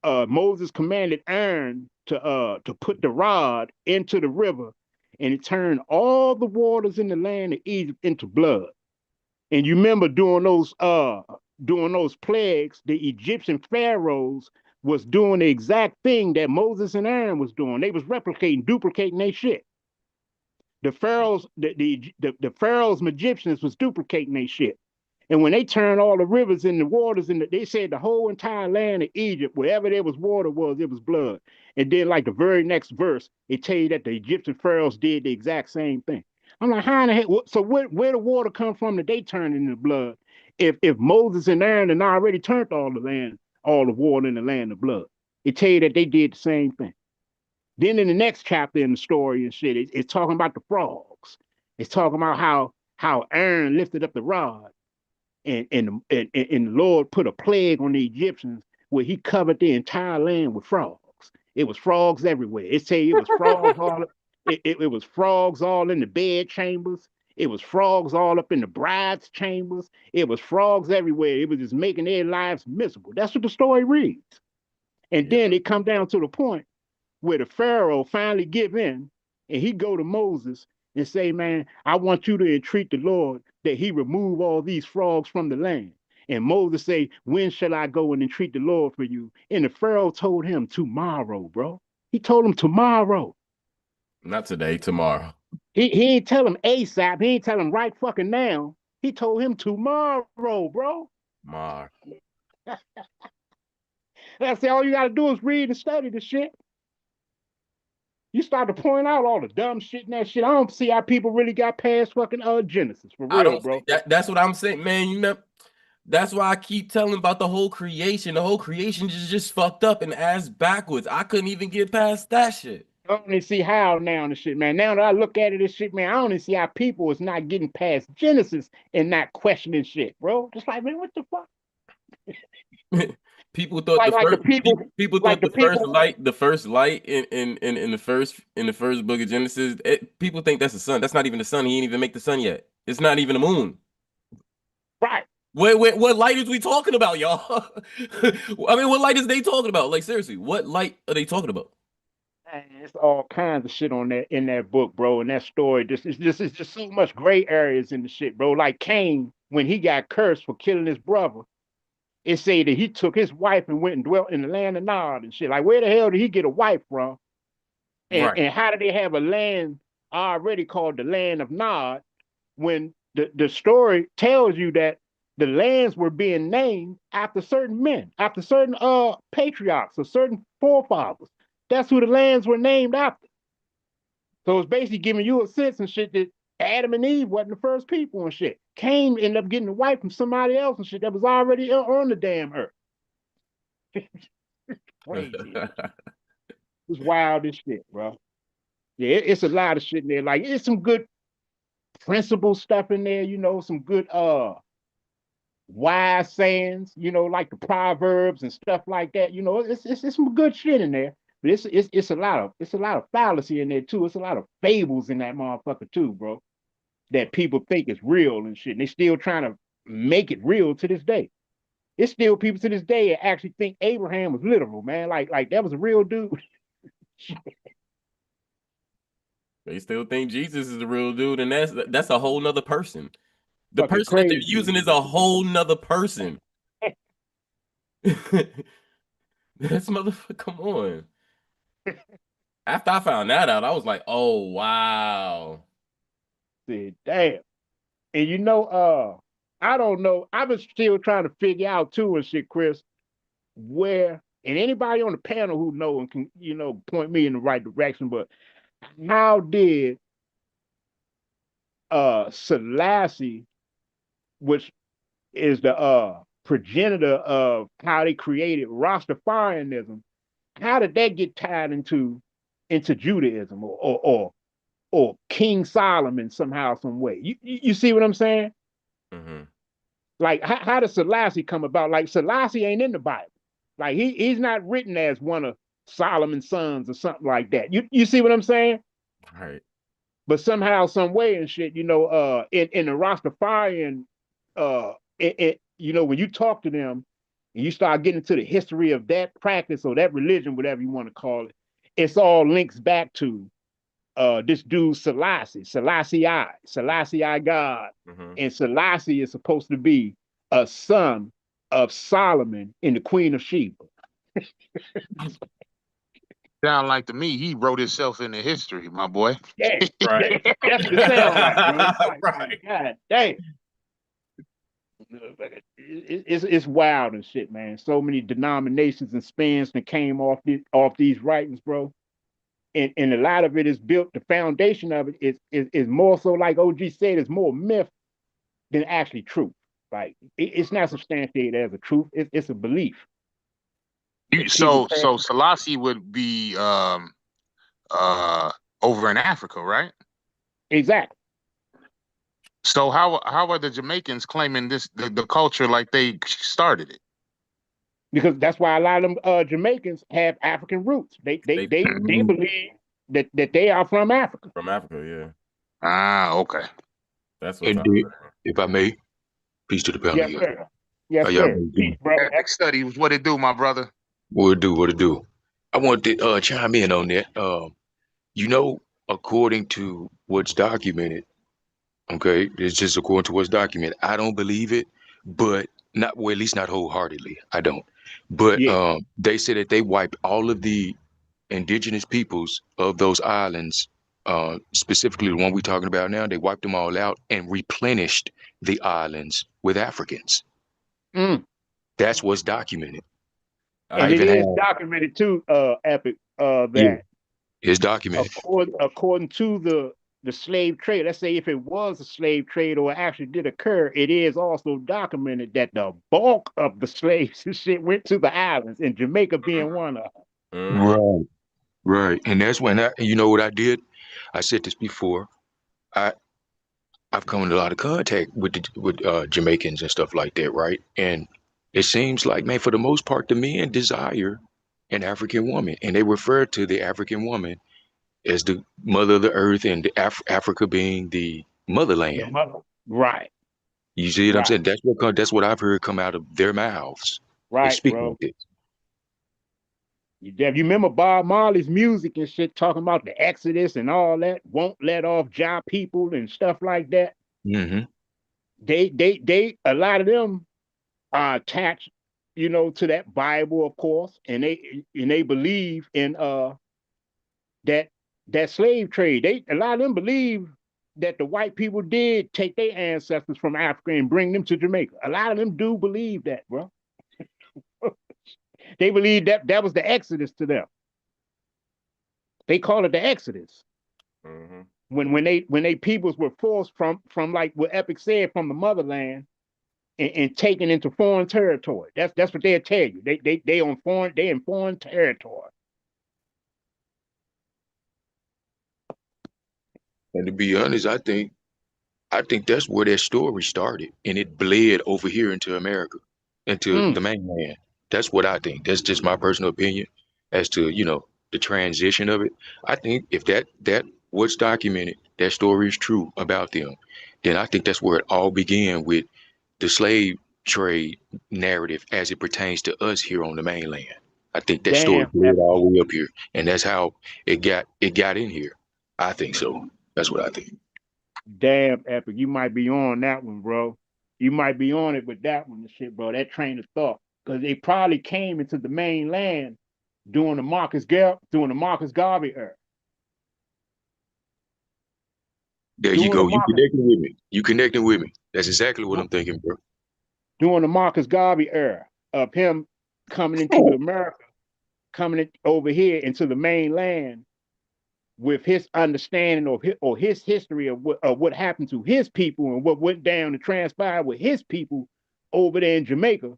Moses commanded Aaron to put the rod into the river, and it turned all the waters in the land of Egypt into blood. And you remember during those plagues, the Egyptian pharaohs was doing the exact thing that Moses and Aaron was doing. They was replicating, duplicating their shit. The pharaohs, the pharaohs, Egyptians was duplicating their shit. And when they turned all the rivers and the waters, they said the whole entire land of Egypt, wherever there was water it was blood. And then like the very next verse, it tell you that the Egyptian pharaohs did the exact same thing. I'm like, how in the hell? So where the water come from that they turned into blood? If Moses and Aaron had already turned all the water in the land of blood, it tell you that they did the same thing. Then in the next chapter in the story and shit, it's talking about the frogs. It's talking about how Aaron lifted up the rod, and the Lord put a plague on the Egyptians where he covered the entire land with frogs. It was frogs everywhere. It say it was frogs all. It was frogs all in the bed chambers. It was frogs all up in the bride's chambers. It was frogs everywhere. It was just making their lives miserable. That's what the story reads. And then it come down to the point where the Pharaoh finally give in, and he go to Moses and say, man, I want you to entreat the Lord that he remove all these frogs from the land. And Moses say, when shall I go and entreat the Lord for you? And the Pharaoh told him tomorrow, bro. He told him tomorrow. Not today, tomorrow. He ain't tell him ASAP. He ain't tell him right fucking now. He told him tomorrow, bro. Tomorrow. That's all you gotta do is read and study the shit. You start to point out all the dumb shit and that shit. I don't see how people really got past fucking Genesis for real, I don't bro. that's what I'm saying, man. You know, that's why I keep telling about the whole creation. The whole creation is just fucked up and ass backwards. I couldn't even get past that shit. I don't even see how now and shit, man. Now that I look at it, this shit, man, I don't even see how people is not getting past Genesis and not questioning shit, bro. Just like, man, what the fuck? People thought people thought the first light in the first book of Genesis. People think that's the sun. That's not even the sun. He ain't even make the sun yet. It's not even the moon. Right. What light is we talking about, y'all? I mean, what light is they talking about? Like seriously, what light are they talking about? Man, it's all kinds of shit on that in that book, bro. And that story, it's just so much gray areas in the shit, bro. Like Cain, when he got cursed for killing his brother, it say that he took his wife and went and dwelt in the land of Nod and shit. Like, where the hell did he get a wife from? And how did they have a land already called the land of Nod when the story tells you that the lands were being named after certain men, after certain patriarchs or certain forefathers. That's who the lands were named after. So it's basically giving you a sense and shit that Adam and Eve wasn't the first people and shit. Cain ended up getting a wife from somebody else and shit that was already on the damn earth. Crazy. It's wild as shit, bro. Yeah, it's a lot of shit in there. Like, it's some good principle stuff in there, you know, some good wise sayings, you know, like the proverbs and stuff like that. You know, it's some good shit in there. But it's a lot of fallacy in there too. It's a lot of fables in that motherfucker too, bro. That people think is real and shit. And they still trying to make it real to this day. It's still people to this day that actually think Abraham was literal, man. Like that was a real dude. They still think Jesus is the real dude, and that's a whole nother person. The Fucking person that they're crazy. using is a whole nother person. This motherfucker, come on. After I found that out, I was like, oh wow. Said, damn. And you know, I don't know. I was still trying to figure out too and shit, Chris, where, and anybody on the panel who know and can, you know, point me in the right direction, but how did Selassie, which is the progenitor of how they created Rastafarianism, how did that get tied into Judaism or King Solomon somehow, some way? You see what I'm saying? Mm-hmm. Like, how does Selassie come about? Like, Selassie ain't in the Bible. Like, he's not written as one of Solomon's sons or something like that. You see what I'm saying? Right. But somehow, some way and shit, you know, in the Rastafarian, you know, when you talk to them and you start getting into the history of that practice or that religion, whatever you want to call it, it's all links back to this dude Selassie God. Mm-hmm. And Selassie is supposed to be a son of Solomon and the Queen of Sheba. Sound like to me, he wrote himself into history, my boy. Yeah, right. That's what it sounds like, bro. Right. God damn. It's wild and shit, man. So many denominations and spins that came off these writings, bro. And a lot of it is built. The foundation of it is more so, like OG said, it's more myth than actually truth. Like, it's not substantiated as a truth. It's a belief. So Selassie would be over in Africa, right? Exactly. So how are the Jamaicans claiming the culture like they started it? Because that's why a lot of them Jamaicans have African roots. They believe that they are from Africa. From Africa, yeah. Ah, okay. That's what. If I may, peace to the panel. Yes, sir. Yes, sir. Peace, brother. Epic study was what it do, my brother. What it do? I want to chime in on that. You know, according to what's documented, okay, it's just according to what's documented. I don't believe it, but not well, at least not wholeheartedly. I don't. But Yeah. they said that they wiped all of the indigenous peoples of those islands, specifically the one we're talking about now. They wiped them all out and replenished the islands with Africans. That's what's documented. I And it even is have, documented too, Epic, yeah, that it's documented. according to the slave trade, let's say if it was a slave trade or it actually did occur, it is also documented that the bulk of the slaves and shit went to the islands, and Jamaica being one of them. Right, right. And that's when you know what I did? I said this before. I've come in a lot of contact with Jamaicans and stuff like that, right? And it seems like, man, for the most part, the men desire an African woman, and they refer to the African woman as the mother of the earth, and the Africa being the The motherland. mother, right, You see what I'm right, saying? That's what I've heard come out of their mouths. They right, speak like bro. this. You remember Bob Marley's music and shit talking about the Exodus and all that? Won't let off Jah people and stuff like that. Mm-hmm. A lot of them are attached, to that Bible, of course, and they believe in that slave trade. A lot of them believe that the white people did take their ancestors from Africa and bring them to Jamaica. A lot of them do believe that, bro. They believe that was the Exodus to them. They call it the Exodus. Mm-hmm. When they peoples were forced from like what Epic said, from the motherland, and taken into foreign territory. That's what they'll tell you. They in foreign territory. And to be honest, I think that's where that story started, and it bled over here into America, into the mainland. That's what I think. That's just my personal opinion as to, the transition of it. I think if that what's documented, that story is true about them, then I think that's where it all began with the slave trade narrative as it pertains to us here on the mainland. I think that story Damn, bled all the way up here, and that's how it got in here. I think so. That's what I think. damn, Epic. You might be on that one, bro. You might be on it with that one and shit, bro. That train of thought. Because they probably came into the mainland during the Marcus Garvey era. There you During the go. You Marcus connecting with me. You connecting with me. That's exactly what I'm thinking, bro. during the Marcus Garvey era of him coming into America, over here into the mainland with his understanding or his history of what happened to his people and what went down and transpired with his people over there in Jamaica,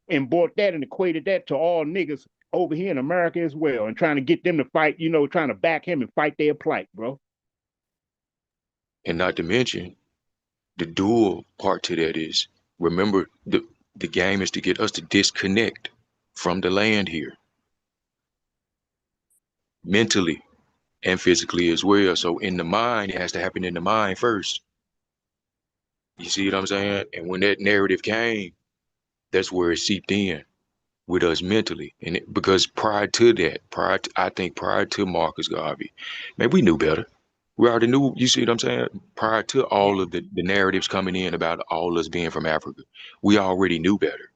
and brought that and equated that to all niggas over here in America as well, and trying to get them to fight, trying to back him and fight their plight, bro. And not to mention the dual part to that is, remember, the game is to get us to disconnect from the land here, mentally and physically as well. So in the mind, it has to happen in the mind first. You see what I'm saying? And when that narrative came, that's where it seeped in with us mentally. And because prior to that, I think prior to Marcus Garvey, man, we knew better. We already knew, you see what I'm saying? Prior to all of the narratives coming in about all us being from Africa, we already knew better.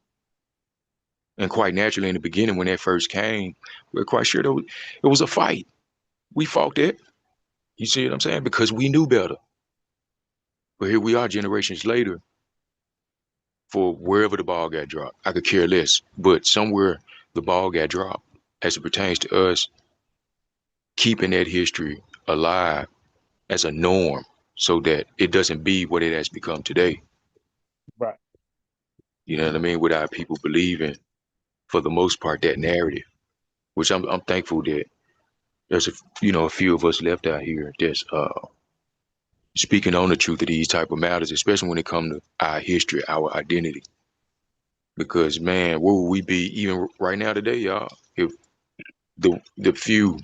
And quite naturally, in the beginning, when that first came, we were quite sure that it was a fight. We fought that. You see what I'm saying? Because we knew better. But here we are generations later, for wherever the ball got dropped. I could care less. But somewhere the ball got dropped as it pertains to us keeping that history alive as a norm so that it doesn't be what it has become today. Right. You know what I mean? Without people believing, for the most part, that narrative, which I'm thankful that there's a few of us left out here that's speaking on the truth of these type of matters, especially when it comes to our history, our identity. Because man, where would we be even right now today, y'all, if the few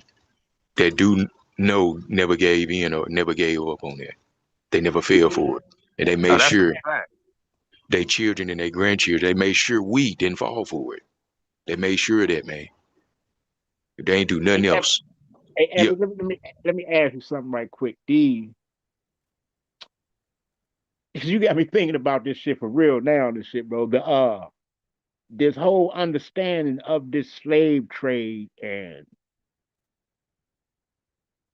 that do know never gave in or never gave up on that? They never fell for it, and they Oh, made that's sure a fact. their children and their grandchildren, they made sure we didn't fall for it. They made sure of that, man. They ain't do nothing Hey, else. hey, Yeah. Evans, let me ask you something right quick. Because you got me thinking about this shit for real now. This shit, bro. This whole understanding of this slave trade and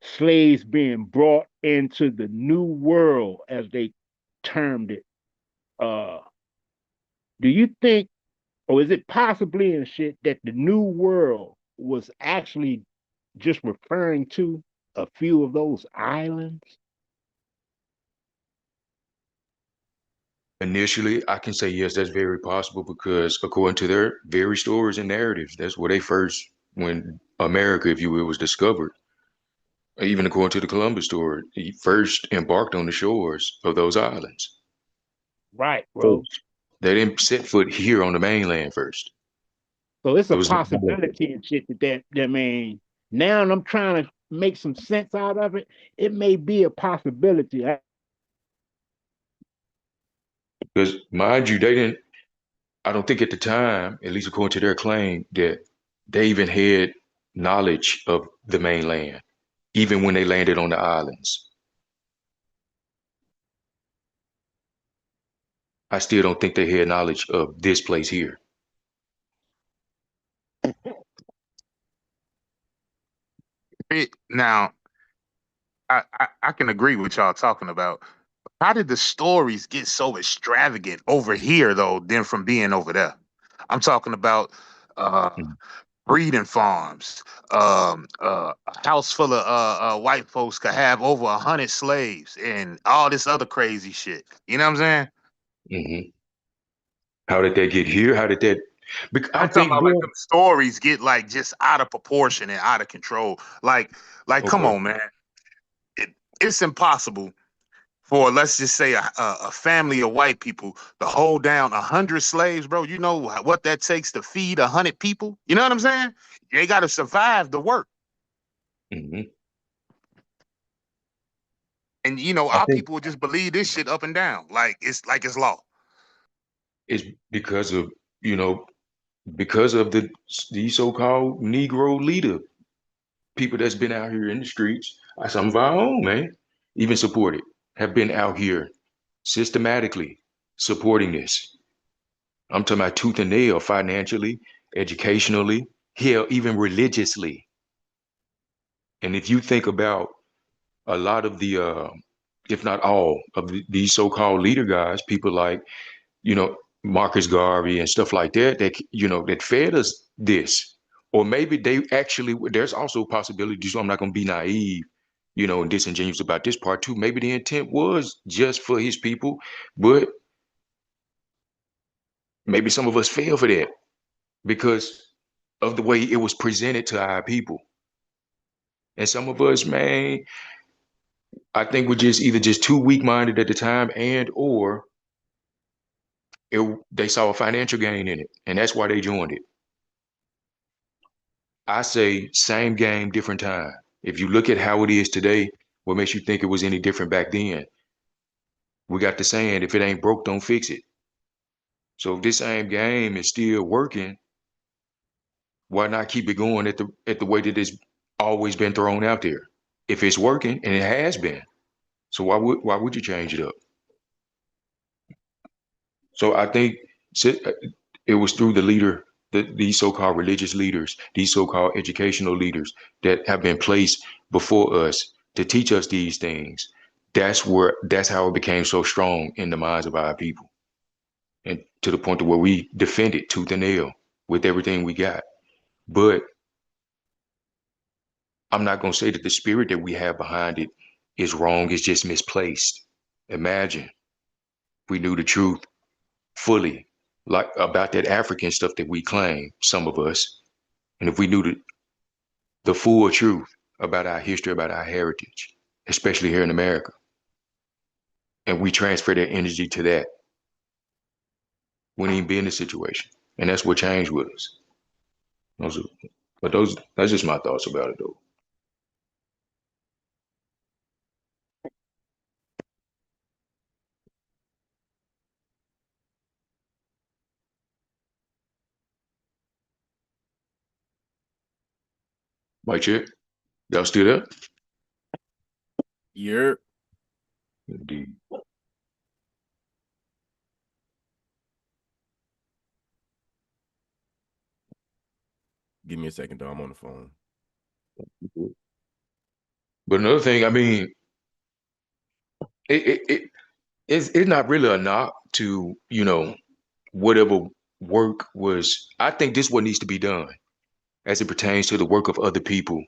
slaves being brought into the new world, as they termed it. Do you think, or is it possibly and shit that the new world was actually just referring to a few of those islands? Initially, I can say yes, that's very possible because according to their very stories and narratives, that's where they first, when America, if you will, was discovered. Even according to the Columbus story, he first embarked on the shores of those islands. Right, bro. First. They didn't set foot here on the mainland first. So it's It a was possibility and shit that mean now I'm trying to make some sense out of it. It may be a possibility. because, mind you, they didn't. I don't think at the time, at least according to their claim, that they even had knowledge of the mainland, even when they landed on the islands. I still don't think they had knowledge of this place here. Now, I can agree with y'all talking about. How did the stories get so extravagant over here though, than from being over there? I'm talking about uh Mhm. breeding farms. A house full of white folks could have over 100 slaves and all this other crazy shit. You know what I'm saying? Hmm. How did that get here? How did that? I I'm talking think, about like bro. them stories get like just out of proportion and out of control. Like come Okay. on, man. It's impossible for, let's just say, a family of white people to hold down 100 slaves, bro. You know what that takes to feed 100 people. You know what I'm saying? They got to survive the work, Hmm. and you know I our think people would just believe this shit up and down, like it's law. it's because of you know because of these so-called Negro leader people that's been out here in the streets. Some of our own, man, even supported, have been out here systematically supporting this. I'm talking about tooth and nail, financially, educationally, hell, even religiously. And if you think about a lot of the, if not all of these so-called leader guys, people like, you know, Marcus Garvey and stuff like that, that fed us this. Or maybe they actually, there's also a possibility, so I'm not going to be naive, and disingenuous about this part too. Maybe the intent was just for his people, but maybe some of us fell for that because of the way it was presented to our people. And some of us, man, I think we're just either just too weak-minded at the time and or they saw a financial gain in it. And that's why they joined it. I say same game, different time. If you look at how it is today, what makes you think it was any different back then? We got the saying, if it ain't broke, don't fix it. So if this same game is still working, why not keep it going at the way that it's always been thrown out there? If it's working, and it has been, so why would you change it up? So I think it was through the leader, these so-called religious leaders, these so-called educational leaders that have been placed before us to teach us these things. That's how it became so strong in the minds of our people, and to the point to where we defend it tooth and nail with everything we got. But I'm not gonna say that the spirit that we have behind it is wrong. It's just misplaced. Imagine if we knew the truth fully, like about that African stuff that we claim, some of us, and if we knew the full truth about our history, about our heritage, especially here in America, and we transfer that energy to that, we wouldn't even be in this situation. And that's what changed with us. Those are, that's just my thoughts about it, though. Mike check. Y'all still there? You're Indeed. Give me a second, though. I'm on the phone. But another thing, I mean, it's not really a knock to, whatever work was. I think this what needs to be done as it pertains to the work of other people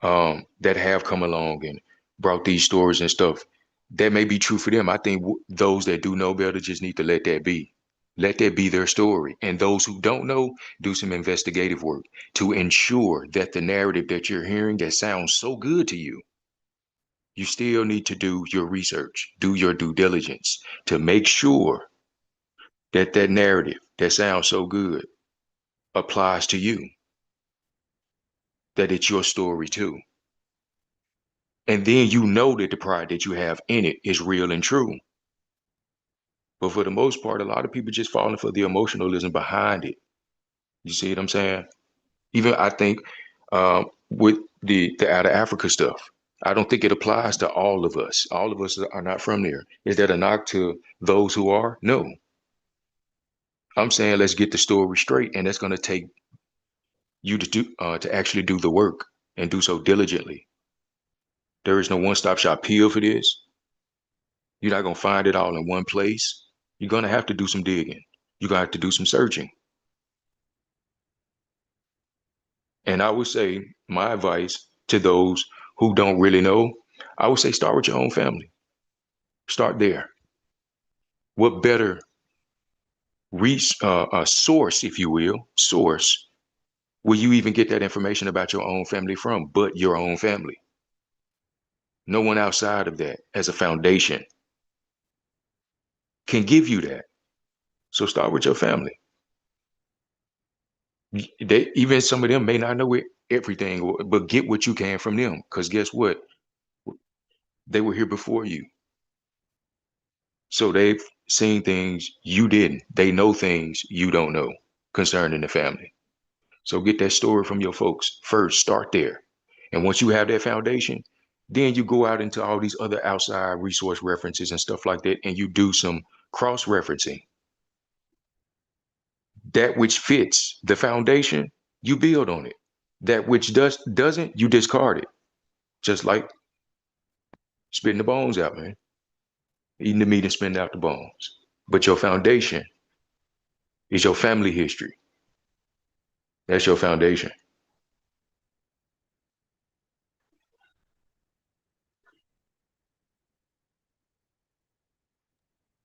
that have come along and brought these stories and stuff. That may be true for them. I think those that do know better just need to let that be. Let that be their story. And those who don't know, do some investigative work to ensure that the narrative that you're hearing that sounds so good to you, you still need to do your research, do your due diligence to make sure that that narrative that sounds so good applies to you, that it's your story too. And then you know that the pride that you have in it is real and true. But for the most part, a lot of people just falling for the emotionalism behind it. You see what I'm saying? Even I think with the out of Africa stuff, I don't think it applies to all of us. All of us are not from there. Is that a knock to those who are? No. I'm saying let's get the story straight, and that's going to take you to actually do the work and do so diligently. There is no one-stop shop pill for this. You're not going to find it all in one place. You're going to have to do some digging. You're going to have to do some searching. And I would say my advice to those who don't really know, I would say start with your own family. Start there. What better source, if you will you even get that information about your own family from, but your own family? No one outside of that as a foundation can give you that. So start with your family. Even some of them may not know everything, but get what you can from them. Because guess what? They were here before you. So they've seen things you didn't. They know things you don't know concerning the family. So get that story from your folks first. Start there. And once you have that foundation, then you go out into all these other outside resource references and stuff like that, and you do some cross-referencing. That which fits the foundation, you build on it. That which doesn't, you discard it. Just like spitting the bones out, man. Eating the meat and spitting out the bones. But your foundation is your family history. That's your foundation.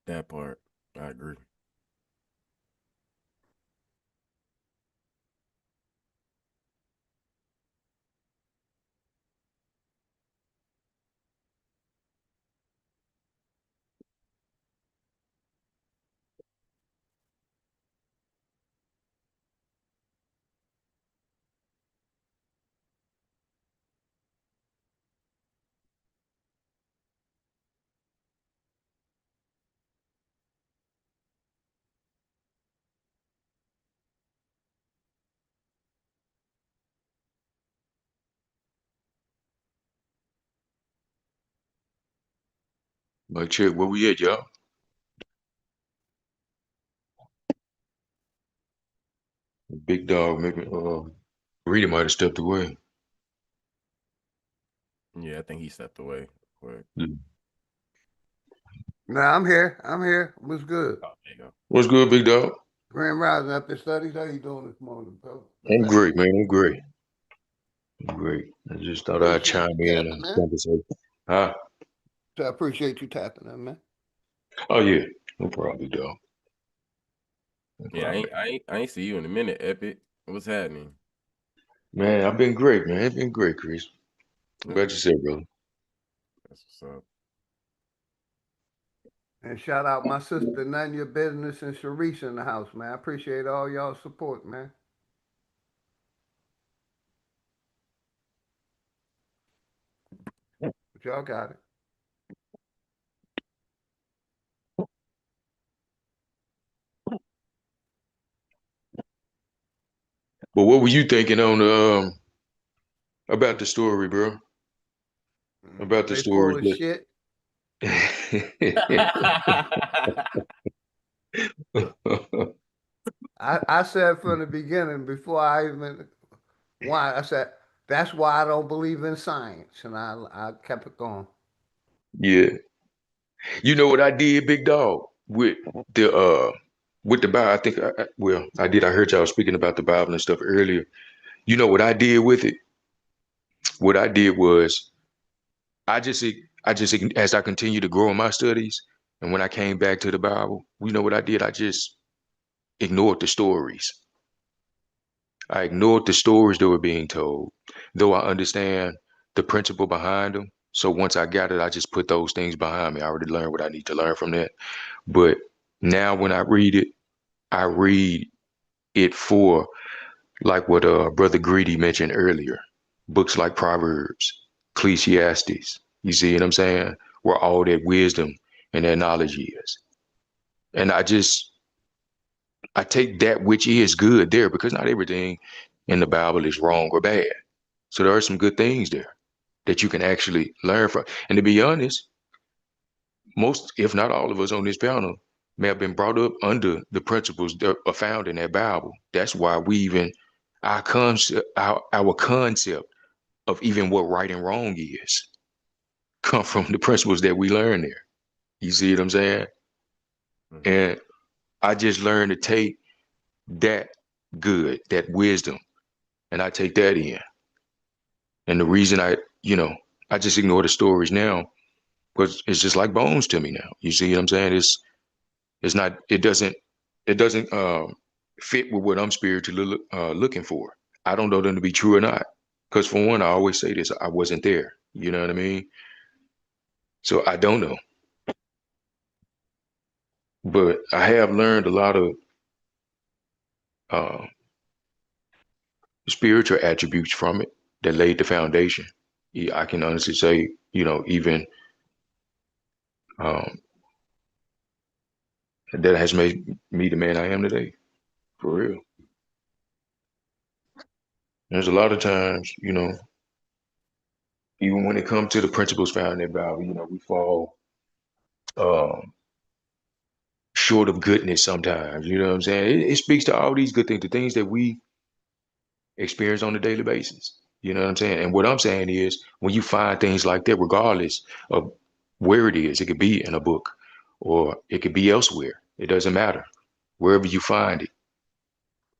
That part, I agree. But check where we at, y'all. Big dog, maybe Rita might have stepped away. Yeah, I think he stepped away quick. Nah, I'm here. I'm here. What's good? Oh, there you go. What's good, big dog? Grand Rising after studies. How you doing this morning, bro? I'm great, man. I'm great. I'm great. I just thought I'd Appreciate chime you in tapping, and man. conversate. Huh? So I appreciate you tapping in, man. Oh yeah, no problem, big dog. No Yeah, problem. I ain't see you in a minute, Epic. What's happening? Man, I've been great, man. It's been great, Chris. How about yourself, brother? That's what's up. And shout out my sister, None Your Business, and Sharice in the house, man. I appreciate all y'all support, man. But y'all got it. But what were you thinking on About the story, bro. About the They full stories of shit. I said from the beginning before I even why I said that's why I don't believe in science, and I kept it going. Yeah. You know what I did, big dog, with the Bible. I think well, I did. I heard y'all speaking about the Bible and stuff earlier. You know what I did with it? What I did was I just I just as I continued to grow in my studies, and when I came back to the Bible, you know what I did? I just ignored the stories. I ignored the stories that were being told, though I understand the principle behind them. So once I got it, I just put those things behind me. I already learned what I need to learn from that. But now when I read it, I read it for like what Brother Greedy mentioned earlier. Books like Proverbs, Ecclesiastes. You see what I'm saying? Where all that wisdom and that knowledge is. And I take that which is good there because not everything in the Bible is wrong or bad. So there are some good things there that you can actually learn from. And to be honest, most, if not all of us on this panel, may have been brought up under the principles that are found in that Bible. That's why we even our concept of even what right and wrong is come from the principles that we learn there. You see what I'm saying? And I just learned to take that good, that wisdom, and I take that in. And the reason I just ignore the stories now because it's just like bones to me now. You see what I'm saying? It's not. It doesn't fit with what I'm spiritually looking for. I don't know them to be true or not. Because for one, I always say this: I wasn't there. You know what I mean? So I don't know. But I have learned a lot of uh, spiritual attributes from it that laid the foundation. I can honestly say, even um, that has made me the man I am today. For real. There's a lot of times, even when it comes to the principles found in the Bible, we fall um, short of goodness sometimes. You know what I'm saying? It speaks to all these good things, the things that we experience on a daily basis. You know what I'm saying? And what I'm saying is, when you find things like that, regardless of where it is, it could be in a book or it could be elsewhere. It doesn't matter. Wherever you find it,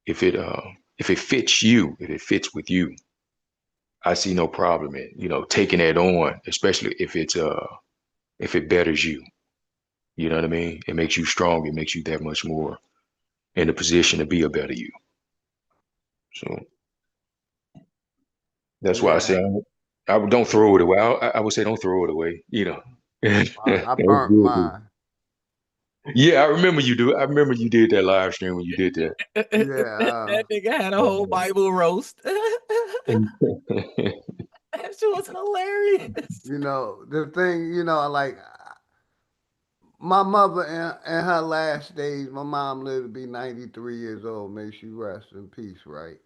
if it fits you, if it fits with you, I see no problem in taking that on, especially if it betters you. You know what I mean? It makes you strong. It makes you that much more in a position to be a better you. So that's why I say Yeah, don't throw it away. I would say don't throw it away. I That's burnt good. mine. Yeah, I remember you do. I remember you did that live stream when you did that. Yeah, That nigga had a whole Bible roast. That shit was hilarious. the thing, like my mother in her last days, my mom lived to be 93 years old. May she rest in peace, right?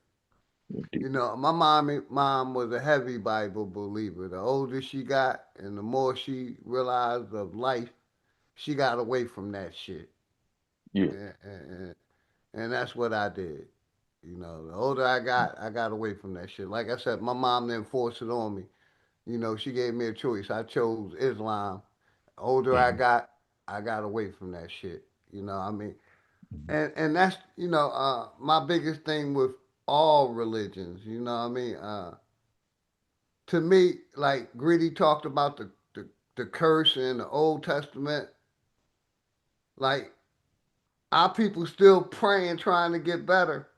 My mom was a heavy Bible believer. The older she got and the more she realized of life, she got away from that shit. Yeah. And that's what I did. The older I got away from that shit. Like I said, my mom didn't force it on me. She gave me a choice. I chose Islam. Older I got away from that shit. I mean, and that's my biggest thing with all religions. I mean, to me, like Greedy talked about the curse in the Old Testament. Like our people still praying, trying to get better,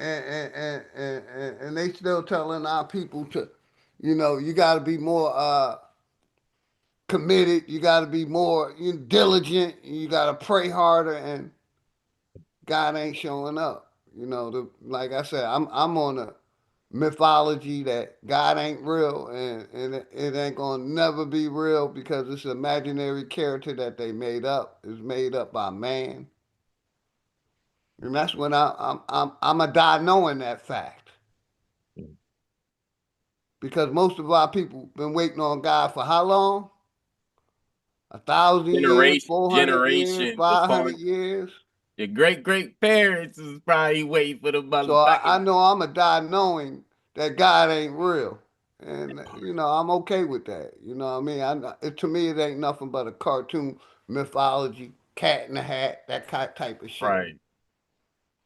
and they still telling our people to, you got to be more committed. You got to be more diligent. You got to pray harder, and God ain't showing up. Like I said, I'm on a mythology that God ain't real, and it ain't gonna never be real because it's an imaginary character that they made up. It's made up by man, and that's when I'm a die knowing that fact. Because most of our people been waiting on God for how long? 1,000 years, 400 years, Generations 500 upon years. your great parents is probably waiting for the So I motherfucking. know I'm going to die knowing that God ain't real. And, I'm okay with that. You know what I mean? To me, it ain't nothing but a cartoon mythology, cat in the hat, that type of shit. Right.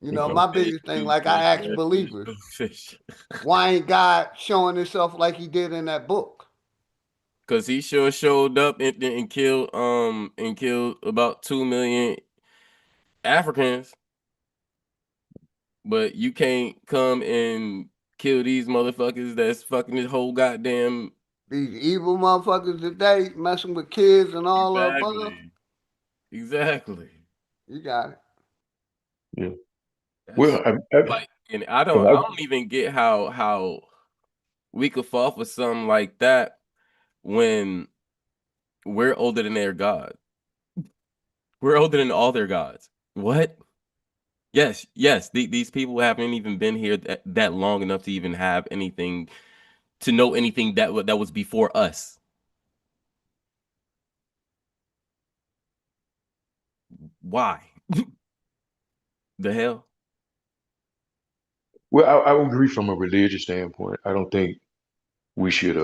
My biggest thing, like I ask believers, why ain't God showing himself like he did in that book? Cause he sure showed up and killed about 2 million Africans, but you can't come and kill these motherfuckers that's fucking this whole goddamn. These evil motherfuckers today messing with kids and all the above. Exactly. You got it. Yeah. That's I like, and I don't even get how we could fall for something like that when we're older than their god. We're older than all their gods. What? Yes. These people haven't even been here that long enough to even have anything to know anything that was before us. Why? The hell? well, I agree from a religious standpoint. I don't think we should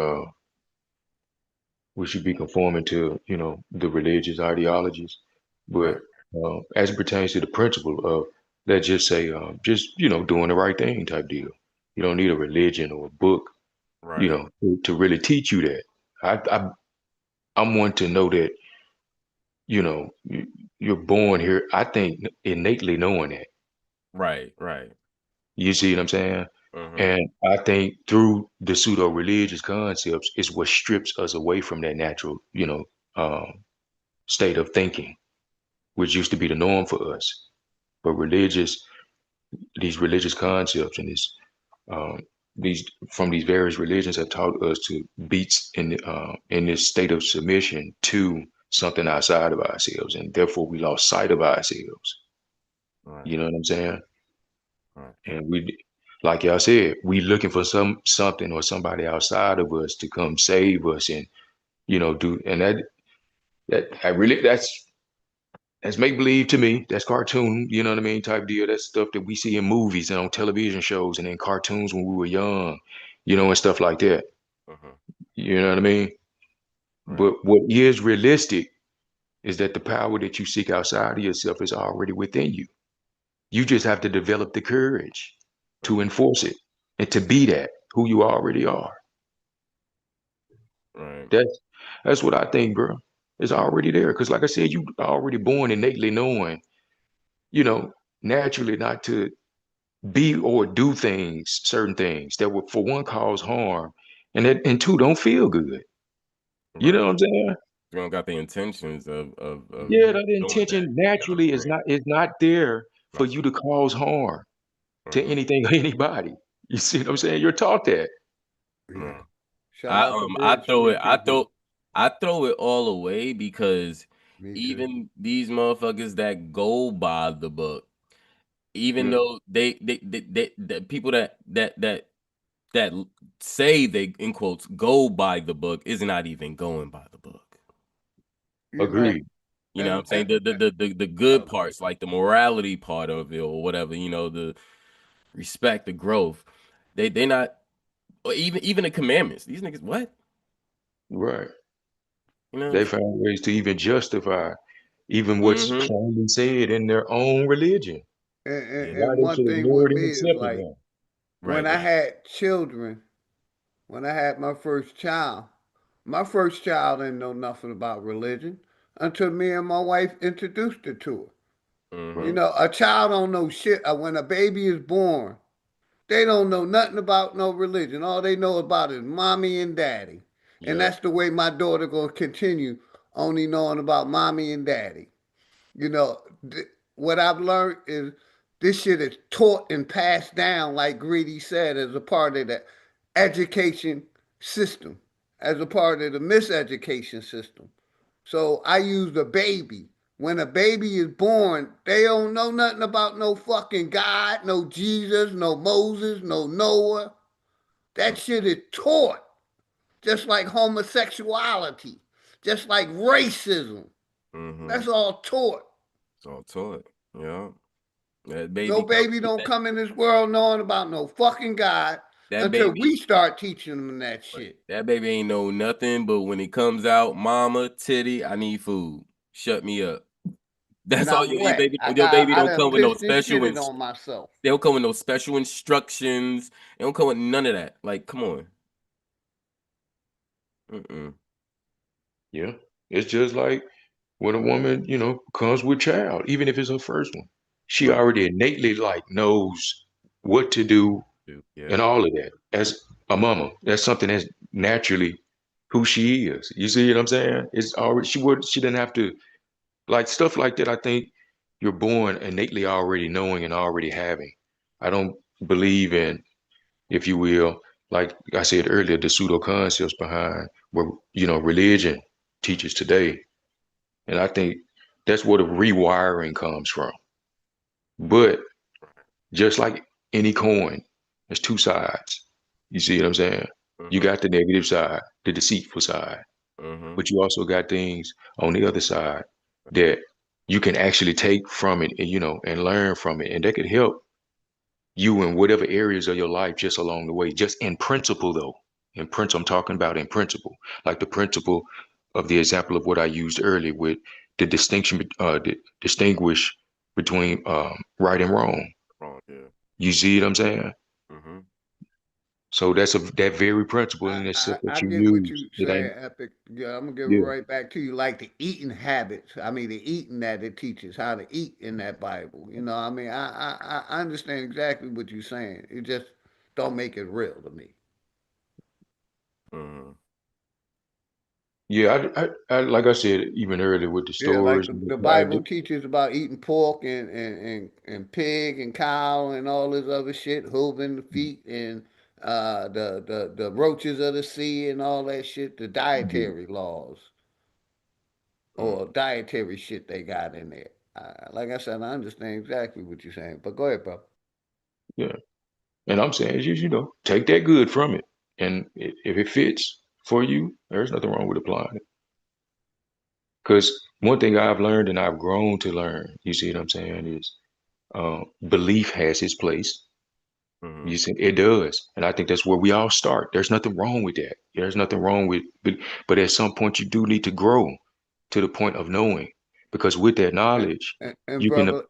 we should be conforming to the religious ideologies, but Right. as it pertains to the principle of, let's just say, just doing the right thing type deal. You don't need a religion or a book, Right. to really teach you that. I'm one to know that you're born here. I think innately knowing that. Right. You see what I'm saying? Uh-huh. And I think through the pseudo religious concepts is what strips us away from that natural, state of thinking, which used to be the norm for us. But these religious concepts and um, these from these various religions have taught us to be in this state of submission to something outside of ourselves, and therefore we lost sight of ourselves. Right. You know what I'm saying? Right. And like y'all said, we looking for something or somebody outside of us to come save us and do, and that's make believe to me. That's cartoon, you know what I mean, type deal. That's stuff that we see in movies and on television shows and in cartoons when we were young, and stuff like that. Uh-huh. You know what I mean? Right. But what is realistic is that the power that you seek outside of yourself is already within you. You just have to develop the courage to Uh-huh. enforce it and to be that who you already are. Right. That's what I think, bro. It's already there. Because like I said, you already born innately knowing, you know, naturally not to be or do certain things that would, for one, cause harm, and two, don't feel good. You Right. know what I'm saying? You don't got the intentions of Yeah, that doing that. intention You know what naturally I'm is saying? not there for Right. you to cause harm to Uh-huh. anything or anybody. You see what I'm saying? You're taught that. Yeah. Right. Shout out to I Bridge throw it Street people. I throw it all away because Me too. even these motherfuckers that go by the book, even Yeah, though the people that say they in quotes go by the book is not even going by the book. You know, agreed. You know what and, I'm saying? and The good parts, like the morality part of it or whatever, the respect, the growth. They not or even the commandments. These niggas what? Right. You know what I'm They saying? found ways to even justify even what's Mm-hmm. plainly said in their own religion. and, and, Yeah. Why and they one should thing ignore with it me and is accept it like now. when Right, I right. had children, when I had my first child didn't know nothing about religion until me and my wife introduced it to her. Mm-hmm. A child don't know shit. When a baby is born, they don't know nothing about no religion. All they know about is mommy and daddy. And Yep. that's the way my daughter gonna continue only knowing about mommy and daddy. You know, what I've learned is this shit is taught and passed down, like Greedy said, as a part of the education system, as a part of the miseducation system. So I use the baby. When a baby is born, they don't know nothing about no fucking God, no Jesus, no Moses, no Noah. That shit is taught. just like homosexuality, just like racism. That's all taught. It's all taught. Yeah. That No baby don't come in this world knowing about no fucking God until we start teaching them that shit. That baby ain't know nothing, but when it comes out, mama, titty, I need food. Shut me up. That's all your baby. Your baby don't come with no special. On myself. They don't come with no special instructions. They don't come with none of that. Like, come on. Yeah, it's just like when a woman, comes with child, even if it's her first one, she already innately knows what to do and all of that. As a mama, that's something that's naturally who she is. You see what I'm saying? It's already she didn't have to stuff like that. I think you're born innately already knowing and already having. I don't believe in, if you will, like I said earlier, the pseudo concepts behind what religion teaches today. And I think that's where the rewiring comes from. But just like any coin, there's two sides. You see what I'm saying? You got the negative side, the deceitful side, but you also got things on the other side that you can actually take from it, and learn from it, and that could help you in whatever areas of your life just along the way. Just in principle, though. In principle, I'm talking about in principle, like the principle of the example of what I used earlier with the distinguish between right and wrong. You see what I'm saying? So that's that very principle in itself that I you get what use. you saying, Epic. Yeah, I'm gonna give it Yeah. right back to you. Like the eating habits. I mean, the eating that it teaches how to eat in that Bible. I mean, I understand exactly what you're saying. It just don't make it real to me. Yeah, I like I said even earlier with the Yeah, like stories. the Bible teaches about eating pork and pig and cow and all this other shit, hooving the feet and the roaches of the sea and all that shit, the dietary laws or dietary shit they got in there. Like I said, I understand exactly what you're saying. But go ahead, bro. Yeah. And I'm saying is just, take that good from it. And if it fits for you, there's nothing wrong with applying it. Because one thing I've learned and I've grown to learn, you see what I'm saying, is belief has its place. You see, it does. And I think that's where we all start. There's nothing wrong with that. There's nothing wrong with, but at some point you do need to grow to the point of knowing. Because with that knowledge, And you can. brother,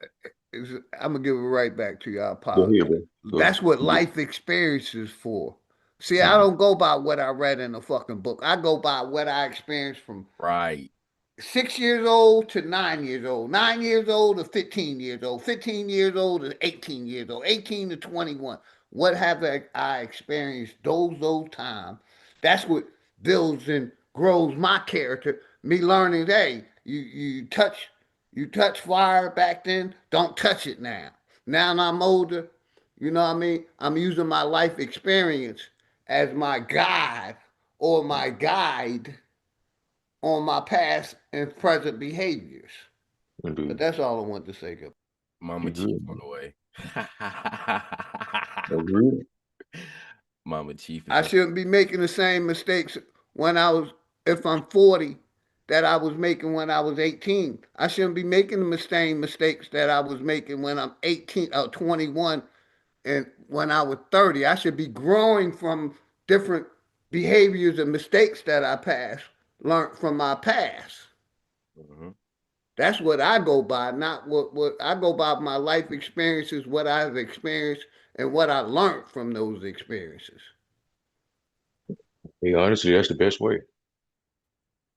I'm gonna give it right back to you. I Go ahead, apologize. bro. That's what life experience is for. See, I Mhm. don't go by what I read in a fucking book. I go by what I experienced from 6 years old to 9 years old, 9 years old to 15 years old, 15 years old to 18 years old, 18 to 21. What have I experienced those times? That's what builds and grows my character. Me learning, hey, you touch fire back then, don't touch it now. Now I'm older, you know what I mean? I'm using my life experience as my guide or my guide on my past and present behaviors. But that's all I want to say. Mama Chief on the way. Mama Chief is I shouldn't be making the same mistakes when if I'm 40, that I was making when I was 18. I shouldn't be making the same mistakes that I was making when I'm 18 or 21 and when I was 30. I should be growing from different behaviors and mistakes that I learned from my past. That's what I go by, not what I go by my life experiences, what I've experienced, and what I learned from those experiences. Hey, honestly, that's the best way.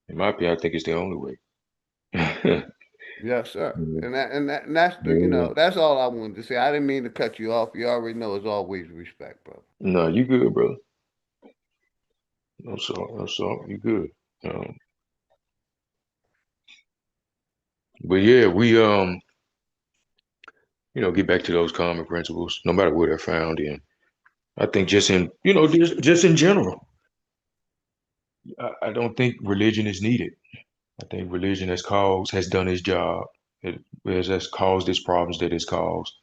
In my opinion, I think it's the only way. Yes, sir. Yeah. And that's Yeah. that's all I wanted to say. I didn't mean to cut you off. You already know it's always respect, bro. No, you good, bro. No, you good. But yeah, we get back to those common principles, no matter where they're found in. I think just in, just in general, I don't think religion is needed. I think religion has done its job. It has caused its problems that it's caused.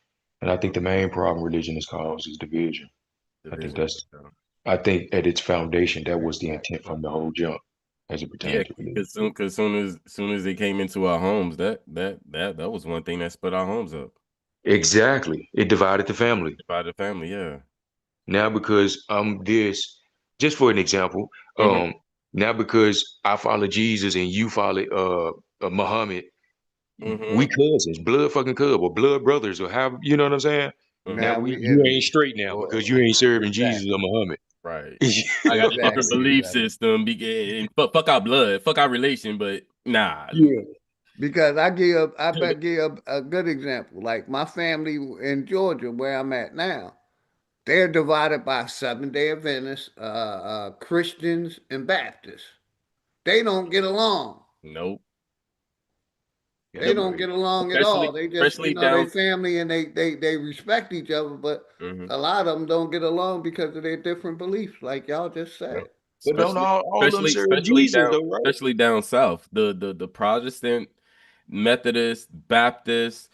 And I think the main problem religion has caused is division. I think Division. that's I think at its foundation, that was the intent from the whole jump, as it Yeah, pertains to religion. because soon as they came into our homes, that was one thing that split our homes up. Exactly, it divided the family. Divided the family, yeah. Now because just for an example, now because I follow Jesus and you follow Muhammad, we cousins, blood fucking cuz, or blood brothers, or how you know what I'm saying? Now Now we you ain't enemies. straight now because you ain't serving Jesus or Exactly. Muhammad. Right. I got a different belief system. And fuck our blood, fuck our relation, but nah. Yeah. Because I bet give a good example. Like my family in Georgia, where I'm at now, they're divided by Seventh-day Adventists, Christians, and Baptists. They don't get along. Nope. They don't get along at all. They just, Especially they down. family and they respect each other, but a lot of them don't get along because of their different beliefs, like y'all just said. But don't all of them serve Jesus though, right? Especially down south. The Protestant, Methodist, Baptist,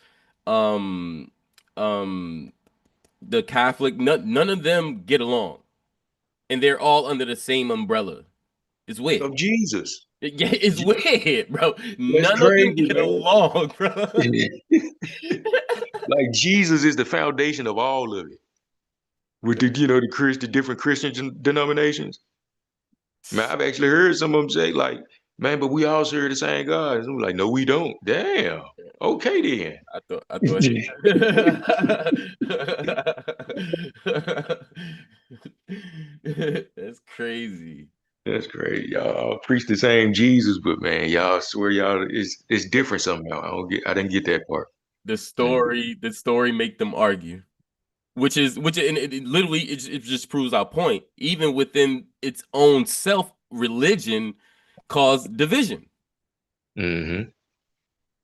um, the Catholic, none of them get along. And they're all under the same umbrella. It's weird. Of Jesus. Yeah, it's weird, bro. That's None of them crazy, get man. along, bro. Like Jesus is the foundation of all of it. With the the different Christian denominations. Man, I've actually heard some of them say like, man, but we all serve the same God. And I'm like, no, we don't. Damn. Okay then. I thought that's crazy. That's crazy. Y'all preach the same Jesus, but man, y'all swear y'all it's different somehow. I didn't get that part. The story make them argue. Which and it literally it just proves our point. Even within its own self, religion caused division. Indeed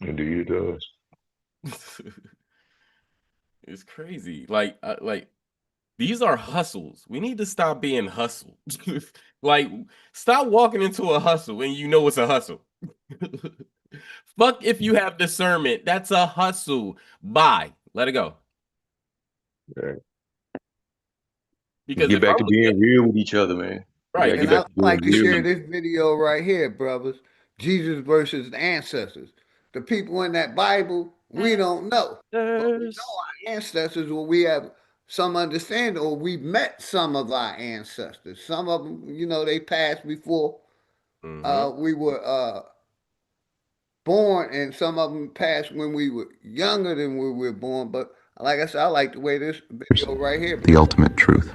it does. It's crazy. Like these are hustles. We need to stop being hustled. Like, stop walking into a hustle and you know it's a hustle. Fuck if you have discernment. That's a hustle. Bye. Let it go. Right. Because get back to being real with each other, man. Right. And I'd like to share this video right here, brothers. Jesus versus the ancestors. The people in that Bible, we don't know. But we know our ancestors, or we have some understanding, or we met some of our ancestors. Some of them, they passed before we were born, and some of them passed when we were younger than we were born. But like I said, I like the way this video right here. The ultimate truth.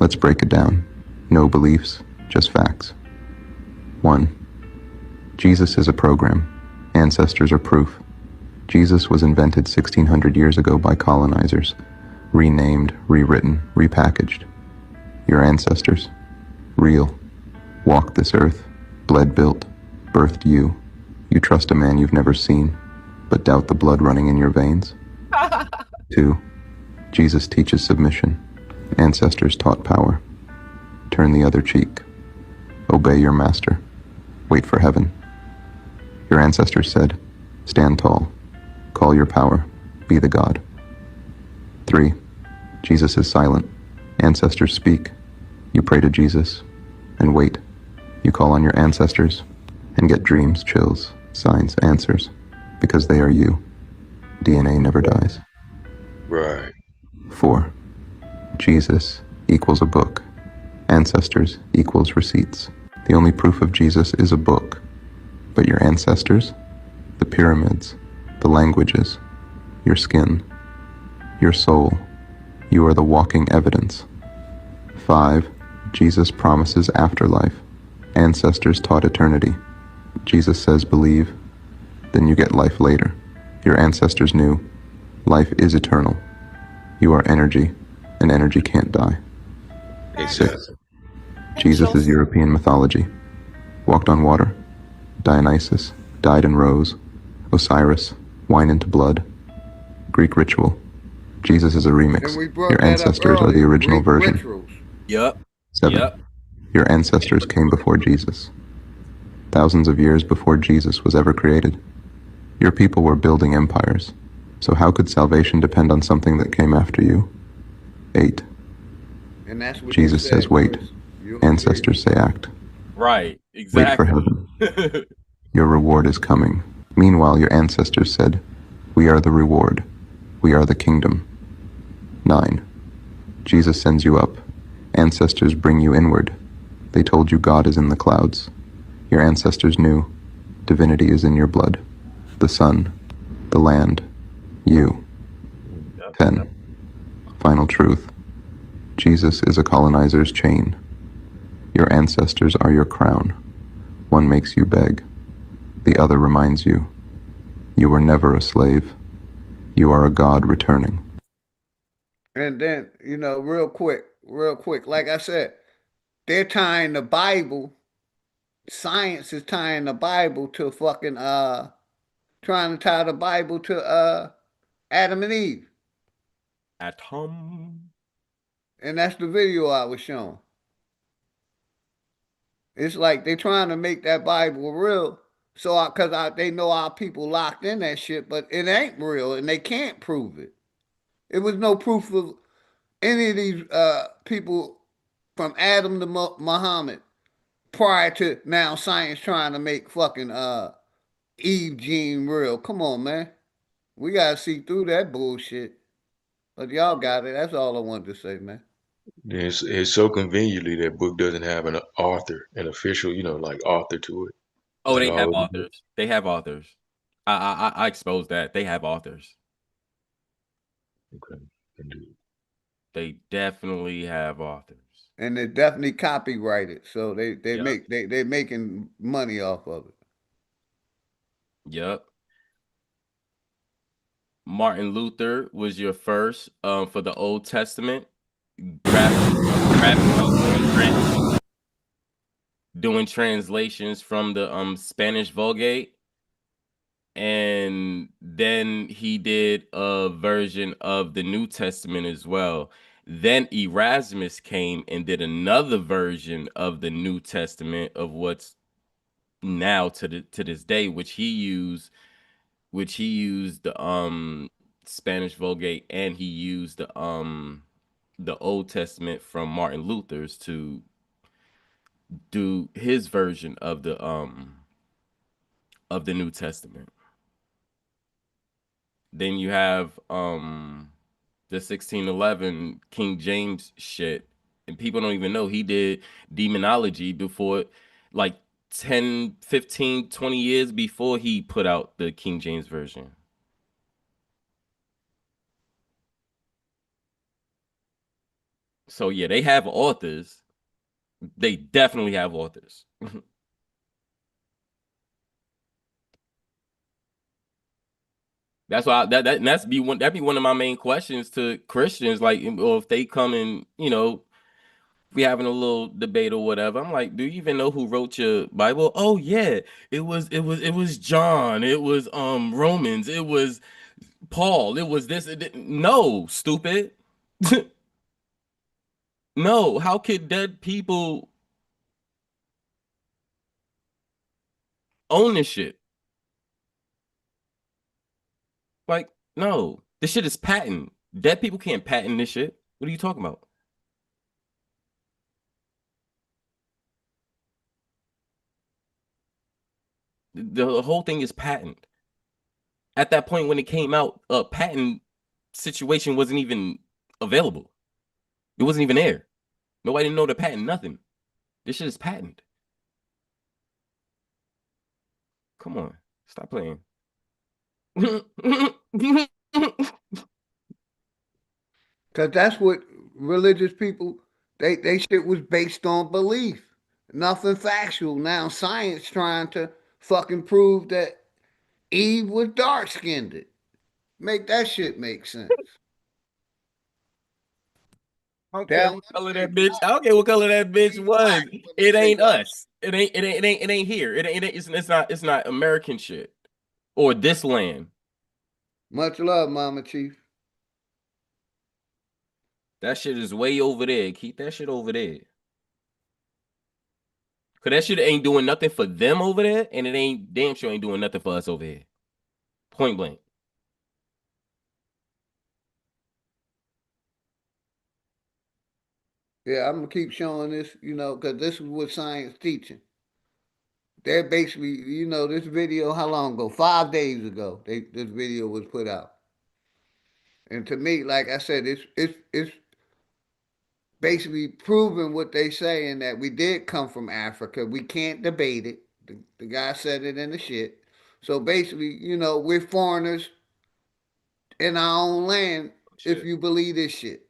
Let's break it down. No beliefs, just facts. 1. Jesus is a program. Ancestors are proof. Jesus was invented 1600 years ago by colonizers. Renamed, rewritten, repackaged. Your ancestors? Real. Walked this earth. Bled built. Birthed you. You trust a man you've never seen, but doubt the blood running in your veins? 2. Jesus teaches submission. Ancestors taught power. Turn the other cheek. Obey your master. Wait for heaven. Your ancestors said, stand tall. Call your power. Be the God. 3. Jesus is silent. Ancestors speak. You pray to Jesus and wait. You call on your ancestors and get dreams, chills, signs, answers, because they are you. DNA never dies. Right. 4. Jesus equals a book. Ancestors equals receipts. The only proof of Jesus is a book. But your ancestors, the pyramids, the languages, your skin, your soul, you are the walking evidence. 5. Jesus promises afterlife. Ancestors taught eternity. Jesus says believe, then you get life later. Your ancestors knew life is eternal. You are energy, and energy can't die. 6. Jesus is European mythology. Walked on water. Dionysus died and rose. Osiris, wine into blood. Greek ritual. Jesus is a remix. Your ancestors are the original version. Yup. 7. Your ancestors came before Jesus. Thousands of years before Jesus was ever created. Your people were building empires. So how could salvation depend on something that came after you? 8. And that's what you Jesus said, says wait. Chris. You agree. Ancestors say act. Right. Wait for Exactly. heaven. Your reward is coming. Meanwhile, your ancestors said, we are the reward. We are the kingdom. 9. Jesus sends you up. Ancestors bring you inward. They told you God is in the clouds. Your ancestors knew divinity is in your blood. The sun, the land, you. 10. Final truth. Jesus is a colonizer's chain. Your ancestors are your crown. One makes you beg. The other reminds you. You were never a slave. You are a God returning. And then, real quick, like I said, they're tying the Bible, science is tying the Bible to fucking trying to tie the Bible to Adam and Eve. Atom. And that's the video I was showing. It's like they trying to make that Bible real. So, because they know our people locked in that shit, but it ain't real and they can't prove it. It was no proof of any of these people from Adam to Muhammad prior to now science trying to make fucking Eve gene real. Come on, man. We gotta see through that bullshit. But y'all got it. That's all I wanted to say, man. It's so conveniently that book doesn't have an author, an official, like author to it. Oh, Like they have all authors. They have authors. I exposed that. They have authors. Okay. Indeed. They definitely have authors. And they're definitely copyrighted. So they Yep. they're making money off of it. Yep. Martin Luther was your first for the Old Testament. Doing translations from the Spanish Vulgate. And then he did a version of the New Testament as well. Then Erasmus came and did another version of the New Testament of what's now to this day, which he used the Spanish Vulgate, and he used the Old Testament from Martin Luther's to do his version of the New Testament. Then you have the 1611 King James shit, and people don't even know he did demonology before, like 10, 15, 20 years before he put out the King James version. So yeah, they have authors. They definitely have authors. That's why that'd be one of my main questions to Christians, like, or if they come and we having a little debate or whatever. I'm like, do you even know who wrote your Bible? Oh yeah, it was John. It was Romans. It was Paul. It was this. No, stupid. No, how could dead people own this shit? Like, no, this shit is patent. Dead people can't patent this shit. What are you talking about? The whole thing is patent. At that point when it came out, a patent situation wasn't even available. It wasn't even there. Nobody didn't know the patent, nothing. This shit is patent. Come on, stop playing. Cause that's what religious people they shit was based on belief. Nothing factual. Now science trying to fucking prove that Eve was dark skinned. Make that shit make sense. I don't care what color that bitch. I don't care what color that bitch was. It ain't us. It ain't here. It's not American shit or this land. Much love, Mama Chief. That shit is way over there. Keep that shit over there. Cause that shit ain't doing nothing for them over there, and it ain't damn sure ain't doing nothing for us over here. Point blank. Yeah, I'm gonna keep showing this, because this is what science teaching. They're basically, this video, how long ago? 5 days ago, this video was put out. And to me, like I said, it's basically proving what they saying that we did come from Africa. We can't debate it. The guy said it in the shit. So basically, we're foreigners in our own land if you believe this shit.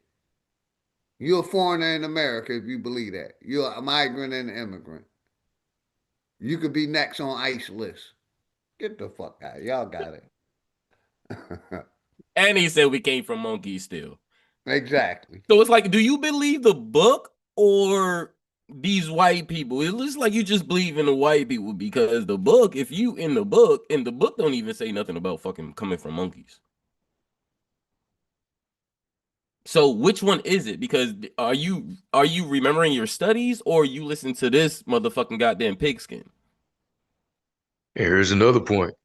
You're a foreigner in America if you believe that. You're a migrant and an immigrant. You could be next on ICE list. Get the fuck out. Y'all got it. And he said we came from monkeys still. Exactly. So it's like, do you believe the book or these white people? It looks like you just believe in the white people because the book, if you in the book, and the book don't even say nothing about fucking coming from monkeys. So which one is it? Because are you remembering your studies or you listen to this motherfucking goddamn pigskin? Here's another point.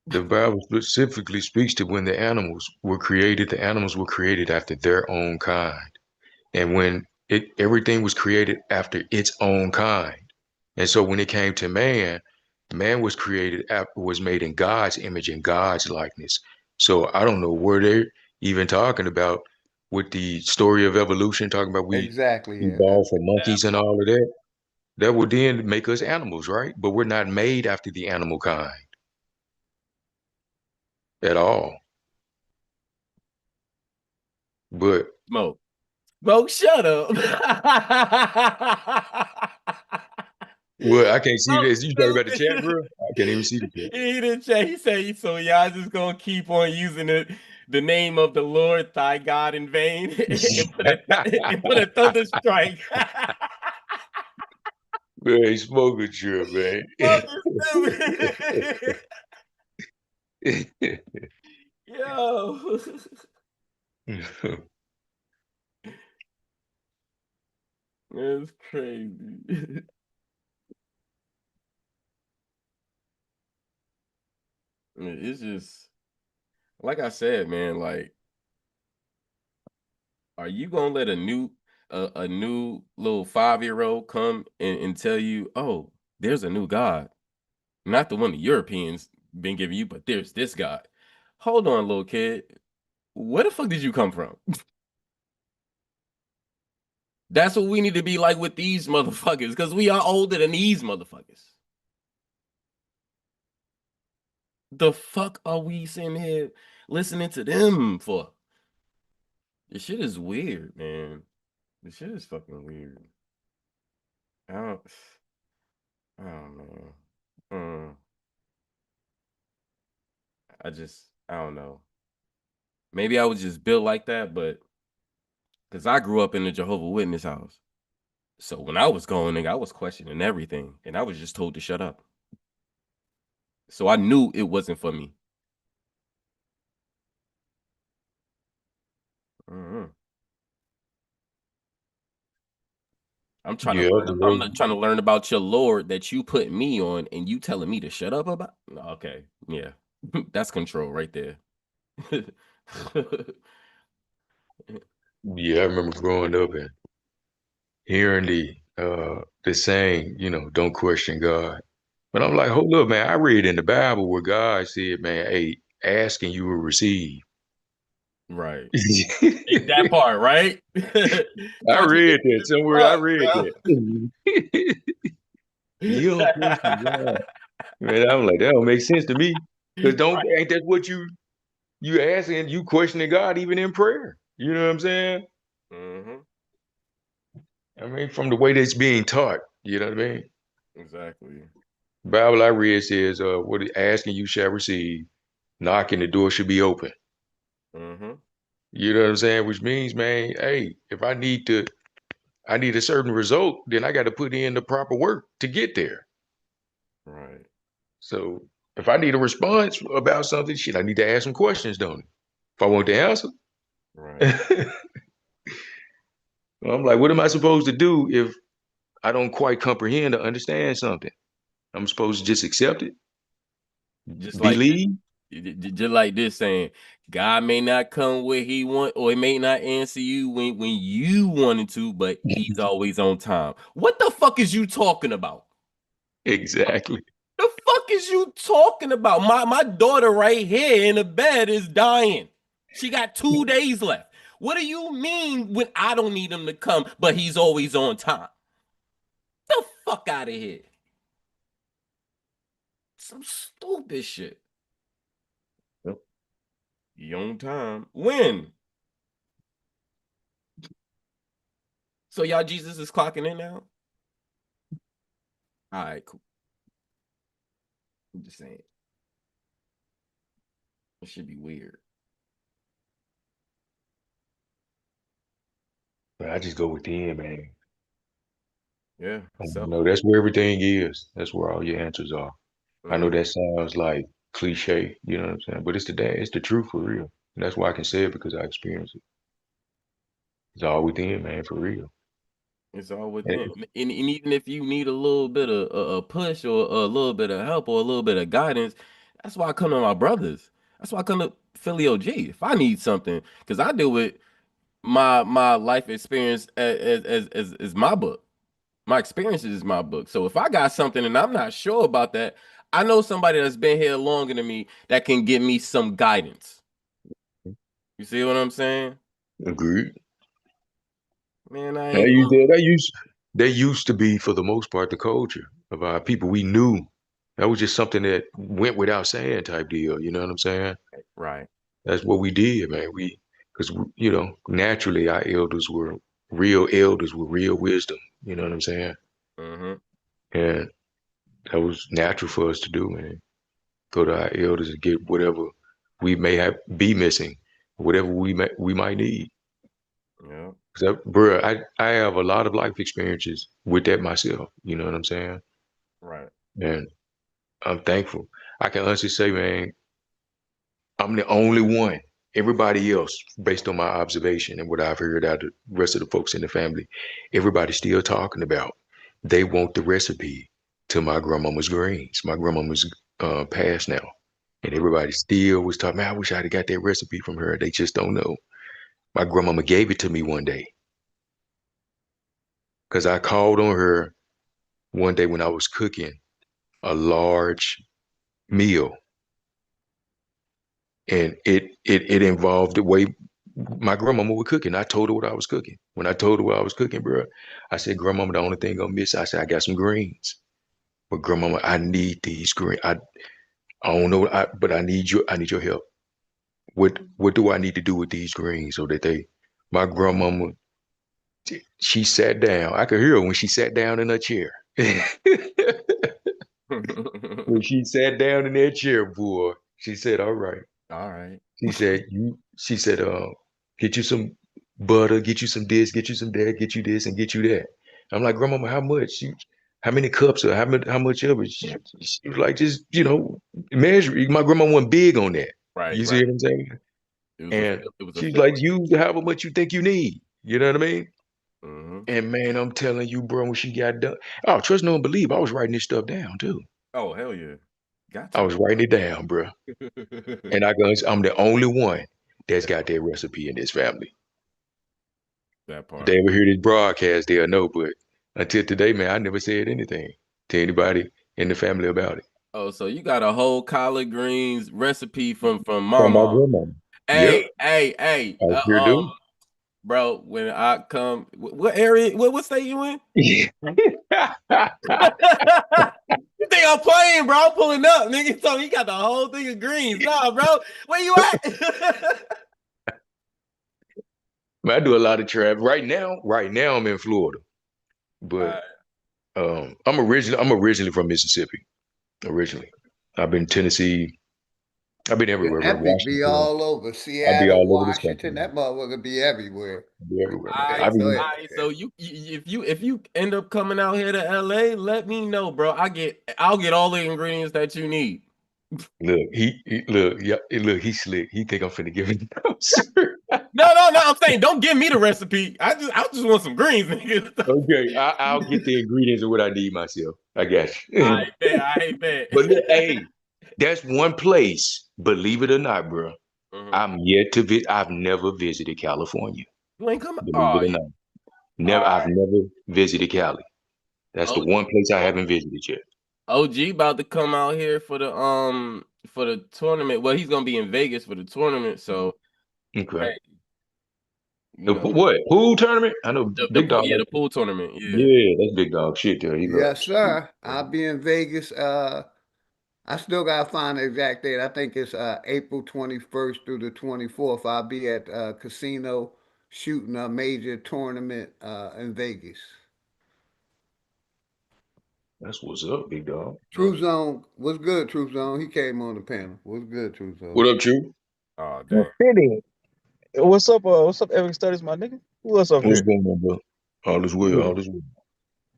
The Bible specifically speaks to when the animals were created after their own kind. And when everything was created after its own kind. And so when it came to man, man was was made in God's image and God's likeness. So I don't know where they're even talking about with the story of evolution, talking about we Exactly. Yeah. evolved from monkeys and all of that. That would then make us animals, right? But we're not made after the animal kind at all. But Smoke, shut up. well, I can't see this. You talking about the chat, bro? I can't even see the chat. He didn't say. He said, so y'all just gonna keep on using the name of the Lord thy God in vain and put a thunder strike. Man, he smoking trip, man. Yo. That's crazy. It's just like I said, man. Like, are you gonna let a new little 5-year-old come and tell you, oh, there's a new God, not the one the Europeans been giving you, but there's this God. Hold on, little kid. Where the fuck did you come from? That's what we need to be like with these motherfuckers, because we are older than these motherfuckers. The fuck are we sitting here listening to them for? This shit is weird, man. This shit is fucking weird. I don't know. I don't know. Maybe I was just built like that, but because I grew up in the Jehovah's Witness house. So when I was going, nigga, I was questioning everything, and I was just told to shut up. So I knew it wasn't for me. Mm-hmm. I'm trying to learn about your Lord that you put me on, and you telling me to shut up about. Okay, yeah, that's control right there. Yeah, I remember growing up and hearing the saying, don't question God. But I'm like, hold up, man. I read in the Bible where God said, man, hey, ask and you will receive. Right. That part, right? I read that somewhere. I read that. You don't question God. Man, I'm like, that don't make sense to me. Because ain't that what you asking, you questioning God even in prayer? You know what I'm saying? Mm-hmm. I mean, from the way that's being taught, you know what I mean? Exactly. Bible I read says, what asking you shall receive, knocking the door should be open. Mm-hmm. You know what I'm saying? Which means, man, hey, if I need a certain result, then I got to put in the proper work to get there. Right. So if I need a response about something, shit, I need to ask some questions, don't I? If I want the answer. Right. I'm like, what am I supposed to do if I don't quite comprehend or understand something? I'm supposed to just accept it? Just like Believe? Just like this saying, God may not come where he want, or he may not answer you when you wanted to, but he's always on time. What the fuck is you talking about? Exactly. The fuck is you talking about? My daughter right here in the bed is dying. She got 2 days left. What do you mean when I don't need him to come, but he's always on time? The fuck out of here. Some stupid shit. Yep. You on time. When? So y'all Jesus is clocking in now? All right, cool. I'm just saying. It should be weird. But I just go within, man. Yeah. You know, that's where everything is. That's where all your answers are. I know that sounds like cliche, you know what I'm saying? But it's the truth for real. And that's why I can say it because I experienced it. It's all within, man, for real. It's all within. And even if you need a little bit of a push or a little bit of help or a little bit of guidance, that's why I come to my brothers. That's why I come to Philly OG if I need something. Because I deal with my life experience as my book. My experiences is my book. So if I got something and I'm not sure about that, I know somebody that's been here longer than me that can give me some guidance. You see what I'm saying? Agreed. Man, I ain't gonna... That used to be, for the most part, the culture of our people. We knew that was just something that went without saying type deal. You know what I'm saying? Right. That's what we did, man. Because, you know, naturally our elders were real elders with real wisdom. You know what I'm saying? Mm-hmm. And that was natural for us to do, man. Go to our elders and get whatever we may be missing, whatever we might need. Yeah. Bro, I have a lot of life experiences with that myself. You know what I'm saying? Right. And I'm thankful. I can honestly say, man, I'm the only one. Everybody else, based on my observation and what I've heard out of the rest of the folks in the family, everybody's still talking about they want the recipe to my grandmama's greens. My grandmama's passed now. And everybody still was talking, man, I wish I'd have got that recipe from her. They just don't know. My grandmama gave it to me one day. Because I called on her one day when I was cooking a large meal. And it involved the way my grandmama was cooking. I told her what I was cooking. When I told her what I was cooking, bro, I said, Grandmama, the only thing gonna miss, I said, I got some greens. But Grandmama, I need these greens. I don't know, but I need your help. What do I need to do with these greens so that my grandmama, she sat down. I could hear her when she sat down in her chair. When she sat down in that chair, boy, she said, all right. All right. She said, get you some butter, get you some this, get you some that, get you this, and get you that. I'm like, Grandmama, how much? How many cups or how much of it? She was like, just, you know, measure. My grandma wasn't big on that. Right. You see what I'm saying? And It was a she's feeling. like, use however much you think you need. You know what I mean? Mm-hmm. And man, I'm telling you, bro, when she got done, oh, trust no one believe, I was writing this stuff down too. Oh, hell yeah. Got I to. was writing it down, bro. And I'm the only one that's got that recipe in this family. That If part. they ever hear this broadcast, they'll know. But until today, man, I never said anything to anybody in the family about it. Oh, so you got a whole collard greens recipe from From my mama. grandma. Yep, Hey. I sure do. Bro, when I come, what area, what state you in? You think I'm playing, bro? I'm pulling up, nigga. So you got the whole thing of greens. Nah, bro. Where you at? I do a lot of travel. Right now, I'm in Florida. But I'm originally from Mississippi. Originally. I've been Tennessee. I've been The everywhere, bro. epic be Washington. all over I'll be Seattle, all over this country, Washington. man. That motherfucker be everywhere. I'll be everywhere, All man. right, all right. So if you end up coming out here to LA, let me know, bro. I'll get all the ingredients that you need. Look, he's slick. He think I'm finna give him No. I'm saying don't give me the recipe. I just want some greens, nigga. Okay, I'll get the ingredients of what I need myself. I got you. I bet. But look, hey, That's one place, believe it or not, bro. I'm yet to visit. I've never visited California. You ain't come. Believe Oh, it or not. Never. I've never visited Cali. That's the one place I haven't visited yet. OG about to come out here for the tournament. Well, he's gonna be in Vegas for the tournament, so Okay. hey, you know, What? Pool tournament? I know Big Dog. the pool tournament. Yeah. Yeah, that's Big Dog shit there. He Yes, loves. sir. I'll be in Vegas. I still gotta find the exact date. I think it's April 21st through the 24th. I'll be at casino shooting a major tournament in Vegas. That's what's up, Big Dog. True Zone, what's good, True Zone? He came on the panel. What's good, True Zone? What up, True? Oh, Well, dang. Fitty. What's up, Eric Studies, my nigga? Who else up What's here? going on, bro? All is well. Yeah, All is well.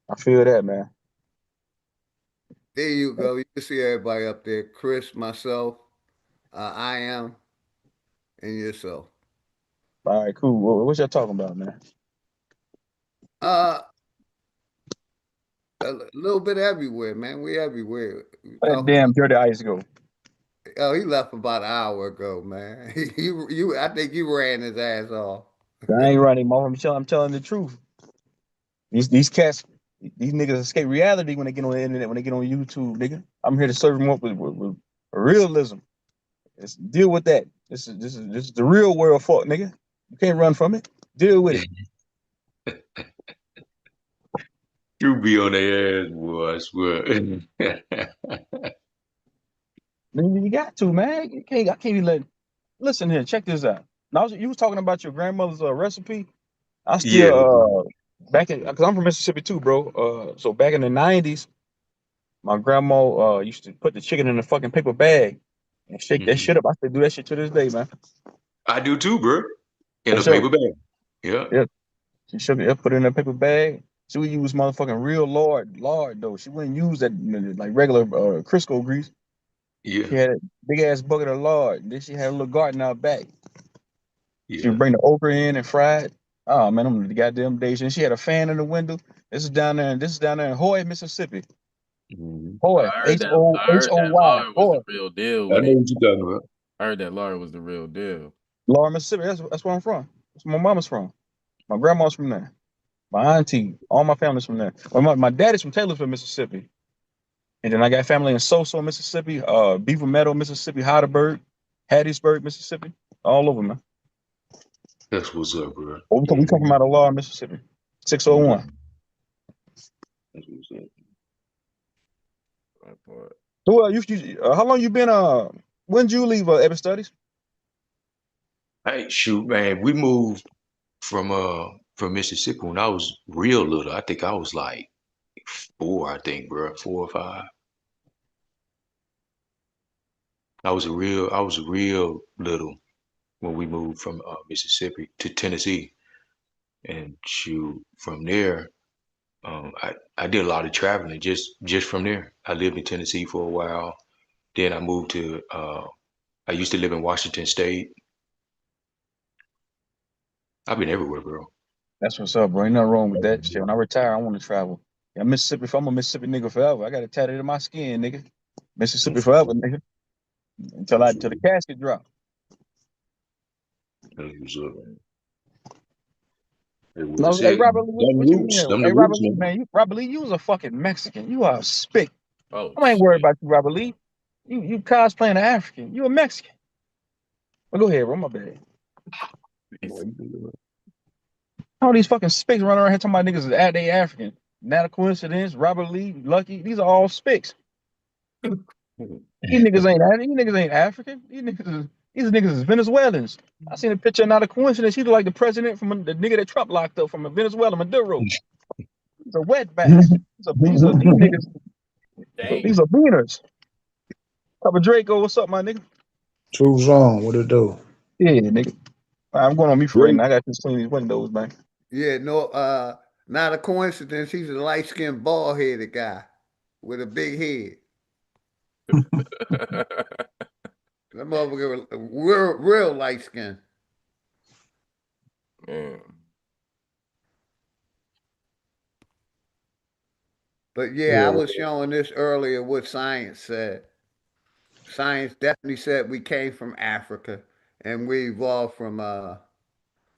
I feel that, man. There you go. You can see everybody up there. Chris, myself, I am, and yourself. All right, cool. What y'all talking about, man? Uh, a little bit everywhere, man. We everywhere. Where that damn dirty ice go? Oh, he left about an hour ago, man. I think you ran his ass off. I ain't running, mom. I'm telling the truth. These cats, these niggas escape reality when they get on the internet, when they get on YouTube, nigga. I'm here to serve them up with realism. Let's deal with that. This is the real world fault, nigga. You can't run from it. Deal with it. You be on their ass, boy. I swear. You got to, man. You can't. I can't even let. Listen here. Check this out. Now you was talking about your grandmother's recipe. I Yeah. still back in because I'm from Mississippi too, bro. So back in the '90s, my grandma used to put the chicken in a fucking paper bag and shake that shit up. I still do that shit to this day, man. I do too, bro. In For a sure. paper bag. Yeah. Yep. She shook it up, put it in a paper bag. She would use motherfucking real lard though. She wouldn't use that like regular Crisco grease. Yeah. She had a big ass bucket of lard. Then she had a little garden out back. She Yeah. would bring the okra in and fry it. Oh man, them the goddamn days. And she had a fan in the window. This is down there in Hoy, Mississippi. Hoy, I heard H that. O I H heard O that Y. Lard was Hoy, the real deal I when know they. what you're talking about. I heard that Lard was the real deal. Laura, Mississippi. That's where I'm from. That's where my mama's from. My grandma's from there. My auntie, all my family's from there. Well, my daddy's from Taylorsville, Mississippi. And then I got family in Soso, Mississippi, Beaver Meadow, Mississippi, Heidelberg, Hattiesburg, Mississippi, all over, man. That's what's up, bro. Oh, we come from out of Law, Mississippi, 601. That's what's up. So, how long you been? When did you leave Epic Studies? Hey, shoot, man. We moved from Mississippi when I was real little. I think I was like 4, I think, bro. 4 or 5. I was a real little when we moved from Mississippi to Tennessee. And shoot, from there, I did a lot of traveling just from there. I lived in Tennessee for a while. Then I moved to I used to live in Washington State. I've been everywhere, bro. That's what's up, bro. Ain't nothing wrong with that shit. When I retire, I want to travel. Yeah, Mississippi. If I'm a Mississippi nigga forever, I got it tatted in my skin, nigga. Mississippi forever, nigga. Until the casket drop. That's what's up, man. Hey, No, hey Robert Lee, them what you mean? roots, them the Hey Robert roots, Lee, man. man, Robert Lee, you was a fucking Mexican. You are a spick. Oh, I ain't worried about you, Robert Lee. You cosplaying an African. You a Mexican. Well, go ahead, bro. My bad. All these fucking spicks running around here talking about niggas is they African. Not a coincidence. Robert Lee, Lucky, these are all spicks. These niggas ain't African. These niggas is Venezuelans. I seen a picture, not a coincidence. He look like the president from the nigga that Trump locked up from Venezuela, Maduro. These are wetbacks. These niggas. These are beaners. Papa Draco, what's up, my nigga? True Zone, what it do? Yeah, nigga. I'm going on mute for right now. I got to clean these windows, man. Yeah, no, not a coincidence. He's a light-skinned, bald-headed guy with a big head. That motherfucker real light-skinned. Yeah. But yeah, I was showing this earlier what science said. Science definitely said we came from Africa and we evolved from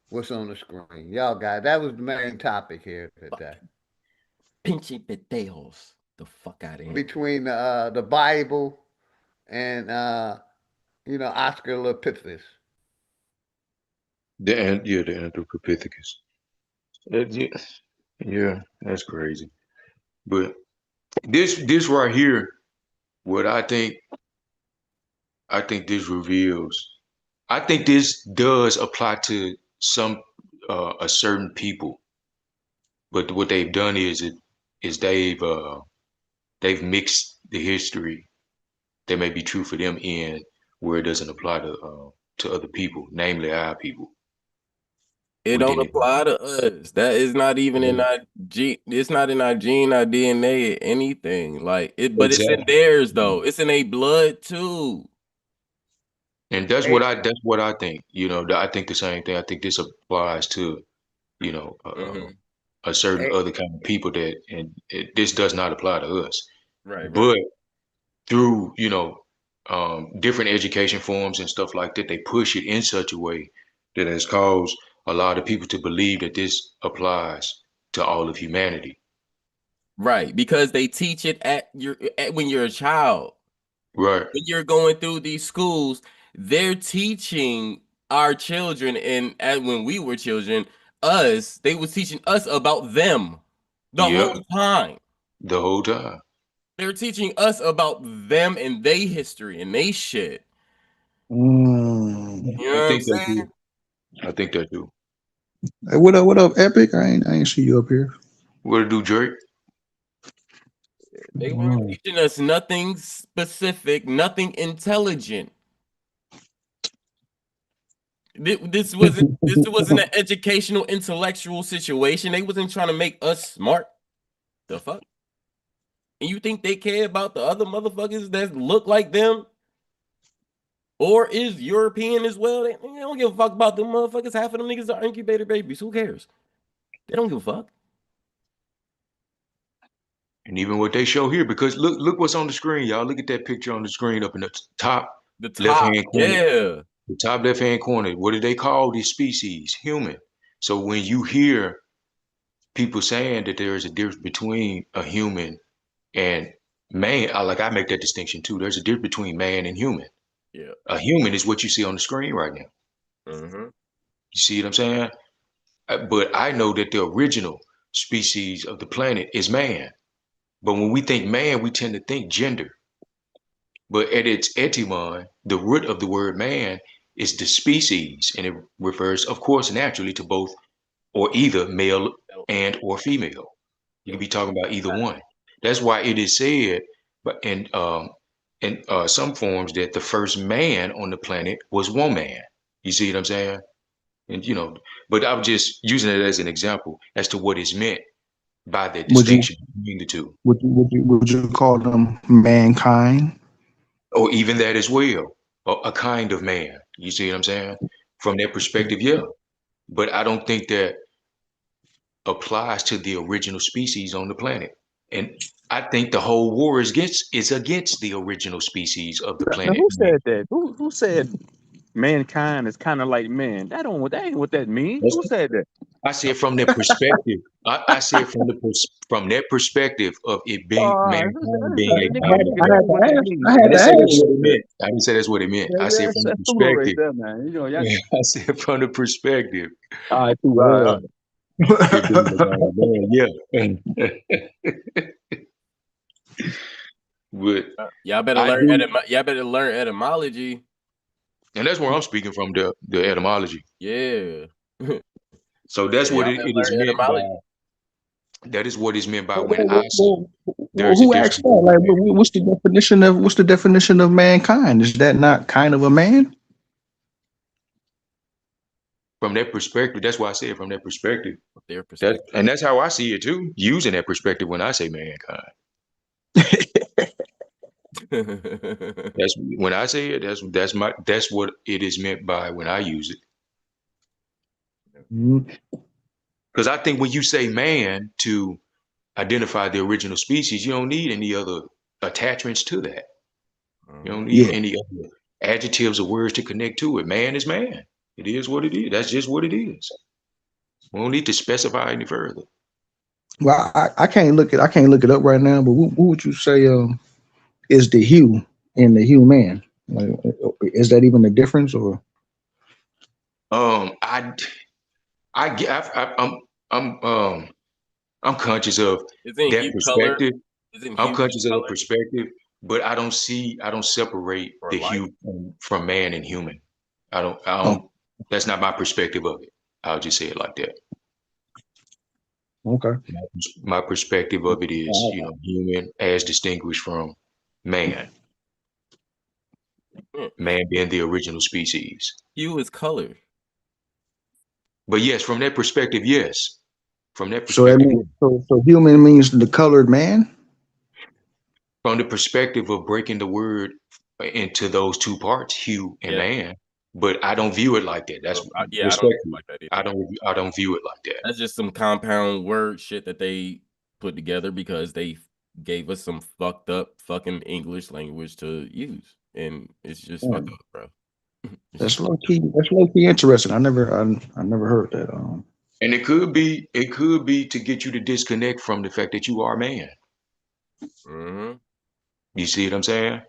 what's on the screen. Y'all got that was the main topic here today. Pinchy potatoes. The fuck out of here. Between the Bible and Oscar Lepipithus. The Anthropopithecus. Yeah, that's crazy. But this right here, what I think this reveals. I think this does apply to some a certain people, but what they've done is they've mixed the history that may be true for them in where it doesn't apply to other people, namely our people. It don't apply to us. That is not even in our gene. It's not in our gene, our DNA, or anything. Like it, but it's in Exactly. theirs though. It's in their blood too. And that's what I think. I think the same thing. I think this applies to a certain other kind of people this does not apply to us. Right. But through different education forms and stuff like that, they push it in such a way that has caused a lot of people to believe that this applies to all of humanity. Right, because they teach it when you're a child. Right. When you're going through these schools, they're teaching our children, and when we were children, they was teaching us about them the whole time. The whole time. They're teaching us about them and their history and they shit. You know what I'm saying? I think that too. Hey, what up, Epic? I ain't see you up here. What to do, Drake? They weren't teaching us nothing specific, nothing intelligent. This wasn't an educational, intellectual situation. They wasn't trying to make us smart. The fuck? And you think they care about the other motherfuckers that look like them? Or is European as well? They don't give a fuck about them motherfuckers. Half of them niggas are incubator babies. Who cares? They don't give a fuck. And even what they show here, because look what's on the screen, y'all. Look at that picture on the screen up in the top left-hand corner. Yeah. The top left-hand corner. What do they call this species? Human. So when you hear people saying that there is a difference between a human and man, I make that distinction too. There's a difference between man and human. Yeah. A human is what you see on the screen right now. Mm-hmm. You see what I'm saying? But I know that the original species of the planet is man. But when we think man, we tend to think gender. But at its etymon, the root of the word man is the species, and it refers, of course, naturally to both or either male and or female. You can be talking about either one. That's why it is said, but in some forms, that the first man on the planet was woman. You see what I'm saying? And but I'm just using it as an example as to what is meant by the distinction between the two. Would you call them mankind? Or even that as well, a kind of man. You see what I'm saying? From that perspective, yeah. But I don't think that applies to the original species on the planet. And I think the whole war is against the original species of the Now, planet. who said that? Who said mankind is kind of like man? That ain't what that means. Who said that? I see it from that perspective. I see it from that perspective of it being mankind being a kind of man. I didn't say that's what it meant. I didn't say that's what it meant. I see it from the perspective. I see it from the perspective. All right, But y'all better learn etymology. And that's where I'm speaking from, the etymology. Yeah. So that's what it is meant by. That is what is meant by when I say there's who asked that? Like, what's the definition of mankind? Is that not kind of a man? From that perspective, that's why I say it from that perspective. Their perspective. And that's how I see it too, using that perspective when I say mankind. That's when I say it. That's what it is meant by when I use it. Because I think when you say man to identify the original species, you don't need any other attachments to that. You don't need Yeah. any other adjectives or words to connect to it. Man is man. It is what it is. That's just what it is. We don't need to specify any further. Well, I can't look it up right now, but what would you say is the hue in the human? Like, is that even a difference or? I get. I'm conscious of Isn't that hue color? perspective. Isn't I'm hue conscious of the color perspective, but I don't separate or the light? hue from man and human. I don't. Oh, That's not my perspective of it. I'll just say it like that. okay. My perspective of it is, human as distinguished from man. Yeah. Man being the original species. Hue is color. But yes, from that perspective, yes. From that So that perspective, means so human means the colored man. from the perspective of breaking the word into those two parts, hue and Yeah. man. But I don't view it like that. That's Yeah, I don't respectfully. like that I either. don't view it like that. That's just some compound word shit that they put together because they gave us some fucked up fucking English language to use, and it's just Yeah. fucked up, bro. That's low key. That's low key interesting. I never heard that. And it could be to get you to disconnect from the fact that you are man. Mm-hmm. You see what I'm saying?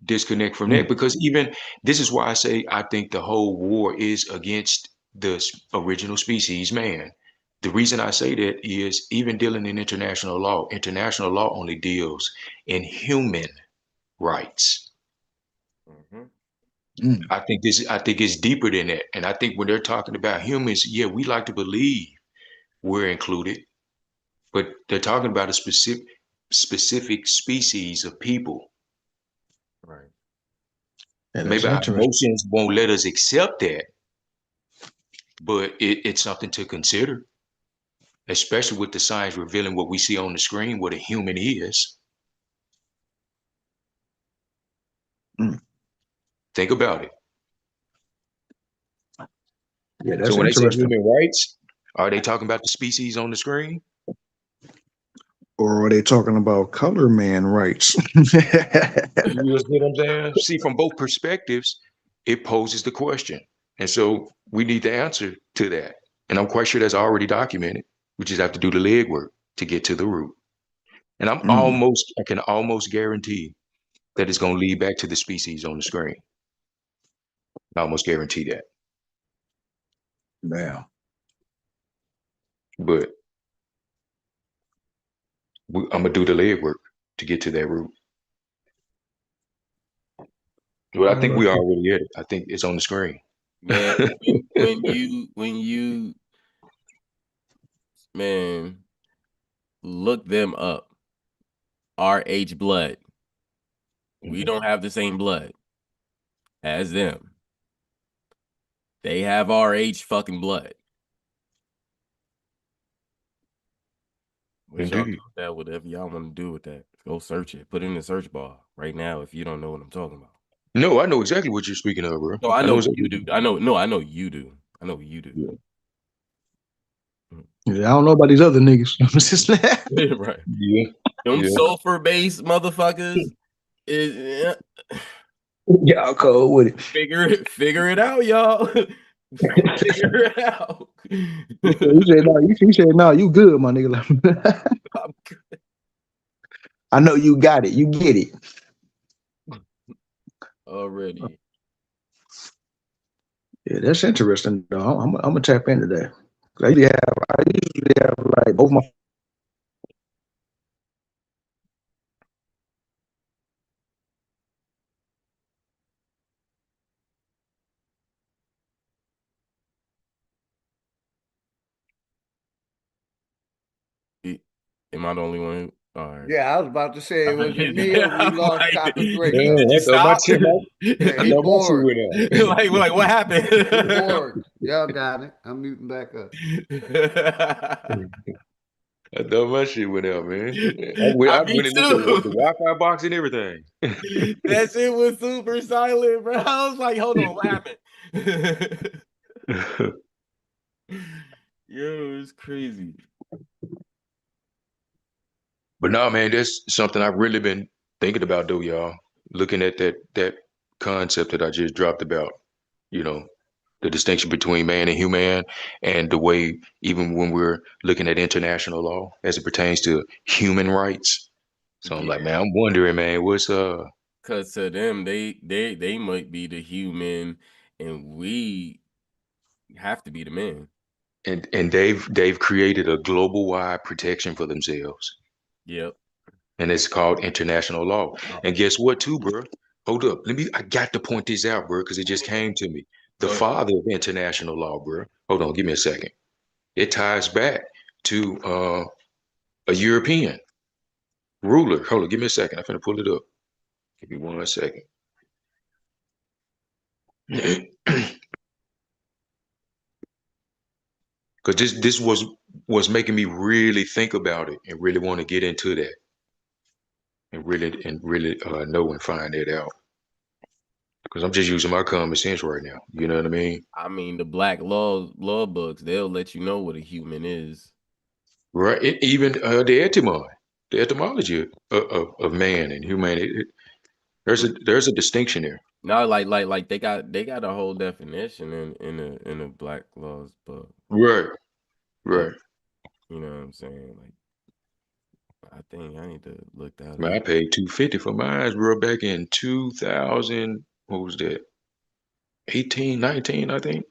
Disconnect from that, because even this is why I say I think the whole war is against the original species, man. The reason I say that is even dealing in international law only deals in human rights. Mm-hmm. I think it's deeper than that. And I think when they're talking about humans, yeah, we like to believe we're included, but they're talking about a specific species of people. Right. Yeah, that's Maybe our interesting. emotions won't let us accept that, but it's something to consider, especially with the science revealing what we see on the screen, what a human is. Mm. Think about it. Yeah, So that's when they say interesting. human rights, are they talking about the species on the screen? Or are they talking about color man rights? You see what I'm saying? See, from both perspectives, it poses the question. And so we need the answer to that. And I'm quite sure that's already documented. We just have to do the legwork to get to the root. And I can almost guarantee that it's going to lead back to the species on the screen. I almost guarantee that. Damn. But I'm going to do the legwork to get to that root. Well, I think we already at it. I think it's on the screen. Man, when you man look them up, RH blood. We don't have the same blood as them. They have RH fucking blood. What y'all do Indeed. with that? Whatever y'all want to do with that, go search it. Put it in the search bar right now if you don't know what I'm talking about. No, I know exactly what you're speaking of, bro. No, I know exactly. you do. I know you do. I know you do. Yeah. Yeah, I don't know about these other niggas. Right. Yeah. Them Yeah. sulfur based motherfuckers is Y'all cold with it. figure it out, y'all. Figure it out. You said no, you good, my nigga. I'm good. I know you got it. You get it. Already. Yeah, that's interesting though. I'm gonna tap into that. I usually have like both my Am I the only one? All right. Yeah, I was about to say, was it me or we I'm lost like, Copper did Draco? you stop? Yeah, he bored. like what happened? He bored. Y'all got it. I'm muting back up. I thought my shit went out, man. I Me went and looked at the too. Wi-Fi box and everything. That shit was super silent, bro. I was like, hold on, what happened? Yo, it's crazy. But no, man, that's something I've really been thinking about, though, y'all. looking at that concept that I just dropped about, you know, the distinction between man and human, and the way even when we're looking at international law as it pertains to human rights. So I'm like, man, I'm wondering, man, what's Cause to them, they might be the human, and we have to be the man. and they've created a global wide protection for themselves. Yep. And it's called international law. And guess what, too, bro? Hold up, I got to point this out, bro, because it just came to me. The father of international law, bro. Hold on, give me a second. It ties back to a European ruler. Hold on, give me a second. I'm finna pull it up. Give me 1 second. Because this was making me really think about it and really want to get into that and really know and find that out. Because I'm just using my common sense right now. You know what I mean? I mean, the black law books, they'll let you know what a human is. Right. Even the etymology of man and humanity. There's a distinction there. No, like they got a whole definition in the black laws book. Right. Right. You know what I'm saying? Like, I think I need to look that Man, I up. paid $250 for mine, bro, back in 2000. What was that? 18, 19, I think.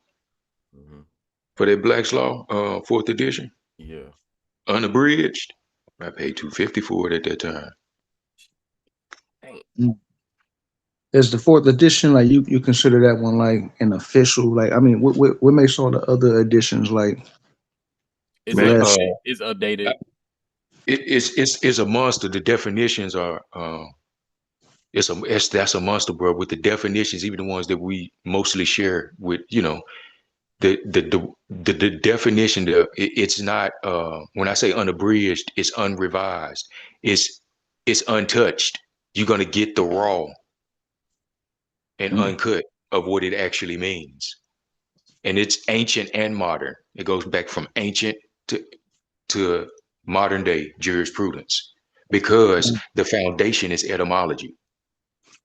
For that Black's Law, 4th edition. Yeah. Unabridged. I paid $250 for it at that time. Is the 4th edition like you consider that one like an official? Like, I mean, what makes all the other editions like It's less? it's updated. It's a monster. The definitions are that's a monster, bro. With the definitions, even the ones that we mostly share with, the definition. It's not when I say unabridged, it's unrevised. It's untouched. You're gonna get the raw and uncut of what it actually means, and it's ancient and modern. It goes back from ancient to modern day jurisprudence because the foundation is etymology.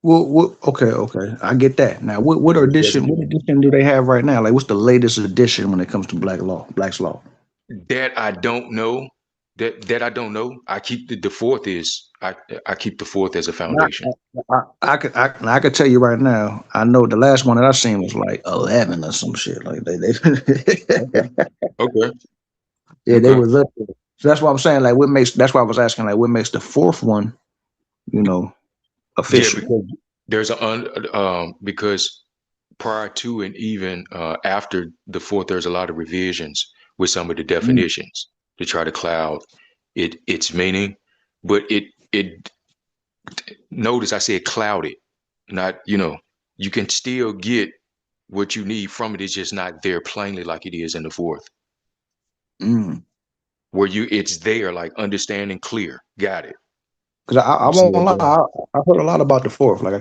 Well, okay, I get that. Now, what edition do they have right now? Like, what's the latest edition when it comes to Black's Law? That I don't know. That I don't know. I keep the 4th is I keep the 4th as a foundation. I could tell you right now. I know the last one that I seen was like 11 or some shit. Like they Okay. Yeah, they was up there. So that's what I'm saying. Like, that's why I was asking. Like, what makes the 4th one, official? Yeah, because there's because prior to and even after the 4th, there's a lot of revisions with some of the definitions to try to cloud its meaning. But it notice I said clouded, not you can still get what you need from it. It's just not there plainly like it is in the 4th. Where it's there, like understanding clear. Got it. Because I won't lie, I heard a lot about the 4th. Like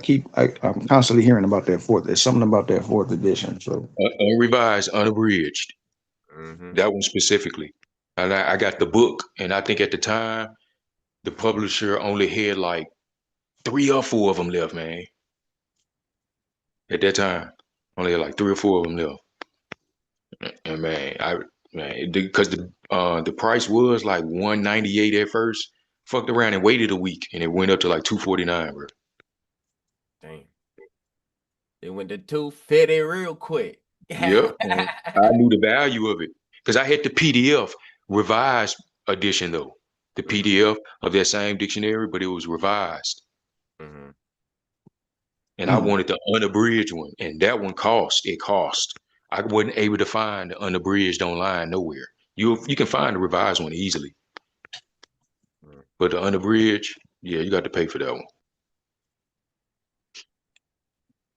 I'm constantly hearing about that 4th. There's something about that 4th edition. So unrevised, unabridged. That one specifically. And I got the book, and I think at the time the publisher only had like 3 or 4 of them left, man. At that time, only had like 3 or 4 of them left. And because the price was like $198 at first. Fucked around and waited a week, and it went up to like $249, bro. Damn. They went to 250 real quick. Yep. I knew the value of it because I had the PDF revised edition though. The PDF of that same dictionary, but it was revised. And I wanted the unabridged one, and that one cost. I wasn't able to find the unabridged online nowhere. You can find the revised one easily, but the unabridged, yeah, you got to pay for that one.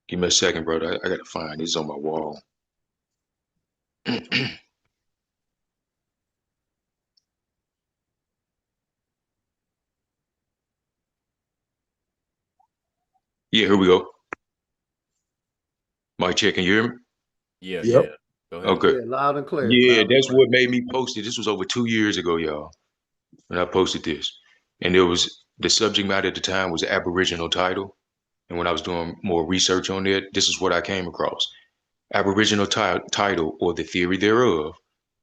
Give me a second, brother. I got to find this on my wall. Yeah, here we go. Mic check, can you hear me? Yeah. Go ahead. Okay. Yeah, loud and clear. Yeah, Loud and that's clear. what made me post it. This was over 2 years ago, y'all, when I posted this. And it was the subject matter at the time was Aboriginal title. And when I was doing more research on it, this is what I came across. Aboriginal title or the theory thereof,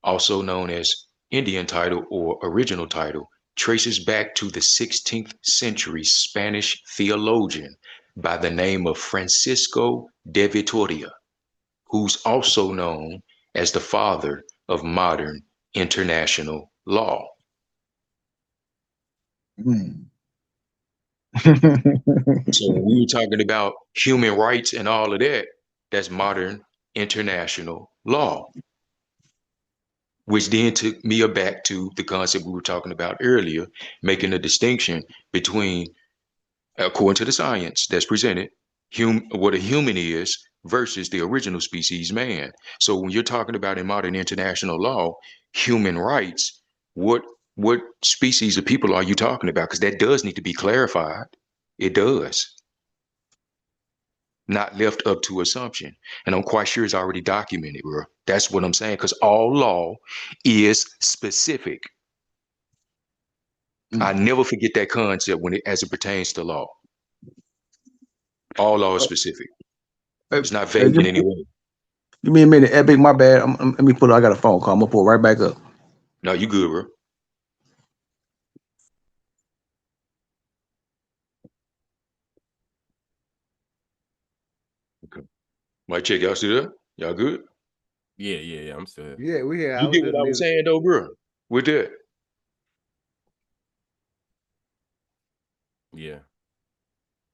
also known as Indian title or original title, traces back to the 16th century Spanish theologian by the name of Francisco de Vitoria, who's also known as the father of modern international law. So when we were talking about human rights and all of that, that's modern international law, which then took me back to the concept we were talking about earlier, making a distinction between, according to the science that's presented, what a human is versus the original species man. So when you're talking about in modern international law, human rights, what species of people are you talking about? Because that does need to be clarified. It does. Not left up to assumption. And I'm quite sure it's already documented, bro. That's what I'm saying. Because all law is specific. I never forget that concept as it pertains to law. All law is specific. It's not vague in any way. Give me a minute, Epic. My bad. Let me pull. I got a phone call. I'm gonna pull right back up. No, you good, bro. Okay. Mic check. Y'all still there? Y'all good? Yeah. I'm still here. Yeah, we here. You get what I was saying, though, bro? With that. Yeah.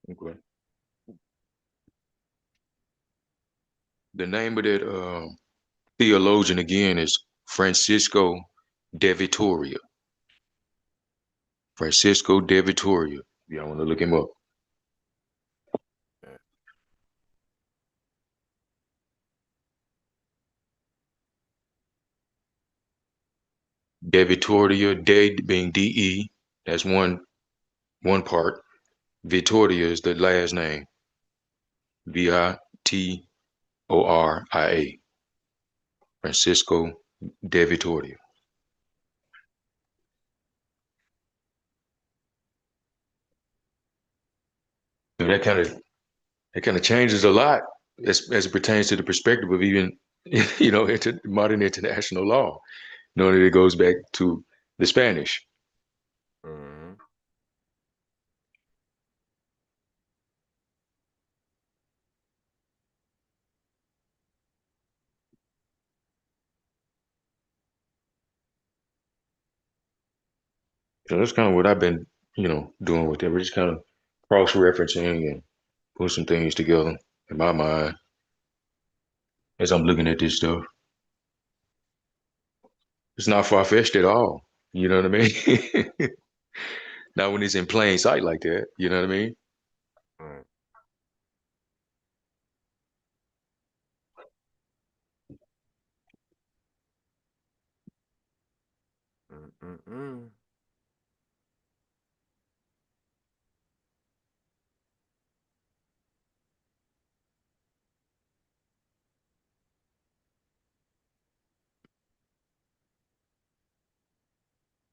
Okay. The name of that theologian again is Francisco de Vitoria. Francisco de Vitoria. Y'all want to look him up? De Vitoria, de being D-E, that's one part. Vitoria is the last name. Vitoria. Francisco de Vitoria. So that kind of changes a lot as it pertains to the perspective of even modern international law, knowing that it goes back to the Spanish. Mm-hmm. So that's kind of what I've been, doing with it. We're just kind of cross-referencing and putting some things together in my mind as I'm looking at this stuff. It's not far-fetched at all. You know what I mean? Not when it's in plain sight like that. You know what I mean? Right. Mm-mm-mm.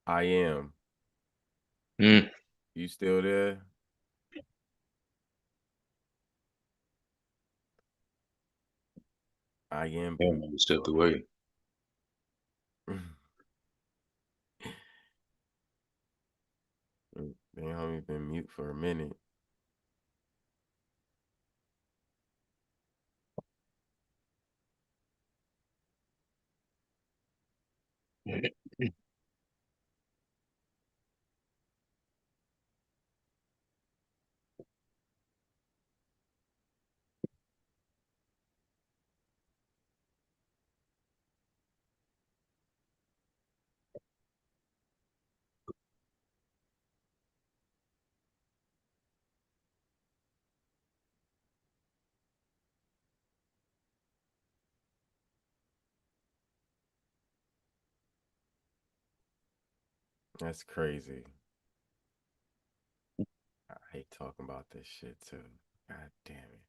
I am. You still there? I am. Yeah, stepped away. Damn, homie been mute for a minute. That's crazy. I hate talking about this shit too. God damn it.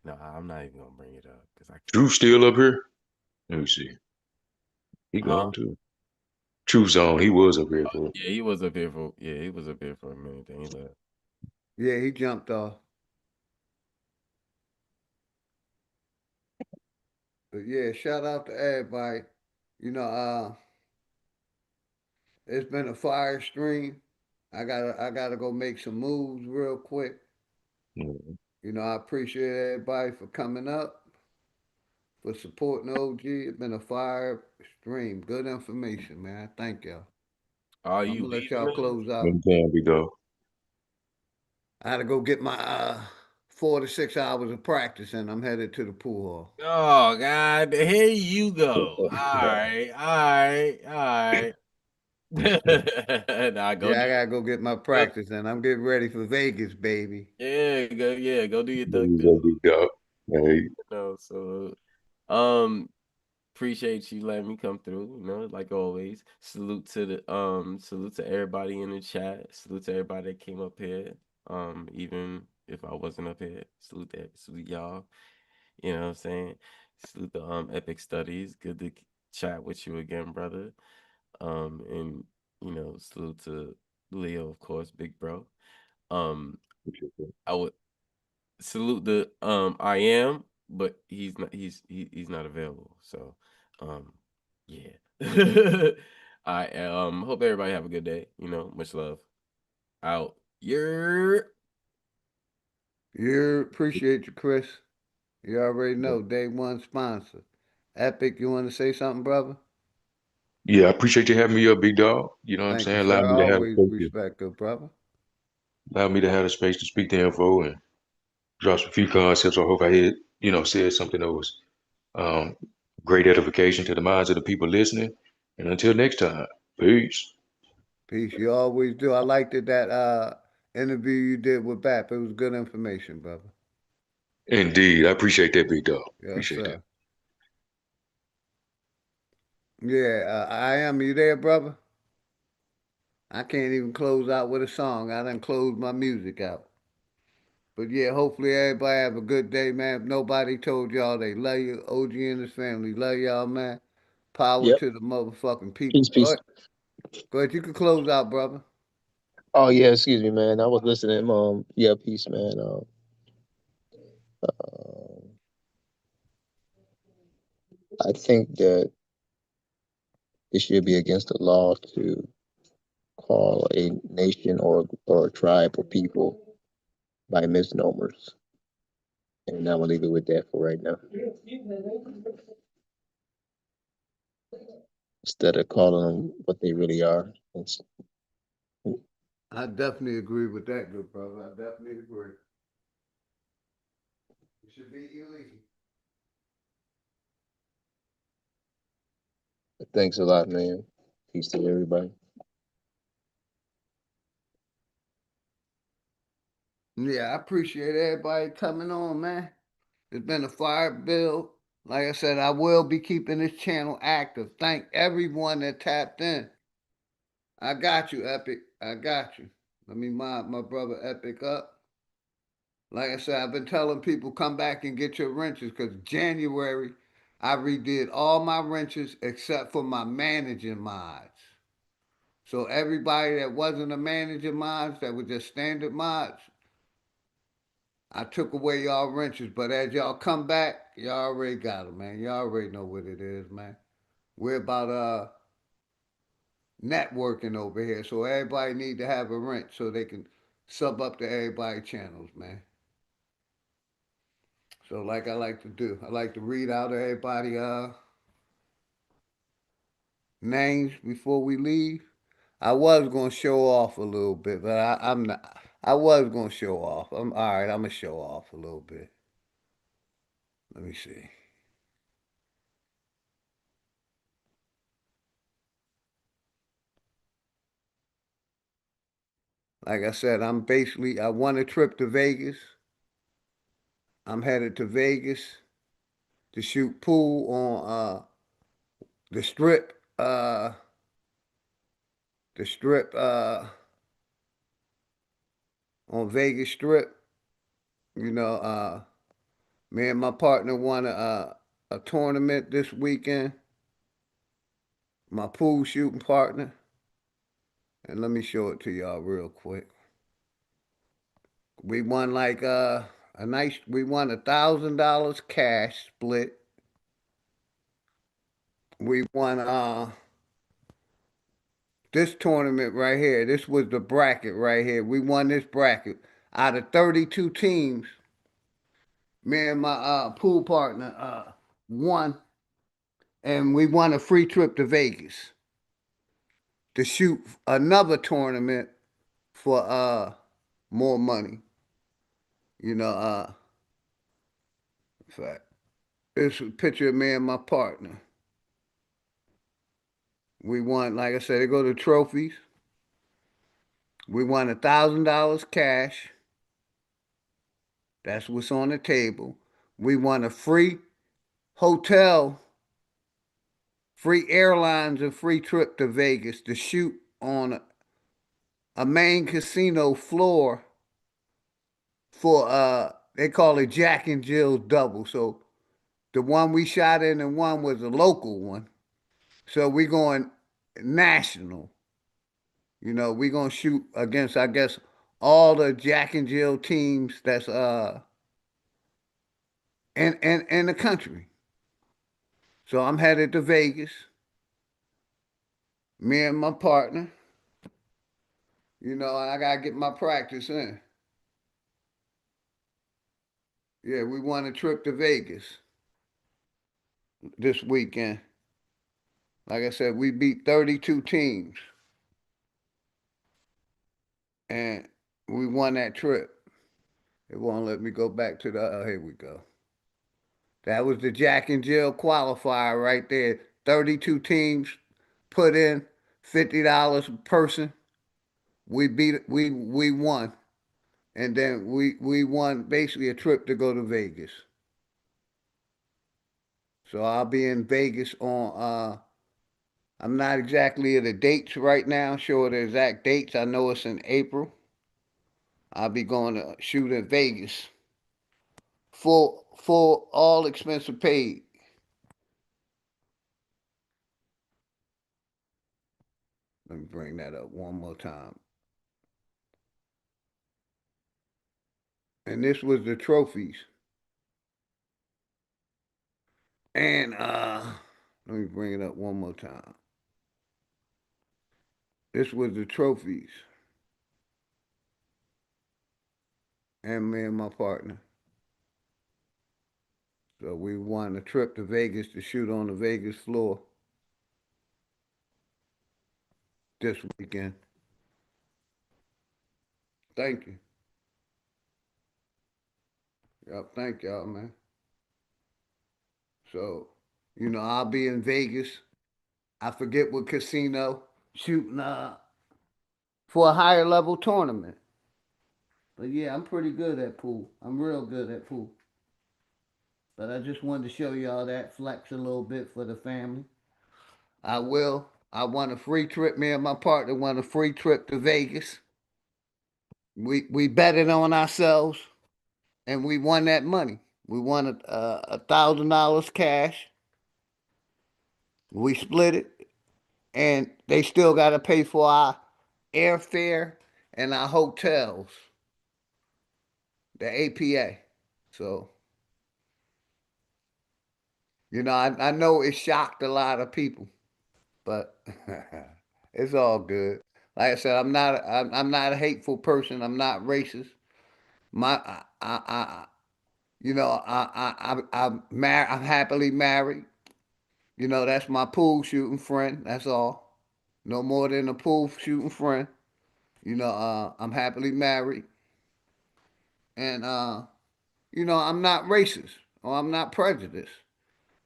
No, I'm not even gonna bring it up because I can't. Truth still up here? Let me see. He Huh? gone too. Truth Zone, he was up here for. Yeah, he was up here for. Yeah, he was up here for a minute. Then he left. Yeah, he jumped off. But yeah, shout out to everybody. You know, it's been a fire stream. I gotta go make some moves real quick. Mhm. You know, I appreciate everybody for coming up, for supporting OG. It's been a fire stream. Good information, man. Thank y'all. Are I'm you gonna let beast, y'all man? close out. Anytime we go. I gotta go get my 4 to 6 hours of practice, and I'm headed to the pool hall. Oh God, here you go. All right, all right, all right. Nah, go Yeah, do I gotta go get my go. practice, and I'm getting ready for Vegas, baby. Yeah, go do your There thing. you go, big dog. Hey, No, so um, appreciate you letting me come through. You know, like always. Salute to everybody in the chat. Salute to everybody that came up here. Even if I wasn't up here, salute y'all. You know what I'm saying? Salute the Epic Studies. Good to chat with you again, brother. And salute to Leo, of course, big bro. Um, I would salute the I am, but he's not available. So yeah. I hope everybody have a good day. Much love. Out. You're You appreciate you, Chris. You already know, day one sponsor. Epic, you want to say something, brother? yeah, I appreciate you having me up, big dog. You know what I'm Thank you, saying? Allow sir. me to have the Always space to, respect, good brother. allow me to have the space to speak the info and drop some few concepts. I hope I hit, said something that was um, great edification to the minds of the people listening. And until next time, peace. Peace. You always do. I liked it, that interview you did with BAP. It was good information, brother. Indeed, I appreciate that, big dog. Yes, Appreciate that. sir. Yeah, I am. You there, brother? I can't even close out with a song. I done closed my music out. But yeah, hopefully everybody have a good day, man. If nobody told y'all they love you, OG and his family love y'all, man. Power Yep. to the motherfucking people. Peace, peace. Go ahead. You can close out, brother. Oh yeah, excuse me, man. I was listening. Yeah, peace, man. I think that it should be against the law to call a nation or a tribe or people by misnomers. And I'm gonna leave it with that for right now. Instead of calling them what they really are. I definitely agree with that, good brother. I definitely agree. It should be illegal. Thanks a lot, man. Peace to everybody. Yeah, I appreciate everybody coming on, man. It's been a fire bill. Like I said, I will be keeping this channel active. Thank everyone that tapped in. I got you, Epic. I got you. Let me mod my brother Epic up. Like I said, I've been telling people come back and get your wrenches because January I redid all my wrenches except for my managing mods. So everybody that wasn't a manager mods, that was just standard mods, I took away y'all wrenches. But as y'all come back, y'all already got them, man. Y'all already know what it is, man. We're about networking over here, so everybody need to have a wrench so they can sub up to everybody channels, man. So like I like to do, I like to read out everybody names before we leave. I was gonna show off a little bit, but I'm not. I was gonna show off. I'm all right. I'm gonna show off a little bit. Let me see. Like I said, I won a trip to Vegas. I'm headed to Vegas to shoot pool on the strip. The strip on Vegas Strip. You know, me and my partner won a tournament this weekend. My pool shooting partner. And let me show it to y'all real quick. We won like we won $1,000 cash split. we won this tournament right here. This was the bracket right here. We won this bracket. Out of 32 teams, me and my pool partner won, and we won a free trip to Vegas to shoot another tournament for more money. You know, in fact, this is a picture of me and my partner. We won, like I said, they go to trophies. We won $1,000 cash. That's what's on the table. We won a free hotel, free airlines, and free trip to Vegas to shoot on a main casino floor for they call it Jack and Jill's double. So the one we shot in and one was a local one. So we going national. You know, we gonna shoot against, I guess, all the Jack and Jill teams that's in the country. So I'm headed to Vegas. Me and my partner. You know, I gotta get my practice in. Yeah, we won a trip to Vegas this weekend. Like I said, we beat 32 teams. And we won that trip. It won't let me go back to the, here we go. That was the Jack and Jill qualifier right there. 32 teams put in $50 a person. We won. And then we won basically a trip to go to Vegas. So I'll be in Vegas on I'm not exactly at the dates right now, sure the exact dates. I know it's in April. I'll be going to shoot in Vegas. Full all expenses paid. Let me bring that up one more time. And this was the trophies. And let me bring it up one more time. This was the trophies. And me and my partner. So we won a trip to Vegas to shoot on the Vegas floor this weekend. Thank you. Yep, thank y'all, man. So, you know, I'll be in Vegas. I forget what casino, shooting for a higher level tournament. But yeah, I'm pretty good at pool. I'm real good at pool. But I just wanted to show y'all that, flex a little bit for the family. I will. I won a free trip. Me and my partner won a free trip to Vegas. We betted on ourselves, and we won that money. We won $1,000 cash. We split it, and they still got to pay for our airfare and our hotels, the APA. So, you know, I know it shocked a lot of people, but it's all good. Like I said, I'm not a hateful person. I'm not racist. You know, I'm happily married. You know, that's my pool shooting friend. That's all. No more than a pool shooting friend. You know, I'm happily married, and you know, I'm not racist or I'm not prejudiced.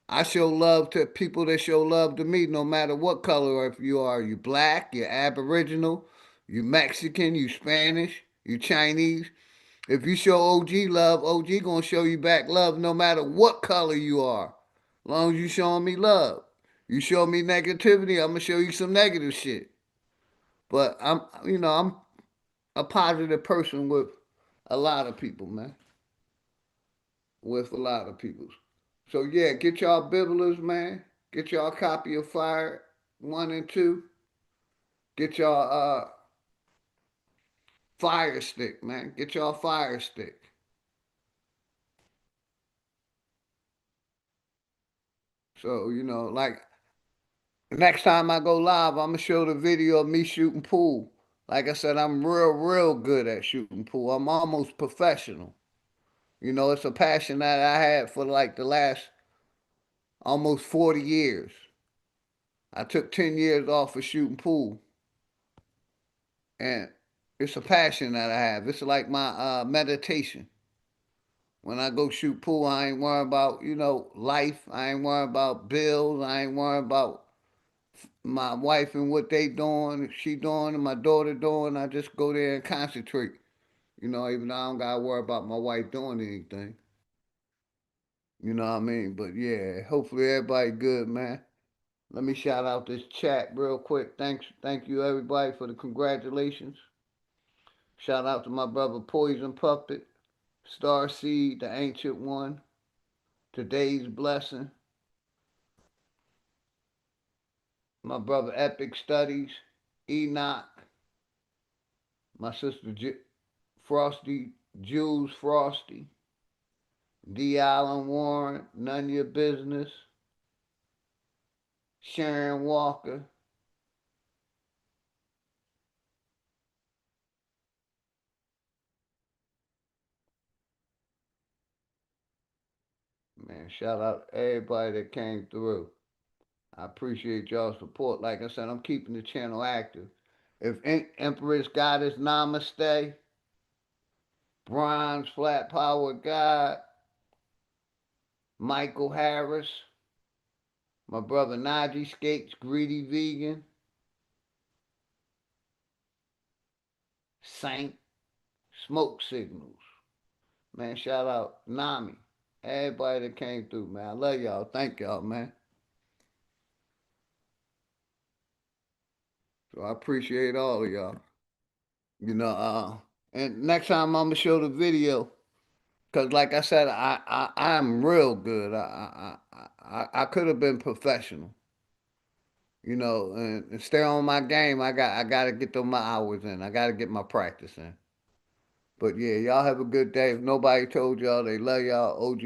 I show love to people that show love to me, no matter what color, or if you are, you black, you Aboriginal, you Mexican, you Spanish, you Chinese. If you show OG love, OG gonna show you back love, no matter what color you are, as long as you showing me love. You show me negativity, I'm gonna show you some negative shit. But you know, I'm a positive person with a lot of people, man. With a lot of people. So yeah, get y'all bibblers, man. Get y'all a copy of Fire 1 and 2. Get y'all Fire Stick, man. Get y'all Fire Stick. So, you know, like next time I go live, I'm gonna show the video of me shooting pool. Like I said, I'm real good at shooting pool. I'm almost professional. You know, it's a passion that I had for like the last almost 40 years. I took 10 years off of shooting pool. And it's a passion that I have. It's like my meditation. When I go shoot pool, I ain't worrying about, life. I ain't worrying about bills. I ain't worrying about my wife and what they doing, she doing, and my daughter doing. I just go there and concentrate. Even though I don't gotta worry about my wife doing anything. You know what I mean? But yeah, hopefully everybody good, man. Let me shout out this chat real quick. Thank you everybody for the congratulations. Shout out to my brother Poison Puppet, Star Seed, the Ancient One, Today's Blessing, my brother Epic Studies, Enoch, my sister Frosty, Jules Frosty, D. Allen Warren, None Your Business, Sharon Walker, man, shout out everybody that came through. I appreciate y'all's support. Like I said, I'm keeping the channel active. If Empress Goddess Namaste, Bronze Flat Power God, Michael Harris, my brother Najee Skates, Greedy Vegan, Saint, Smoke Signals. Man, shout out Nami. Everybody that came through, man. I love y'all. Thank y'all, man. So I appreciate all of y'all. And next time I'm gonna show the video, cause like I said, I'm real good. I could have been professional, and stay on my game. I gotta get those my hours in. I gotta get my practice in. But yeah, y'all have a good day. If nobody told y'all they love y'all, OG